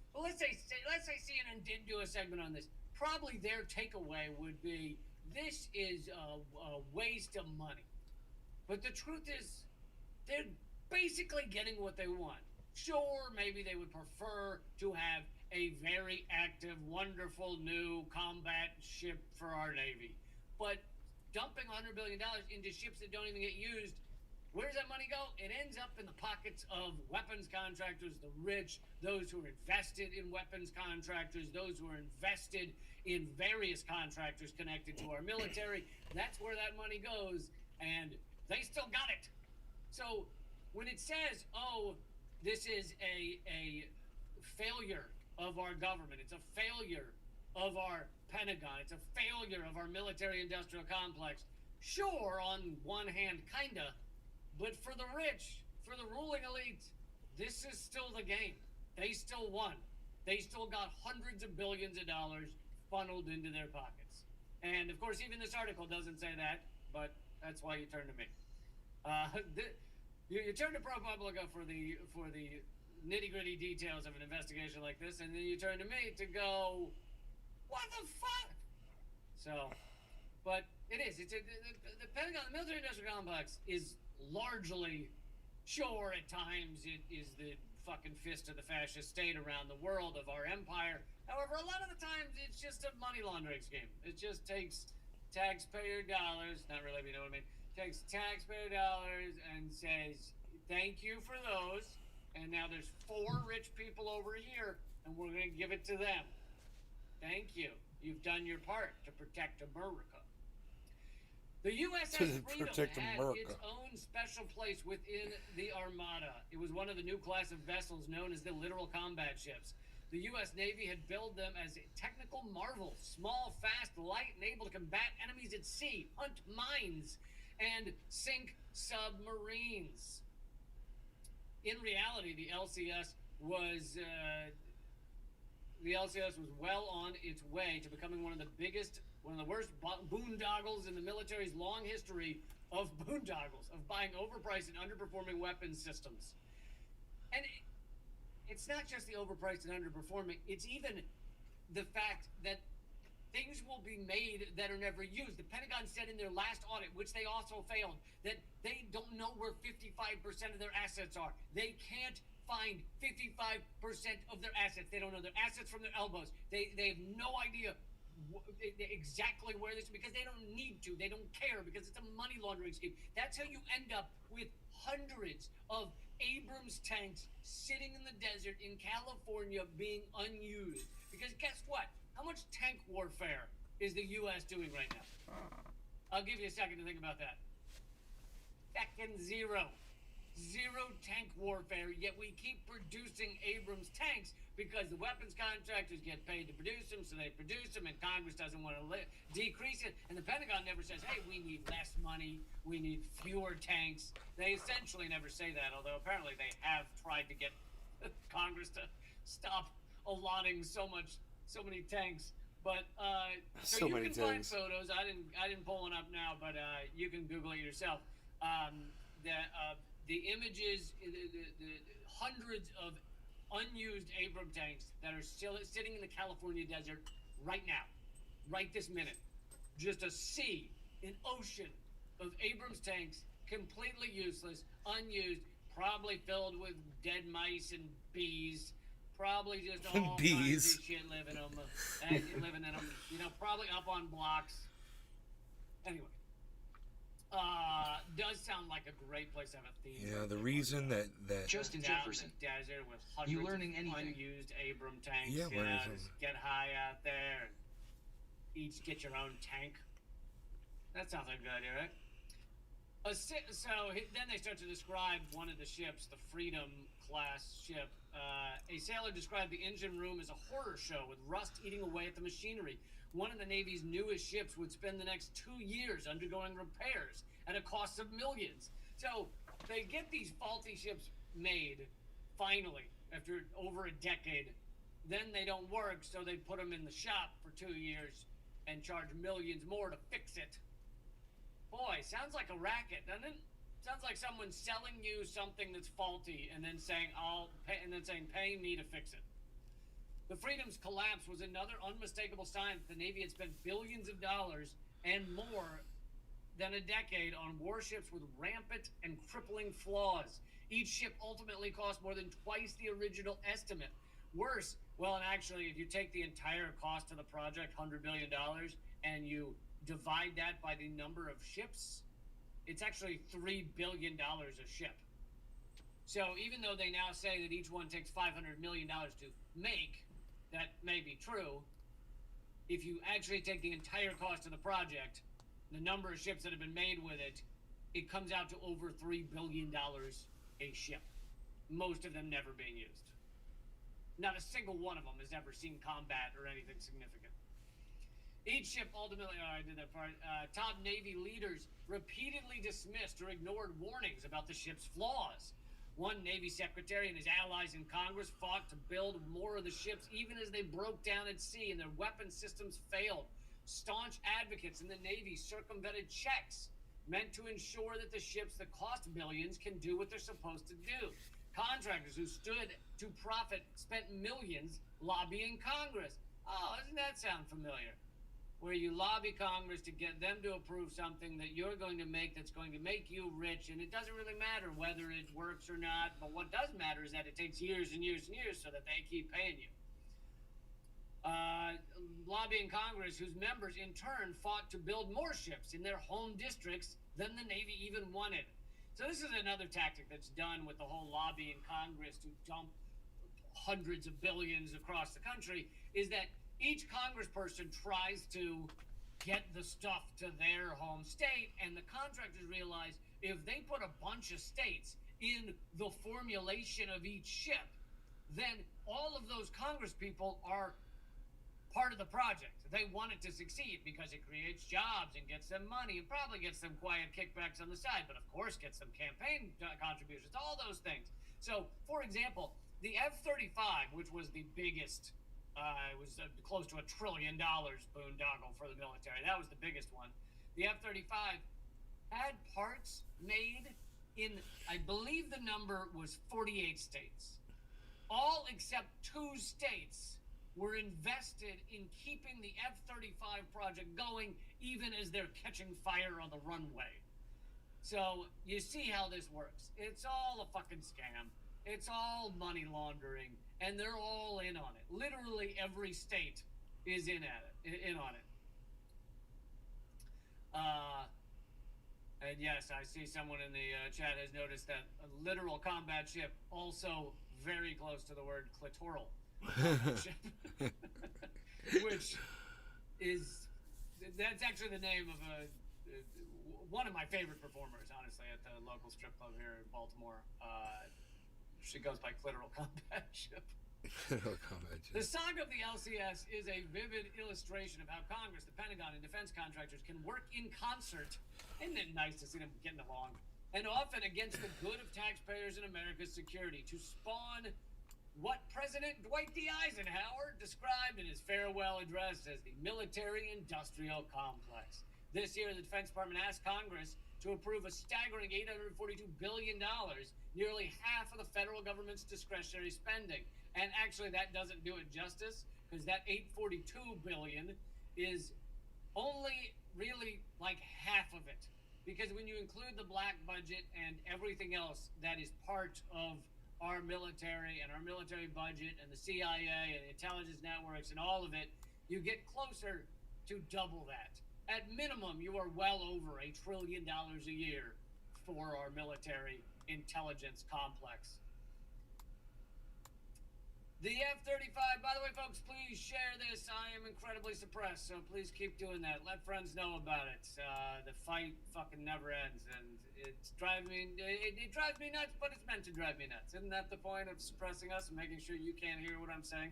Well, let's say CNN did do a segment on this. Probably their takeaway would be, this is a waste of money. But the truth is, they're basically getting what they want. Sure, maybe they would prefer to have a very active, wonderful new combat ship for our Navy. But dumping $100 billion into ships that don't even get used, where does that money go? It ends up in the pockets of weapons contractors, the rich, those who are invested in weapons contractors, those who are invested in various contractors connected to our military. That's where that money goes, and they still got it. So when it says, oh, this is a failure of our government, it's a failure of our Pentagon, it's a failure of our military-industrial complex, sure, on one hand, kinda, but for the rich, for the ruling elite, this is still the game. They still won. They still got hundreds of billions of dollars funneled into their pockets. And of course, even this article doesn't say that, but that's why you turn to me. You turn to ProPublica for the nitty-gritty details of an investigation like this, and then you turn to me to go, what the fuck? So, but it is. It's the Pentagon, the military-industrial complex is largely, sure, at times it is the fucking fist of the fascist state around the world of our empire. However, a lot of the times it's just a money laundering scheme. It just takes taxpayer dollars, not really, but you know what I mean, takes taxpayer dollars and says, thank you for those, and now there's 4 rich people over here, and we're going to give it to them. Thank you. You've done your part to protect America. The USS Freedom had its own special place within the Armada. It was one of the new class of vessels known as the Littoral Combat Ships. The U.S. Navy had billed them as technical marvels, small, fast, light, and able to combat enemies at sea, hunt mines, and sink submarines. In reality, the LCS was well on its way to becoming one of the worst boondoggles in the military's long history of boondoggles, of buying overpriced and underperforming weapons systems. And it's not just the overpriced and underperforming, it's even the fact that things will be made that are never used. The Pentagon said in their last audit, which they also failed, that they don't know where 55% of their assets are. They can't find 55% of their assets. They don't know their assets from their elbows. They have no idea exactly where this, because they don't need to. They don't care, because it's a money laundering scheme. That's how you end up with hundreds of Abrams tanks sitting in the desert in California being unused. Because guess what? How much tank warfare is the U.S. doing right now? I'll give you a second to think about that. Fucking zero. Zero tank warfare, yet we keep producing Abrams tanks because the weapons contractors get paid to produce them, so they produce them, and Congress doesn't want to decrease it, and the Pentagon never says, hey, we need less money, we need fewer tanks. They essentially never say that, although apparently they have tried to get Congress to stop allotting so many tanks. But so you can find photos. I didn't pull one up now, but you can Google it yourself. The images, the hundreds of unused Abrams tanks that are still sitting in the California desert right now, right this minute. Just a sea, an ocean of Abrams tanks, completely useless, unused, probably filled with dead mice and bees, probably just all kinds of shit living in them, you know, probably up on blocks. Anyway. Does sound like a great place to have a theme. Yeah, the reason that Justin Jefferson, desert with you hundreds learning of anything? unused Abrams tanks. Yeah, Get high out there and each get your own tank. That sounds like a good idea, right? Then they start to describe one of the ships, the Freedom class ship. A sailor described the engine room as a horror show with rust eating away at the machinery. one of the Navy's newest ships would spend the next 2 years undergoing repairs at a cost of millions. So they get these faulty ships made, finally, after over a decade. Then they don't work, so they put them in the shop for 2 years and charge millions more to fix it. Boy, sounds like a racket, doesn't it? Sounds like someone selling you something that's faulty and then saying, I'll pay, and then saying, pay me to fix it. The Freedom's collapse was another unmistakable sign that the Navy had spent billions of dollars and more than a decade on warships with rampant and crippling flaws. Each ship ultimately cost more than twice the original estimate. Worse, well, and actually, if you take the entire cost of the project, $100 billion, and you divide that by the number of ships, it's actually $3 billion a ship. So even though they now say that each one takes $500 million to make, that may be true. If you actually take the entire cost of the project, the number of ships that have been made with it, it comes out to over $3 billion a ship. Most of them never being used. Not a single one of them has ever seen combat or anything significant. Each ship ultimately, top Navy leaders repeatedly dismissed or ignored warnings about the ship's flaws. One Navy secretary and his allies in Congress fought to build more of the ships even as they broke down at sea and their weapon systems failed. Staunch advocates in the Navy circumvented checks meant to ensure that the ships that cost billions can do what they're supposed to do. Contractors who stood to profit spent millions lobbying Congress. Oh, doesn't that sound familiar? Where you lobby Congress to get them to approve something that you're going to make that's going to make you rich, and it doesn't really matter whether it works or not, but what does matter is that it takes years and years and years so that they keep paying you. Lobbying Congress, whose members in turn fought to build more ships in their home districts than the Navy even wanted. So this is another tactic that's done with the whole lobbying Congress to dump hundreds of billions across the country, is that each congressperson tries to get the stuff to their home state, and the contractors realize if they put a bunch of states in the formulation of each ship, then all of those congresspeople are part of the project. They want it to succeed because it creates jobs and gets them money and probably gets them quiet kickbacks on the side, but of course gets them campaign contributions, all those things. So, for example, the F-35, which was the biggest, it was close to $1 trillion boondoggle for the military. That was the biggest one. The F-35 had parts made in, I believe the number was 48 states. All except 2 states were invested in keeping the F-35 project going even as they're catching fire on the runway. So you see how this works. It's all a fucking scam. It's all money laundering, and they're all in on it. Literally every state is in on it. And yes, I see someone in the chat has noticed that a literal combat ship, also very close to the word clitoral ship, which is, that's actually the name of one of my favorite performers, honestly, at the local strip club here in Baltimore. She goes by Clitoral Combat Ship. The saga of the LCS is a vivid illustration of how Congress, the Pentagon, and defense contractors can work in concert. Isn't it nice to see them getting along? And often against the good of taxpayers and America's security to spawn what President Dwight D. Eisenhower described in his farewell address as the military-industrial complex. This year, the Defense Department asked Congress to approve a staggering $842 billion, nearly half of the federal government's discretionary spending. And actually, that doesn't do it justice, because that $842 billion is only really like half of it. Because when you include the black budget and everything else that is part of our military and our military budget and the CIA and intelligence networks and all of it, you get closer to double that. At minimum, you are well over $1 trillion a year for our military intelligence complex. The F-35, by the way, folks, please share this. I am incredibly suppressed, so please keep doing that. Let friends know about it. The fight fucking never ends, and it drives me nuts, but it's meant to drive me nuts. Isn't that the point of suppressing us and making sure you can't hear what I'm saying?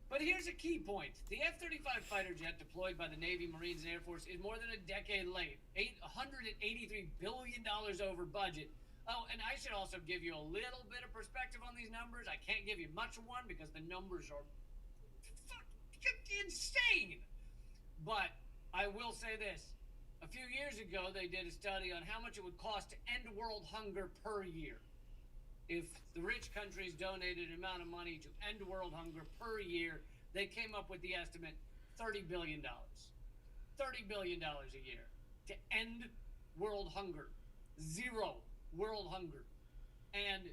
But here's a key point. The F-35 fighter jet deployed by the Navy, Marines, and Air Force is more than a decade late. $183 billion over budget. Oh, and I should also give you a little bit of perspective on these numbers. I can't give you much of one because the numbers are fucking insane. But I will say this. A few years ago, they did a study on how much it would cost to end world hunger per year. If the rich countries donated an amount of money to end world hunger per year, they came up with the estimate $30 billion. $30 billion a year to end world hunger. Zero world hunger. And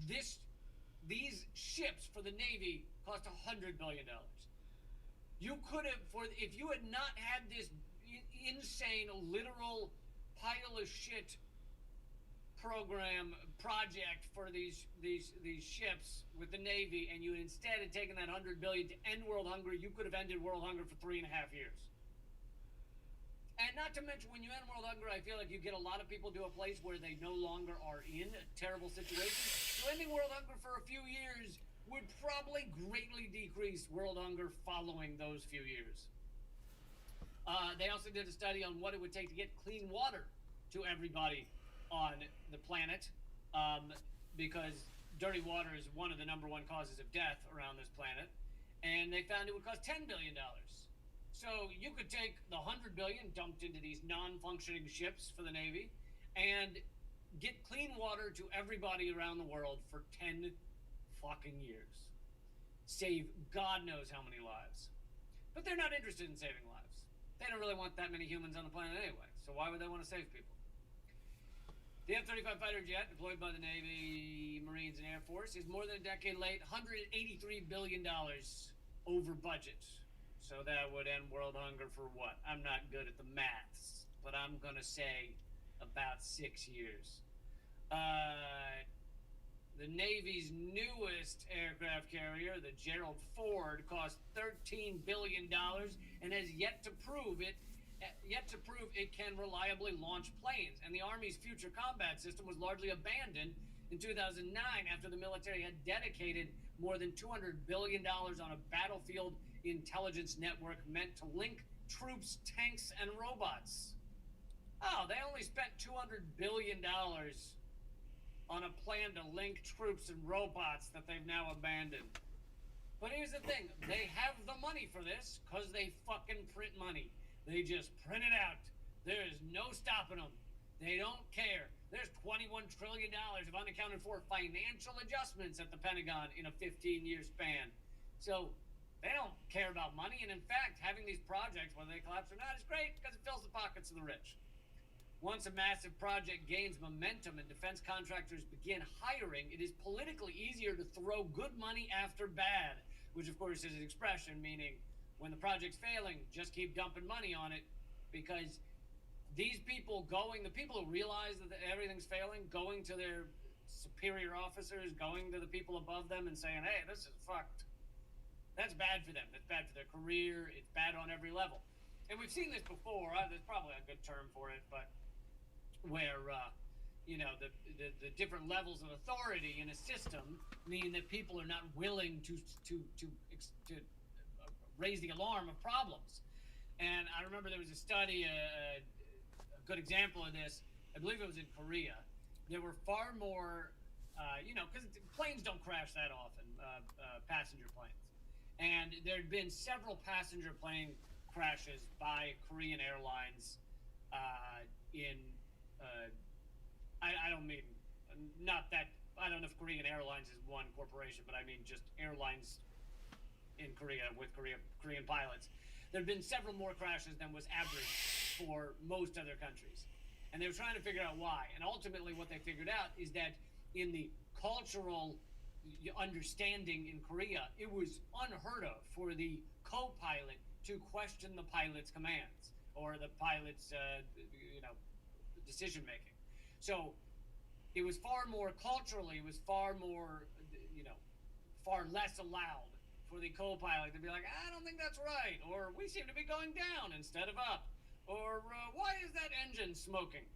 these ships for the Navy cost $100 billion. You could have, if you had not had this insane, literal pile of shit project for these ships with the Navy, and you instead had taken that $100 billion to end world hunger, you could have ended world hunger for 3.5 years. And not to mention, when you end world hunger, I feel like you get a lot of people to a place where they no longer are in a terrible situation. So ending world hunger for a few years would probably greatly decrease world hunger following those few years. They also did a study on what it would take to get clean water to everybody on the planet, because dirty water is one of the #1 causes of death around this planet, and they found it would cost $10 billion. So you could take the $100 billion dumped into these non-functioning ships for the Navy and get clean water to everybody around the world for 10 fucking years. Save God knows how many lives. But they're not interested in saving lives. They don't really want that many humans on the planet anyway, so why would they want to save people? The F-35 fighter jet, deployed by the Navy, Marines, and Air Force, is more than a decade late, $183 billion over budget. So that would end world hunger for what? I'm not good at the maths, but I'm going to say about 6 years. The Navy's newest aircraft carrier, the Gerald Ford, cost $13 billion and has yet to prove it can reliably launch planes. And the Army's Future Combat System was largely abandoned in 2009 after the military had dedicated more than $200 billion on a battlefield intelligence network meant to link troops, tanks, and robots. Oh, they only spent $200 billion on a plan to link troops and robots that they've now abandoned. But here's the thing. They have the money for this because they fucking print money. They just print it out. There is no stopping them. They don't care. There's $21 trillion of unaccounted for financial adjustments at the Pentagon in a 15-year span. So they don't care about money. And in fact, having these projects, whether they collapse or not, is great because it fills the pockets of the rich. Once a massive project gains momentum and defense contractors begin hiring, it is politically easier to throw good money after bad, which of course is an expression meaning when the project's failing, just keep dumping money on it, because these people the people who realize that everything's failing, going to their superior officers, going to the people above them and saying, hey, this is fucked. That's bad for them. That's bad for their career. It's bad on every level. And we've seen this before. There's probably a good term for it, but where, the different levels of authority in a system mean that people are not willing to raise the alarm of problems. And I remember there was a study, a good example of this, I believe it was in Korea. There were far more, because planes don't crash that often, passenger planes. And there had been several passenger plane crashes by Korean Airlines I don't mean, not that, I don't know if Korean Airlines is one corporation, but I mean just airlines in Korea with Korean pilots. There have been several more crashes than was average for most other countries. And they were trying to figure out why. And ultimately what they figured out is that in the cultural understanding in Korea, it was unheard of for the co-pilot to question the pilot's commands or the pilot's, decision-making. So it was far more culturally, it was far more, far less allowed for the co-pilot to be like, I don't think that's right, or we seem to be going down instead of up, or why is that engine smoking?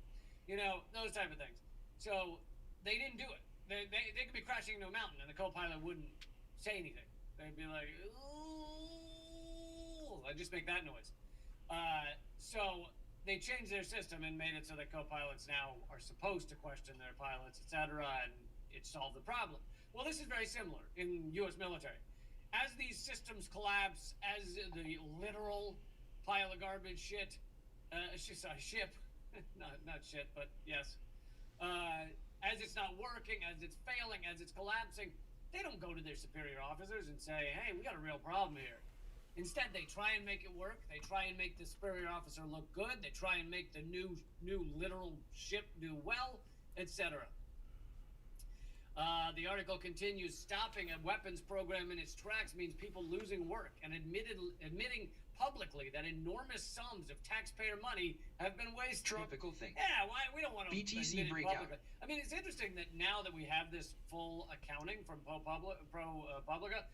Those type of things. So they didn't do it. They could be crashing into a mountain and the co-pilot wouldn't say anything. They'd be like, ooh, I just make that noise. So they changed their system and made it so that co-pilots now are supposed to question their pilots, etc., and it solved the problem. Well, this is very similar in U.S. military. As these systems collapse, as the literal pile of garbage shit, ship, not shit, but yes, as it's not working, as it's failing, as it's collapsing, they don't go to their superior officers and say, hey, we got a real problem here. Instead, they try and make it work. They try and make the superior officer look good. They try and make the new literal ship do well, etc. The article continues, stopping a weapons program in its tracks means people losing work and admitting publicly that enormous sums of taxpayer money have been wasted. Tropical thing. Yeah, why we don't want to BTC admit it breakout. publicly. I mean, it's interesting that now that we have this full accounting from ProPublica,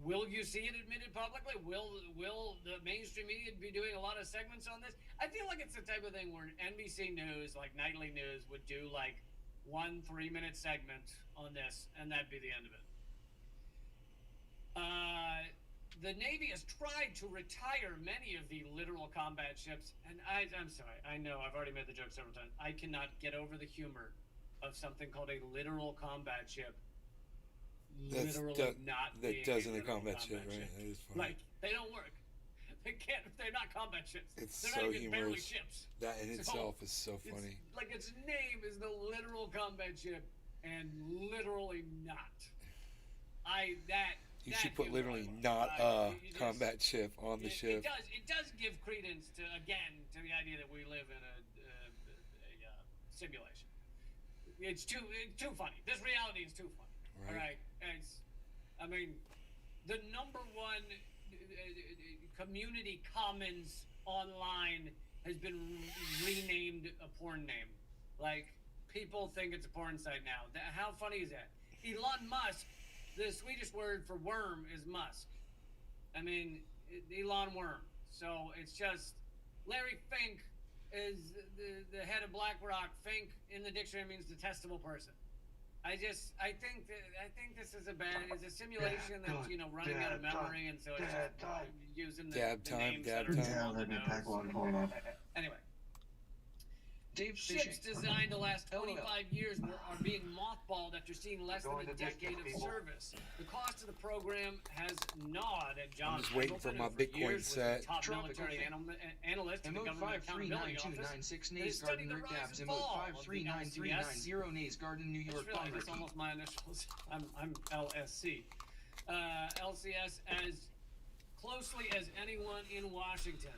will you see it admitted publicly? Will the mainstream media be doing a lot of segments on this? I feel like it's the type of thing where NBC News, like nightly news, would do like 1 3-minute segment on this, and that'd be the end of it. The Navy has tried to retire many of the literal combat ships, and I'm sorry, I know I've already made the joke several times. I cannot get over the humor of something called a literal combat ship. That doesn't a combat ship, right? That is funny. Like, they don't work. They can't. They're not combat ships. It's they're so not even barely humorous. ships. That in itself is so funny. Like, its name is the literal combat ship, and literally not. You should put literally not a combat ship on the ship. It does give credence to the idea that we live in a simulation. It's too funny. This reality is too funny. Right. All right. I mean, the number one community commons online has been renamed a porn name. Like, people think it's a porn site now. How funny is that? Elon Musk, the Swedish word for worm is Musk. I mean, Elon Worm. So it's just, Larry Fink is the head of BlackRock. Fink in the dictionary means detestable person. I think this is it's a simulation that's, running out of memory, and so it's just using the names that are on the nose. Anyway. Dave Ships designed to last 25 years are being mothballed after seeing less than a decade of service. The cost of the program has gnawed at John I'm just waiting for my Bitcoin set. Top military analyst in the Government Accountability Office. 539296 Nays Garden Rick Gabbs, emote 539390 Nays Garden, New York, Just realized it's almost my initials. I'm LSC. LCS as closely as anyone in Washington.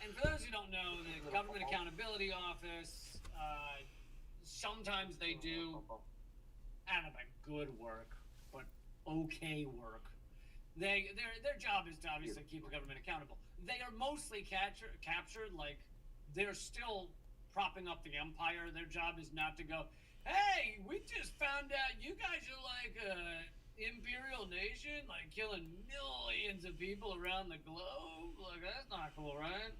And for those who don't know, the Government Accountability Office, sometimes they do, I don't know, good work, but okay work. Their job is to obviously keep the government accountable. They are mostly captured, like, they're still propping up the empire. Their job is not to go, hey, we just found out you guys are like a imperial nation, like killing millions of people around the globe. Like, that's not cool, right?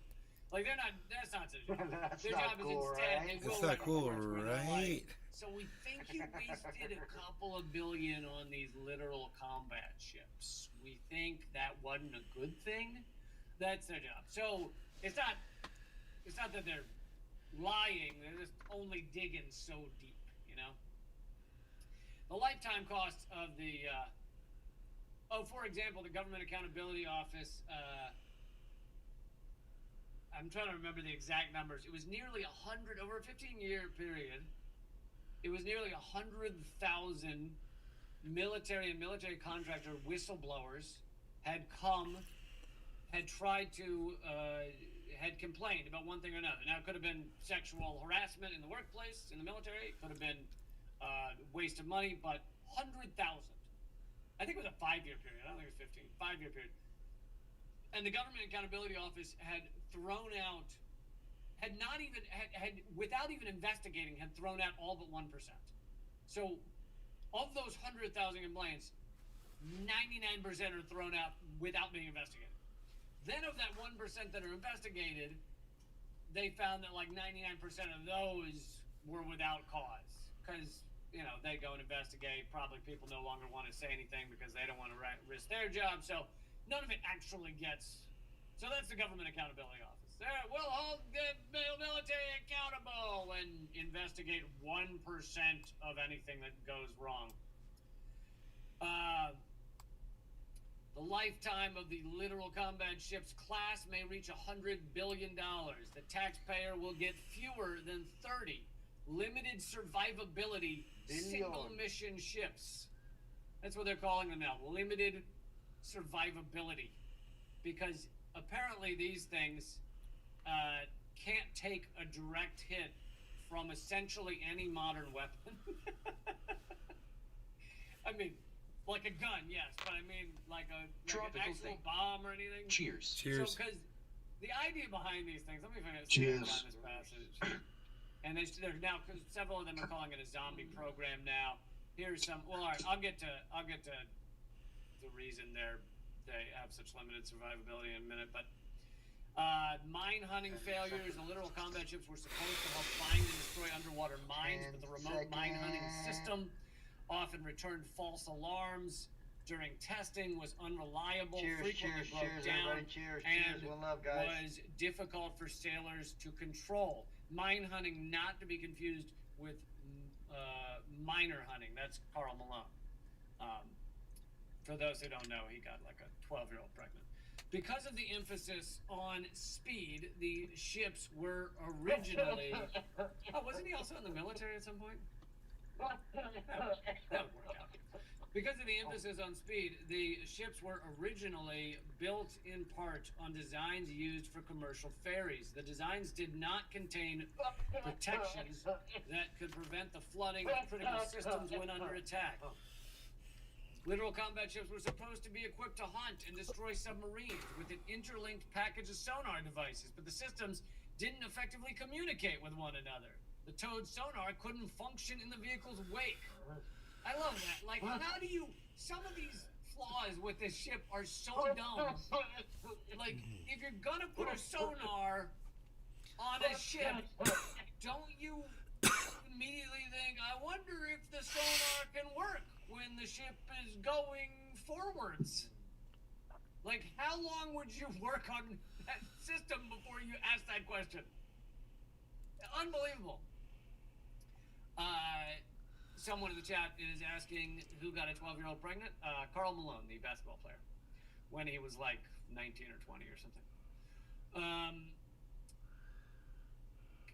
Like, that's not their job. Their job is instead, That's not cool, right? So we think you wasted a couple of billion on these literal combat ships. We think that wasn't a good thing. That's their job. So it's not that they're lying. They're just only digging so deep, The lifetime cost of the, for example, the Government Accountability Office, I'm trying to remember the exact numbers. It was nearly 100, over a 15-year period, it was nearly 100,000 military and military contractor whistleblowers had tried to, had complained about one thing or another. Now, it could have been sexual harassment in the workplace, in the military. It could have been waste of money, but 100,000. I think it was a 5-year period. I don't think it was 15. 5-year period. And the Government Accountability Office had thrown out, without even investigating, had thrown out all but 1%. So, of those 100,000 complaints, 99% are thrown out without being investigated. Then of that 1% that are investigated, they found that like 99% of those were without cause. Because they go and investigate. Probably people no longer want to say anything because they don't want to risk their job. So none of it actually gets. So that's the Government Accountability Office. We'll hold the military accountable and investigate 1% of anything that goes wrong. The lifetime of the littoral combat ships class may reach $100 billion. The taxpayer will get fewer than 30 limited survivability single mission ships. That's what they're calling them now, limited survivability. Because apparently these things can't take a direct hit from essentially any modern weapon. I mean, like a gun, yes, but I mean like an actual bomb or anything. Cheers. Cheers. So, because the idea behind these things, let me finish. Cheers. This passage. And they're now, because several of them are calling it a zombie program now. Here's some. Well, all right, I'll get to the reason they have such limited survivability in a minute, but. Mine hunting failures. The littoral combat ships were supposed to help find and destroy underwater mines, but the remote mine hunting system often returned false alarms during testing, was unreliable, frequently broke down, and was difficult for sailors to control. Mine hunting not to be confused with miner hunting. That's Carl Malone. For those who don't know, he got like a 12-year-old pregnant. Because of the emphasis on speed, the ships were originally... Oh, wasn't he also in the military at some point? That would work out. Because of the emphasis on speed, the ships were originally built in part on designs used for commercial ferries. The designs did not contain protections that could prevent the flooding of critical systems when under attack. Littoral combat ships were supposed to be equipped to hunt and destroy submarines with an interlinked package of sonar devices, but the systems didn't effectively communicate with one another. The towed sonar couldn't function in the vehicle's wake. I love that. Like, how do you... Some of these flaws with this ship are so dumb. Like, if you're gonna put a sonar on a ship, don't you immediately think, I wonder if the sonar can work when the ship is going forwards? Like, how long would you work on that system before you ask that question? Unbelievable. Someone in the chat is asking who got a 12-year-old pregnant. Carl Malone, the basketball player, when he was like 19 or 20 or something.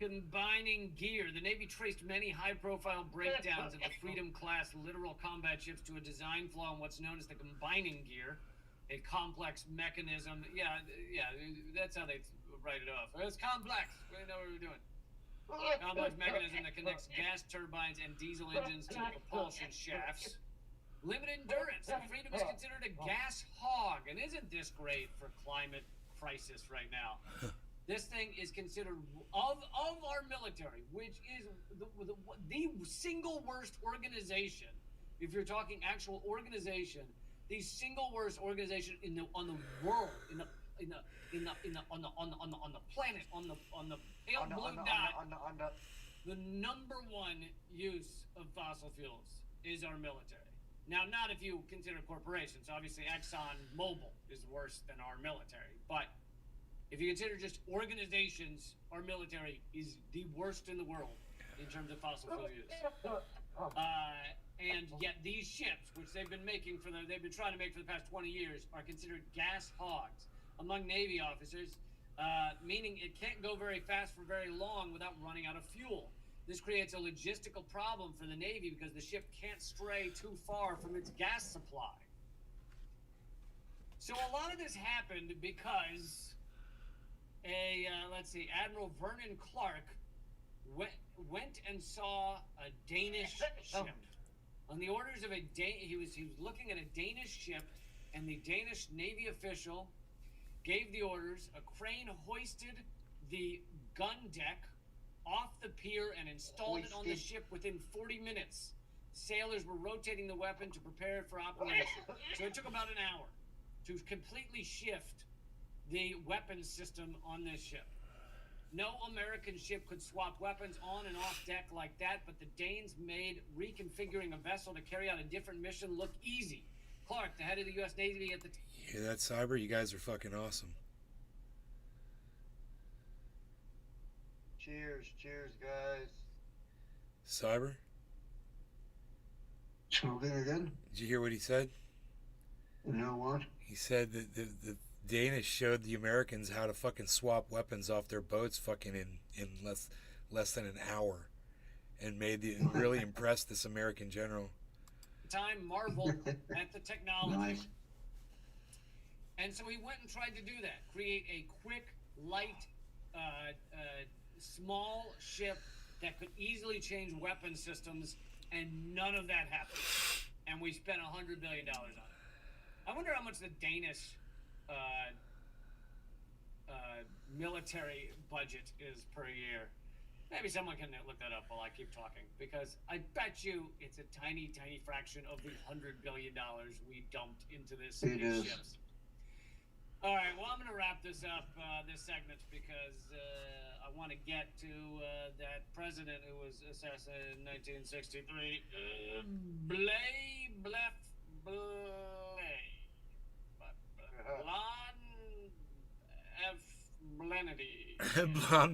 Combining gear. The Navy traced many high-profile breakdowns of the Freedom-class littoral combat ships to a design flaw in what's known as the combining gear, a complex mechanism. Yeah, that's how they write it off. It's complex. We know what we're doing. Complex mechanism that connects gas turbines and diesel engines to the propulsion shafts. Limited endurance. The Freedom is considered a gas hog, and isn't this great for climate crisis right now? This thing is considered, of our military, which is the single worst organization. If you're talking actual organization, the single worst organization on the world, on the planet, on the pale blue dot. The number one use of fossil fuels is our military. Now, not if you consider corporations. Obviously, Exxon Mobil is worse than our military, but if you consider just organizations, our military is the worst in the world in terms of fossil fuel use. And yet these ships, which they've been trying to make for the past 20 years, are considered gas hogs among Navy officers, meaning it can't go very fast for very long without running out of fuel. This creates a logistical problem for the Navy because the ship can't stray too far from its gas supply. So a lot of this happened because Admiral Vernon Clark went and saw a Danish ship. On the orders of he was looking at a Danish ship, and the Danish Navy official gave the orders. A crane hoisted the gun deck off the pier and installed it on the ship within 40 minutes. Sailors were rotating the weapon to prepare it for operation. So it took about an hour to completely shift the weapons system on this ship. No American ship could swap weapons on and off deck like that, but the Danes made reconfiguring a vessel to carry out a different mission look easy. Clark, the head of the U.S. Navy at the time. You hear that, Cyber? You guys are fucking awesome. Cheers, guys. Cyber? Smoking again? Did you hear what he said? You know what? He said that the Danish showed the Americans how to fucking swap weapons off their boats fucking in less than an hour, and really impressed this American general. Time marveled at the technology. Nice. And so he went and tried to do that, create a quick, light, small ship that could easily change weapon systems, and none of that happened. And we spent $100 billion on it. I wonder how much the Danish military budget is per year. Maybe someone can look that up while I keep talking, because I bet you it's a tiny, tiny fraction of the $100 billion we dumped into these ships. All right, well, I'm going to wrap this up, this segment, because I want to get to that president who was assassinated in 1963, Blonde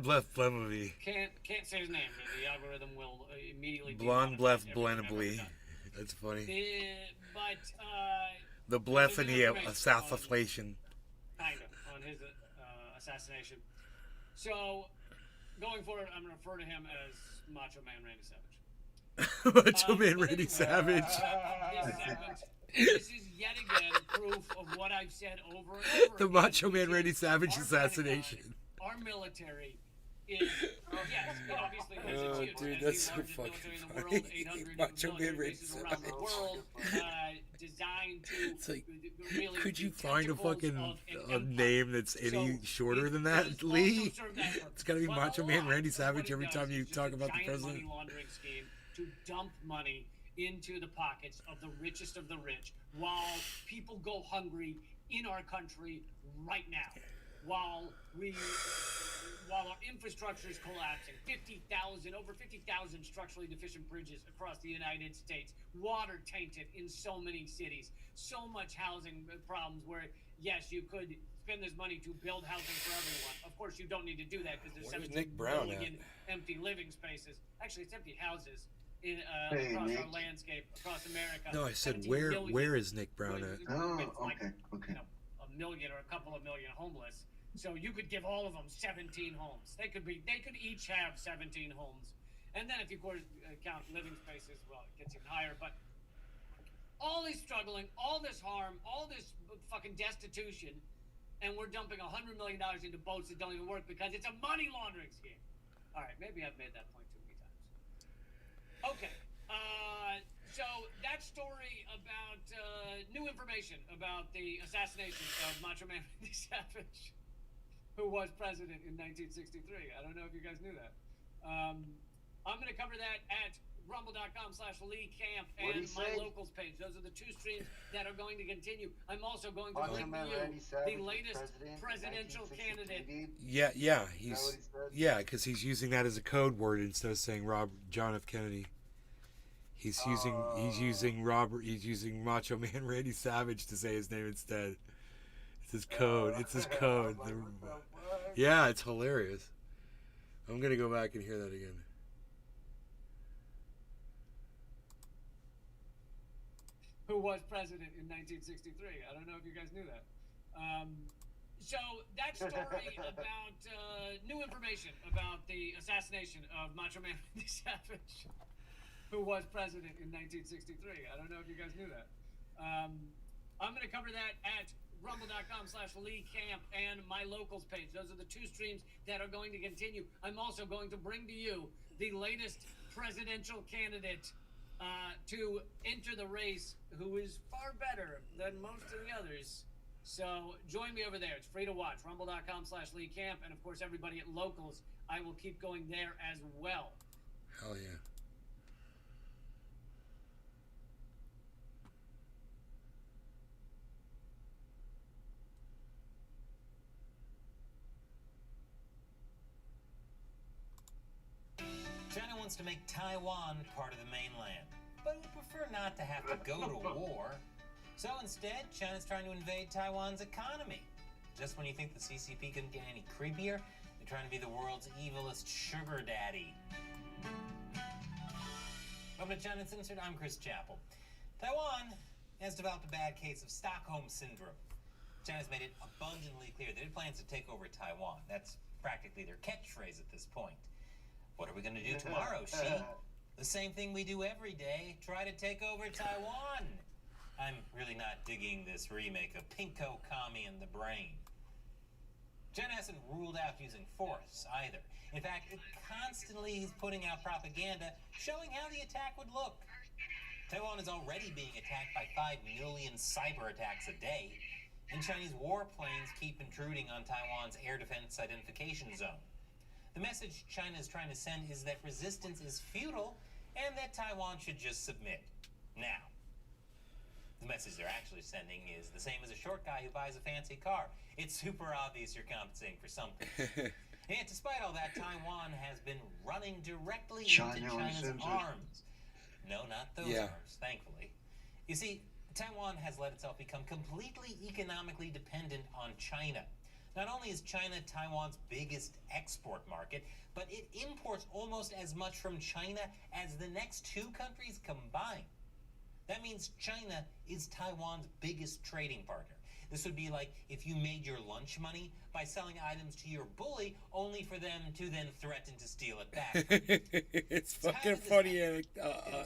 Blef Bleneby. Can't say his name. The algorithm will immediately. Blonde Blef Bleneby. That's funny. But the Bleffany of Southflation. Kind of on his assassination. So going forward, I'm going to refer to him as Macho Man Randy Savage. Macho Man Randy Savage. This is yet again proof of what I've said over and over. The Macho Man Randy Savage assassination. Our military is, yes, it obviously has its huge. Dude, that's so fucking funny. Macho Man Randy around the world, designed to it's like, really could you find a fucking name that's any shorter than that, Lee? It's got to be Macho Man Randy Savage every time you talk about the president. Money laundering scheme to dump money into the pockets of the richest of the rich, while people go hungry in our country right now, while our infrastructure is collapsing. Over 50,000 structurally deficient bridges across the United States, water tainted in so many cities, so much housing problems where, yes, you could spend this money to build housing for everyone. Of course, you don't need to do that because there's 17 million empty living spaces. Actually, it's empty houses. Across our landscape, across America. No, I said where is Nick Brown at? Oh, like, okay. You know, a million or a couple of million homeless. So you could give all of them 17 homes. They could each have 17 homes. And then if you count living spaces, well, it gets even higher. But all this struggling, all this harm, all this fucking destitution, and we're dumping $100 million into boats that don't even work because it's a money laundering scheme. All right, maybe I've made that point too many times. Okay, so that story about new information about the assassination of Macho Man Randy Savage, who was president in 1963. I don't know if you guys knew that. I'm going to cover that at rumble.com/Lee Camp and my locals page. Those are the two streams that are going to continue. I'm also going to link you the latest presidential candidate. Yeah, because he's using that as a code word instead of saying John F. Kennedy. He's using Macho Man Randy Savage to say his name instead. It's his code. Yeah, it's hilarious. I'm gonna go back and hear that again. Who was president in 1963? I don't know if you guys knew that. So that story about new information about the assassination of Macho Man Randy Savage, who was president in 1963. I don't know if you guys knew that. I'm going to cover that at rumble.com/Lee Camp and my locals page. Those are the two streams that are going to continue. I'm also going to bring to you the latest presidential candidate to enter the race, who is far better than most of the others. So join me over there. It's free to watch. Rumble.com/Lee Camp. And of course, everybody at locals, I will keep going there as well. Hell yeah. wants to make Taiwan part of the mainland, but would prefer not to have to go to war. So instead, China's trying to invade Taiwan's economy. Just when you think the CCP couldn't get any creepier, they're trying to be the world's evilest sugar daddy. Welcome to China Uncensored. I'm Chris Chappell. Taiwan has developed a bad case of Stockholm Syndrome. China's made it abundantly clear that it plans to take over Taiwan. That's practically their catchphrase at this point. What are we going to do tomorrow, Xi? The same thing we do every day, try to take over Taiwan. I'm really not digging this remake of Pinko, Kami, and the Brain. China hasn't ruled out using force either. In fact, it constantly is putting out propaganda showing how the attack would look. Taiwan is already being attacked by 5 million cyber attacks a day, and Chinese warplanes keep intruding on Taiwan's air defense identification zone. The message China is trying to send is that resistance is futile and that Taiwan should just submit. Now, the message they're actually sending is the same as a short guy who buys a fancy car. It's super obvious you're compensating for something. And despite all that, Taiwan has been running directly into China's arms. No, not those arms, thankfully. You see, Taiwan has let itself become completely economically dependent on China. Not only is China Taiwan's biggest export market, but it imports almost as much from China as the next 2 countries combined. That means China is Taiwan's biggest trading partner. This would be like if you made your lunch money by selling items to your bully, only for them to then threaten to steal it back. It's fucking funny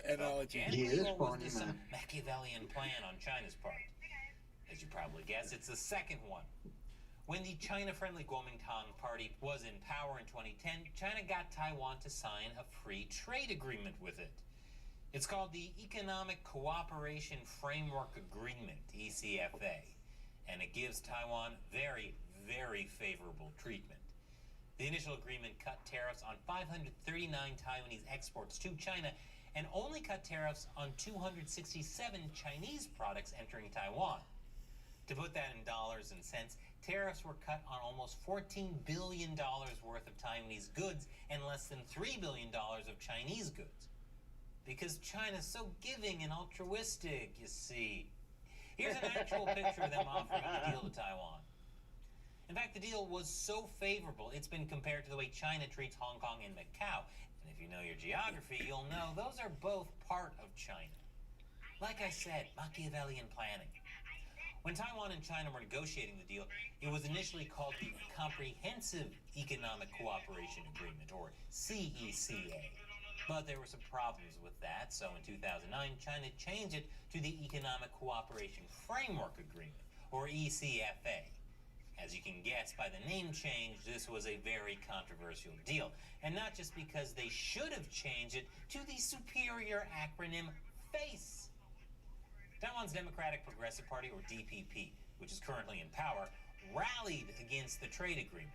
analogy. He is funny, man. Some Machiavellian plan on China's part. As you probably guess, it's the second one. When the China-friendly Kuomintang Party was in power in 2010, China got Taiwan to sign a free trade agreement with it. It's called the Economic Cooperation Framework Agreement, ECFA, and it gives Taiwan very, very favorable treatment. The initial agreement cut tariffs on 539 Taiwanese exports to China and only cut tariffs on 267 Chinese products entering Taiwan. To put that in dollars and cents, tariffs were cut on almost $14 billion worth of Taiwanese goods and less than $3 billion of Chinese goods. Because China's so giving and altruistic, you see. Here's an actual picture of them offering the deal to Taiwan. In fact, the deal was so favorable, it's been compared to the way China treats Hong Kong and Macau. And if you know your geography, you'll know those are both part of China. Like I said, Machiavellian planning. When Taiwan and China were negotiating the deal, it was initially called the Comprehensive Economic Cooperation Agreement, or CECA. But there were some problems with that, so in 2009, China changed it to the Economic Cooperation Framework Agreement, or ECFA. As you can guess by the name change, this was a very controversial deal, and not just because they should have changed it to the superior acronym FACE. Taiwan's Democratic Progressive Party, or DPP, which is currently in power, rallied against the trade agreement.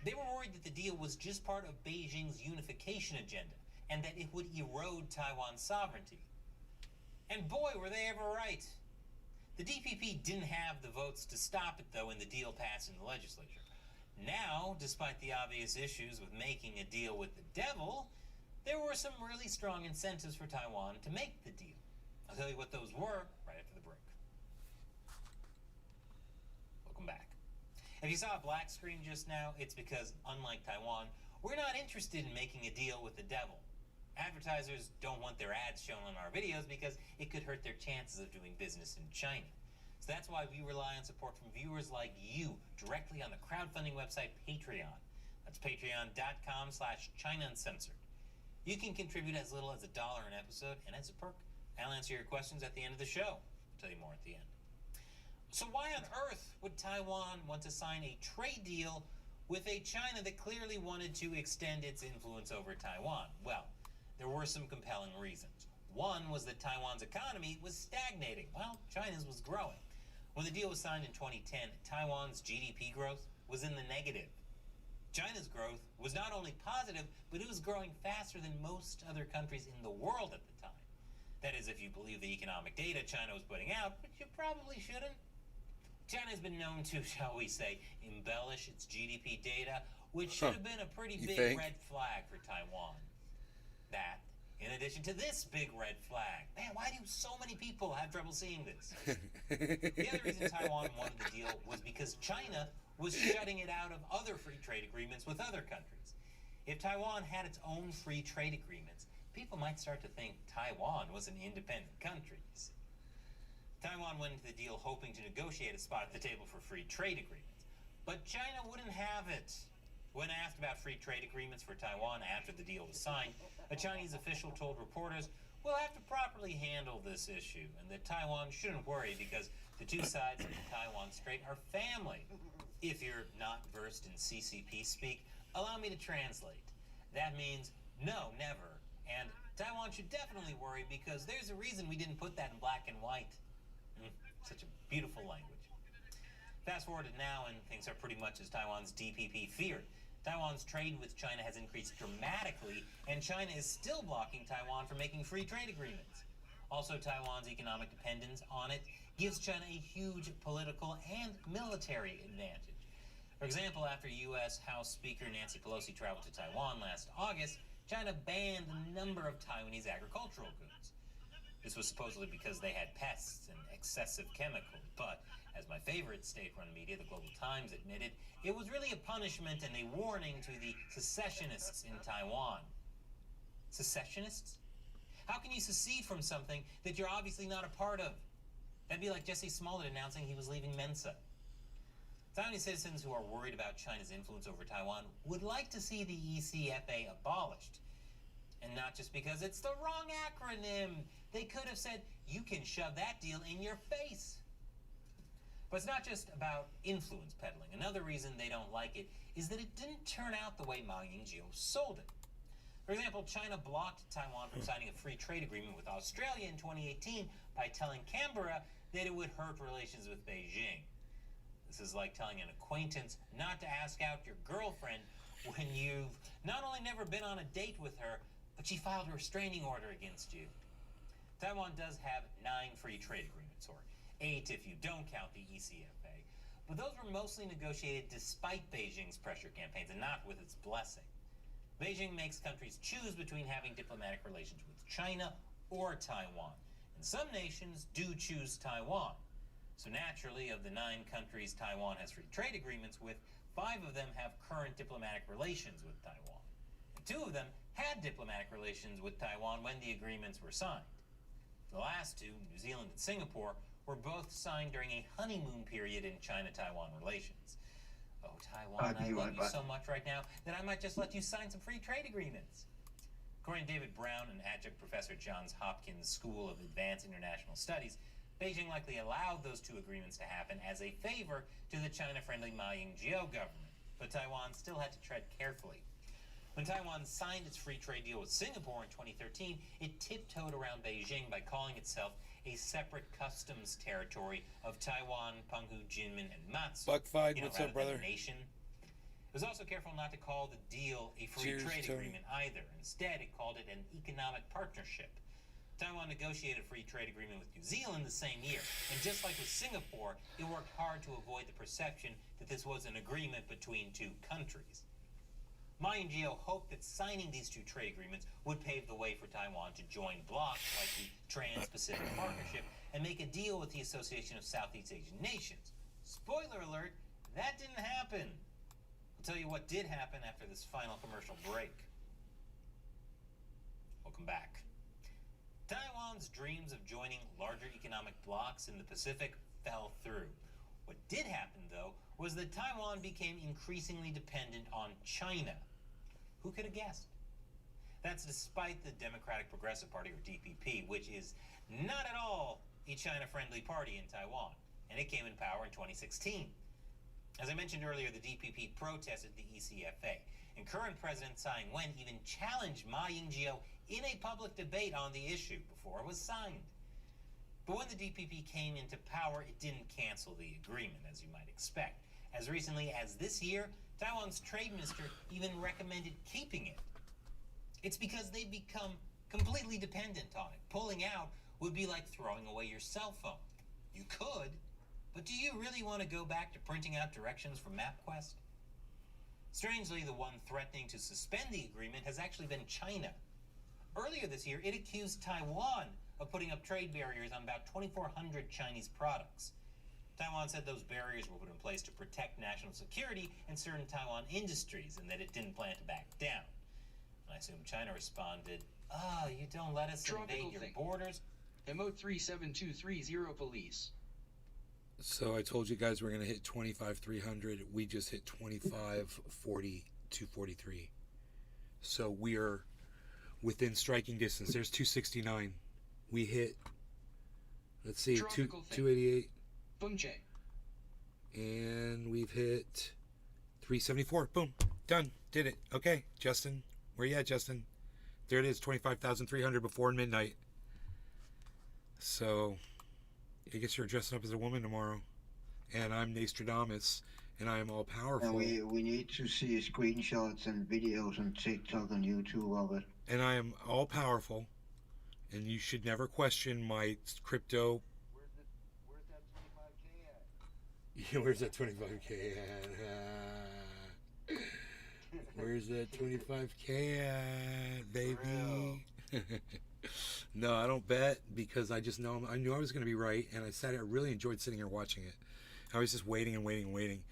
They were worried that the deal was just part of Beijing's unification agenda and that it would erode Taiwan's sovereignty. And boy, were they ever right. The DPP didn't have the votes to stop it, though, when the deal passed in the legislature. Now, despite the obvious issues with making a deal with the devil, there were some really strong incentives for Taiwan to make the deal. I'll tell you what those were right after the break. Welcome back. If you saw a black screen just now, it's because, unlike Taiwan, we're not interested in making a deal with the devil. Advertisers don't want their ads shown on our videos because it could hurt their chances of doing business in China. So that's why we rely on support from viewers like you directly on the crowdfunding website Patreon. That's patreon.com/China Uncensored. You can contribute as little as $1 an episode, and as a perk, I'll answer your questions at the end of the show. I'll tell you more at the end. So why on earth would Taiwan want to sign a trade deal with a China that clearly wanted to extend its influence over Taiwan? Well, there were some compelling reasons. One was that Taiwan's economy was stagnating, while China's was growing. When the deal was signed in 2010, Taiwan's GDP growth was in the negative. China's growth was not only positive, but it was growing faster than most other countries in the world at the time. That is, if you believe the economic data China was putting out, but you probably shouldn't. China has been known to, shall we say, embellish its GDP data, which should have been a pretty big red flag for Taiwan. that, in addition to this big red flag. Man, why do so many people have trouble seeing this? The other reason Taiwan wanted the deal was because China was shutting it out of other free trade agreements with other countries. If Taiwan had its own free trade agreements, people might start to think Taiwan was an independent country. Taiwan went into the deal hoping to negotiate a spot at the table for free trade agreements. But China wouldn't have it. When asked about free trade agreements for Taiwan after the deal was signed, a Chinese official told reporters, "We'll have to properly handle this issue, and that Taiwan shouldn't worry because the two sides of the Taiwan Strait are family." If you're not versed in CCP speak, allow me to translate. That means no, never, and Taiwan should definitely worry because there's a reason we didn't put that in black and white. Such a beautiful language. Fast forward to now, and things are pretty much as Taiwan's DPP feared. Taiwan's trade with China has increased dramatically, and China is still blocking Taiwan from making free trade agreements. Also, Taiwan's economic dependence on it gives China a huge political and military advantage. For example, after U.S. House Speaker Nancy Pelosi traveled to Taiwan last August, China banned a number of Taiwanese agricultural goods. This was supposedly because they had pests and excessive chemicals, but as my favorite state-run media, the Global Times, admitted, it was really a punishment and a warning to the secessionists in Taiwan. Secessionists? How can you secede from something that you're obviously not a part of? That'd be like Jesse Smollett announcing he was leaving Mensa. Taiwanese citizens who are worried about China's influence over Taiwan would like to see the ECFA abolished. And not just because it's the wrong acronym. They could have said, you can shove that deal in your face. But it's not just about influence peddling. Another reason they don't like it is that it didn't turn out the way Ma Ying-jeou sold it. For example, China blocked Taiwan from signing a free trade agreement with Australia in 2018 by telling Canberra that it would hurt relations with Beijing. This is like telling an acquaintance not to ask out your girlfriend when you've not only never been on a date with her, but she filed a restraining order against you. Taiwan does have 9 free trade agreements, or 8 if you don't count the ECFA, but those were mostly negotiated despite Beijing's pressure campaigns and not with its blessing. Beijing makes countries choose between having diplomatic relations with China or Taiwan, and some nations do choose Taiwan. So naturally, of the 9 countries Taiwan has free trade agreements with, 5 of them have current diplomatic relations with Taiwan, and 2 of them had diplomatic relations with Taiwan when the agreements were signed. The last 2, New Zealand and Singapore, were both signed during a honeymoon period in China-Taiwan relations. Oh, Taiwan, I love you so much right now that I might just let you sign some free trade agreements. According to David Brown, an adjunct professor at Johns Hopkins School of Advanced International Studies, Beijing likely allowed those 2 agreements to happen as a favor to the China-friendly Ma Ying-jeou government, but Taiwan still had to tread carefully. When Taiwan signed its free trade deal with Singapore in 2013, it tiptoed around Beijing by calling itself a separate customs territory of Taiwan, Penghu, Jinmen, and Matsu. Buckfied, what's up, brother? Nation. It was also careful not to call the deal a free trade agreement either. Instead, it called it an economic partnership. Taiwan negotiated a free trade agreement with New Zealand the same year, and just like with Singapore, it worked hard to avoid the perception that this was an agreement between 2 countries. Ma Ying-jeou hoped that signing these 2 trade agreements would pave the way for Taiwan to join blocs like the Trans-Pacific Partnership and make a deal with the Association of Southeast Asian Nations. Spoiler alert, that didn't happen. I'll tell you what did happen after this final commercial break. Welcome back. Taiwan's dreams of joining larger economic blocs in the Pacific fell through. What did happen, though, was that Taiwan became increasingly dependent on China. Who could have guessed? That's despite the Democratic Progressive Party, or DPP, which is not at all a China-friendly party in Taiwan, and it came in power in 2016. As I mentioned earlier, the DPP protested the ECFA, and current President Tsai Ing-wen even challenged Ma Ying-jeou in a public debate on the issue before it was signed. But when the DPP came into power, it didn't cancel the agreement, as you might expect. As recently as this year, Taiwan's trade minister even recommended keeping it. It's because they've become completely dependent on it. Pulling out would be like throwing away your cell phone. You could, but do you really want to go back to printing out directions from MapQuest? Strangely, the one threatening to suspend the agreement has actually been China. Earlier this year, it accused Taiwan of putting up trade barriers on about 2,400 Chinese products. Taiwan said those barriers were put in place to protect national security and certain Taiwan industries, and that it didn't plan to back down. And I assume China responded, you don't let us invade your borders? Emote 37230 police. So I told you guys we're going to hit 25,300. We just hit 25,40,243. So we are within striking distance. There's 269. We hit, let's see, 288. Bunche. And we've hit 374. Boom. Done. Did it. Okay, Justin. Where you at, Justin? There it is, 25,300 before midnight. So, I guess you're dressing up as a woman tomorrow. And I'm Nostradamus, and I am all powerful. And we need to see screenshots and videos on TikTok and YouTube of it. And I am all powerful, and you should never question my crypto. Where's that 25K at? Where's that 25K at, baby? No, I don't bet because I just know I knew I was going to be right, and I really enjoyed sitting here watching it. I was just waiting and waiting and waiting,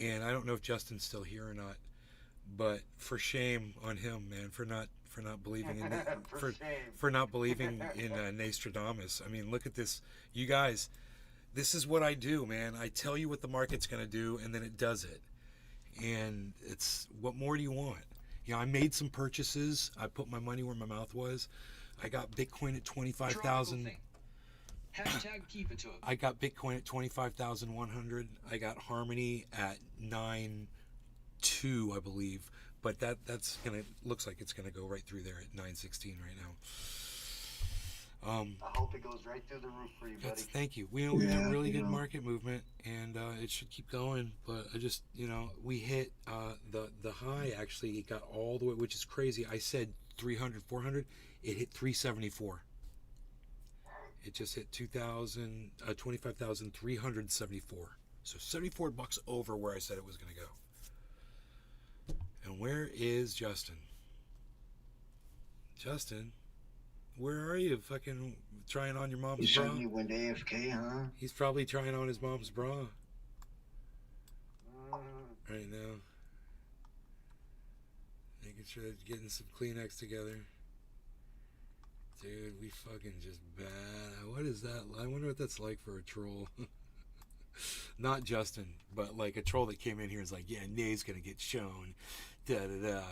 and I don't know if Justin's still here or not. But for shame on him, man, for not believing in for not believing in Nostradamus. I mean, look at this, you guys. This is what I do, man. I tell you what the market's going to do, and then it does it. And it's, what more do you want? You know, I made some purchases. I put my money where my mouth was. I got Bitcoin at 25,000. Hashtag keep it to it. I got Bitcoin at 25,100. I got Harmony at 9.2, I believe. But that's gonna, looks like it's gonna go right through there at 9.16 right now. I hope it goes right through the roof for you, buddy. Thank you. We had really good market movement, and it should keep going. But I just, we hit the high. Actually, it got all the way, which is crazy. I said 300, 400. It hit 374. It just hit 25,374. So $74 over where I said it was going to go. And where is Justin? Justin? Where are you? Fucking trying on your mom's bra? You suddenly went AFK, huh? He's probably trying on his mom's bra right now. Making sure they're getting some Kleenex together. Dude, we fucking just bad. What is that? I wonder what that's like for a troll. Not Justin, but like a troll that came in here is like, yeah, Nay's gonna get shown. Da da da.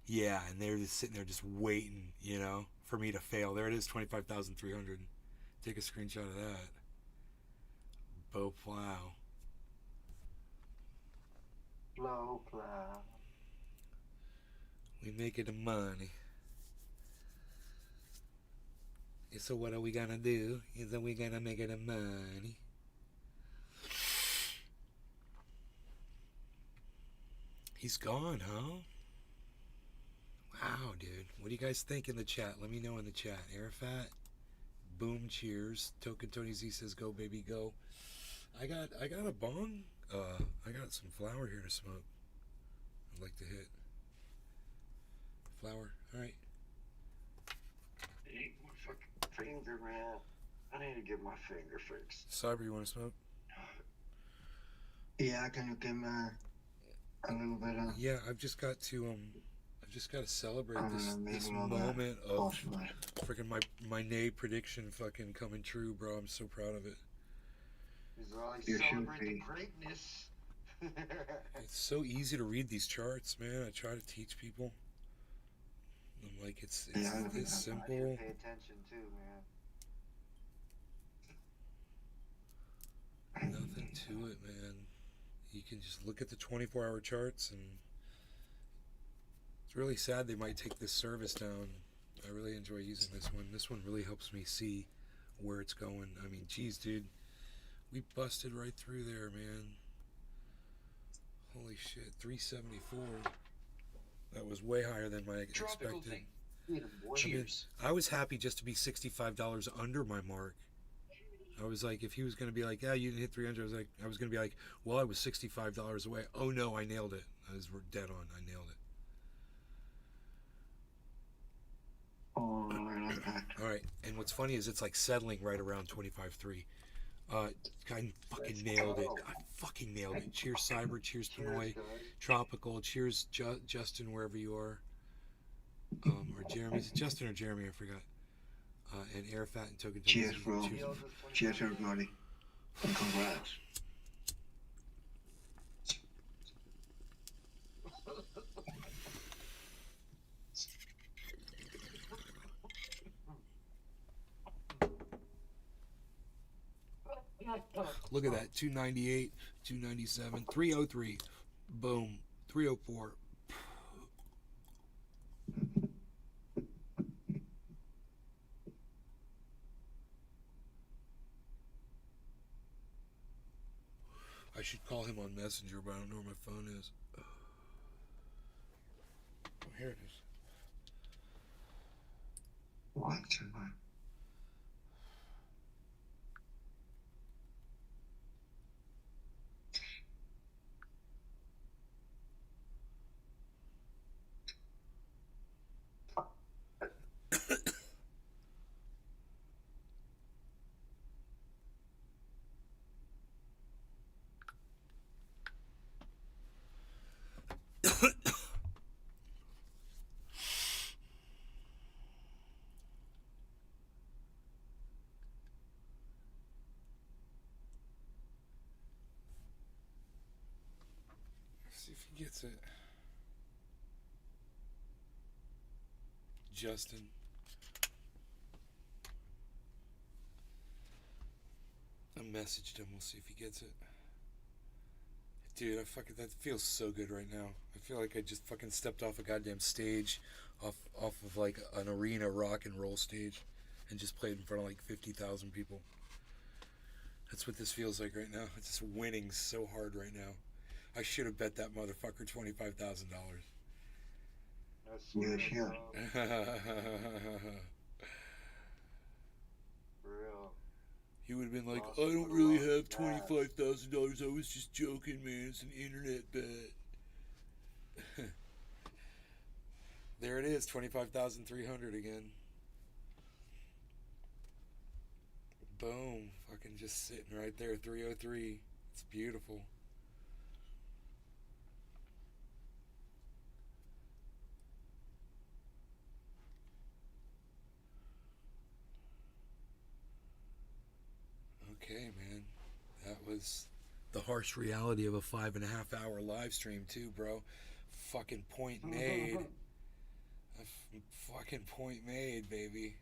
Yeah, and they're just sitting there just waiting, for me to fail. There it is, 25,300. Take a screenshot of that. Bow plow. Blow plow. We make it a money. So what are we gonna do? Is that we gonna make it a money? He's gone, huh? Wow, dude. What do you guys think in the chat? Let me know in the chat. Arafat, boom, cheers. Token Tony Z says, "Go baby, go." I got a bong. I got some flower here to smoke. I'd like to hit flower. All right. Hey, my fucking finger, man. I need to get my finger fixed. Cyber, you want to smoke? Yeah, can you give me a little bit of... Yeah, I've just got to celebrate this moment of freaking my Nay prediction fucking coming true, bro. I'm so proud of it. Celebrate the greatness. It's so easy to read these charts, man. I try to teach people. I'm like, it's simple. I need to pay attention too, man. Nothing to it, man. You can just look at the 24-hour charts, and it's really sad they might take this service down. I really enjoy using this one. This one really helps me see where it's going. I mean, geez, dude, we busted right through there, man. Holy shit, 374. That was way higher than my expected. Cheers. I was happy just to be $65 under my mark. I was like, if he was going to be like, yeah, you didn't hit 300, I was going to be like, well, I was $65 away. Oh no, I nailed it. I was dead on. I nailed it. Oh, I like that. All right, and what's funny is it's like settling right around 25.3. I fucking nailed it. I fucking nailed it. Cheers, Cyber. Cheers, Pinoy. Tropical. Cheers, Justin, wherever you are. Or Jeremy. Is it Justin or Jeremy? I forgot. And Arafat and Token. Cheers, bro. Cheers, everybody. And congrats. Look at that. 298, 297, 303. Boom. 304. I should call him on Messenger, but I don't know where my phone is. Oh, here it is. 1, 2, 1. See if he gets it. Justin. I messaged him. We'll see if he gets it. Dude, that feels so good right now. I feel like I just fucking stepped off a goddamn stage, off of like an arena rock and roll stage, and just played in front of like 50,000 people. That's what this feels like right now. It's just winning so hard right now. I should have bet that motherfucker $25,000. Yeah, sure. Real. He would have been like, I don't really have $25,000. I was just joking, man. It's an internet bet. There it is, 25,300 again. Boom. Fucking just sitting right there, 303. It's beautiful. Okay, man. That was the harsh reality of a 5.5-hour live stream, too, bro. Fucking point made. Fucking point made, baby.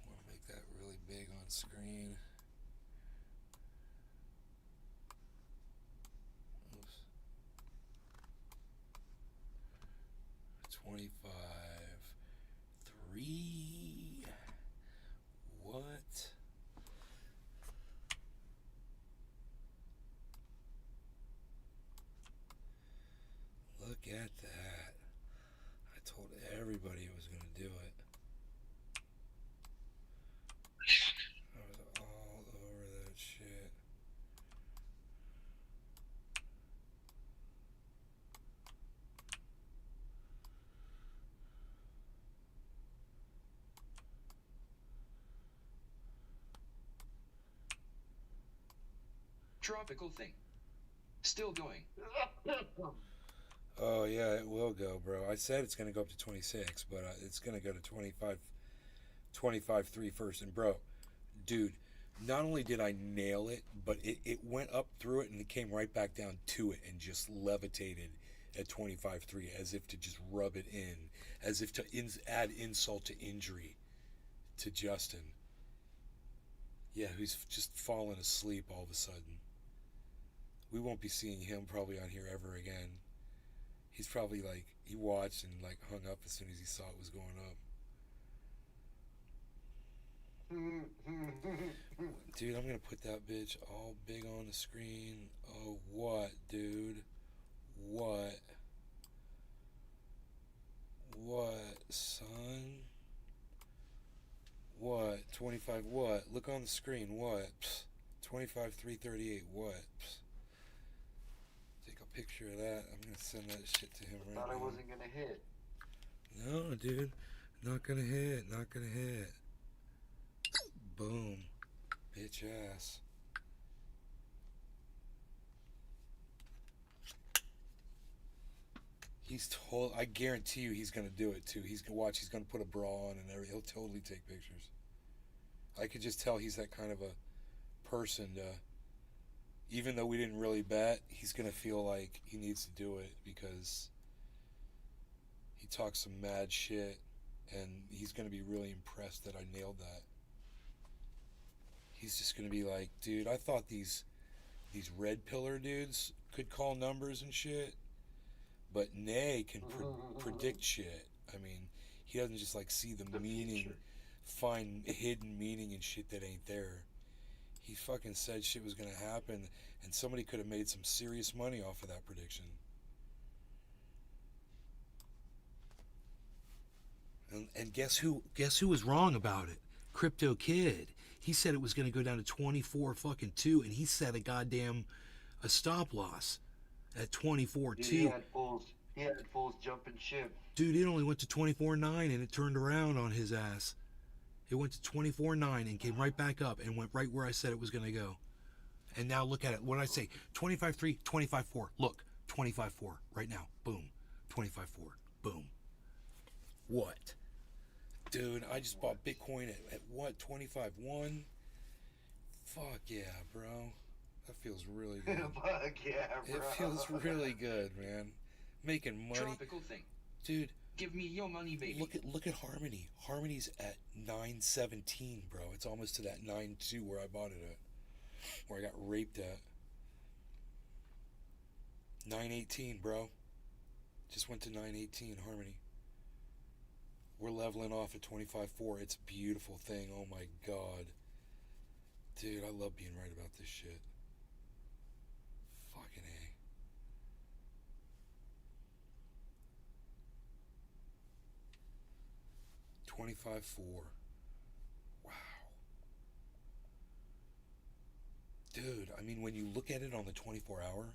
I want to make that really big on screen. Oops. 25. 3. What? Look at that. I told everybody I was going to do it. I was all over that shit. Tropical thing. Still going. Oh yeah, it will go, bro. I said it's gonna go up to 26, but it's gonna go to 25.3 first. And bro, dude, not only did I nail it, but it went up through it and it came right back down to it and just levitated at 25.3, as if to just rub it in, as if to add insult to injury to Justin. Yeah, who's just fallen asleep all of a sudden. We won't be seeing him probably on here ever again. He's probably like, he watched and like hung up as soon as he saw it was going up. Dude, I'm gonna put that bitch all big on the screen. Oh, what, dude? What? What, son? What? 25, what? Look on the screen, what? 25, 338, what? Take a picture of that. I'm gonna send that shit to him right Thought I now. wasn't gonna hit. No, dude. Not gonna hit. Not gonna hit. Boom. Bitch ass. He's told. I guarantee you, he's gonna do it too. He's gonna watch. He's gonna put a bra on and everything. He'll totally take pictures. I could just tell he's that kind of a person. Even though we didn't really bet, he's gonna feel like he needs to do it because he talks some mad shit, and he's gonna be really impressed that I nailed that. He's just gonna be like, dude, I thought these red pillar dudes could call numbers and shit. But Nay can predict shit. I mean, he doesn't just like see the meaning, find hidden meaning and shit that ain't there. He fucking said shit was gonna happen, and somebody could have made some serious money off of that prediction. And guess who was wrong about it? Crypto Kid. He said it was gonna go down to 24-2, and he set a stop loss at 24.2. He had fools jumping ship. Dude, it only went to 24.9 and it turned around on his ass. It went to 24.9 and came right back up and went right where I said it was going to go. And now look at it. What did I say? 25.3, 25.4. Look, 25.4 right now. Boom. 25.4. Boom. What? Dude, I just bought Bitcoin at what? 25.1? Fuck yeah, bro. That feels really good. Fuck yeah, bro. It feels really good, man. Making money. Tropical thing. Dude. Give me your money, baby. Look at Harmony. Harmony's at 917, bro. It's almost to that 9.2 where I bought it at. Where I got raped at. 918, bro. Just went to 918, Harmony. We're leveling off at 25.4. It's a beautiful thing. Oh my god. Dude, I love being right about this shit. Fucking A. $25.4. Wow. Dude, I mean, when you look at it on the 24-hour,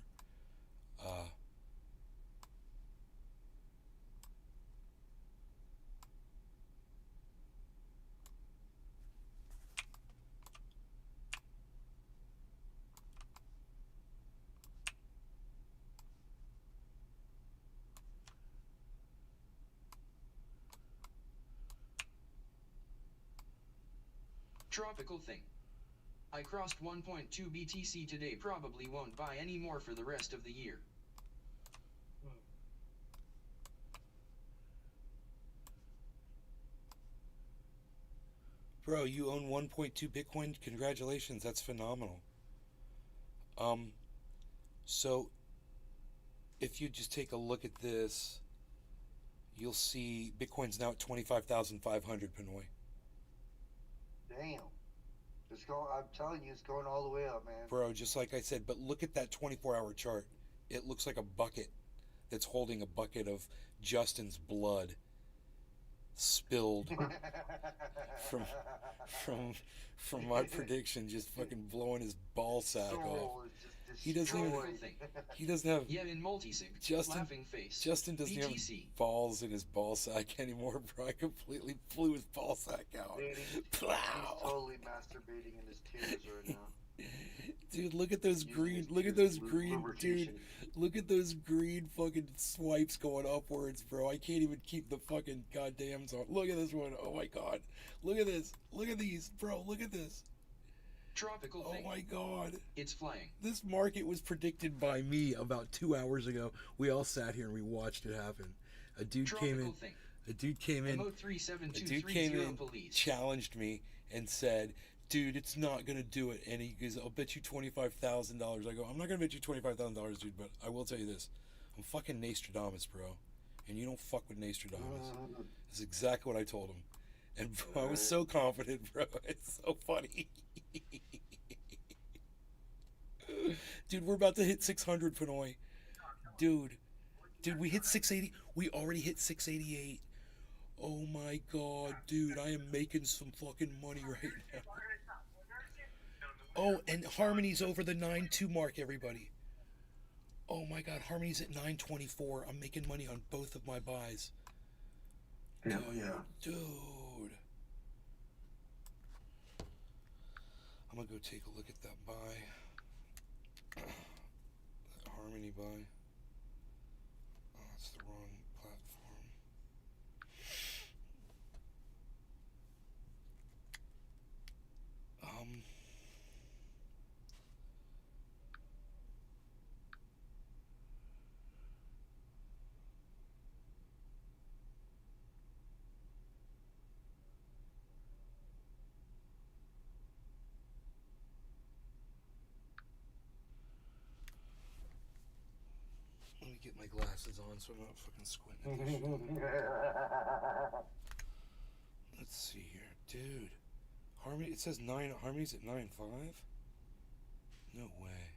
Tropical thing. I crossed 1.2 BTC today. Probably won't buy any more for the rest of the year. Bro, you own 1.2 Bitcoin? Congratulations, that's phenomenal. So if you just take a look at this, you'll see Bitcoin's now at 25,500, Pinoy. Damn. I'm telling you, it's going all the way up, man. Bro, just like I said, but look at that 24-hour chart. It looks like a bucket that's holding a bucket of Justin's blood spilled from my prediction, just fucking blowing his ball sack off. He doesn't have Yeah, in multisig. Laughing face. Justin doesn't have balls in his ball sack anymore, bro. I completely blew his ball sack out. Dude, he's totally masturbating in his tears right now. Dude, look at those green, dude. Look at those green fucking swipes going upwards, bro. I can't even keep the fucking goddamns on. Look at this one. Oh my god. Look at this. Look at these, bro. Look at this. Tropical thing. Oh my god. It's flying. This market was predicted by me about 2 hours ago. We all sat here and we watched it happen. A dude came in, challenged me and said, dude, it's not gonna do it. And he goes, I'll bet you $25,000. I go, I'm not gonna bet you $25,000, dude, but I will tell you this. I'm fucking Nostradamus, bro. And you don't fuck with Nostradamus. That's exactly what I told him. And bro, I was so confident, bro. It's so funny. Dude, we're about to hit 600, Pinoy. Dude, we hit 680. We already hit 688. Oh my god, dude, I am making some fucking money right now. Oh, and Harmony's over the 9.2 mark, everybody. Oh my God, Harmony's at 924. I'm making money on both of my buys. Hell yeah. Dude. I'm gonna go take a look at that buy. That Harmony buy. Oh, that's the wrong platform. Let me get my glasses on so I'm not fucking squinting at this shit. Let's see here. Dude. Harmony, it says 9, Harmony's at 9.5? No way.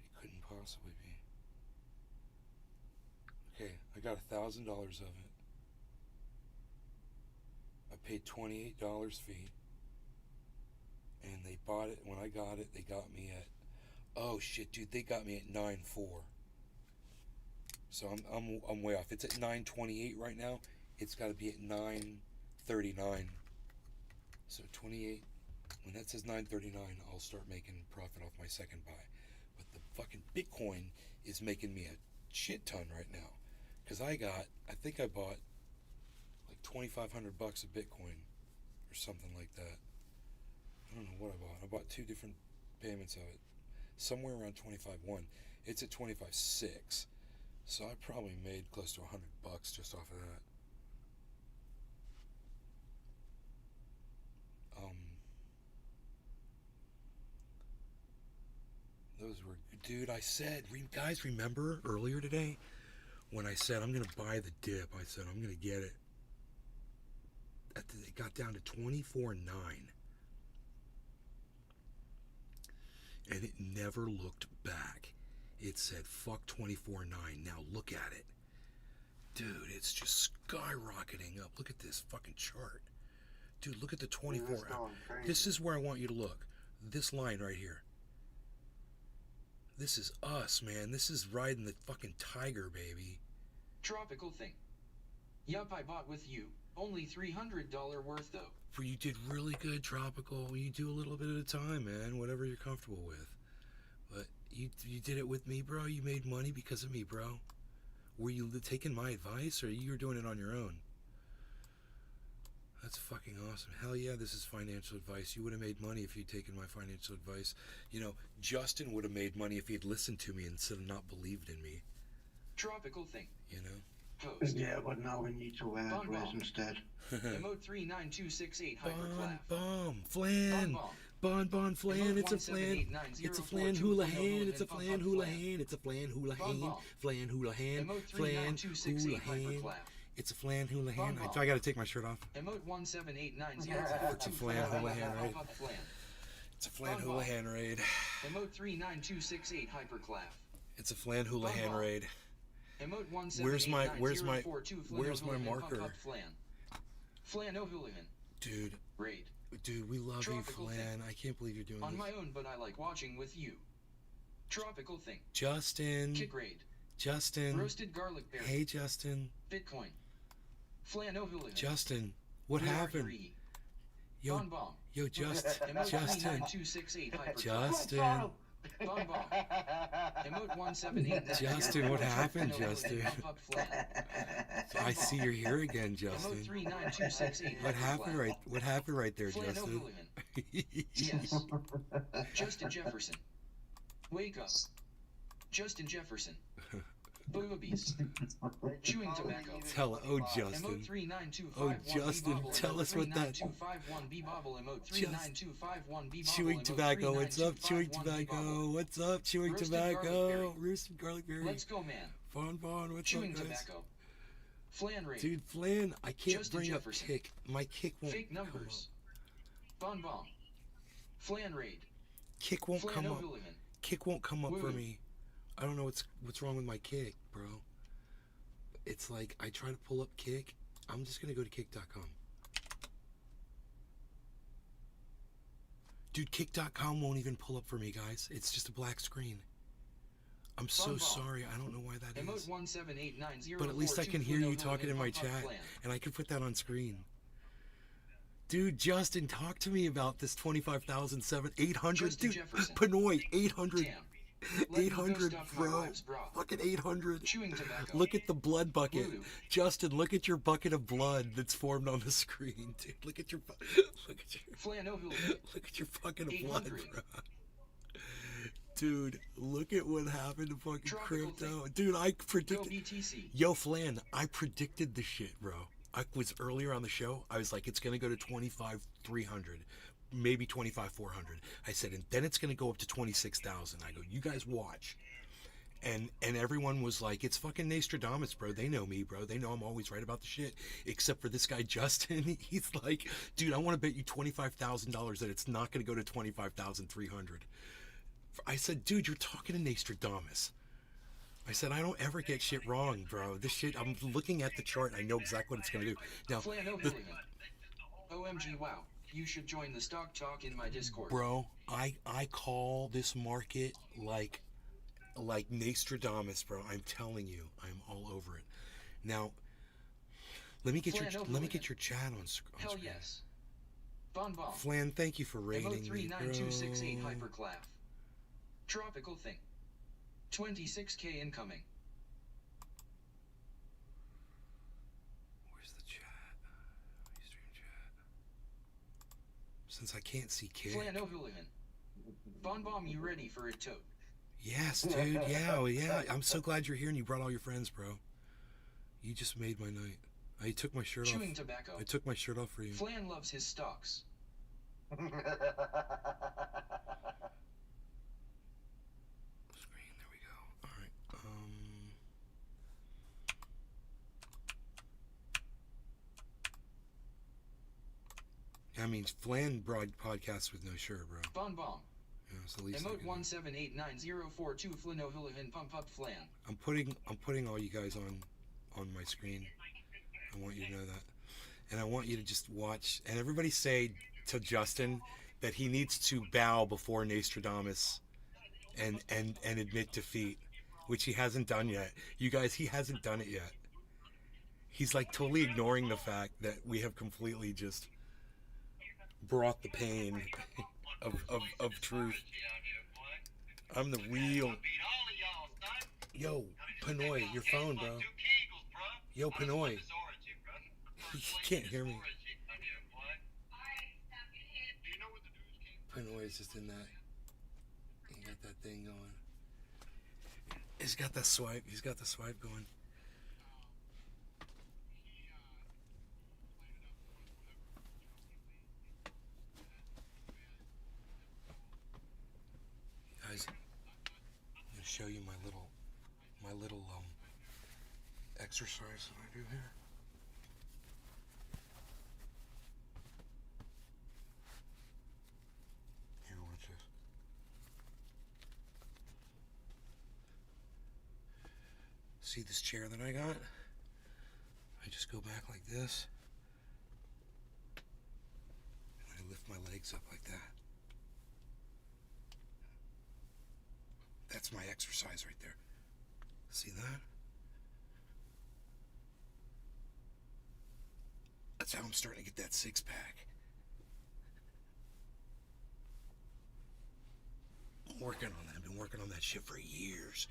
It couldn't possibly be. Okay, I got $1,000 of it. I paid $28 fee. And they bought it, when I got it, they got me at, oh shit, dude, they got me at 9.4. So I'm way off. It's at 9.28 right now. It's got to be at 9.39. So 28. When that says 9.39, I'll start making profit off my second buy. But the fucking Bitcoin is making me a shit ton right now. Because I think I bought like $2,500 of Bitcoin or something like that. I don't know what I bought. I bought 2 different payments of it. Somewhere around 25.1. It's at 25.6. So I probably made close to $100 just off of that. Those were, dude, I said, guys, remember earlier today when I said I'm going to buy the dip? I said I'm going to get it. It got down to 24.9. And it never looked back. It said, fuck 24.9. Now look at it. Dude, it's just skyrocketing up. Look at this fucking chart. Dude, look at the 24. This is where I want you to look. This line right here. This is us, man. This is riding the fucking tiger, baby. Tropical thing. Yup, I bought with you. Only $300 worth, though. For you did really good, Tropical. You do a little bit at a time, man. Whatever you're comfortable with. But you did it with me, bro. You made money because of me, bro. Were you taking my advice, or you were doing it on your own? That's fucking awesome. Hell yeah, this is financial advice. You would have made money if you'd taken my financial advice. You know, Justin would have made money if he had listened to me instead of not believed in me. Tropical thing. You know? Post. Yeah, but now we need to wear dress instead. Emote 39268 hyperclap. Bomb, Flan. Bon Flan, it's a Flan. It's a Flan Houlihan. It's a Flan Houlihan. It's a Flan Houlihan. Flan Houlihan. Flan Houlihan. It's a Flan Houlihan. I gotta take my shirt off. Emote 17890. It's a Flan Houlihan raid. It's a Flan Houlihan raid. Emote 39268 hyperclap. It's a Flan Houlihan raid. Emote Where's my marker? Flan O'Houlihan. Dude. Raid. Dude, we love Tropical you, Flan. thing. I can't believe you're doing On this. my own, but I like watching with you. Tropical thing. Justin. Kick raid. Justin. Roasted garlic berry. Hey, Justin. Bitcoin. Flan O'Houlihan. Justin, what happened? Yo, Bomb. yo, Justin. Justin. Bomb bomb. Emote 178. Justin, what happened, Justin? I see you're here again, Justin. What happened right there, Justin? Yes. Justin Jefferson. Wake up. Justin Jefferson. Boobies. Chewing tobacco. Oh, Justin. Oh, Justin, tell us what that. Chewing tobacco. What's up, chewing tobacco? What's up, chewing tobacco? Roasted garlic berry. Let's go, man. Bon, what's Chewing up, guys? tobacco. Flan raid. Dude, Flan, I can't Justin bring Jefferson. up kick. My kick won't Fake numbers. Bon bomb. Flan raid. Kick won't Flan come up. O'Houlihan. Kick won't come up for Woo. me. I don't know what's wrong with my kick, bro. It's like I try to pull up kick. I'm just gonna go to kick.com. Dude, kick.com won't even pull up for me, guys. It's just a black screen. I'm so sorry. I don't know why that Emote is. 178904. But at least I can hear you talking in my chat, and I can put that on screen. Dude, Justin, talk to me about this 25,800. Dude, Jefferson. Pinoy, 800. Damn. Let me go 800, stuff my bro. wife's bra. Fucking 800. Chewing tobacco. Look at the blood bucket. Blue. Justin, look at your bucket of blood that's formed on the screen, dude. Look at your look at your look at your bucket of blood, 800. bro. Dude, look at what happened to fucking Tropical crypto. Dude, I Go predicted. BTC. Yo, Flan, I predicted the shit, bro. I was earlier on the show. I was like, it's gonna go to 25,300, maybe 25,400. I said, and then it's gonna go up to 26,000. I go, you guys watch. And everyone was like, it's fucking Nostradamus, bro. They know me, bro. They know I'm always right about the shit. Except for this guy, Justin. He's like, dude, I want to bet you $25,000 that it's not going to go to 25,300. I said, dude, you're talking to Nostradamus. I said, I don't ever get shit wrong, bro. This shit, I'm looking at the chart. I know exactly what it's going to do. Now, OMG, wow. You should join the stock talk in my Discord. bro, I call this market like Nostradamus, bro. I'm telling you, I'm all over it. Now, let me get your chat on screen. Hell yes. Bon Bon. Flan, thank you for rating me, 39268 bro. Hyperclav. Tropical thing. 26k incoming. Where's the chat? Stream chat. Since I can't see Kick. Flan O'Houlihan. Bon Bomb, you ready for it, tote? Yes, dude. Yeah, yeah. I'm so glad you're here and you brought all your friends, bro. You just made my night. I took my shirt Chewing off. tobacco. I took my shirt off for you. Flan loves his stocks. Screen, there we go. All right. I mean, Flan broad podcasts with no shirt, bro. Bon Bomb. Yeah, it's the least I Emote can do. 1789042 Flan O'Houlihan pump up Flan. I'm putting all you guys on my screen. I want you to know that, and I want you to just watch. And everybody say to Justin that he needs to bow before Nostradamus, and admit defeat, which he hasn't done yet. You guys, he hasn't done it yet. He's like totally ignoring the fact that we have completely just brought the pain of truth. I'm the real. Yo, Pinoy, your phone, bro. Yo, Pinoy. You can't hear me. Pinoy is just in that. He got that thing going. He's got the swipe. He's got the swipe going. Guys, I'm gonna show you my little exercise that I do here. Here, watch this. See this chair that I got? I just go back like this, and I lift my legs up like that. That's my exercise right there. See that? That's how I'm starting to get that six-pack. I'm working on that. I've been working on that shit for years.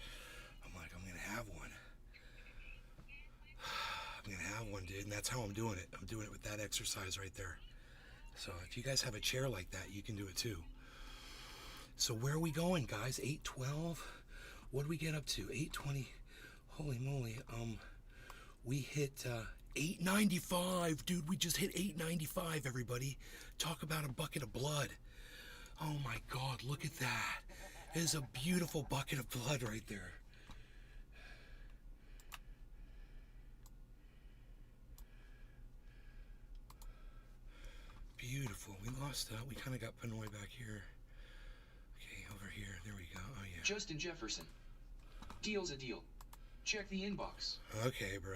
I'm like, I'm gonna have one. I'm gonna have one, dude, and that's how I'm doing it. I'm doing it with that exercise right there. So if you guys have a chair like that, you can do it too. So where are we going, guys? 812? What did we get up to? 820? Holy moly. We hit 895, dude. We just hit 895, everybody. Talk about a bucket of blood. Oh my God, look at that. It is a beautiful bucket of blood right there. Beautiful. We lost we kind of got Pinoy back here. Okay, over here. There we go. Oh yeah. Justin Jefferson. Deal's a deal. Check the inbox. Okay, bro.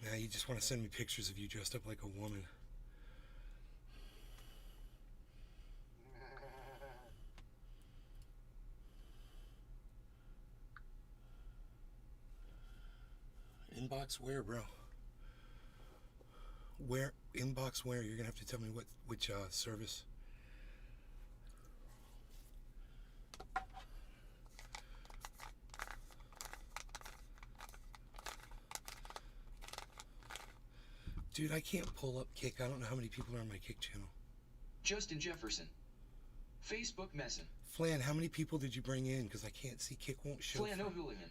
Now you just want to send me pictures of you dressed up like a woman. Inbox where, bro? Where? Inbox where? You're gonna have to tell me which service. Dude, I can't pull up Kick. I don't know how many people are on my Kick channel. Justin Jefferson. Facebook Messin. Flan, how many people did you bring in? Because I can't see. Kick won't show. Flan O'Hooligan.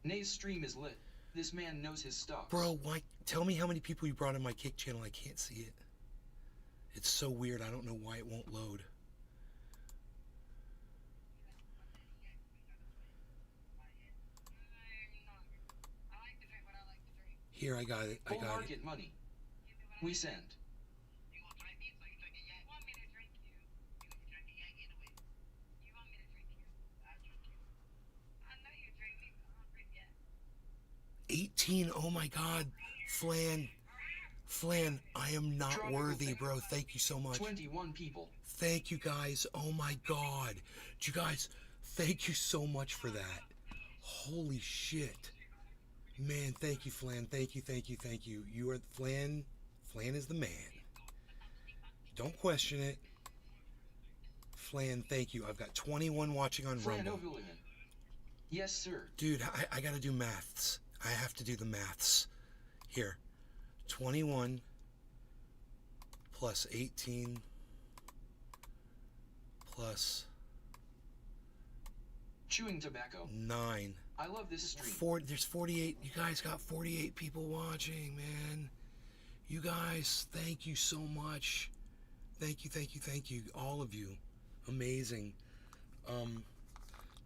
Nay's stream is lit. This man knows his stuff. Bro, why? Tell me how many people you brought on my Kick channel. I can't see it. It's so weird. I don't know why it won't load. Here, I got it. I Full got market it. money. We send. $18. Oh my God, Flan. Flan, I am not Tropical worthy, thing. bro. Thank you so much. 21 people. Thank you guys. Oh my God. You guys, thank you so much for that. Holy shit. Man, thank you, Flan. Thank you, thank you, thank you. You are Flan. Flan is the man. Don't question it. Flan, thank you. I've got 21 watching on Flan Rumble. O'Hooligan. Yes, sir. Dude, I gotta do maths. I have to do the maths. Here. 21 plus 18 plus Chewing tobacco. 9. I love this stream. There's 48. You guys got 48 people watching, man. You guys, thank you so much. Thank you, thank you, thank you. All of you. Amazing.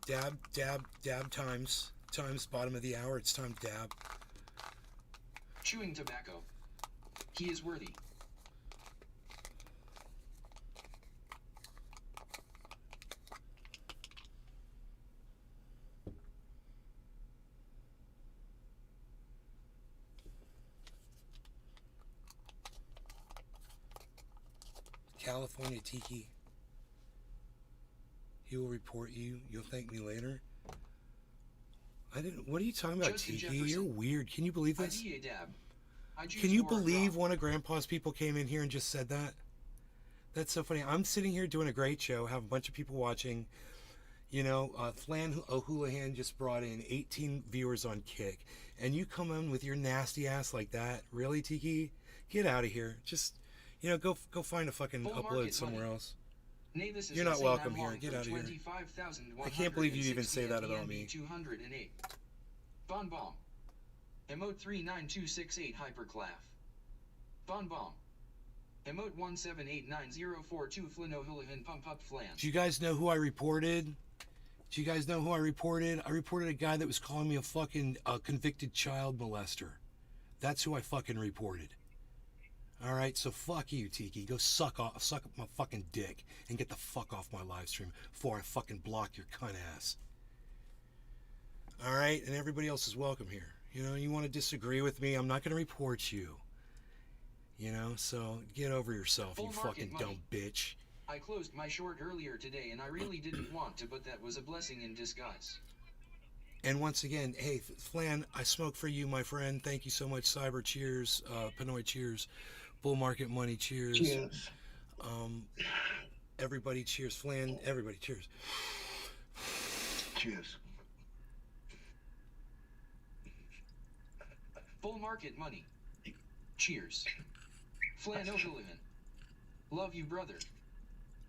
Dab times. Bottom of the hour. It's time to dab. Chewing tobacco. He is worthy. California Tiki. He will report you. You'll thank me later. I didn't. What are you talking about, Justin Tiki? Jefferson. You're weird. Can you believe this? IDA dab. I choose Can you Warren believe Roth. one of Grandpa's people came in here and just said that? That's so funny. I'm sitting here doing a great show, have a bunch of people watching. You know, Flan O'Houlihan just brought in 18 viewers on Kick, and you come in with your nasty ass like that? Really, Tiki? Get out of here. Just, go find a fucking Full upload market somewhere money. else. Nay, this is You're not insane. welcome I'm here. long Get for out of here. 25,160 I can't believe you'd even say that at the about NB me. 208. Bon Bomb. Emote 39268 Hyperclav. Bon Bomb. Emote 1789042 Flynn O'Houlihan Pump Up Flan. Do you guys know who I reported? Do you guys know who I reported? I reported a guy that was calling me a fucking convicted child molester. That's who I fucking reported. All right, so fuck you, Tiki. Go suck up my fucking dick and get the fuck off my live stream before I fucking block your cunt ass. All right, and everybody else is welcome here. You want to disagree with me? I'm not going to report you. So get over yourself, Full you market fucking money. dumb bitch. I closed my short earlier today and I really didn't want to, but that was a blessing in disguise. And once again, hey, Flan, I smoke for you, my friend. Thank you so much. Cyber, cheers. Pinoy, cheers. Bull Market Money, cheers. Cheers. Everybody, cheers. Flan, everybody, cheers. Cheers. Bull market money. Cheers. Flan O'Houlihan. Love you, brother.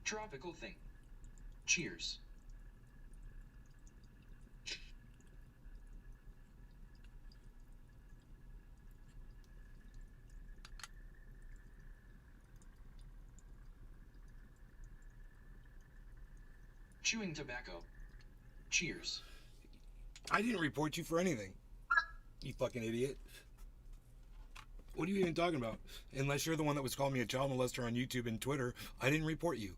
Tropical thing. Cheers. Chewing tobacco. Cheers. I didn't report you for anything. You fucking idiot. What are you even talking about? Unless you're the one that was calling me a child molester on YouTube and Twitter, I didn't report you.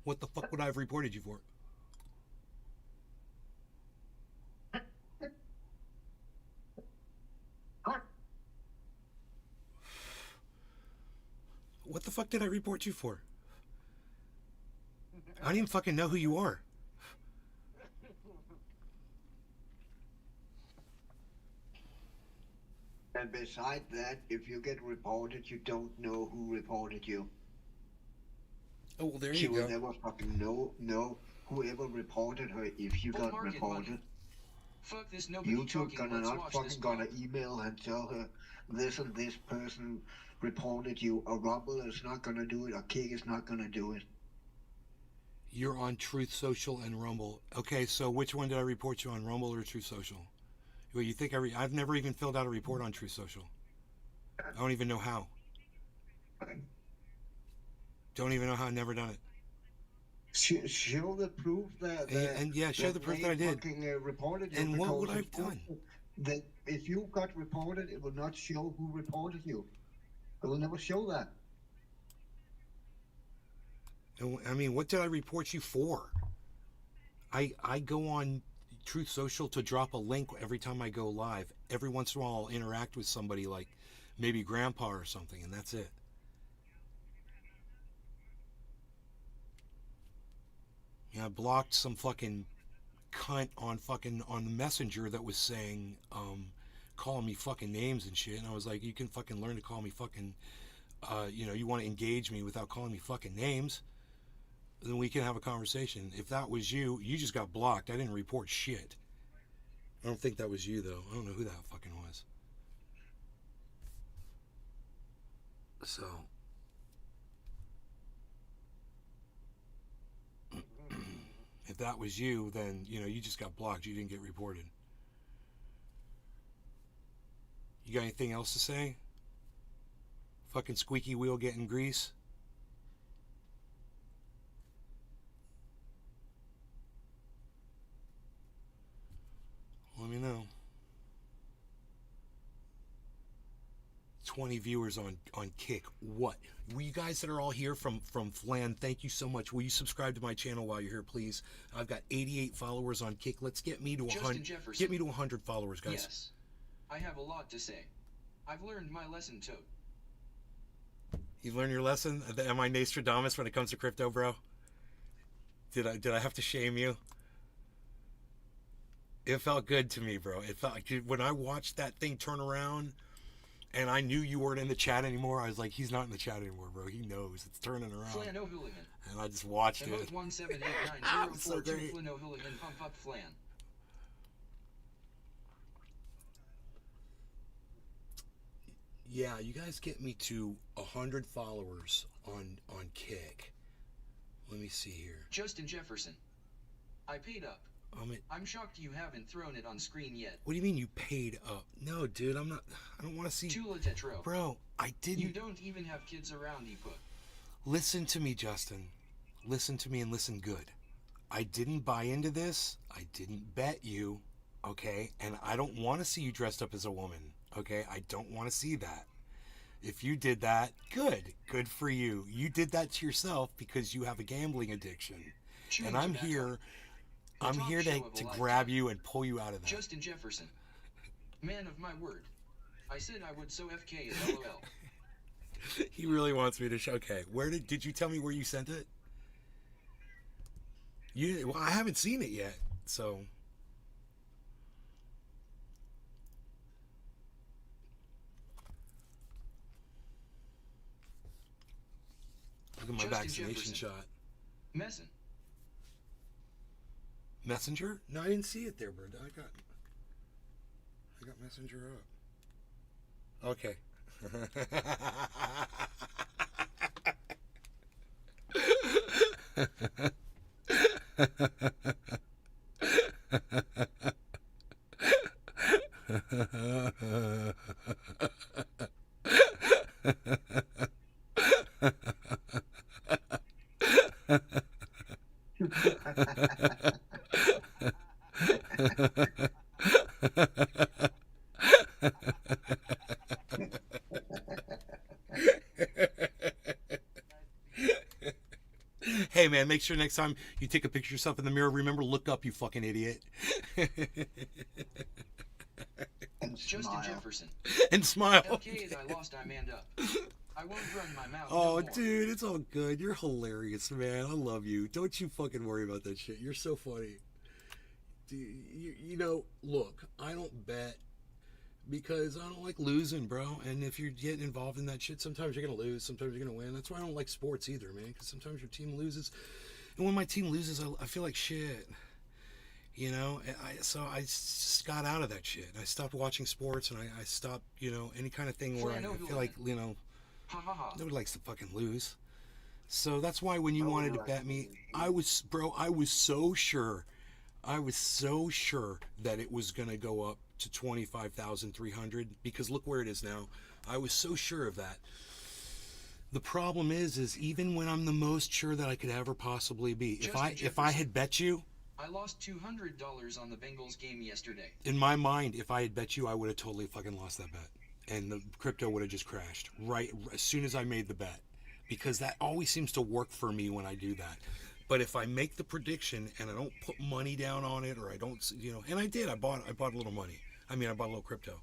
What the fuck would I have reported you for? What the fuck did I report you for? I don't even fucking know who you are. And beside that, if you get reported, you don't know who reported you. Oh, well, there She you will go. never fucking know whoever reported her if you Bull got market reported. money. Fuck this, nobody YouTube talking, gonna let's not watch fucking this gonna pod. email and tell her this and this person reported you. A Rumble is not gonna do it. A Kick is not gonna do it. You're on Truth Social and Rumble. Okay, so which one did I report you on, Rumble or Truth Social? Well, you think I've never even filled out a report on Truth Social. I don't even know how. Don't even know how. I've never done it. Show the proof that. And yeah, show the proof that I did. Fucking, reported you. And what would because I've done? That if you got reported, it will not show who reported you. It will never show that. I mean, what did I report you for? I go on Truth Social to drop a link every time I go live. Every once in a while, I'll interact with somebody like maybe Grandpa or something, and that's it. Yeah, I blocked some fucking cunt on the Messenger that was saying, calling me fucking names and shit. And I was like, you can fucking learn to call me fucking, you want to engage me without calling me fucking names. Then we can have a conversation. If that was you, you just got blocked. I didn't report shit. I don't think that was you, though. I don't know who that fucking was. So. If that was you, then, you just got blocked. You didn't get reported. You got anything else to say? Fucking squeaky wheel getting grease? Let me know. 20 viewers on Kick. What? You guys that are all here from Flan, thank you so much. Will you subscribe to my channel while you're here, please? I've got 88 followers on Kick. Let's get me to 100. Get me to 100 followers, guys. Yes. I have a lot to say. I've learned my lesson, Toad. You learned your lesson? Am I Nostradamus when it comes to crypto, bro? Did I have to shame you? It felt good to me, bro. It felt like when I watched that thing turn around and I knew you weren't in the chat anymore, I was like, he's not in the chat anymore, bro. He knows. It's turning around. Flan O'Hooligan. And I just watched it. Emote 1789042 So great. Flan O'Hooligan pump up Flan. Yeah, you guys get me to 100 followers on Kick. Let me see here. Justin Jefferson. I paid up. I'm shocked you haven't thrown it on screen yet. What do you mean you paid up? No, dude, I'm not. I don't want to see. Tula Tetro. Bro, I didn't. You don't even have kids around, you put. Listen to me, Justin. Listen to me and listen good. I didn't buy into this. I didn't bet you, okay? And I don't want to see you dressed up as a woman, okay? I don't want to see that. If you did that, good. Good for you. You did that to yourself because you have a gambling addiction. And I'm here to grab you and pull you out of that. Justin Jefferson. Man of my word. I said I would so FK as LOL. He really wants me to show. Okay, where did you tell me where you sent it? Well, I haven't seen it yet, so. Look at my vaccination shot. Messenger? No, I didn't see it there, bro. I got Messenger up. Okay. Hey man, make sure next time you take a picture of yourself in the mirror, remember, look up, you fucking idiot. Justin Jefferson. And smile. FK as I lost, I manned up. I won't run my mouth. Oh, no more. dude, it's all good. You're hilarious, man. I love you. Don't you fucking worry about that shit. You're so funny. Dude, you know, look, I don't bet because I don't like losing, bro. And if you're getting involved in that shit, sometimes you're gonna lose, sometimes you're gonna win. That's why I don't like sports either, man. Because sometimes your team loses, and when my team loses, I feel like shit. You know, so I just got out of that shit. I stopped watching sports, and I stopped, you know, any kind of thing where I feel like, you know, nobody likes to fucking lose. So that's why when you wanted to bet me, I was so sure. I was so sure that it was going to go up to 25,300 because look where it is now. I was so sure of that. The problem is even when I'm the most sure that I could ever possibly be, if I had bet you, I lost $200 on the Bengals game yesterday. in my mind, if I had bet you, I would have totally fucking lost that bet. And the crypto would have just crashed right as soon as I made the bet. Because that always seems to work for me when I do that. But if I make the prediction and I don't put money down on it, or I don't, you know, and I did, I bought a little money. I mean, I bought a little crypto.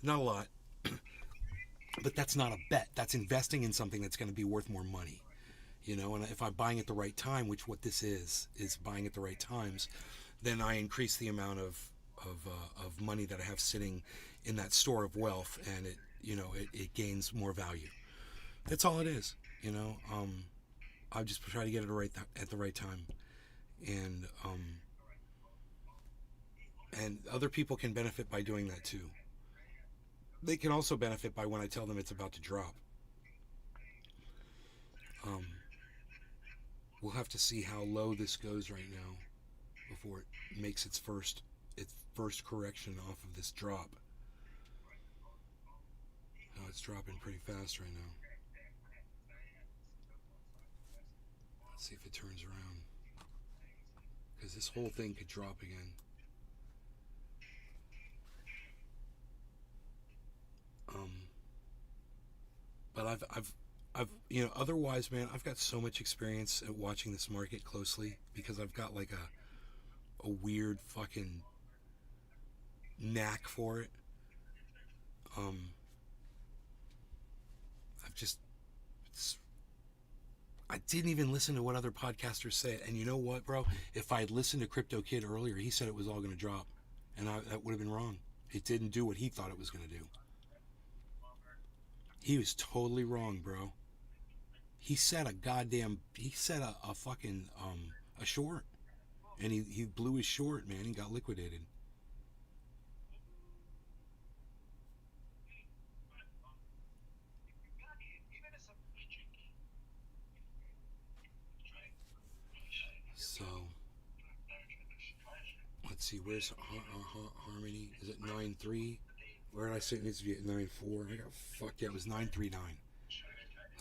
Not a lot. But that's not a bet. That's investing in something that's going to be worth more money. You know, and if I'm buying at the right time, which what this is buying at the right times, then I increase the amount of money that I have sitting in that store of wealth, and it, you know, it gains more value. That's all it is. You know, I just try to get it at the right time, and other people can benefit by doing that too. They can also benefit by when I tell them it's about to drop. We'll have to see how low this goes right now before it makes its first correction off of this drop. Oh, it's dropping pretty fast right now. Let's see if it turns around, because this whole thing could drop again. But I've you know, otherwise, man, I've got so much experience at watching this market closely because I've got like a weird fucking knack for it. I didn't even listen to what other podcasters said. And you know what, bro? If I had listened to Crypto Kid earlier, he said it was all going to drop. And that would have been wrong. It didn't do what he thought it was going to do. He was totally wrong, bro. He said a fucking, a short. And he blew his short, man. He got liquidated. So, let's see, where's Harmony? Is it 9.3? Where did I say it needs to be at 9.4? I got fucked. Yeah, it was 9.39.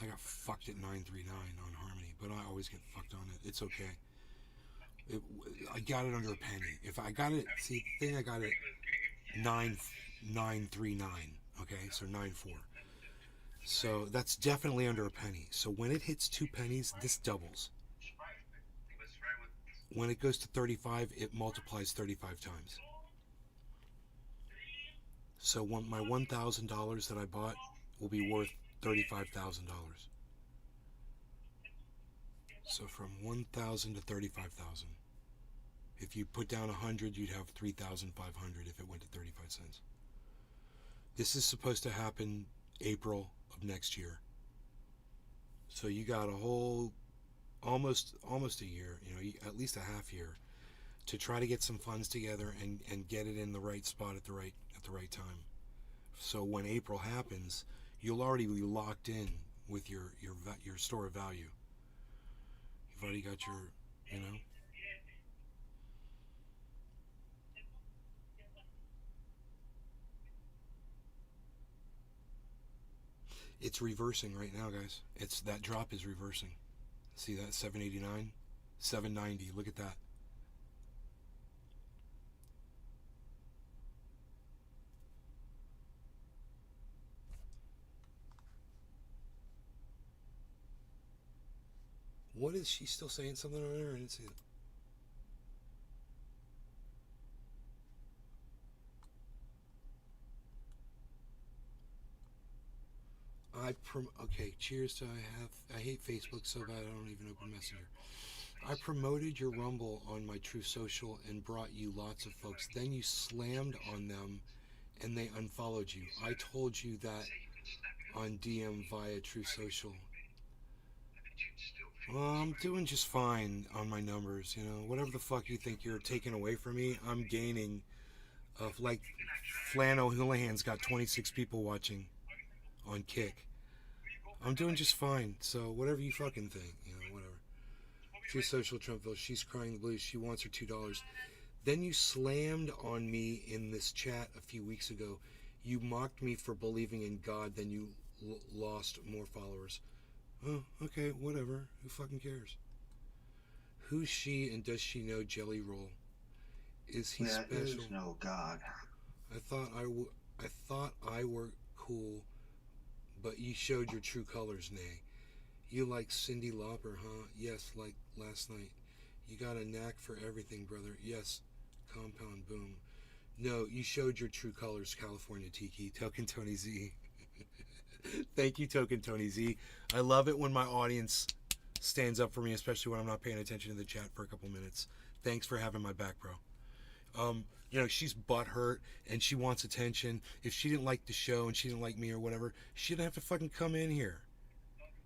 I got fucked at 9.39 on Harmony, but I always get fucked on it. It's okay. I got it under a penny. If I got it, see, the thing I got it 9.39. Okay, so 9.4. So that's definitely under a penny. So when it hits 2 pennies, this doubles. When it goes to 35, it multiplies 35 times. So my $1,000 that I bought will be worth $35,000. So from 1,000 to 35,000. If you put down 100, you'd have 3,500 if it went to 35 cents. This is supposed to happen April of next year. So you got a whole almost a year, you know, at least a half year to try to get some funds together and get it in the right spot at the right time. So when April happens, you'll already be locked in with your store of value. You've already got your, you know. It's reversing right now, guys. That drop is reversing. See that 789, 790. Look at that. What is she still saying something on there? I didn't see it. Okay, cheers to I hate Facebook so bad I don't even open Messenger. I promoted your Rumble on my True Social and brought you lots of folks. Then you slammed on them and they unfollowed you. I told you that on DM via True Social. Well, I'm doing just fine on my numbers, you know. Whatever the fuck you think you're taking away from me, I'm gaining. Like, Flan O'Houlihan's got 26 people watching on Kick. I'm doing just fine, so whatever you fucking think, you know, whatever. True Social Trumpville, she's crying the blues, she wants her $2. Then you slammed on me in this chat a few weeks ago. You mocked me for believing in God, then you lost more followers. Oh, okay, whatever. Who fucking cares? Who's she and does she know Jelly Roll? Is he special? There is no God. I thought I were cool, but you showed your true colors, nay. You like Cyndi Lauper, huh? Yes, like last night. You got a knack for everything, brother. Yes, compound boom. No, you showed your true colors, California Tiki. Token Tony Z. Thank you, Token Tony Z. I love it when my audience stands up for me, especially when I'm not paying attention to the chat for a couple minutes. Thanks for having my back, bro. You know, she's butthurt and she wants attention. If she didn't like the show and she didn't like me or whatever, she didn't have to fucking come in here.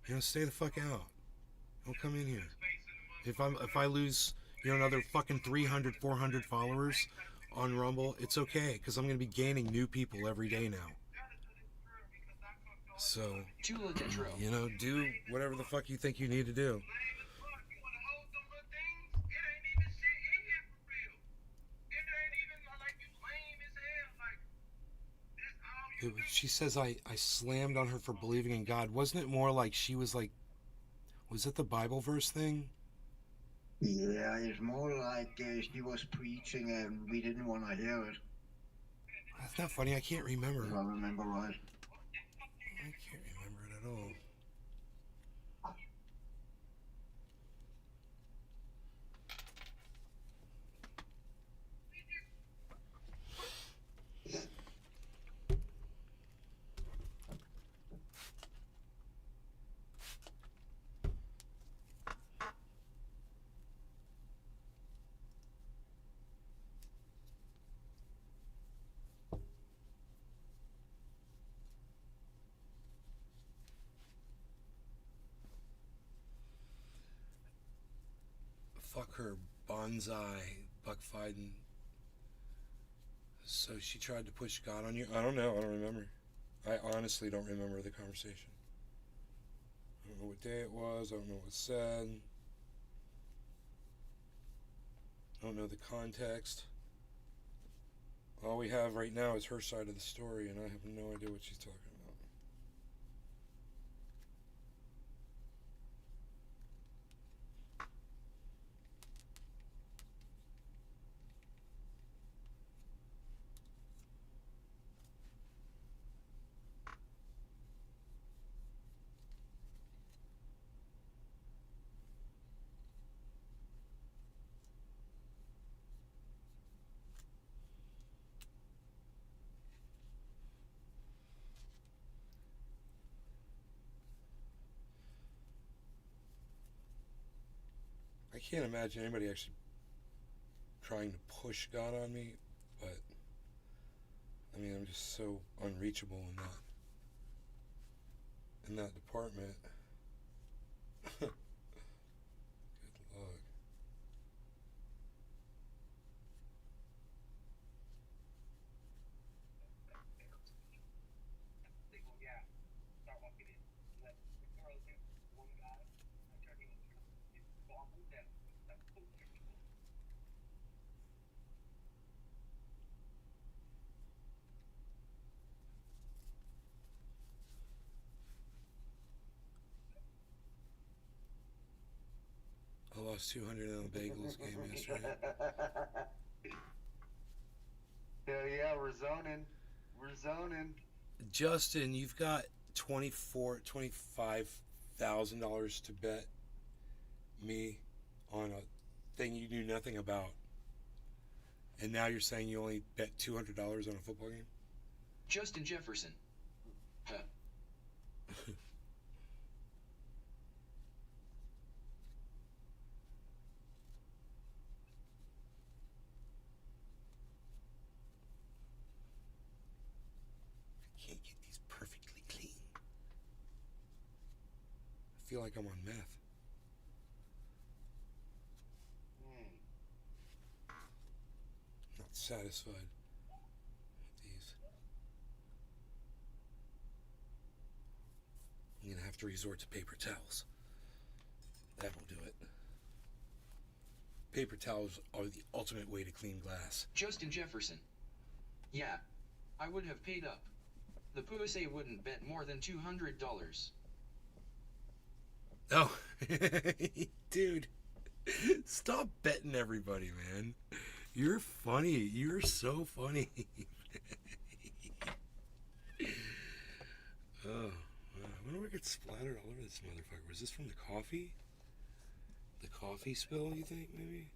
You know, stay the fuck out. Don't come in here. If I lose, you know, another fucking 300, 400 followers on Rumble, it's okay, because I'm going to be gaining new people every day now. So, you know, do whatever the fuck you think you need to do. She says I slammed on her for believing in God. Wasn't it more like she was like, was it the Bible verse thing? Yeah, it's more like she was preaching and we didn't want to hear it. That's not funny. I can't remember. If I remember right. I can't remember it at all. Fuck her, bonsai, Buck Fiden. So she tried to push God on you? I don't know, I don't remember. I honestly don't remember the conversation. I don't know what day it was, I don't know what was said. I don't know the context. All we have right now is her side of the story, and I have no idea what she's talking about. I can't imagine anybody actually trying to push God on me, but I mean, I'm just so unreachable in that department. Good luck. I lost 200 on the Bagels game yesterday. Hell yeah, we're zoning. We're zoning. Justin, you've got $25,000 to bet me on a thing you knew nothing about. And now you're saying you only bet $200 on a football game? Justin Jefferson. Huh. like I'm on meth. Not satisfied with these. I'm gonna have to resort to paper towels. That'll do it. Paper towels are the ultimate way to clean glass. Justin Jefferson. Yeah, I would have paid up. The pussy wouldn't bet more than $200. Oh, dude, stop betting everybody, man. You're funny. You're so funny. Oh, wow. I wonder what gets splattered all over this motherfucker. Was this from the coffee? The coffee spill, you think, maybe?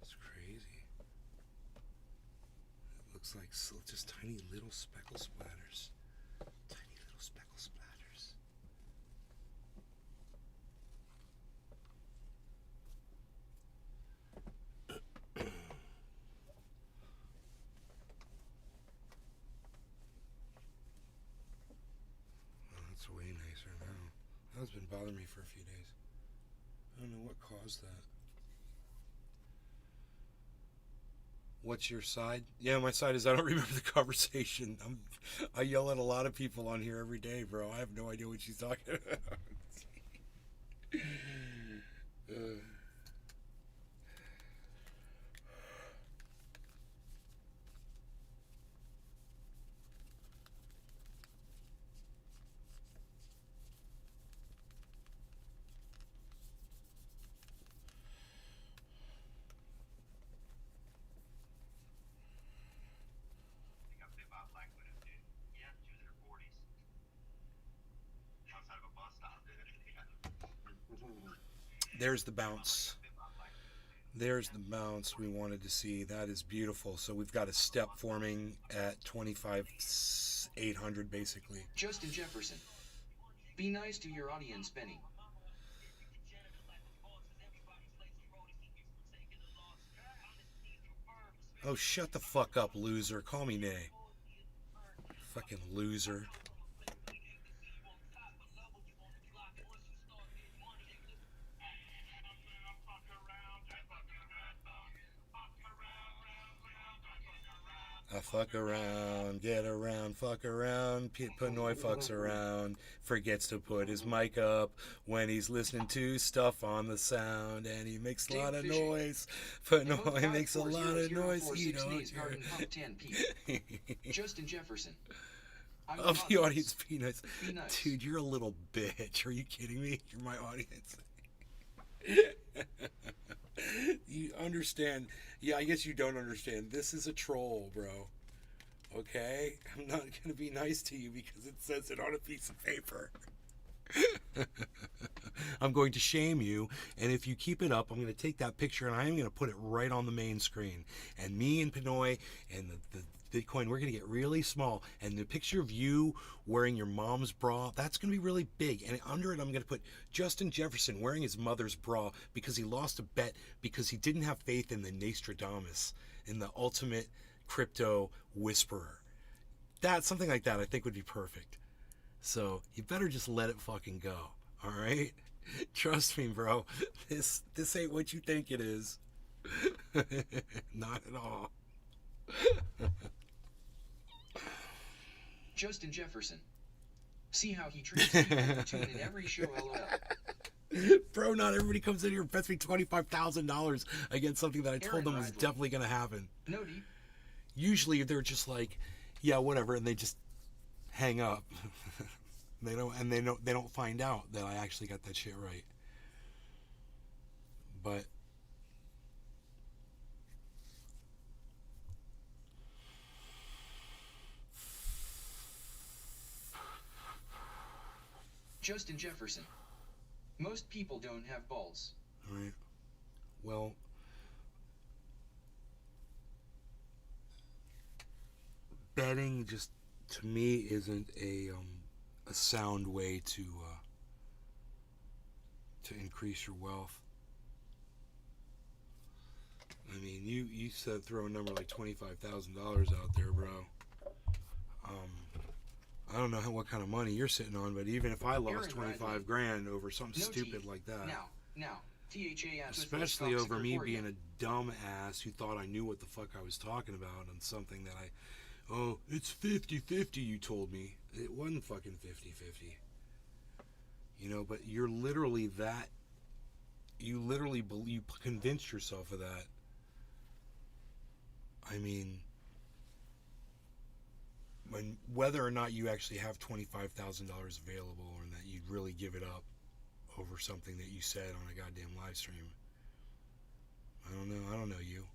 It's crazy. It looks like just tiny little speckle splatters. Tiny little speckle splatters. Oh, that's way nicer now. That's been bothering me for a few days. I don't know what caused that. What's your side? Yeah, my side is I don't remember the conversation. I yell at a lot of people on here every day, bro. I have no idea what she's talking about. There's the bounce. There's the bounce we wanted to see. That is beautiful. So we've got a step forming at 25,800 basically. Justin Jefferson. Be nice to your audience, Benny. Oh, shut the fuck up, loser. Call me Nay. Fucking loser. I fuck around, get around, fuck around. Pinoy fucks around, forgets to put his mic up when he's listening to stuff on the sound, and he makes a lot of noise. Pinoy makes a lot of noise. He don't hear. Justin Jefferson. Of the audience, Peanuts. Dude, you're a little bitch. Are you kidding me? You're my audience. You understand? Yeah, I guess you don't understand. This is a troll, bro. Okay? I'm not going to be nice to you because it says it on a piece of paper. I'm going to shame you, and if you keep it up, I'm going to take that picture and I'm going to put it right on the main screen. And me and Pinoy and the Bitcoin, we're going to get really small, and the picture of you wearing your mom's bra, that's going to be really big, and under it I'm going to put Justin Jefferson wearing his mother's bra because he lost a bet because he didn't have faith in the Nostradamus, in the ultimate crypto whisperer. That, something like that I think would be perfect. So you better just let it fucking go, all right? Trust me, bro, this ain't what you think it is. Not at all. Justin Jefferson. See how he treats people to tune in every show, LOL. Bro, not everybody comes in here and bets me $25,000 against something that I told them was definitely going to happen. No, D. Usually they're just like, yeah, whatever, and they just hang up. They don't find out that I actually got that shit right. But Justin Jefferson. Most people don't have balls. All right. Well, betting just to me isn't a sound way to increase your wealth. I mean, you said throw a number like $25,000 out there, bro. I don't know what kind of money you're sitting on, but even if I lost Aaron 25 Bradley. grand over something No stupid teeth. like that, Now, THAS with especially those over stocks me for being you. a dumb ass who thought I knew what the fuck I was talking about on something that it's 50-50 you told me. It wasn't fucking 50-50. You know, but you're literally that, you literally you convinced yourself of that. I mean, whether or not you actually have $25,000 available or that you'd really give it up over something that you said on a goddamn live stream. I don't know. I don't know you.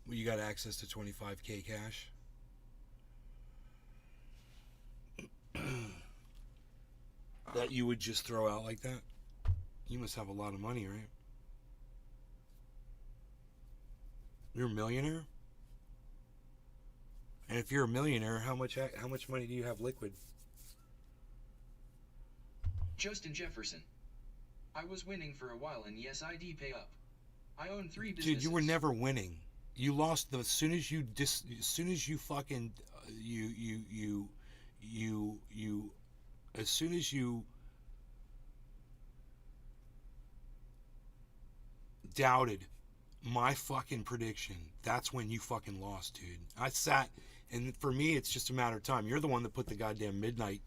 Well, you got access to 25K cash? That you would just throw out like that? You must have a lot of money, right? You're a millionaire? And if you're a millionaire, how much money do you have liquid? Justin Jefferson. I was winning for a while, and yes, I did pay up. I own 3 businesses. Dude, you were never winning. You lost as soon as you fucking as soon as you doubted my fucking prediction, that's when you fucking lost, dude. I sat, and for me, it's just a matter of time. You're the one that put the goddamn midnight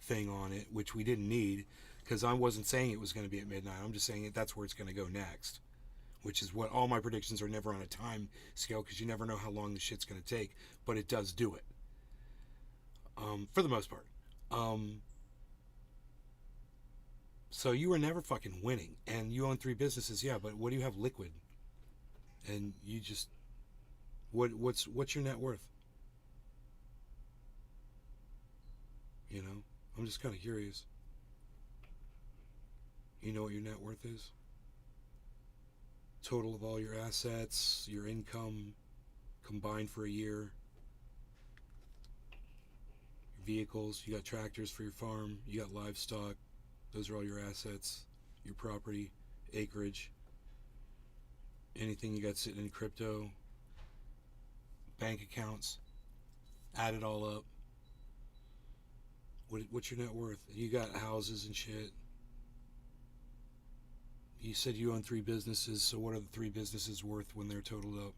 thing on it, which we didn't need, because I wasn't saying it was going to be at midnight. I'm just saying that's where it's going to go next, which is what all my predictions are never on a time scale, because you never know how long the shit's going to take, but it does do it. For the most part. So you were never fucking winning, and you own 3 businesses, yeah, but what do you have liquid? And you just, what's your net worth? You know, I'm just kind of curious. You know what your net worth is? Total of all your assets, your income combined for a year, your vehicles, you got tractors for your farm, you got livestock, those are all your assets, your property, acreage, anything you got sitting in crypto, bank accounts, add it all up. What's your net worth? You got houses and shit. You said you own 3 businesses, so what are the 3 businesses worth when they're totaled up?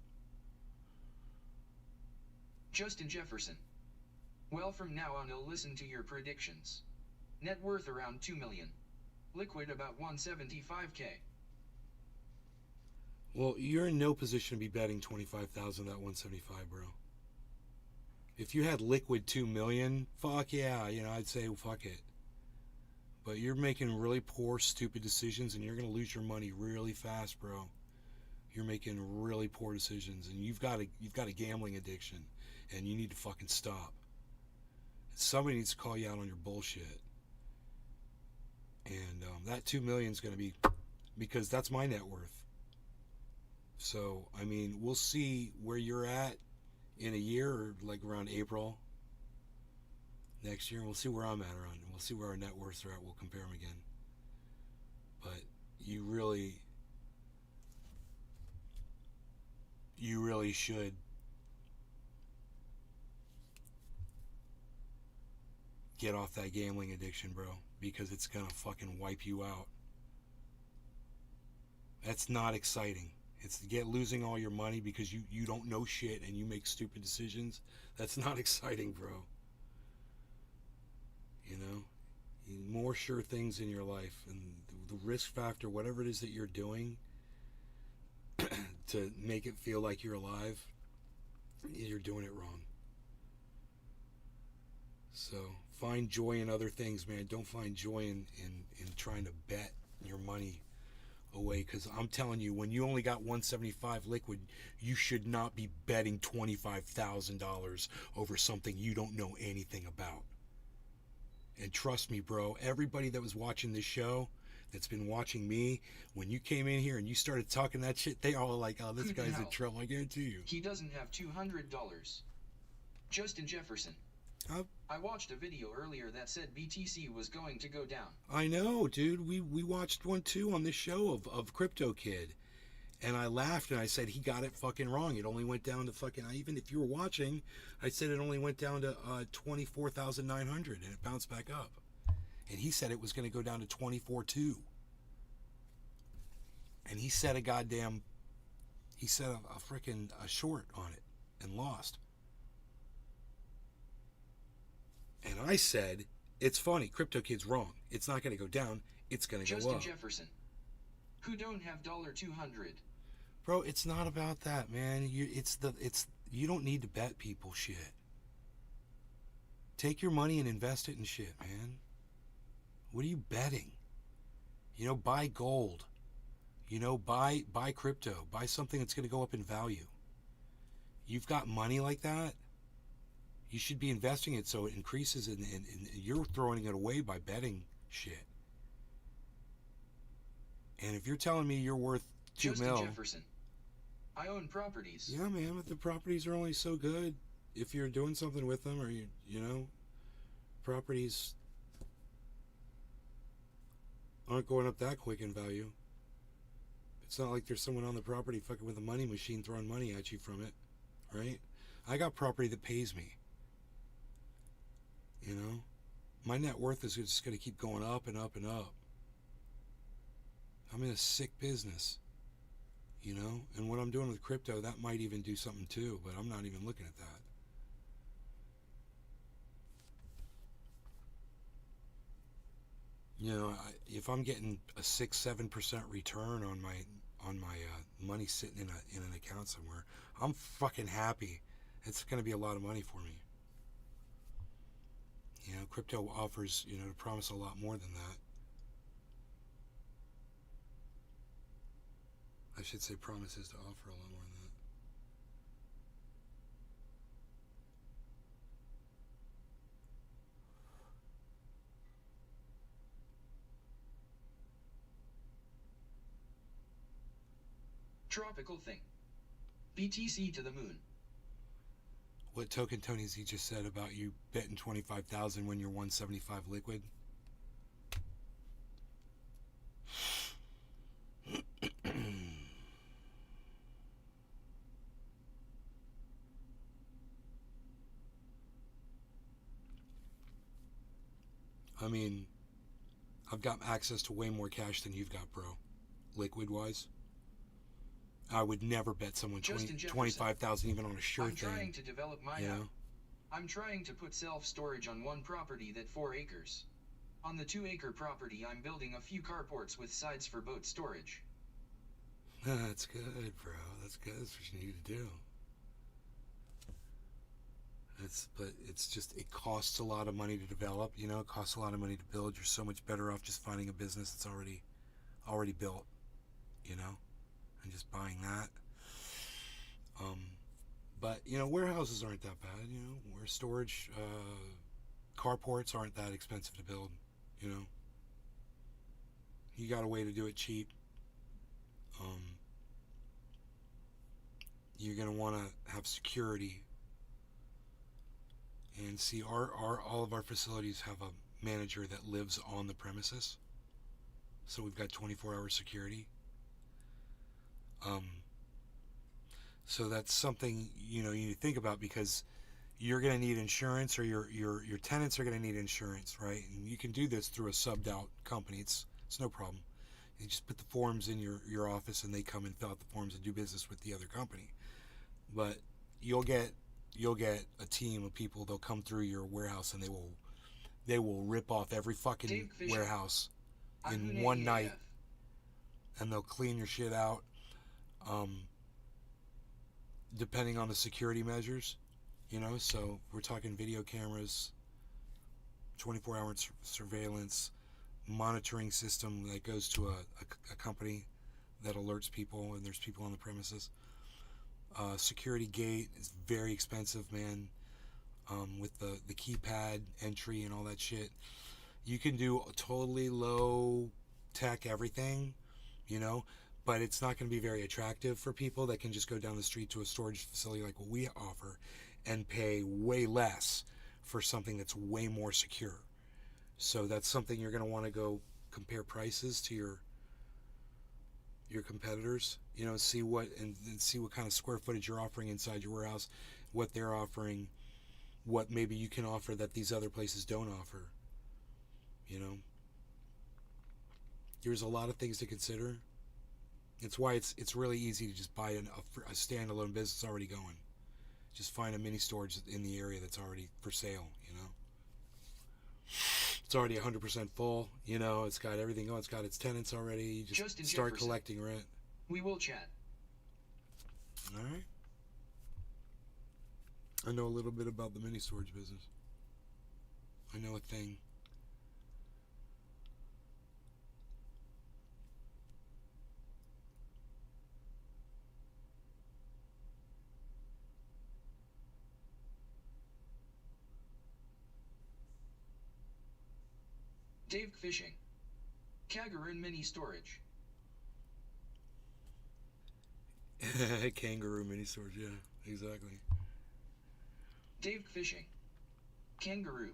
Justin Jefferson. Well, from now on, I'll listen to your predictions. Net worth around 2 million. Liquid about 175K. Well, you're in no position to be betting 25,000 that 175, bro. If you had liquid 2 million, fuck yeah, you know, I'd say fuck it. But you're making really poor, stupid decisions, and you're gonna lose your money really fast, bro. You're making really poor decisions, and you've got a gambling addiction, and you need to fucking stop. Somebody needs to call you out on your bullshit. And that 2 million is gonna be, because that's my net worth. So I mean, we'll see where you're at in a year, or like around April next year, and we'll see where I'm at around. We'll see where our net worths are at. We'll compare them again. But you really should get off that gambling addiction, bro, because it's gonna fucking wipe you out. That's not exciting. It's losing all your money because you don't know shit and you make stupid decisions. That's not exciting, bro. You know, more sure things in your life, and the risk factor, whatever it is that you're doing to make it feel like you're alive, you're doing it wrong. So find joy in other things, man. Don't find joy in trying to bet your money away, because I'm telling you, when you only got 175 liquid, you should not be betting $25,000 over something you don't know anything about. And trust me, bro, everybody that was watching this show, that's been watching me, when you came in here and you started talking that shit, they all like, oh, this Who the guy's in hell? trouble. I guarantee you. He doesn't have $200. Justin Jefferson. I watched a video earlier that said BTC was going to go down. I know, dude. We watched one too on this show of Crypto Kid, And I laughed and I said, he got it fucking wrong. It only went down to fucking, even if you were watching, I said it only went down to 24,900 and it bounced back up. And he said it was going to go down to 24.2. And he set a goddamn, he set a freaking short on it and lost. And I said, it's funny, Crypto Kid's wrong. It's not going to go down. It's going to go Justin up. Jefferson, who don't have $200. Bro, it's not about that, man. You don't need to bet people shit. Take your money and invest it in shit, man. What are you betting? You know, buy gold. You know, buy crypto. Buy something that's going to go up in value. You've got money like that, you should be investing it so it increases, and you're throwing it away by betting shit. And if you're telling me you're worth $2 Justin million, Jefferson, I own properties. yeah, man, but the properties are only so good if you're doing something with them, or you know, properties aren't going up that quick in value. It's not like there's someone on the property fucking with a money machine throwing money at you from it, right? I got property that pays me. You know, my net worth is just going to keep going up and up and up. I'm in a sick business, you know, and what I'm doing with crypto, that might even do something too, but I'm not even looking at that. You know, if I'm getting a 6-7% return on my money sitting in an account somewhere, I'm fucking happy. It's going to be a lot of money for me. You know, crypto offers, you know, to promise a lot more than that. I should say promises to offer a lot more than that. Tropical thing. BTC to the moon. What Token Tony's he just said about you betting 25,000 when you're 175 liquid? I mean, I've got access to way more cash than you've got, bro. Liquid wise. I would never bet someone 25,000 even on a sure thing. I'm trying to develop my you know? house. I'm trying to put self-storage on one property that 4 acres. On the 2-acre property, I'm building a few carports with sides for boat storage. That's good, bro. That's good. That's what you need to do. But it's just, it costs a lot of money to develop, you know, it costs a lot of money to build. You're so much better off just finding a business that's already built, you know, and just buying that. But, you know, warehouses aren't that bad, you know, where storage, carports aren't that expensive to build, you know. You got a way to do it cheap. You're going to want to have security. And see, all of our facilities have a manager that lives on the premises. So we've got 24-hour security. So that's something, you know, you need to think about, because you're going to need insurance, or your tenants are going to need insurance, right? And you can do this through a subbed out company. It's no problem. You just put the forms in your office, and they come and fill out the forms and do business with the other company. But you'll get a team of people. They'll come through your warehouse, and they will rip off every fucking warehouse in one night, and they'll clean your shit out. Depending on the security measures, you know, so we're talking video cameras, 24-hour surveillance, monitoring system that goes to a company that alerts people, and there's people on the premises. Security gate is very expensive, man, with the keypad entry and all that shit. You can do a totally low tech everything, you know, but it's not going to be very attractive for people that can just go down the street to a storage facility like what we offer and pay way less for something that's way more secure. So that's something you're going to want to go compare prices to your competitors, you know, see what and see what kind of square footage you're offering inside your warehouse, what they're offering, what maybe you can offer that these other places don't offer. You know, there's a lot of things to consider. It's why it's really easy to just buy a standalone business already going. Just find a mini storage in the area that's already for sale, you know. It's already 100% full, you know, it's got everything going, it's got its tenants already. You just Justin start Jefferson. collecting rent. We will chat. Alright. I know a little bit about the mini storage business. I know a thing. Dave Fishing. Kangaroo Mini Storage. Kangaroo mini storage, yeah, exactly. Dave Fishing. Kangaroo.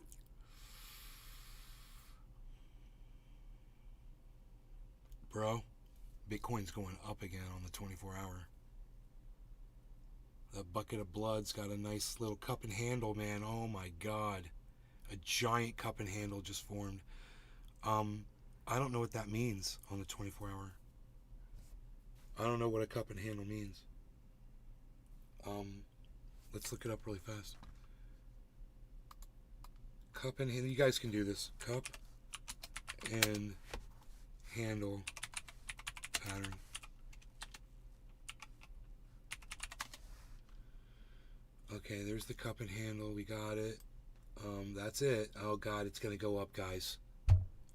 Bro, Bitcoin's going up again on the 24-hour. The bucket of blood's got a nice little cup and handle, man. Oh my god. A giant cup and handle just formed. I don't know what that means on the 24-hour. I don't know what a cup and handle means. Let's look it up really fast. Cup and handle. You guys can do this. Cup and handle pattern. Okay, there's the cup and handle. We got it. That's it. Oh god, it's gonna go up, guys.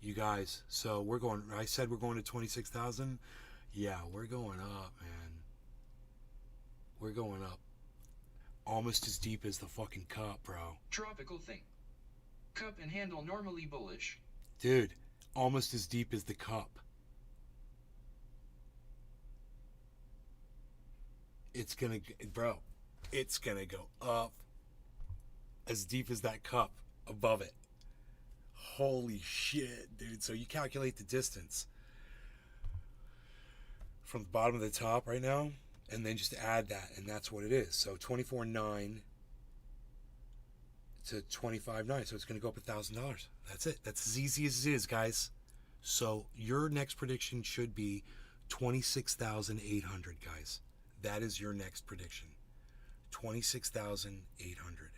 You guys. So we're going. I said we're going to 26,000. Yeah, we're going up, man. We're going up. Almost as deep as the fucking cup, bro. Tropical thing. Cup and handle normally bullish. Dude, almost as deep as the cup. It's gonna, bro, it's gonna go up as deep as that cup above it. Holy shit, dude. So you calculate the distance from the bottom of the top right now, and then just add that, and that's what it is. So 24.9 to 25.9, so it's going to go up $1,000. That's it. That's as easy as it is, guys. So your next prediction should be 26,800, guys. That is your next prediction. 26,800.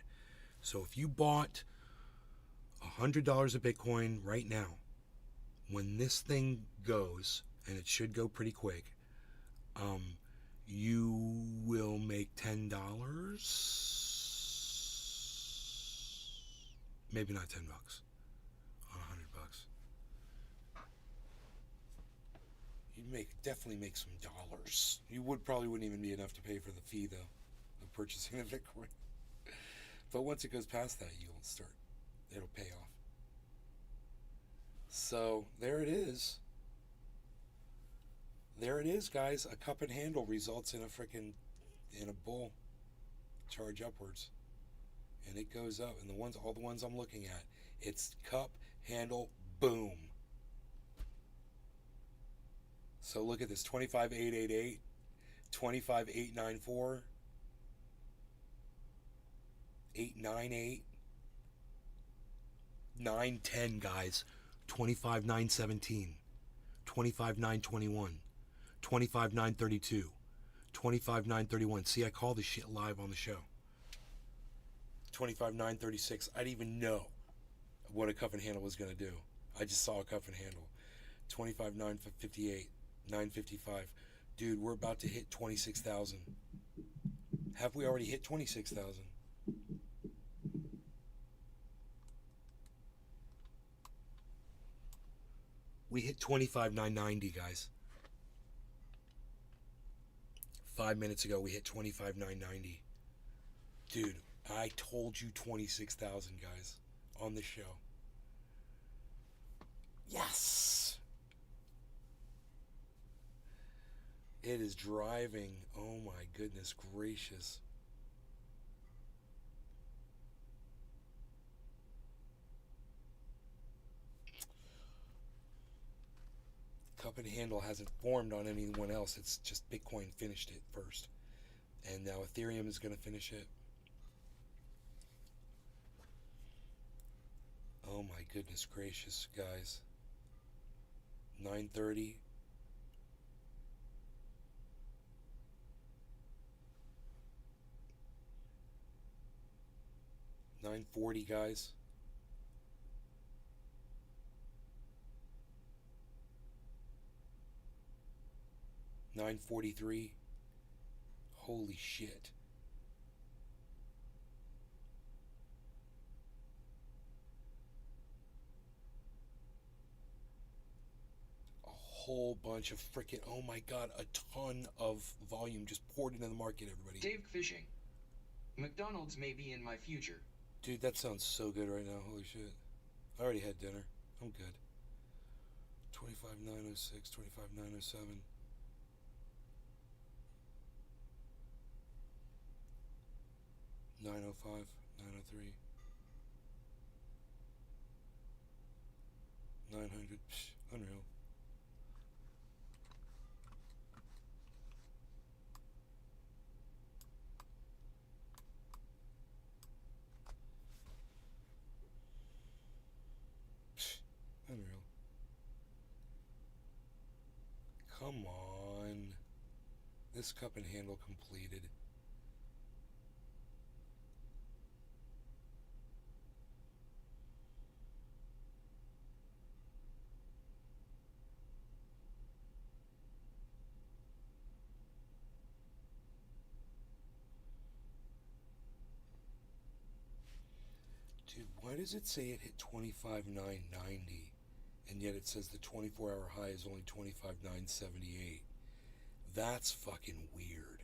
So if you bought $100 of Bitcoin right now, when this thing goes, and it should go pretty quick, you will make $10. Maybe not $10 on $100. You'd definitely make some dollars. You wouldn't even be enough to pay for the fee though of purchasing the Bitcoin. But once it goes past that, it'll pay off. So there it is. There it is, guys. A cup and handle results in a bull charge upwards, and it goes up. And all the ones I'm looking at, it's cup, handle, boom. So look at this: 25,888, 25,894, 898, 910, guys. 25,917, 25,921. 25,932, 25,931. See, I call this shit live on the show. 25,936. I didn't even know what a cup and handle was going to do. I just saw a cup and handle. 25,958, 955. Dude, we're about to hit 26,000. Have we already hit 26,000? We hit 25,990, guys. 5 minutes ago, we hit 25,990. Dude, I told you 26,000, guys, on the show. Yes! It is driving. Oh my goodness gracious. cup and handle hasn't formed on anyone else. It's just Bitcoin finished it first. And now Ethereum is going to finish it. Oh my goodness gracious, guys. 9:30. $9.40, guys. $9.43. Holy shit. A whole bunch of freaking, oh my god, a ton of volume just poured into the market, everybody. Dave Fishing. McDonald's may be in my future. Dude, that sounds so good right now. Holy shit. I already had dinner. I'm good. 25,906, 25,907. $9.05, $9.03, $900. Unreal. Unreal. Come on. This cup and handle completed. Dude, why does it say it hit 25,990 and yet it says the 24-hour high is only 25,978? That's fucking weird.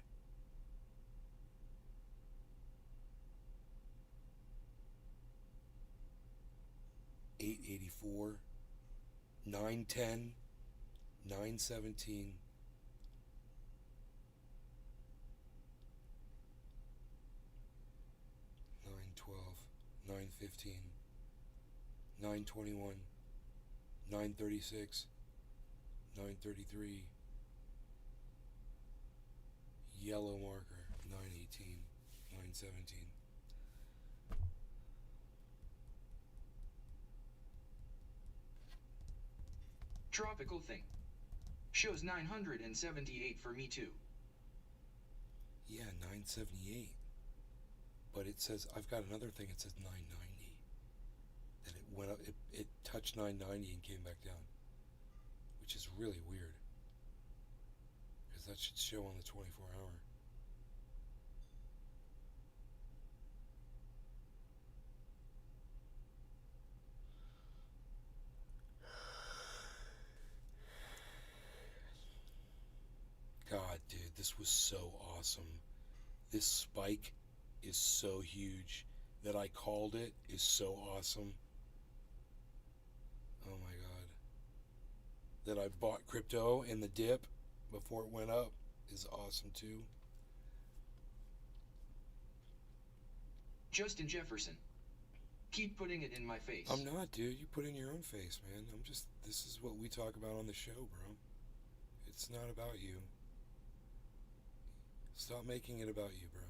$8.84, $9.10, $9.17. $9.15, $9.21, $9.36, $9.33, yellow marker, $9.18, $9.17. Tropical thing. Shows 978 for me too. Yeah, 978. But it says, I've got another thing, it says 990. That it went up, it touched 990 and came back down. Which is really weird. Because that should show on the 24-hour. God, dude, this was so awesome. This spike is so huge. That I called it is so awesome. Oh my god. That I bought crypto in the dip before it went up is awesome too. Justin Jefferson. Keep putting it in my face. I'm not, dude. You put it in your own face, man. This is what we talk about on the show, bro. It's not about you. Stop making it about you, bro.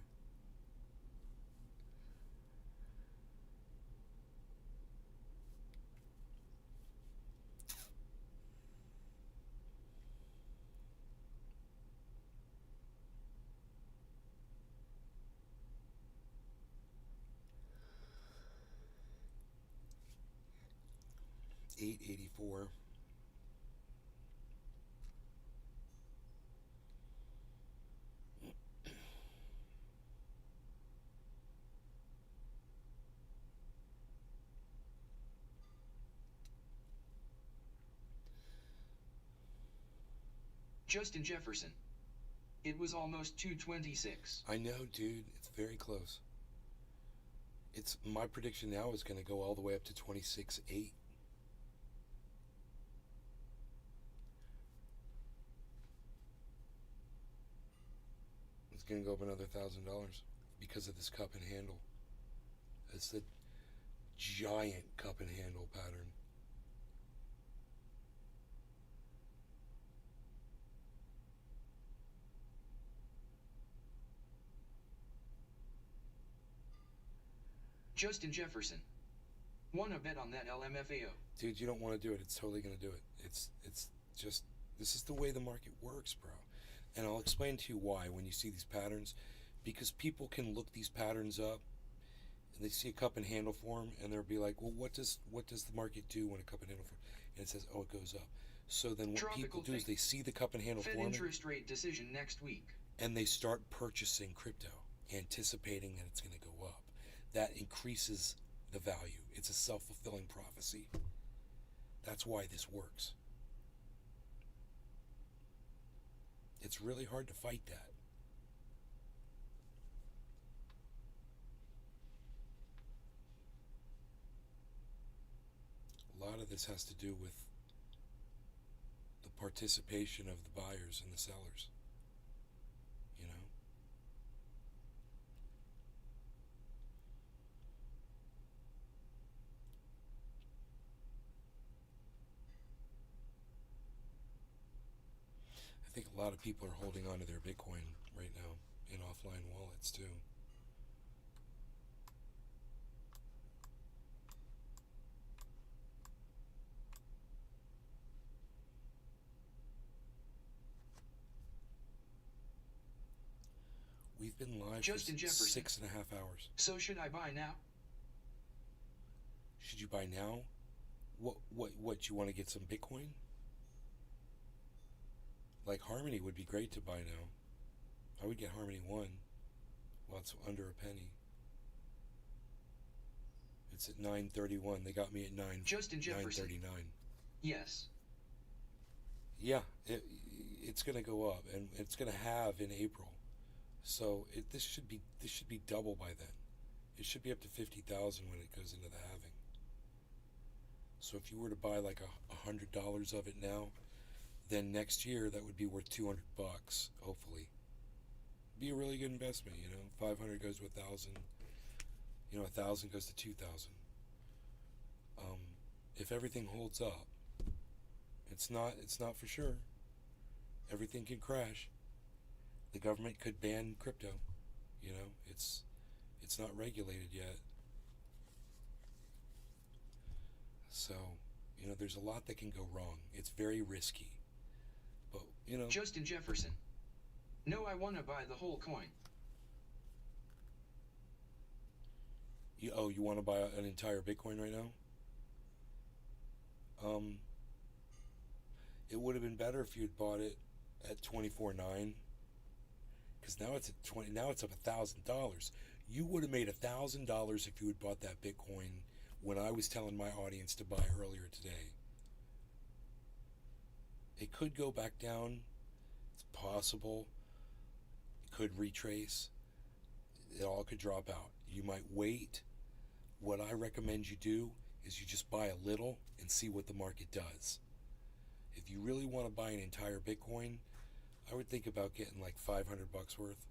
$8.84. Justin Jefferson. It was almost 226. I know, dude. It's very close. It's my prediction now is going to go all the way up to 26.8. It's going to go up another $1,000 because of this cup and handle. It's the giant cup and handle pattern. Justin Jefferson. Wanna bet on that LMFAO? Dude, you don't want to do it. It's totally going to do it. It's just, this is the way the market works, bro. And I'll explain to you why when you see these patterns. Because people can look these patterns up, and they see a cup and handle form, and they'll be like, well, what does the market do when a cup and handle form? And it says, oh, it goes up. So then what people do is they see the cup and handle Fed forming, interest rate decision next week. and they start purchasing crypto, anticipating that it's going to go up. That increases the value. It's a self-fulfilling prophecy. That's why this works. It's really hard to fight that. A lot of this has to do with the participation of the buyers and the sellers. You know? I think a lot of people are holding on to their Bitcoin right now in offline wallets too. We've been live Justin for Jefferson. 6.5 hours. So should I buy now? Should you buy now? What you want to get some Bitcoin? Like Harmony would be great to buy now. I would get Harmony 1. Well, it's under a penny. It's at 9.31. They got me at 9. Justin Jefferson. 9.39. Yes. Yeah, it's going to go up, and it's going to have in April. So this should be double by then. It should be up to 50,000 when it goes into the halving. So if you were to buy like $100 of it now, then next year that would be worth $200, hopefully. Be a really good investment, you know. 500 goes to 1,000. You know, 1,000 goes to 2,000. If everything holds up, it's not for sure. Everything can crash. The government could ban crypto. You know, it's not regulated yet. So, you know, there's a lot that can go wrong. It's very risky. But, you know... Justin Jefferson. No, I want to buy the whole coin. You want to buy an entire Bitcoin right now? It would have been better if you had bought it at $24.9. Because now it's at $20. Now it's up $1,000. You would have made $1,000 if you had bought that Bitcoin when I was telling my audience to buy earlier today. It could go back down. It's possible. It could retrace. It all could drop out. You might wait. What I recommend you do is you just buy a little and see what the market does. If you really want to buy an entire Bitcoin, I would think about getting like $500 worth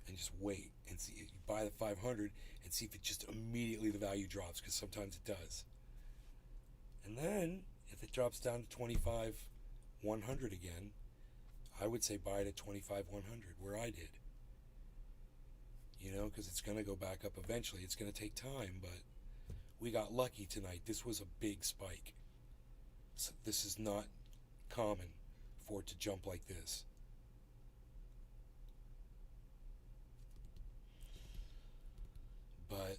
and just wait and see. You buy the 500 and see if it just immediately the value drops, because sometimes it does. And then if it drops down to 25,100 again, I would say buy it at 25,100 where I did. You know, because it's going to go back up eventually. It's going to take time, but we got lucky tonight. This was a big spike. So this is not common for it to jump like this. But,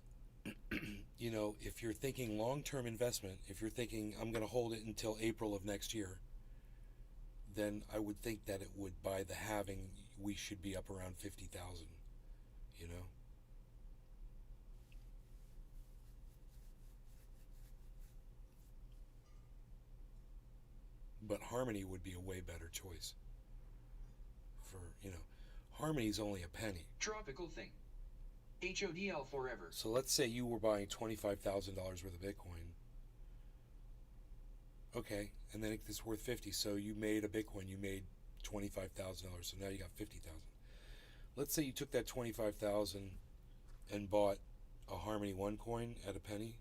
you know, if you're thinking long-term investment, if you're thinking I'm going to hold it until April of next year, then I would think that it would, by the halving, we should be up around 50,000, you know? But Harmony would be a way better choice. For, you know, Harmony's only a penny. Tropical thing. HODL forever. So let's say you were buying $25,000 worth of Bitcoin. Okay, and then it's worth 50. So you made a Bitcoin, you made $25,000. So now you got 50,000. Let's say you took that 25,000 and bought a Harmony One coin at a penny.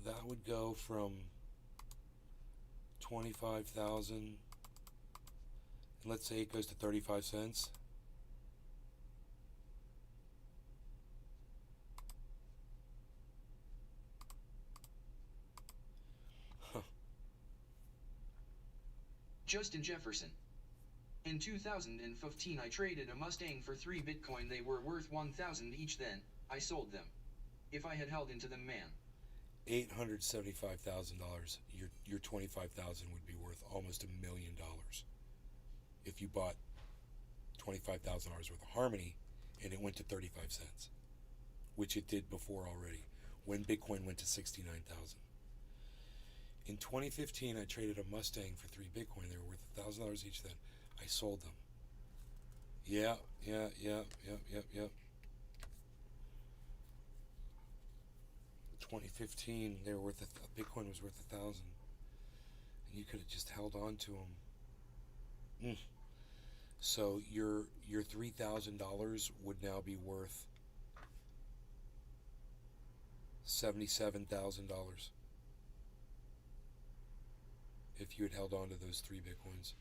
That would go from 25,000. Let's say it goes to 35 cents. Justin Jefferson. In 2015 I traded a Mustang for 3 Bitcoin. They were worth 1,000 each then. I sold them. If I had held into them, man. $875,000. Your 25,000 would be worth almost $1 million if you bought $25,000 worth of Harmony and it went to 35 cents, which it did before already when Bitcoin went to 69,000. In 2015, I traded a Mustang for 3 Bitcoin. They were worth $1,000 each then. I sold them. Yep. 2015, they were worth Bitcoin was worth 1,000, and you could have just held on to them. So your $3,000 would now be worth $77,000 if you had held on to those 3 Bitcoins.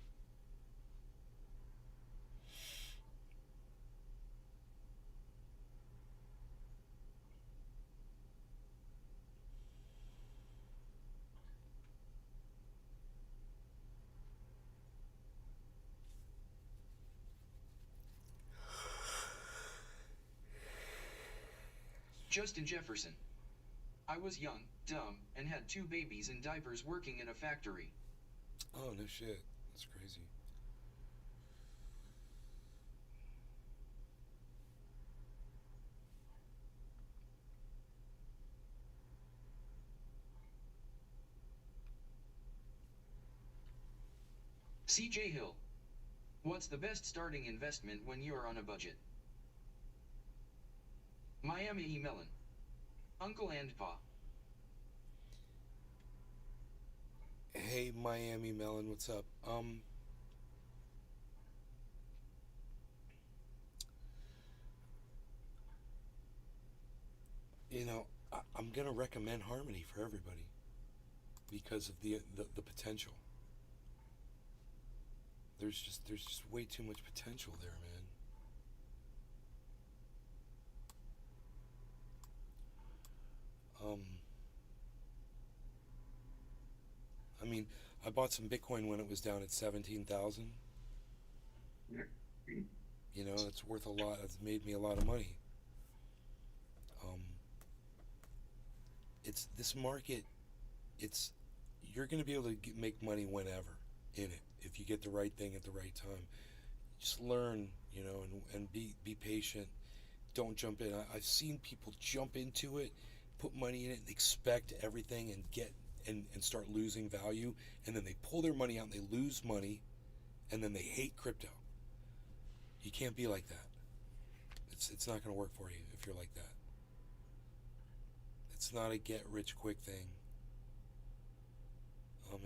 Justin Jefferson. I was young, dumb, and had 2 babies in diapers working in a factory. Oh, no shit. That's crazy. CJ Hill. What's the best starting investment when you're on a budget? Miami E. Mellon. Uncle and Pa. Hey, Miami Mellon, what's up? I'm gonna recommend Harmony for everybody because of the potential. There's just way too much potential there, man. I mean, I bought some Bitcoin when it was down at 17,000. It's worth a lot. It's made me a lot of money. It's this market. You're going to be able to make money whenever in it if you get the right thing at the right time. Just learn, and be patient. Don't jump in. I've seen people jump into it, put money in it, and expect everything and get and start losing value, and then they pull their money out and they lose money, and then they hate crypto. You can't be like that. It's not going to work for you if you're like that. It's not a get rich quick thing,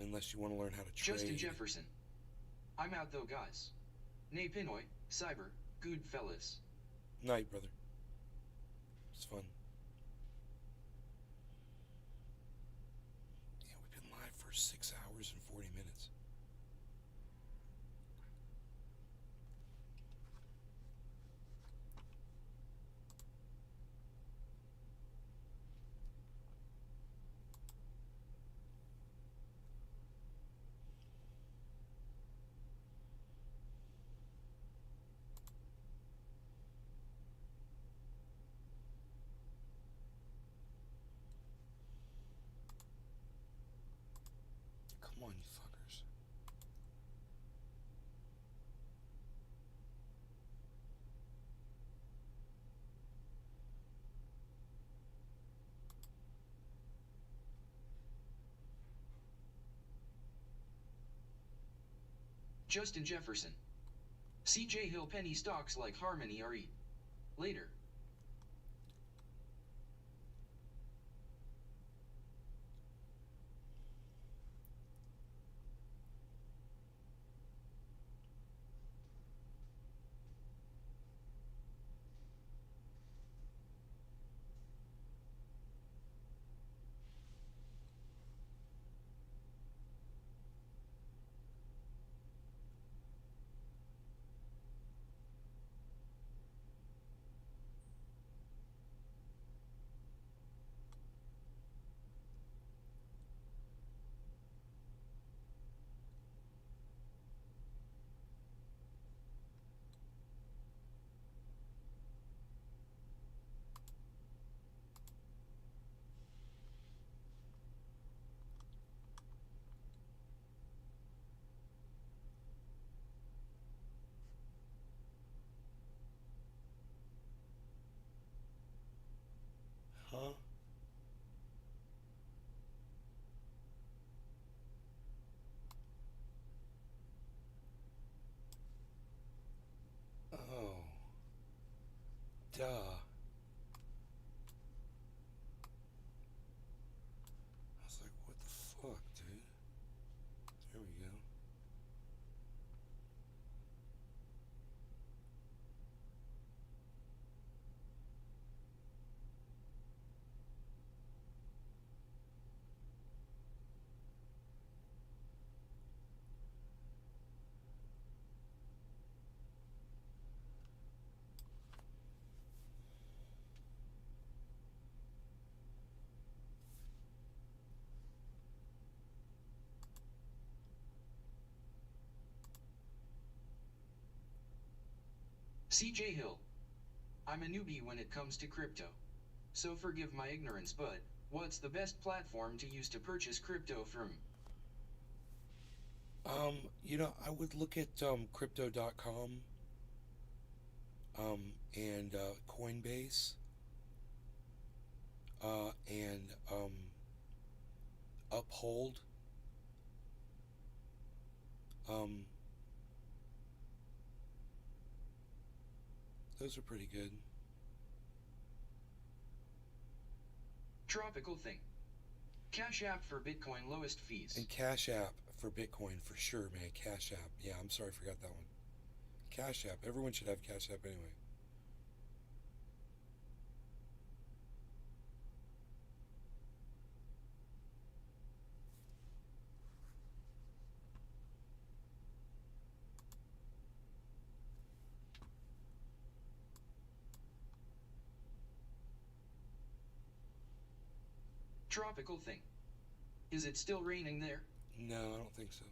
unless you want to learn how to trade. Justin Jefferson. I'm out though, guys. Nay Pinoy, Cyber, good fellas. Night, brother. It's fun. Yeah, we've been live for 6 hours and 40 minutes. Come on, you fuckers. Justin Jefferson. CJ Hill penny stocks like Harmony are eat. Later. Duh. I was like, what the fuck, dude? There we go. CJ Hill. I'm a newbie when it comes to crypto. So forgive my ignorance, but what's the best platform to use to purchase crypto from? You know, I would look at crypto.com and Coinbase and Uphold. Those are pretty good. Tropical Thing. Cash App for Bitcoin lowest fees. And Cash App for Bitcoin for sure, man. Cash App. Yeah, I'm sorry, I forgot that one. Cash App. Everyone should have Cash App anyway. Tropical Thing. Is it still raining there? No, I don't think so.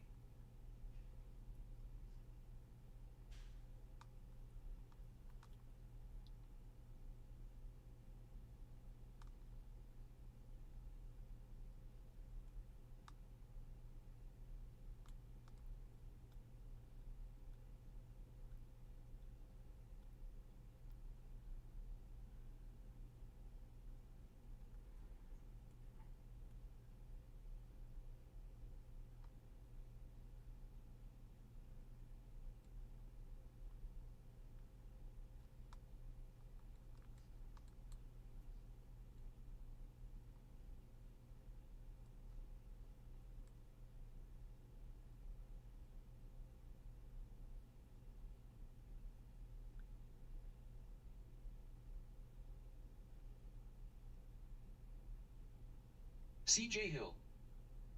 CJ Hill.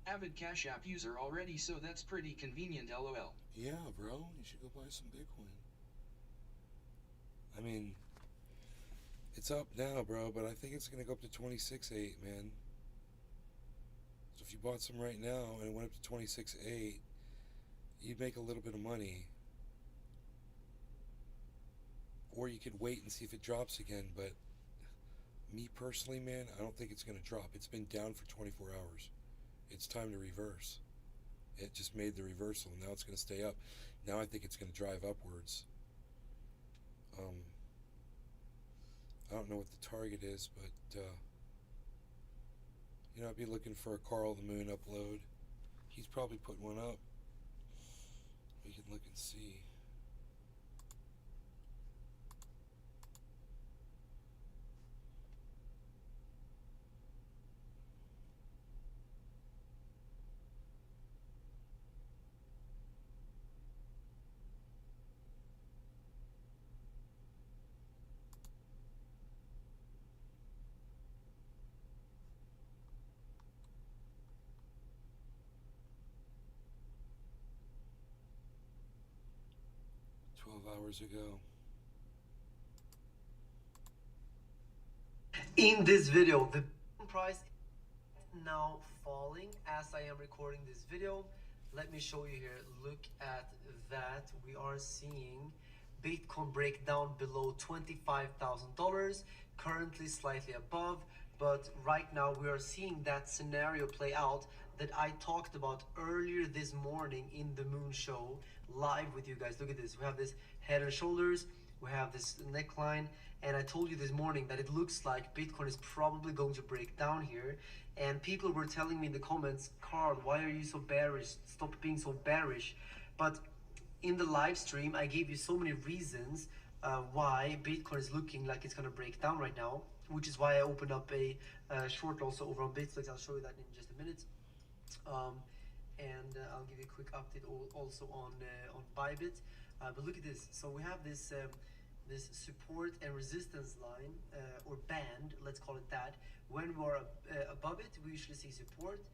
Avid Cash App user already, so that's pretty convenient, lol. Yeah, bro, you should go buy some Bitcoin. I mean, it's up now, bro, but I think it's going to go up to 26.8, man. So if you bought some right now and it went up to 26.8, you'd make a little bit of money. Or you could wait and see if it drops again, but me personally, man, I don't think it's going to drop. It's been down for 24 hours. It's time to reverse. It just made the reversal. Now it's going to stay up. Now I think it's going to drive upwards. I don't know what the target is, but you know, I'd be looking for a Carl the Moon upload. He's probably put one up. We can look and see. Hours ago. In this video, the price is now falling as I am recording this video. Let me show you here. Look at that. We are seeing Bitcoin break down below $25,000, currently slightly above, but right now we are seeing that scenario play out that I talked about earlier this morning in the Moon Show live with you guys. Look at this. We have this head and shoulders, we have this neckline, and I told you this morning that it looks like Bitcoin is probably going to break down here. And people were telling me in the comments, Carl, why are you so bearish? Stop being so bearish. But in the live stream, I gave you so many reasons why Bitcoin is looking like it's going to break down right now, which is why I opened up a short also over on Bitflix. I'll show you that in just a minute. And I'll give you a quick update also on Bybit. But look at this. So we have this this support and resistance line or band, let's call it that. When we're above it, we usually see support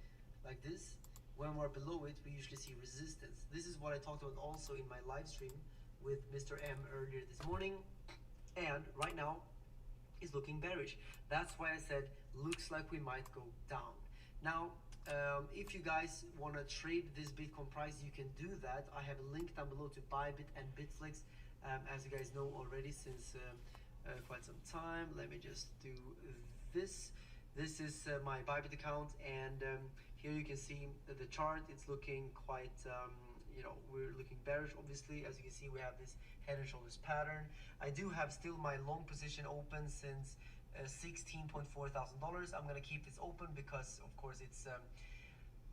like this. When we're below it, we usually see resistance. This is what I talked about also in my live stream with Mr. M earlier this morning. And right now, is looking bearish. That's why I said looks like we might go down. Now, if you guys want to trade this Bitcoin price, you can do that. I have a link down below to Bybit and Bitflix, as you guys know already since quite some time. Let me just do this. This is my Bybit account, and here you can see the chart. It's looking quite, you know, we're looking bearish. Obviously, as you can see, we have this head and shoulders pattern. I do have still my long position open since $16.4 thousand. I'm gonna keep this open because, of course, it's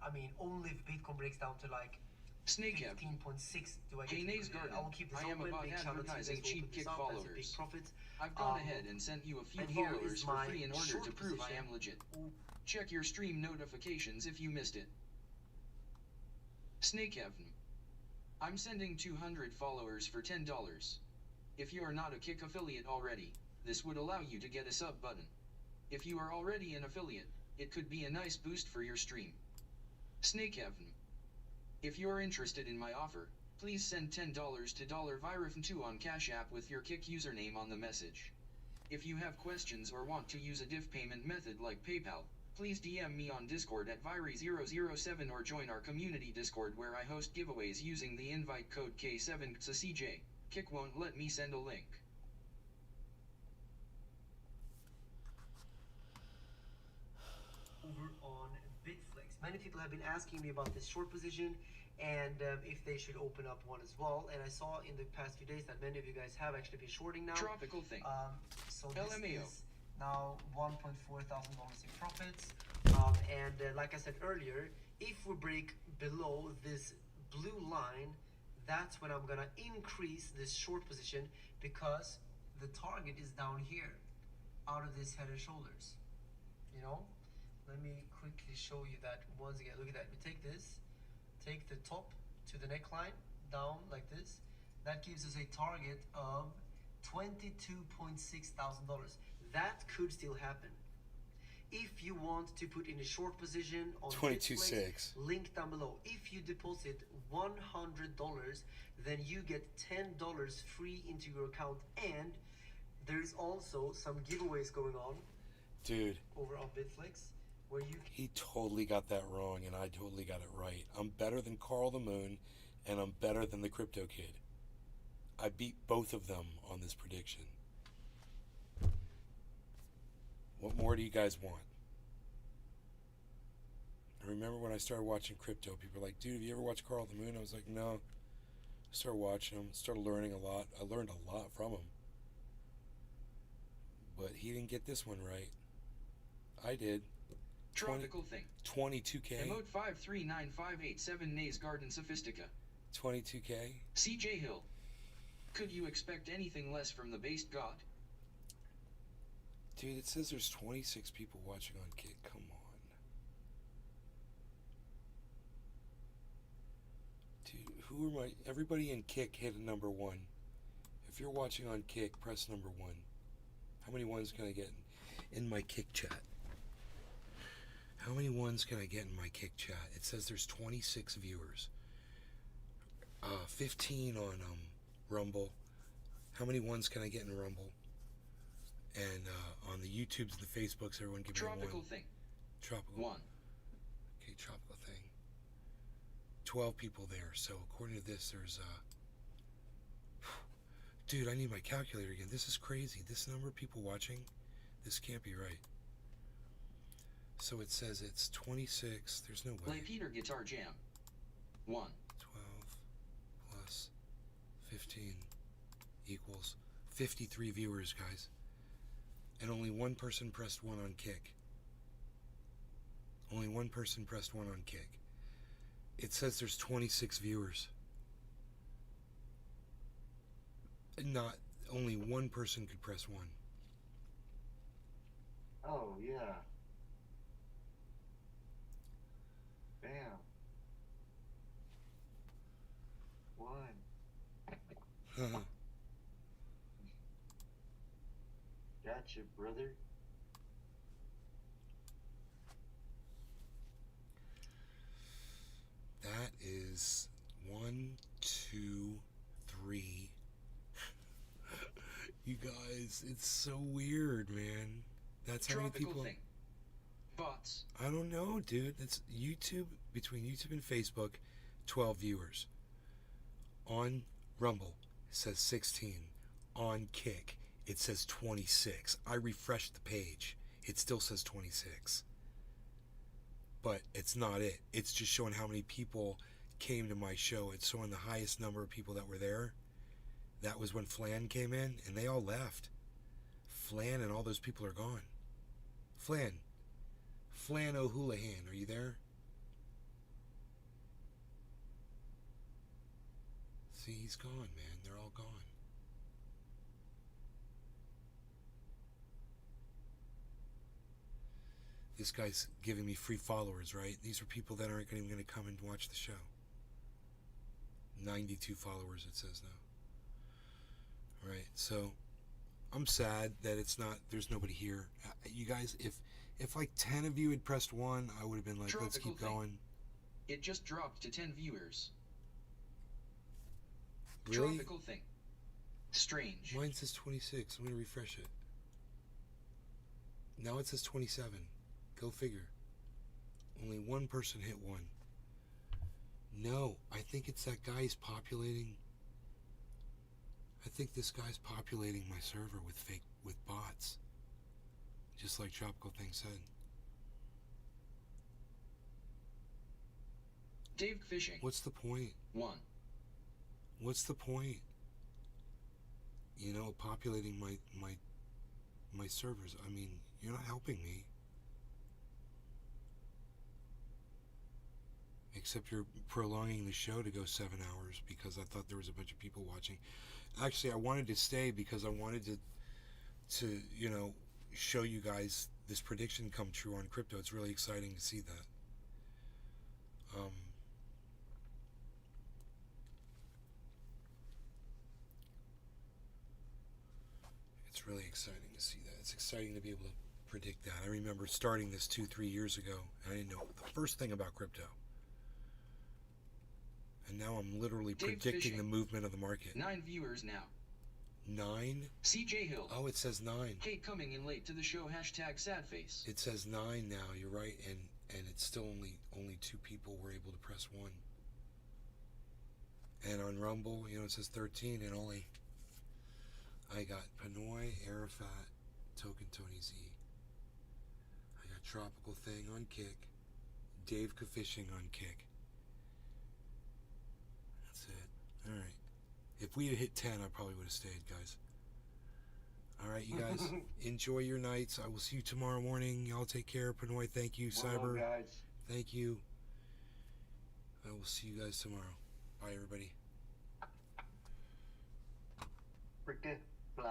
I mean, only if Bitcoin breaks down to like 15.6 do I get I will keep this I am open. about Big shout out to you advertising guys who cheap opened kick this up. That's a followers. big profit. I've gone ahead and sent you a few and here followers is for my free in order short to prove I position. am legit. Check your stream notifications if you missed it. Snake Heaven. I'm sending 200 followers for $10. If you are not a Kick affiliate already, this would allow you to get a sub button. If you are already an affiliate, it could be a nice boost for your stream. Snake Heaven. If you're interested in my offer, please send $10 to $Virif2 on Cash App with your Kick username on the message. If you have questions or want to use a diff payment method like PayPal, please DM me on Discord at Viri007 or join our community Discord where I host giveaways using the invite code K7XCJ. Kick won't let me send a link. Over on Bitflix. Many people have been asking me about this short position and if they should open up one as well. And I saw in the past few days that many of you guys have actually been shorting now. Tropical thing. So this LMAO. is now $1.4 thousand in profits. Like I said earlier, if we break below this blue line, that's when I'm gonna increase this short position because the target is down here, out of this head and shoulders. You know, let me quickly show you that once again. Look at that. We take this, take the top to the neckline down like this. That gives us a target of $22.6 thousand. That could still happen. If you want to put in a short position on 22.6, link down below. If you deposit $100, then you get $10 free into your account, and there's also some giveaways going on, dude. Over on Bitflix, where you. He totally got that wrong, and I totally got it right. I'm better than Carl the Moon, and I'm better than the Crypto Kid. I beat both of them on this prediction. What more do you guys want? I remember when I started watching crypto, people were like, dude, have you ever watched Carl the Moon? I was like, no. I started watching him, started learning a lot. I learned a lot from him. But he didn't get this one right. I did. Tropical thing. 22K. Emote 53958 Nays Garden Sophistica. 22K. CJ Hill. Could you expect anything less from the based god? Dude, it says there's 26 people watching on Kick. Come on. Dude, who are my... Everybody in Kick hit a number 1. If you're watching on Kick, press number 1. How many ones can I get in my Kick chat? How many ones can I get in my Kick chat? It says there's 26 viewers. 15 on Rumble. How many ones can I get in Rumble? And on the YouTubes and the Facebooks, everyone give me one. Tropical thing. Tropical. 1. Okay, tropical thing. 12 people there. So according to this, there's dude, I need my calculator again. This is crazy. This number of people watching, this can't be right. So it says it's 26. There's no way. Play Peter Guitar Jam. 1. 12 plus 15 equals 53 viewers, guys. And only one person pressed 1 on Kick. Only one person pressed 1 on Kick. It says there's 26 viewers. Not only one person could press 1. Oh, yeah. Bam. 1. Gotcha, brother. That is 1, 2, 3. You guys, it's so weird, man. That's how many Tropical people. thing. Bots. I don't know, dude. It's YouTube, between YouTube and Facebook, 12 viewers. On Rumble, it says 16. On Kick, it says 26. I refreshed the page. It still says 26. But it's not it. It's just showing how many people came to my show. It's showing the highest number of people that were there. That was when Flan came in, and they all left. Flan and all those people are gone. Flan O'Houlihan, are you there? See, he's gone, man. They're all gone. This guy's giving me free followers, right? These are people that aren't even going to come and watch the show. 92 followers, it says now. Right, so I'm sad that there's nobody here. You guys, if like 10 of you had pressed 1, I would have been like, Tropical let's keep thing. going. It just dropped to 10 viewers. Really? Tropical thing. Strange. Mine says 26. I'm going to refresh it. Now it says 27. Go figure. Only one person hit 1. No, I think it's that guy's populating. I think this guy's populating my server with bots. Just like Tropical Thing said. Dave Fishing. What's the point? 1. What's the point? You know, populating my servers. I mean, you're not helping me. Except you're prolonging the show to go 7 hours because I thought there was a bunch of people watching. Actually, I wanted to stay because I wanted to you know, show you guys this prediction come true on crypto. It's really exciting to see that. It's really exciting to see that. It's exciting to be able to predict that. I remember starting this 2-3 years ago, and I didn't know the first thing about crypto. And now I'm literally Dave predicting Fishing. the movement of the market. 9 viewers now. 9? CJ Hill. Oh, it says 9. Kate coming in late to the show. #sadface. It says 9 now. You're right, and it's still only 2 people were able to press 1. And on Rumble, you know, it says 13, and only I got Panoy, Arafat, Token Tony Z. I got Tropical Thing on Kick, Dave Fishing on Kick. That's it. All right. If we had hit 10, I probably would have stayed, guys. All right, you guys, enjoy your nights. I will see you tomorrow morning. Y'all take care. Panoy, thank you. Cyber, guys. thank you. I will see you guys tomorrow. Bye, everybody. Freaking.